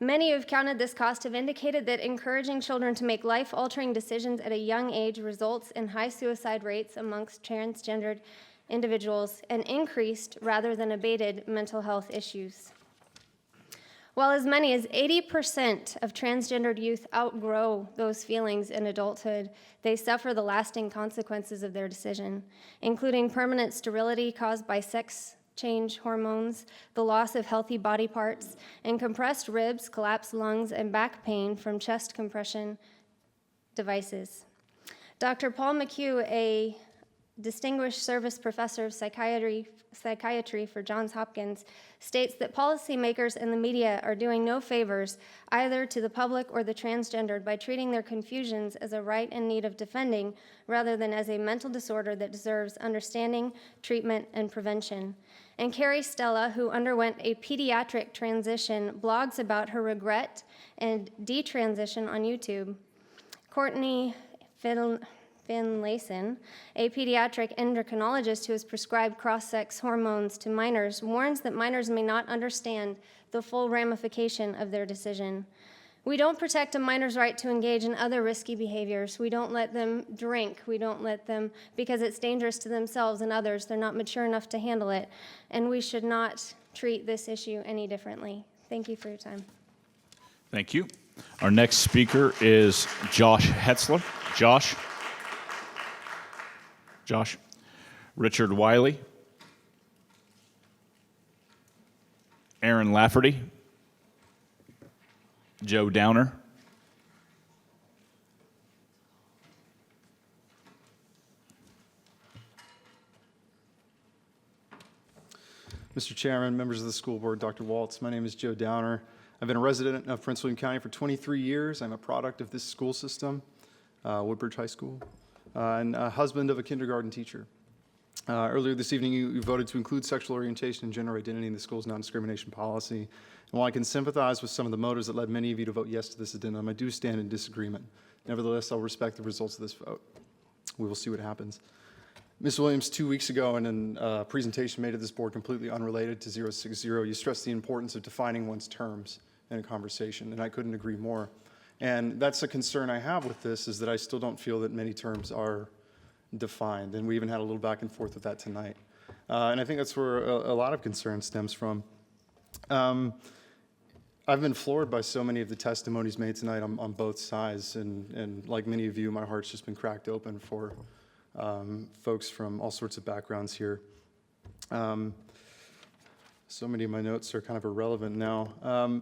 Many who have counted this cost have indicated that encouraging children to make life-altering decisions at a young age results in high suicide rates amongst transgendered individuals and increased rather than abated mental health issues. While as many as 80% of transgendered youth outgrow those feelings in adulthood, they suffer the lasting consequences of their decision, including permanent sterility caused by sex change hormones, the loss of healthy body parts, and compressed ribs, collapsed lungs, and back pain from chest compression devices. Dr. Paul McHugh, a distinguished service professor of psychiatry for Johns Hopkins, states that policymakers and the media are doing no favors either to the public or the transgendered by treating their confusions as a right in need of defending rather than as a mental disorder that deserves understanding, treatment, and prevention. And Carrie Stella, who underwent a pediatric transition, blogs about her regret and detransition on YouTube. Courtney Finlayson, a pediatric endocrinologist who has prescribed cross-sex hormones to minors, warns that minors may not understand the full ramification of their decision. We don't protect a minor's right to engage in other risky behaviors. We don't let them drink. We don't let them, because it's dangerous to themselves and others. They're not mature enough to handle it. And we should not treat this issue any differently. Thank you for your time. Thank you. Our next speaker is Josh Hetzler. Josh. Richard Wiley. Aaron Lafferty. Joe Downer. Mr. Chairman, members of the school board, Dr. Waltz, my name is Joe Downer. I've been a resident of Prince William County for 23 years. I'm a product of this school system, Woodbridge High School, and a husband of a kindergarten teacher. Earlier this evening, you voted to include sexual orientation and gender identity in the school's non-discrimination policy. And while I can sympathize with some of the motives that led many of you to vote yes to this addendum, I do stand in disagreement. Nevertheless, I'll respect the results of this vote. We will see what happens. Ms. Williams, 2 weeks ago in a presentation made to this board completely unrelated to 060, you stressed the importance of defining one's terms in a conversation, and I couldn't agree more. And that's a concern I have with this, is that I still don't feel that many terms are defined, and we even had a little back and forth with that tonight. And I think that's where a lot of concern stems from. I've been floored by so many of the testimonies made tonight on both sides, and like many of you, my heart's just been cracked open for folks from all sorts of backgrounds here. So many of my notes are kind of irrelevant now.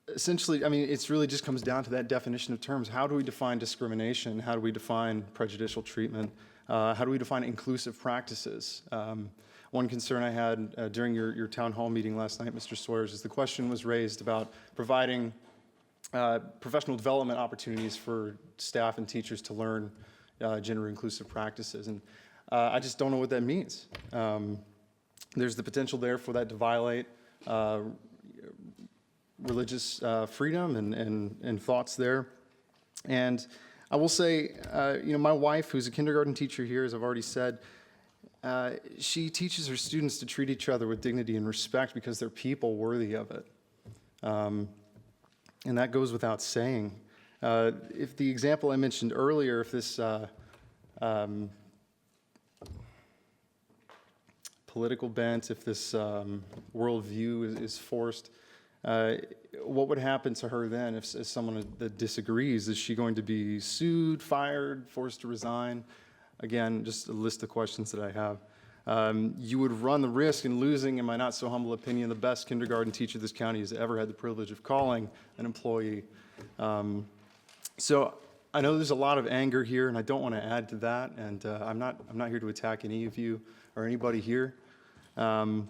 Essentially, I mean, it's really just comes down to that definition of terms. How do we define discrimination? How do we define prejudicial treatment? How do we define inclusive practices? One concern I had during your town hall meeting last night, Mr. Sawyers, is the question was raised about providing professional development opportunities for staff and teachers to learn gender inclusive practices. And I just don't know what that means. There's the potential there for that to violate religious freedom and thoughts there. And I will say, my wife, who's a kindergarten teacher here, as I've already said, she teaches her students to treat each other with dignity and respect because they're people worthy of it. And that goes without saying. If the example I mentioned earlier, if this political bent, if this worldview is forced, what would happen to her then if someone that disagrees? Is she going to be sued, fired, forced to resign? Again, just a list of questions that I have. You would run the risk in losing, in my not so humble opinion, the best kindergarten teacher this county has ever had the privilege of calling an employee. So I know there's a lot of anger here, and I don't want to add to that. And I'm not here to attack any of you or anybody here. I'm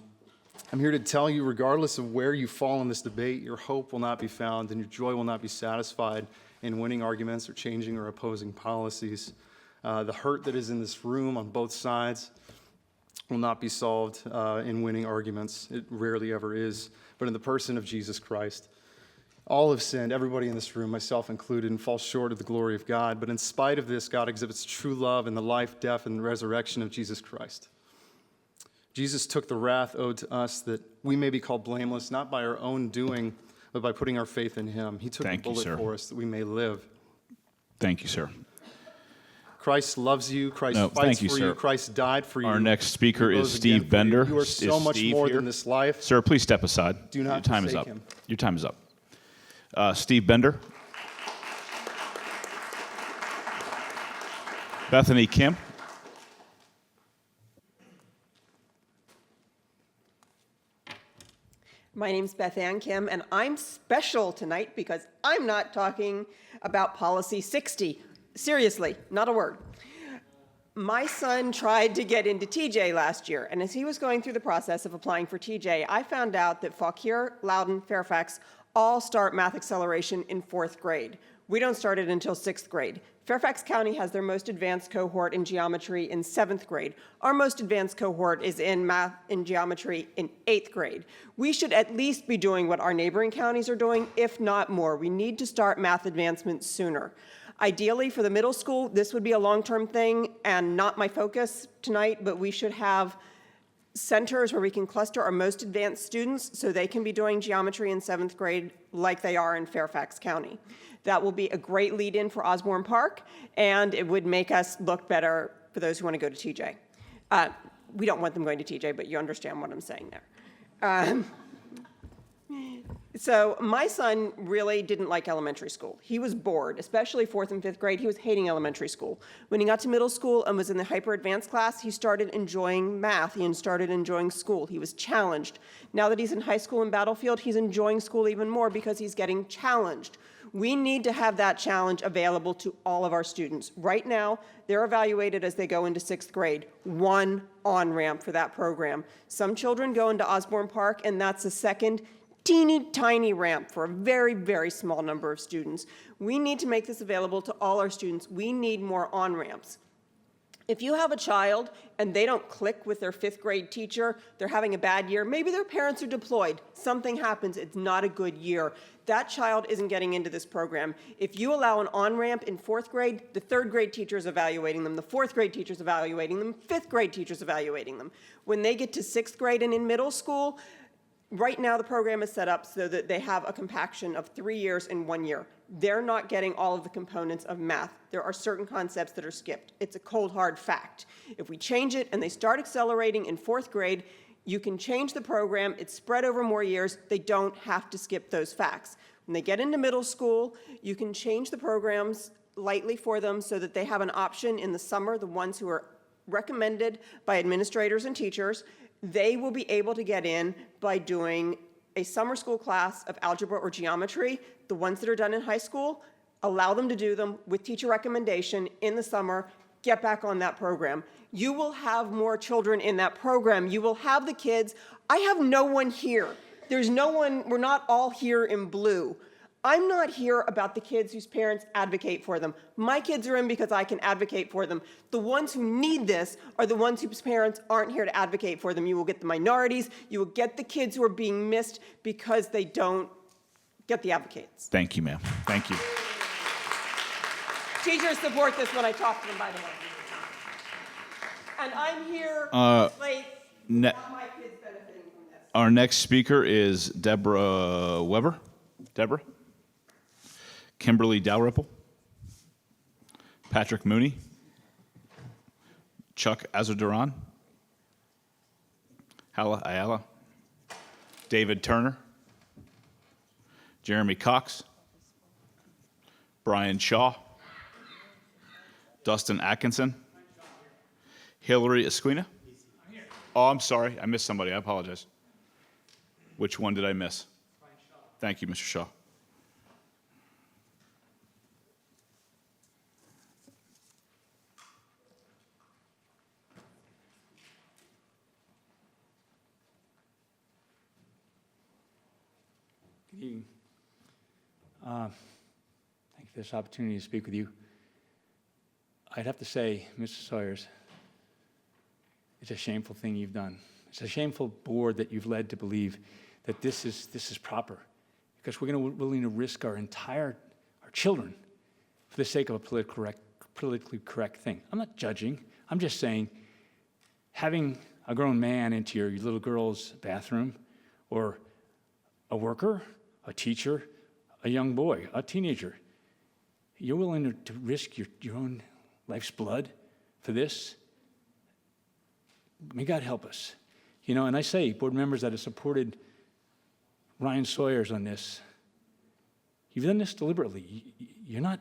here to tell you, regardless of where you fall in this debate, your hope will not be found and your joy will not be satisfied in winning arguments or changing or opposing policies. The hurt that is in this room on both sides will not be solved in winning arguments. It rarely ever is. But in the person of Jesus Christ, all have sinned, everybody in this room, myself included, and fall short of the glory of God. But in spite of this, God exhibits true love in the life, death, and resurrection of Jesus Christ. Jesus took the wrath owed to us that we may be called blameless, not by our own doing, but by putting our faith in him. He took the bullet for us that we may live. Thank you, sir. Christ loves you. Christ fights for you. Christ died for you. Our next speaker is Steve Bender. You are so much more than this life. Sir, please step aside. Do not Your time is forsake up. him. Your time is up. Steve Bender. Bethany Kim. My name's Beth Ann Kim, and I'm special tonight because I'm not talking about Policy 60. Seriously, not a word. My son tried to get into TJ last year, and as he was going through the process of applying for TJ, I found out that Fauquier, Loudoun, Fairfax all start math acceleration in 4th grade. We don't start it until 6th grade. Fairfax County has their most advanced cohort in geometry in 7th grade. Our most advanced cohort is in math and geometry in 8th grade. We should at least be doing what our neighboring counties are doing, if not more. We need to start math advancement sooner. Ideally, for the middle school, this would be a long-term thing and not my focus tonight, but we should have centers where we can cluster our most advanced students so they can be doing geometry in 7th grade like they are in Fairfax County. That will be a great lead-in for Osborne Park, and it would make us look better for those who want to go to TJ. We don't want them going to TJ, but you understand what I'm saying there. So my son really didn't like elementary school. He was bored, especially 4th and 5th grade. He was hating elementary school. When he got to middle school and was in the hyper advanced class, he started enjoying math. He started enjoying school. He was challenged. Now that he's in high school and Battlefield, he's enjoying school even more because he's getting challenged. We need to have that challenge available to all of our students. Right now, they're evaluated as they go into 6th grade, 1 on-ramp for that program. Some children go into Osborne Park, and that's a second teeny tiny ramp for a very, very small number of students. We need to make this available to all our students. We need more on-ramps. If you have a child and they don't click with their 5th grade teacher, they're having a bad year, maybe their parents are deployed, something happens, it's not a good year, that child isn't getting into this program. If you allow an on-ramp in 4th grade, the 3rd grade teacher is evaluating them, the 4th grade teacher is evaluating them, 5th grade teacher is evaluating them. When they get to 6th grade and in middle school, right now the program is set up so that they have a compaction of 3 years in 1 year. They're not getting all of the components of math. There are certain concepts that are skipped. It's a cold, hard fact. If we change it and they start accelerating in 4th grade, you can change the program. It's spread over more years. They don't have to skip those facts. When they get into middle school, you can change the programs lightly for them so that they have an option in the summer, the ones who are recommended by administrators and teachers. They will be able to get in by doing a summer school class of algebra or geometry. The ones that are done in high school, allow them to do them with teacher recommendation in the summer, get back on that program. You will have more children in that program. You will have the kids. I have no one here. There's no one, we're not all here in blue. I'm not here about the kids whose parents advocate for them. My kids are in because I can advocate for them. The ones who need this are the ones whose parents aren't here to advocate for them. You will get the minorities. You will get the kids who are being missed because they don't get the advocates. Thank you, ma'am. Thank you. Teachers support this when I talk to them, by the way. And I'm here Uh, to place ne- how my kids benefiting from this. Our next speaker is Deborah Weber. Deborah? Kimberly Dalrymple, Patrick Mooney, Chuck Azuduran, Hala Ayala, David Turner, Jeremy Cox, Brian Shaw, Dustin Atkinson, Hillary Esquina. Oh, I'm sorry, I missed somebody, I apologize. Which one did I miss? Thank you, Mr. Shaw. Good evening. Thank you for this opportunity to speak with you. I'd have to say, Mr. Sawyers, it's a shameful thing you've done. It's a shameful board that you've led to believe that this is proper, because we're willing to risk our children for the sake of a politically correct thing. I'm not judging. I'm just saying, having a grown man into your little girl's bathroom, or a worker, a teacher, a young boy, a teenager, you're willing to risk your own life's blood for this? May God help us. You know, and I say, board members that have supported Ryan Sawyers on this, you've done this deliberately. You're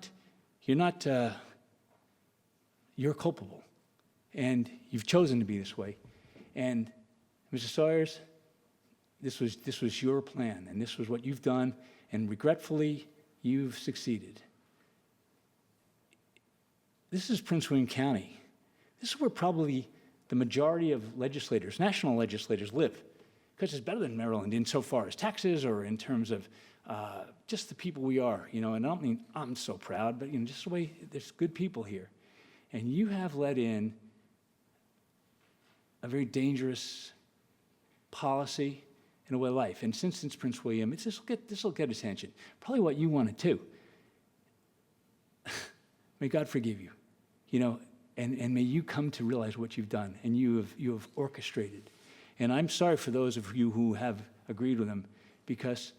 culpable. And you've chosen to be this way. And Mr. Sawyers, this was your plan, and this was what you've done, and regretfully, you've succeeded. This is Prince William County. This is where probably the majority of legislators, national legislators, live, because it's better than Maryland insofar as taxes or in terms of just the people we are, you know. And I don't mean I'm so proud, but you know, just the way there's good people here, and you have let in a very dangerous policy in a way of life. And since it's Prince William, this will get attention. Probably what you wanted too. May God forgive you, you know, and may you come to realize what you've done, and you have orchestrated. And I'm sorry for those of you who have agreed with him, because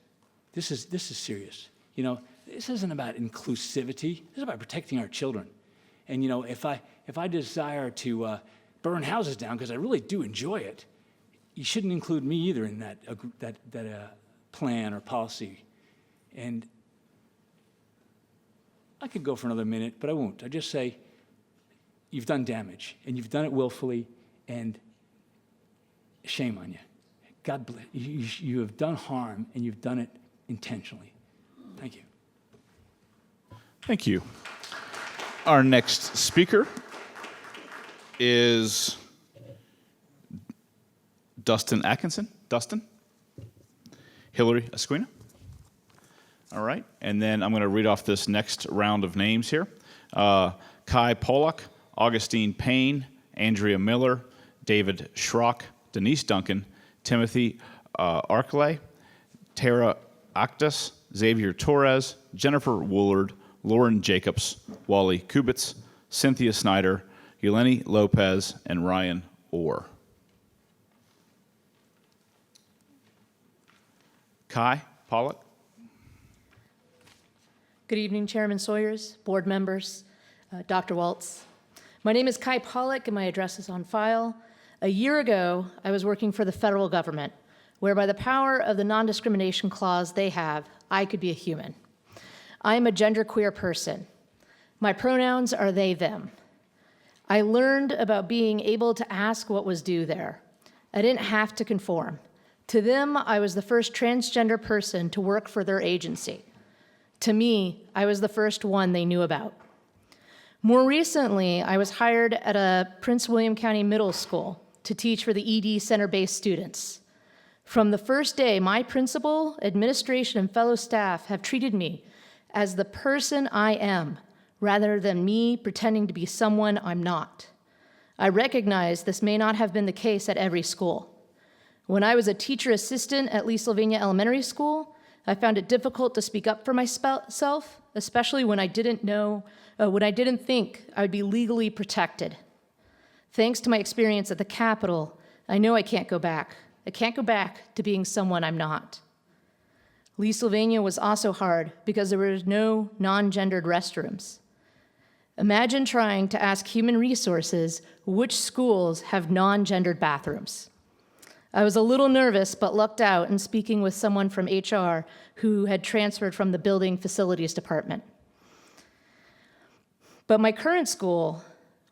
this is serious. You know, this isn't about inclusivity. This is about protecting our children. And you know, if I desire to burn houses down because I really do enjoy it, you shouldn't include me either in that plan or policy. And I could go for another minute, but I won't. I just say, you've done damage, and you've done it willfully, and shame on you. God bless you. You have done harm, and you've done it intentionally. Thank you. Thank you. Our next speaker is Dustin Atkinson. Dustin? Hillary Esquina? All right. And then I'm going to read off this next round of names here. Kai Pollock, Augustine Payne, Andrea Miller, David Schrock, Denise Duncan, Timothy Arklay, Tara Actus, Xavier Torres, Jennifer Woolard, Lauren Jacobs, Wally Kubitz, Cynthia Snyder, Yeleni Lopez, and Ryan Orr. Kai Pollock. Good evening, Chairman Sawyers, board members, Dr. Waltz. My name is Kai Pollock, and my address is on file. A year ago, I was working for the federal government, where by the power of the non-discrimination clause they have, I could be a human. I am a genderqueer person. My pronouns are they, them. I learned about being able to ask what was due there. I didn't have to conform. To them, I was the first transgender person to work for their agency. To me, I was the first one they knew about. More recently, I was hired at a Prince William County middle school to teach for the ED center-based students. From the first day, my principal, administration, and fellow staff have treated me as the person I am, rather than me pretending to be someone I'm not. I recognize this may not have been the case at every school. When I was a teacher assistant at Lee Sylvania Elementary School, I found it difficult to speak up for myself, especially when I didn't think I would be legally protected. Thanks to my experience at the Capitol, I know I can't go back. I can't go back to being someone I'm not. Lee Sylvania was also hard because there were no non-gendered restrooms. Imagine trying to ask Human Resources which schools have non-gendered bathrooms. I was a little nervous, but lucked out in speaking with someone from HR who had transferred from the Building Facilities Department. But my current school,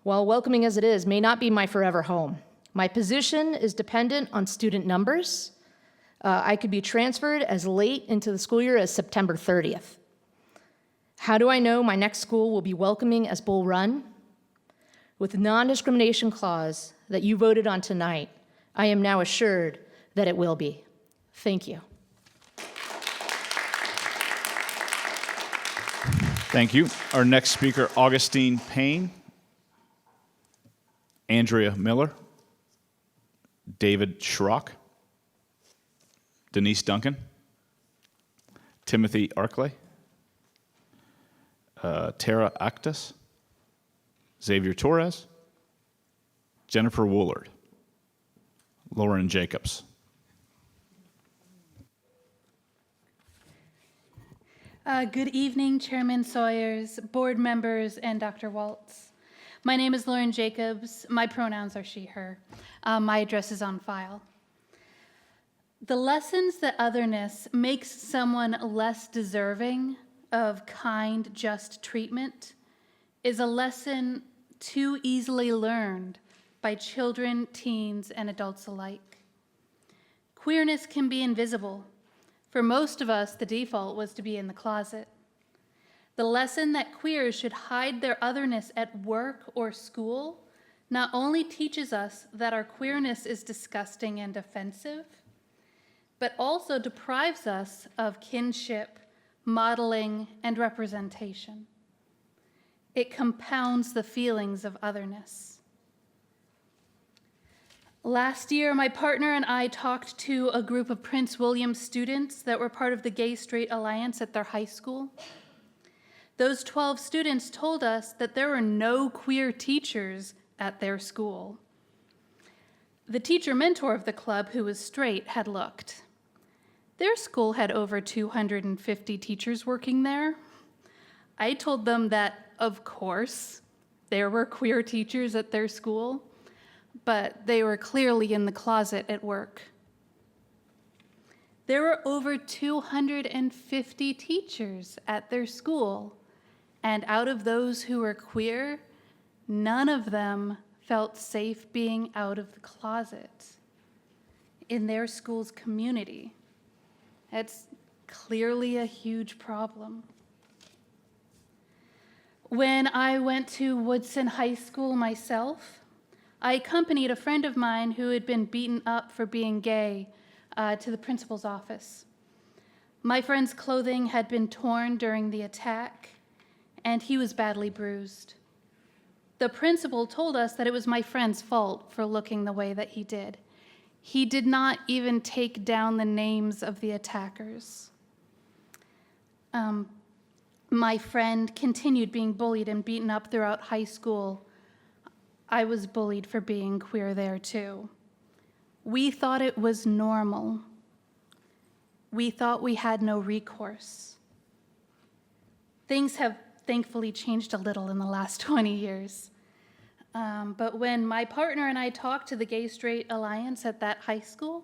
while welcoming as it is, may not be my forever home. My position is dependent on student numbers. I could be transferred as late into the school year as September 30th. How do I know my next school will be welcoming as Bull Run? With the non-discrimination clause that you voted on tonight, I am now assured that it will be. Thank you. Thank you. Our next speaker, Augustine Payne, Andrea Miller, David Schrock, Denise Duncan, Timothy Arklay, Tara Actus, Xavier Torres, Jennifer Woolard, Lauren Jacobs. Good evening, Chairman Sawyers, board members, and Dr. Waltz. My name is Lauren Jacobs. My pronouns are she, her. My address is on file. The lessons that otherness makes someone less deserving of kind, just treatment is a lesson too easily learned by children, teens, and adults alike. Queerness can be invisible. For most of us, the default was to be in the closet. The lesson that queers should hide their otherness at work or school not only teaches us that our queerness is disgusting and offensive, but also deprives us of kinship, modeling, and representation. It compounds the feelings of otherness. Last year, my partner and I talked to a group of Prince William students that were part of the Gay Straight Alliance at their high school. Those 12 students told us that there were no queer teachers at their school. The teacher mentor of the club, who was straight, had looked. Their school had over 250 teachers working there. I told them that, of course, there were queer teachers at their school, but they were clearly in the closet at work. There were over 250 teachers at their school, and out of those who were queer, none of them felt safe being out of the closet in their school's community. It's clearly a huge problem. When I went to Woodson High School myself, I accompanied a friend of mine who had been beaten up for being gay to the principal's office. My friend's clothing had been torn during the attack, and he was badly bruised. The principal told us that it was my friend's fault for looking the way that he did. He did not even take down the names of the attackers. My friend continued being bullied and beaten up throughout high school. I was bullied for being queer there too. We thought it was normal. We thought we had no recourse. Things have thankfully changed a little in the last 20 years. But when my partner and I talked to the Gay Straight Alliance at that high school,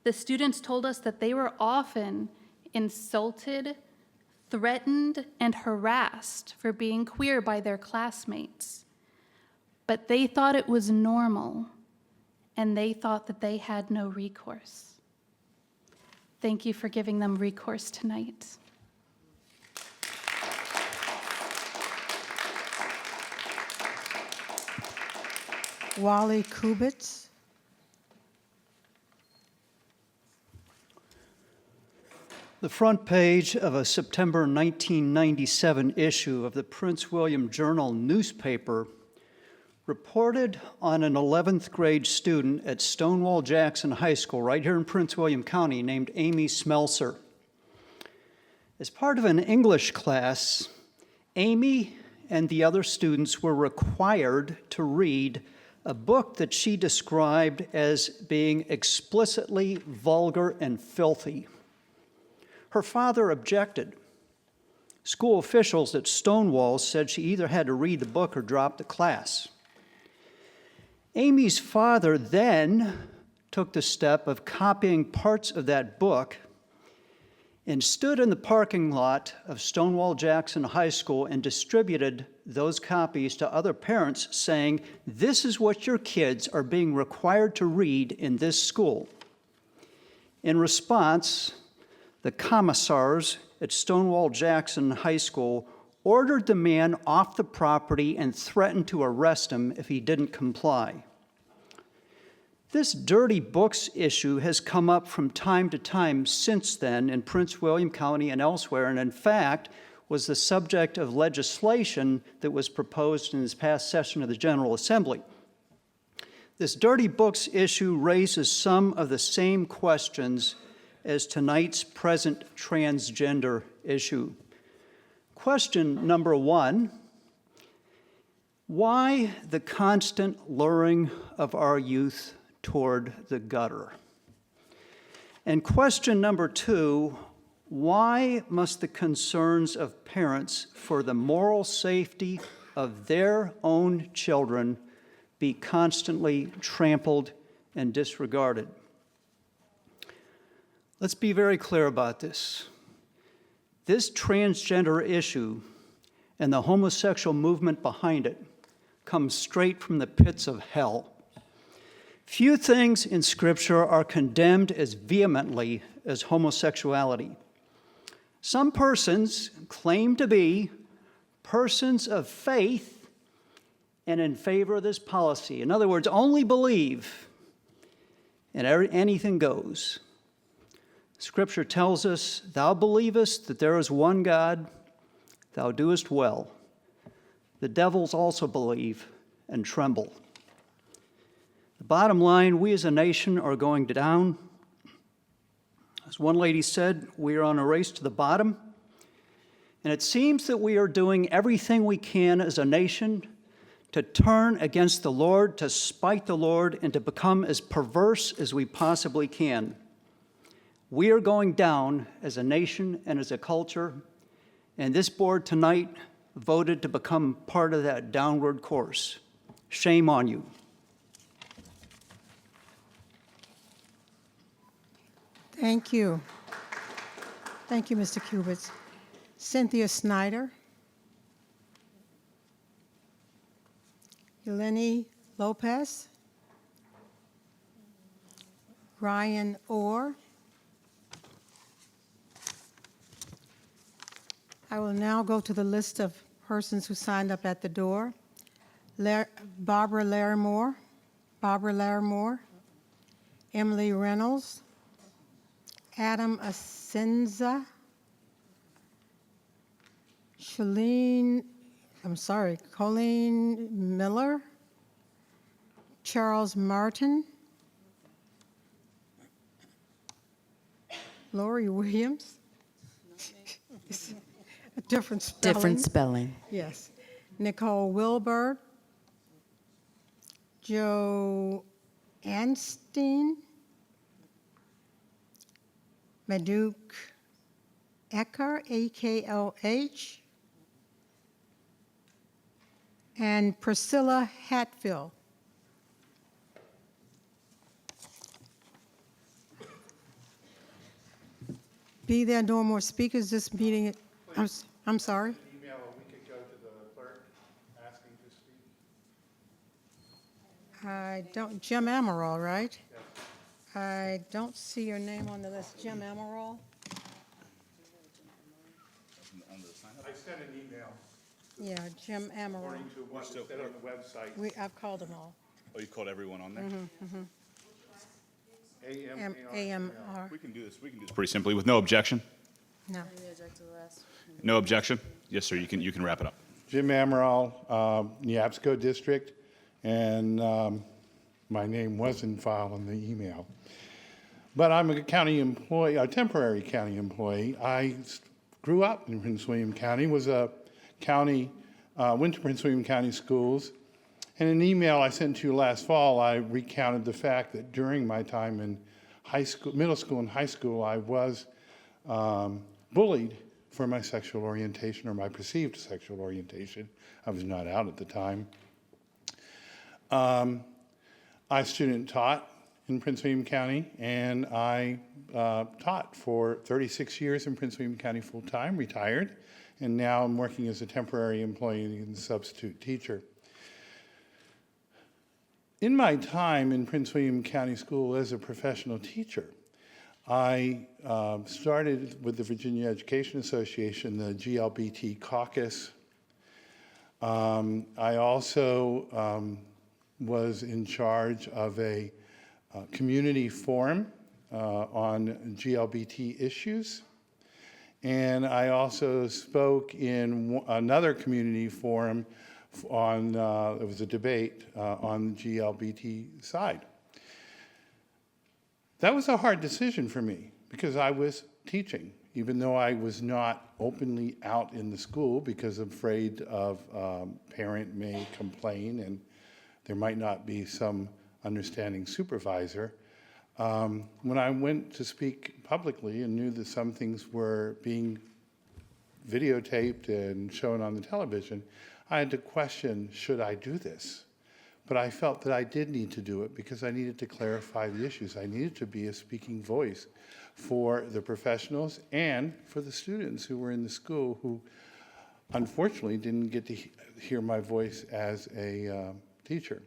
the students told us that they were often insulted, threatened, and harassed for being queer by their classmates. But they thought it was normal, and they thought that they had no recourse. Thank you for giving them recourse tonight. Wally Kubitz. The front page of a September 1997 issue of the Prince William Journal newspaper reported on an 11th grade student at Stonewall Jackson High School right here in Prince William County named Amy Smelser. As part of an English class, Amy and the other students were required to read a book that she described as being explicitly vulgar and filthy. Her father objected. School officials at Stonewall said she either had to read the book or drop the class. Amy's father then took the step of copying parts of that book and stood in the parking lot of Stonewall Jackson High School and distributed those copies to other parents saying, "This is what your kids are being required to read in this school." In response, the commissars at Stonewall Jackson High School ordered the man off the property and threatened to arrest him if he didn't comply. This dirty books issue has come up from time to time since then in Prince William County and elsewhere, and in fact was the subject of legislation that was proposed in this past session of the General Assembly. This dirty books issue raises some of the same questions as tonight's present transgender issue. Question number one, why the constant luring of our youth toward the gutter? And question number two, why must the concerns of parents for the moral safety of their own children be constantly trampled and disregarded? Let's be very clear about this. This transgender issue and the homosexual movement behind it comes straight from the pits of hell. Few things in Scripture are condemned as vehemently as homosexuality. Some persons claim to be persons of faith and in favor of this policy. In other words, only believe and anything goes. Scripture tells us, "Thou believest that there is one God, thou doest well. The devils also believe and tremble." The bottom line, we as a nation are going down. As one lady said, we are on a race to the bottom. And it seems that we are doing everything we can as a nation to turn against the Lord, to spite the Lord, and to become as perverse as we possibly can. We are going down as a nation and as a culture, and this board tonight voted to become part of that downward course. Shame on you. Thank you. Thank you, Mr. Kubitz. Cynthia Snyder. Eleni Lopez. Ryan Orr. I will now go to the list of persons who signed up at the door. Barbara Larimore, Emily Reynolds, Adam Asenza, Shalene Colleen Miller, Charles Martin, Lori Williams. A different spelling. Different spelling. Yes. Nicole Wilbur, Joe Anstein, Maduk Ecker, A-K-L-H, and Priscilla Hatfield. Be there no more speakers. This meeting, I'm sorry. Email a week ago to the clerk asking to speak. I don't, Jim Amaral, right? I don't see your name on the list. Jim Amaral? I sent an email Yeah, Jim Amaral. according to what was said on the website. I've called them all. Oh, you called everyone on there? AMR. We can do this pretty simply with no objection. No. No objection? Yes, sir, you can wrap it up. Jim Amaral, Neabsco District, and my name was in file in the email. But I'm a county employee, a temporary county employee. I grew up in Prince William County, was a county, went to Prince William County Schools. In an email I sent to you last fall, I recounted the fact that during my time in high school, middle school and high school, I was bullied for my sexual orientation or my perceived sexual orientation. I was not out at the time. I student taught in Prince William County, and I taught for 36 years in Prince William County full-time, retired, and now I'm working as a temporary employee and substitute teacher. In my time in Prince William County School as a professional teacher, I started with the Virginia Education Association, the GLBT caucus. I also was in charge of a community forum on GLBT issues. And I also spoke in another community forum on, it was a debate on the GLBT side. That was a hard decision for me because I was teaching, even though I was not openly out in the school because afraid of parent may complain and there might not be some understanding supervisor. When I went to speak publicly and knew that some things were being videotaped and shown on the television, I had to question, should I do this? But I felt that I did need to do it because I needed to clarify the issues. I needed to be a speaking voice for the professionals and for the students who were in the school who unfortunately didn't get to hear my voice as a teacher.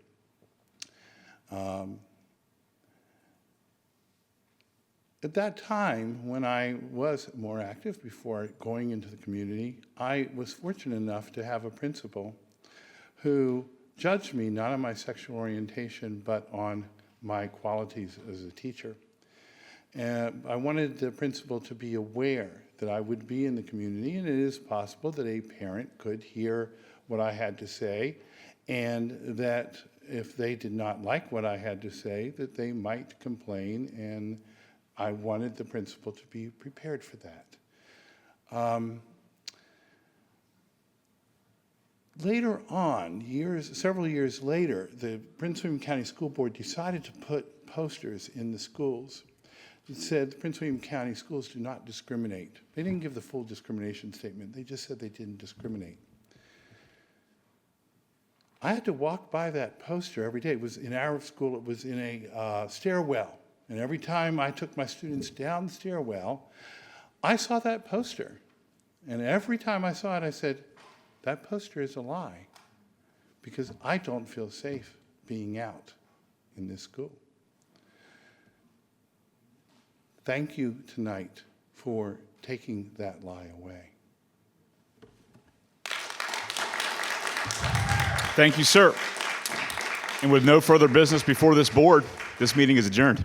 At that time, when I was more active before going into the community, I was fortunate enough to have a principal who judged me not on my sexual orientation, but on my qualities as a teacher. And I wanted the principal to be aware that I would be in the community, and it is possible that a parent could hear what I had to say, and that if they did not like what I had to say, that they might complain, and I wanted the principal to be prepared for that. Later on, several years later, the Prince William County School Board decided to put posters in the schools that said the Prince William County schools do not discriminate. They didn't give the full discrimination statement. They just said they didn't discriminate. I had to walk by that poster every day. It was in our school, it was in a stairwell. And every time I took my students down the stairwell, I saw that poster. And every time I saw it, I said, that poster is a lie because I don't feel safe being out in this school. Thank you tonight for taking that lie away. Thank you, sir. And with no further business before this board, this meeting is adjourned.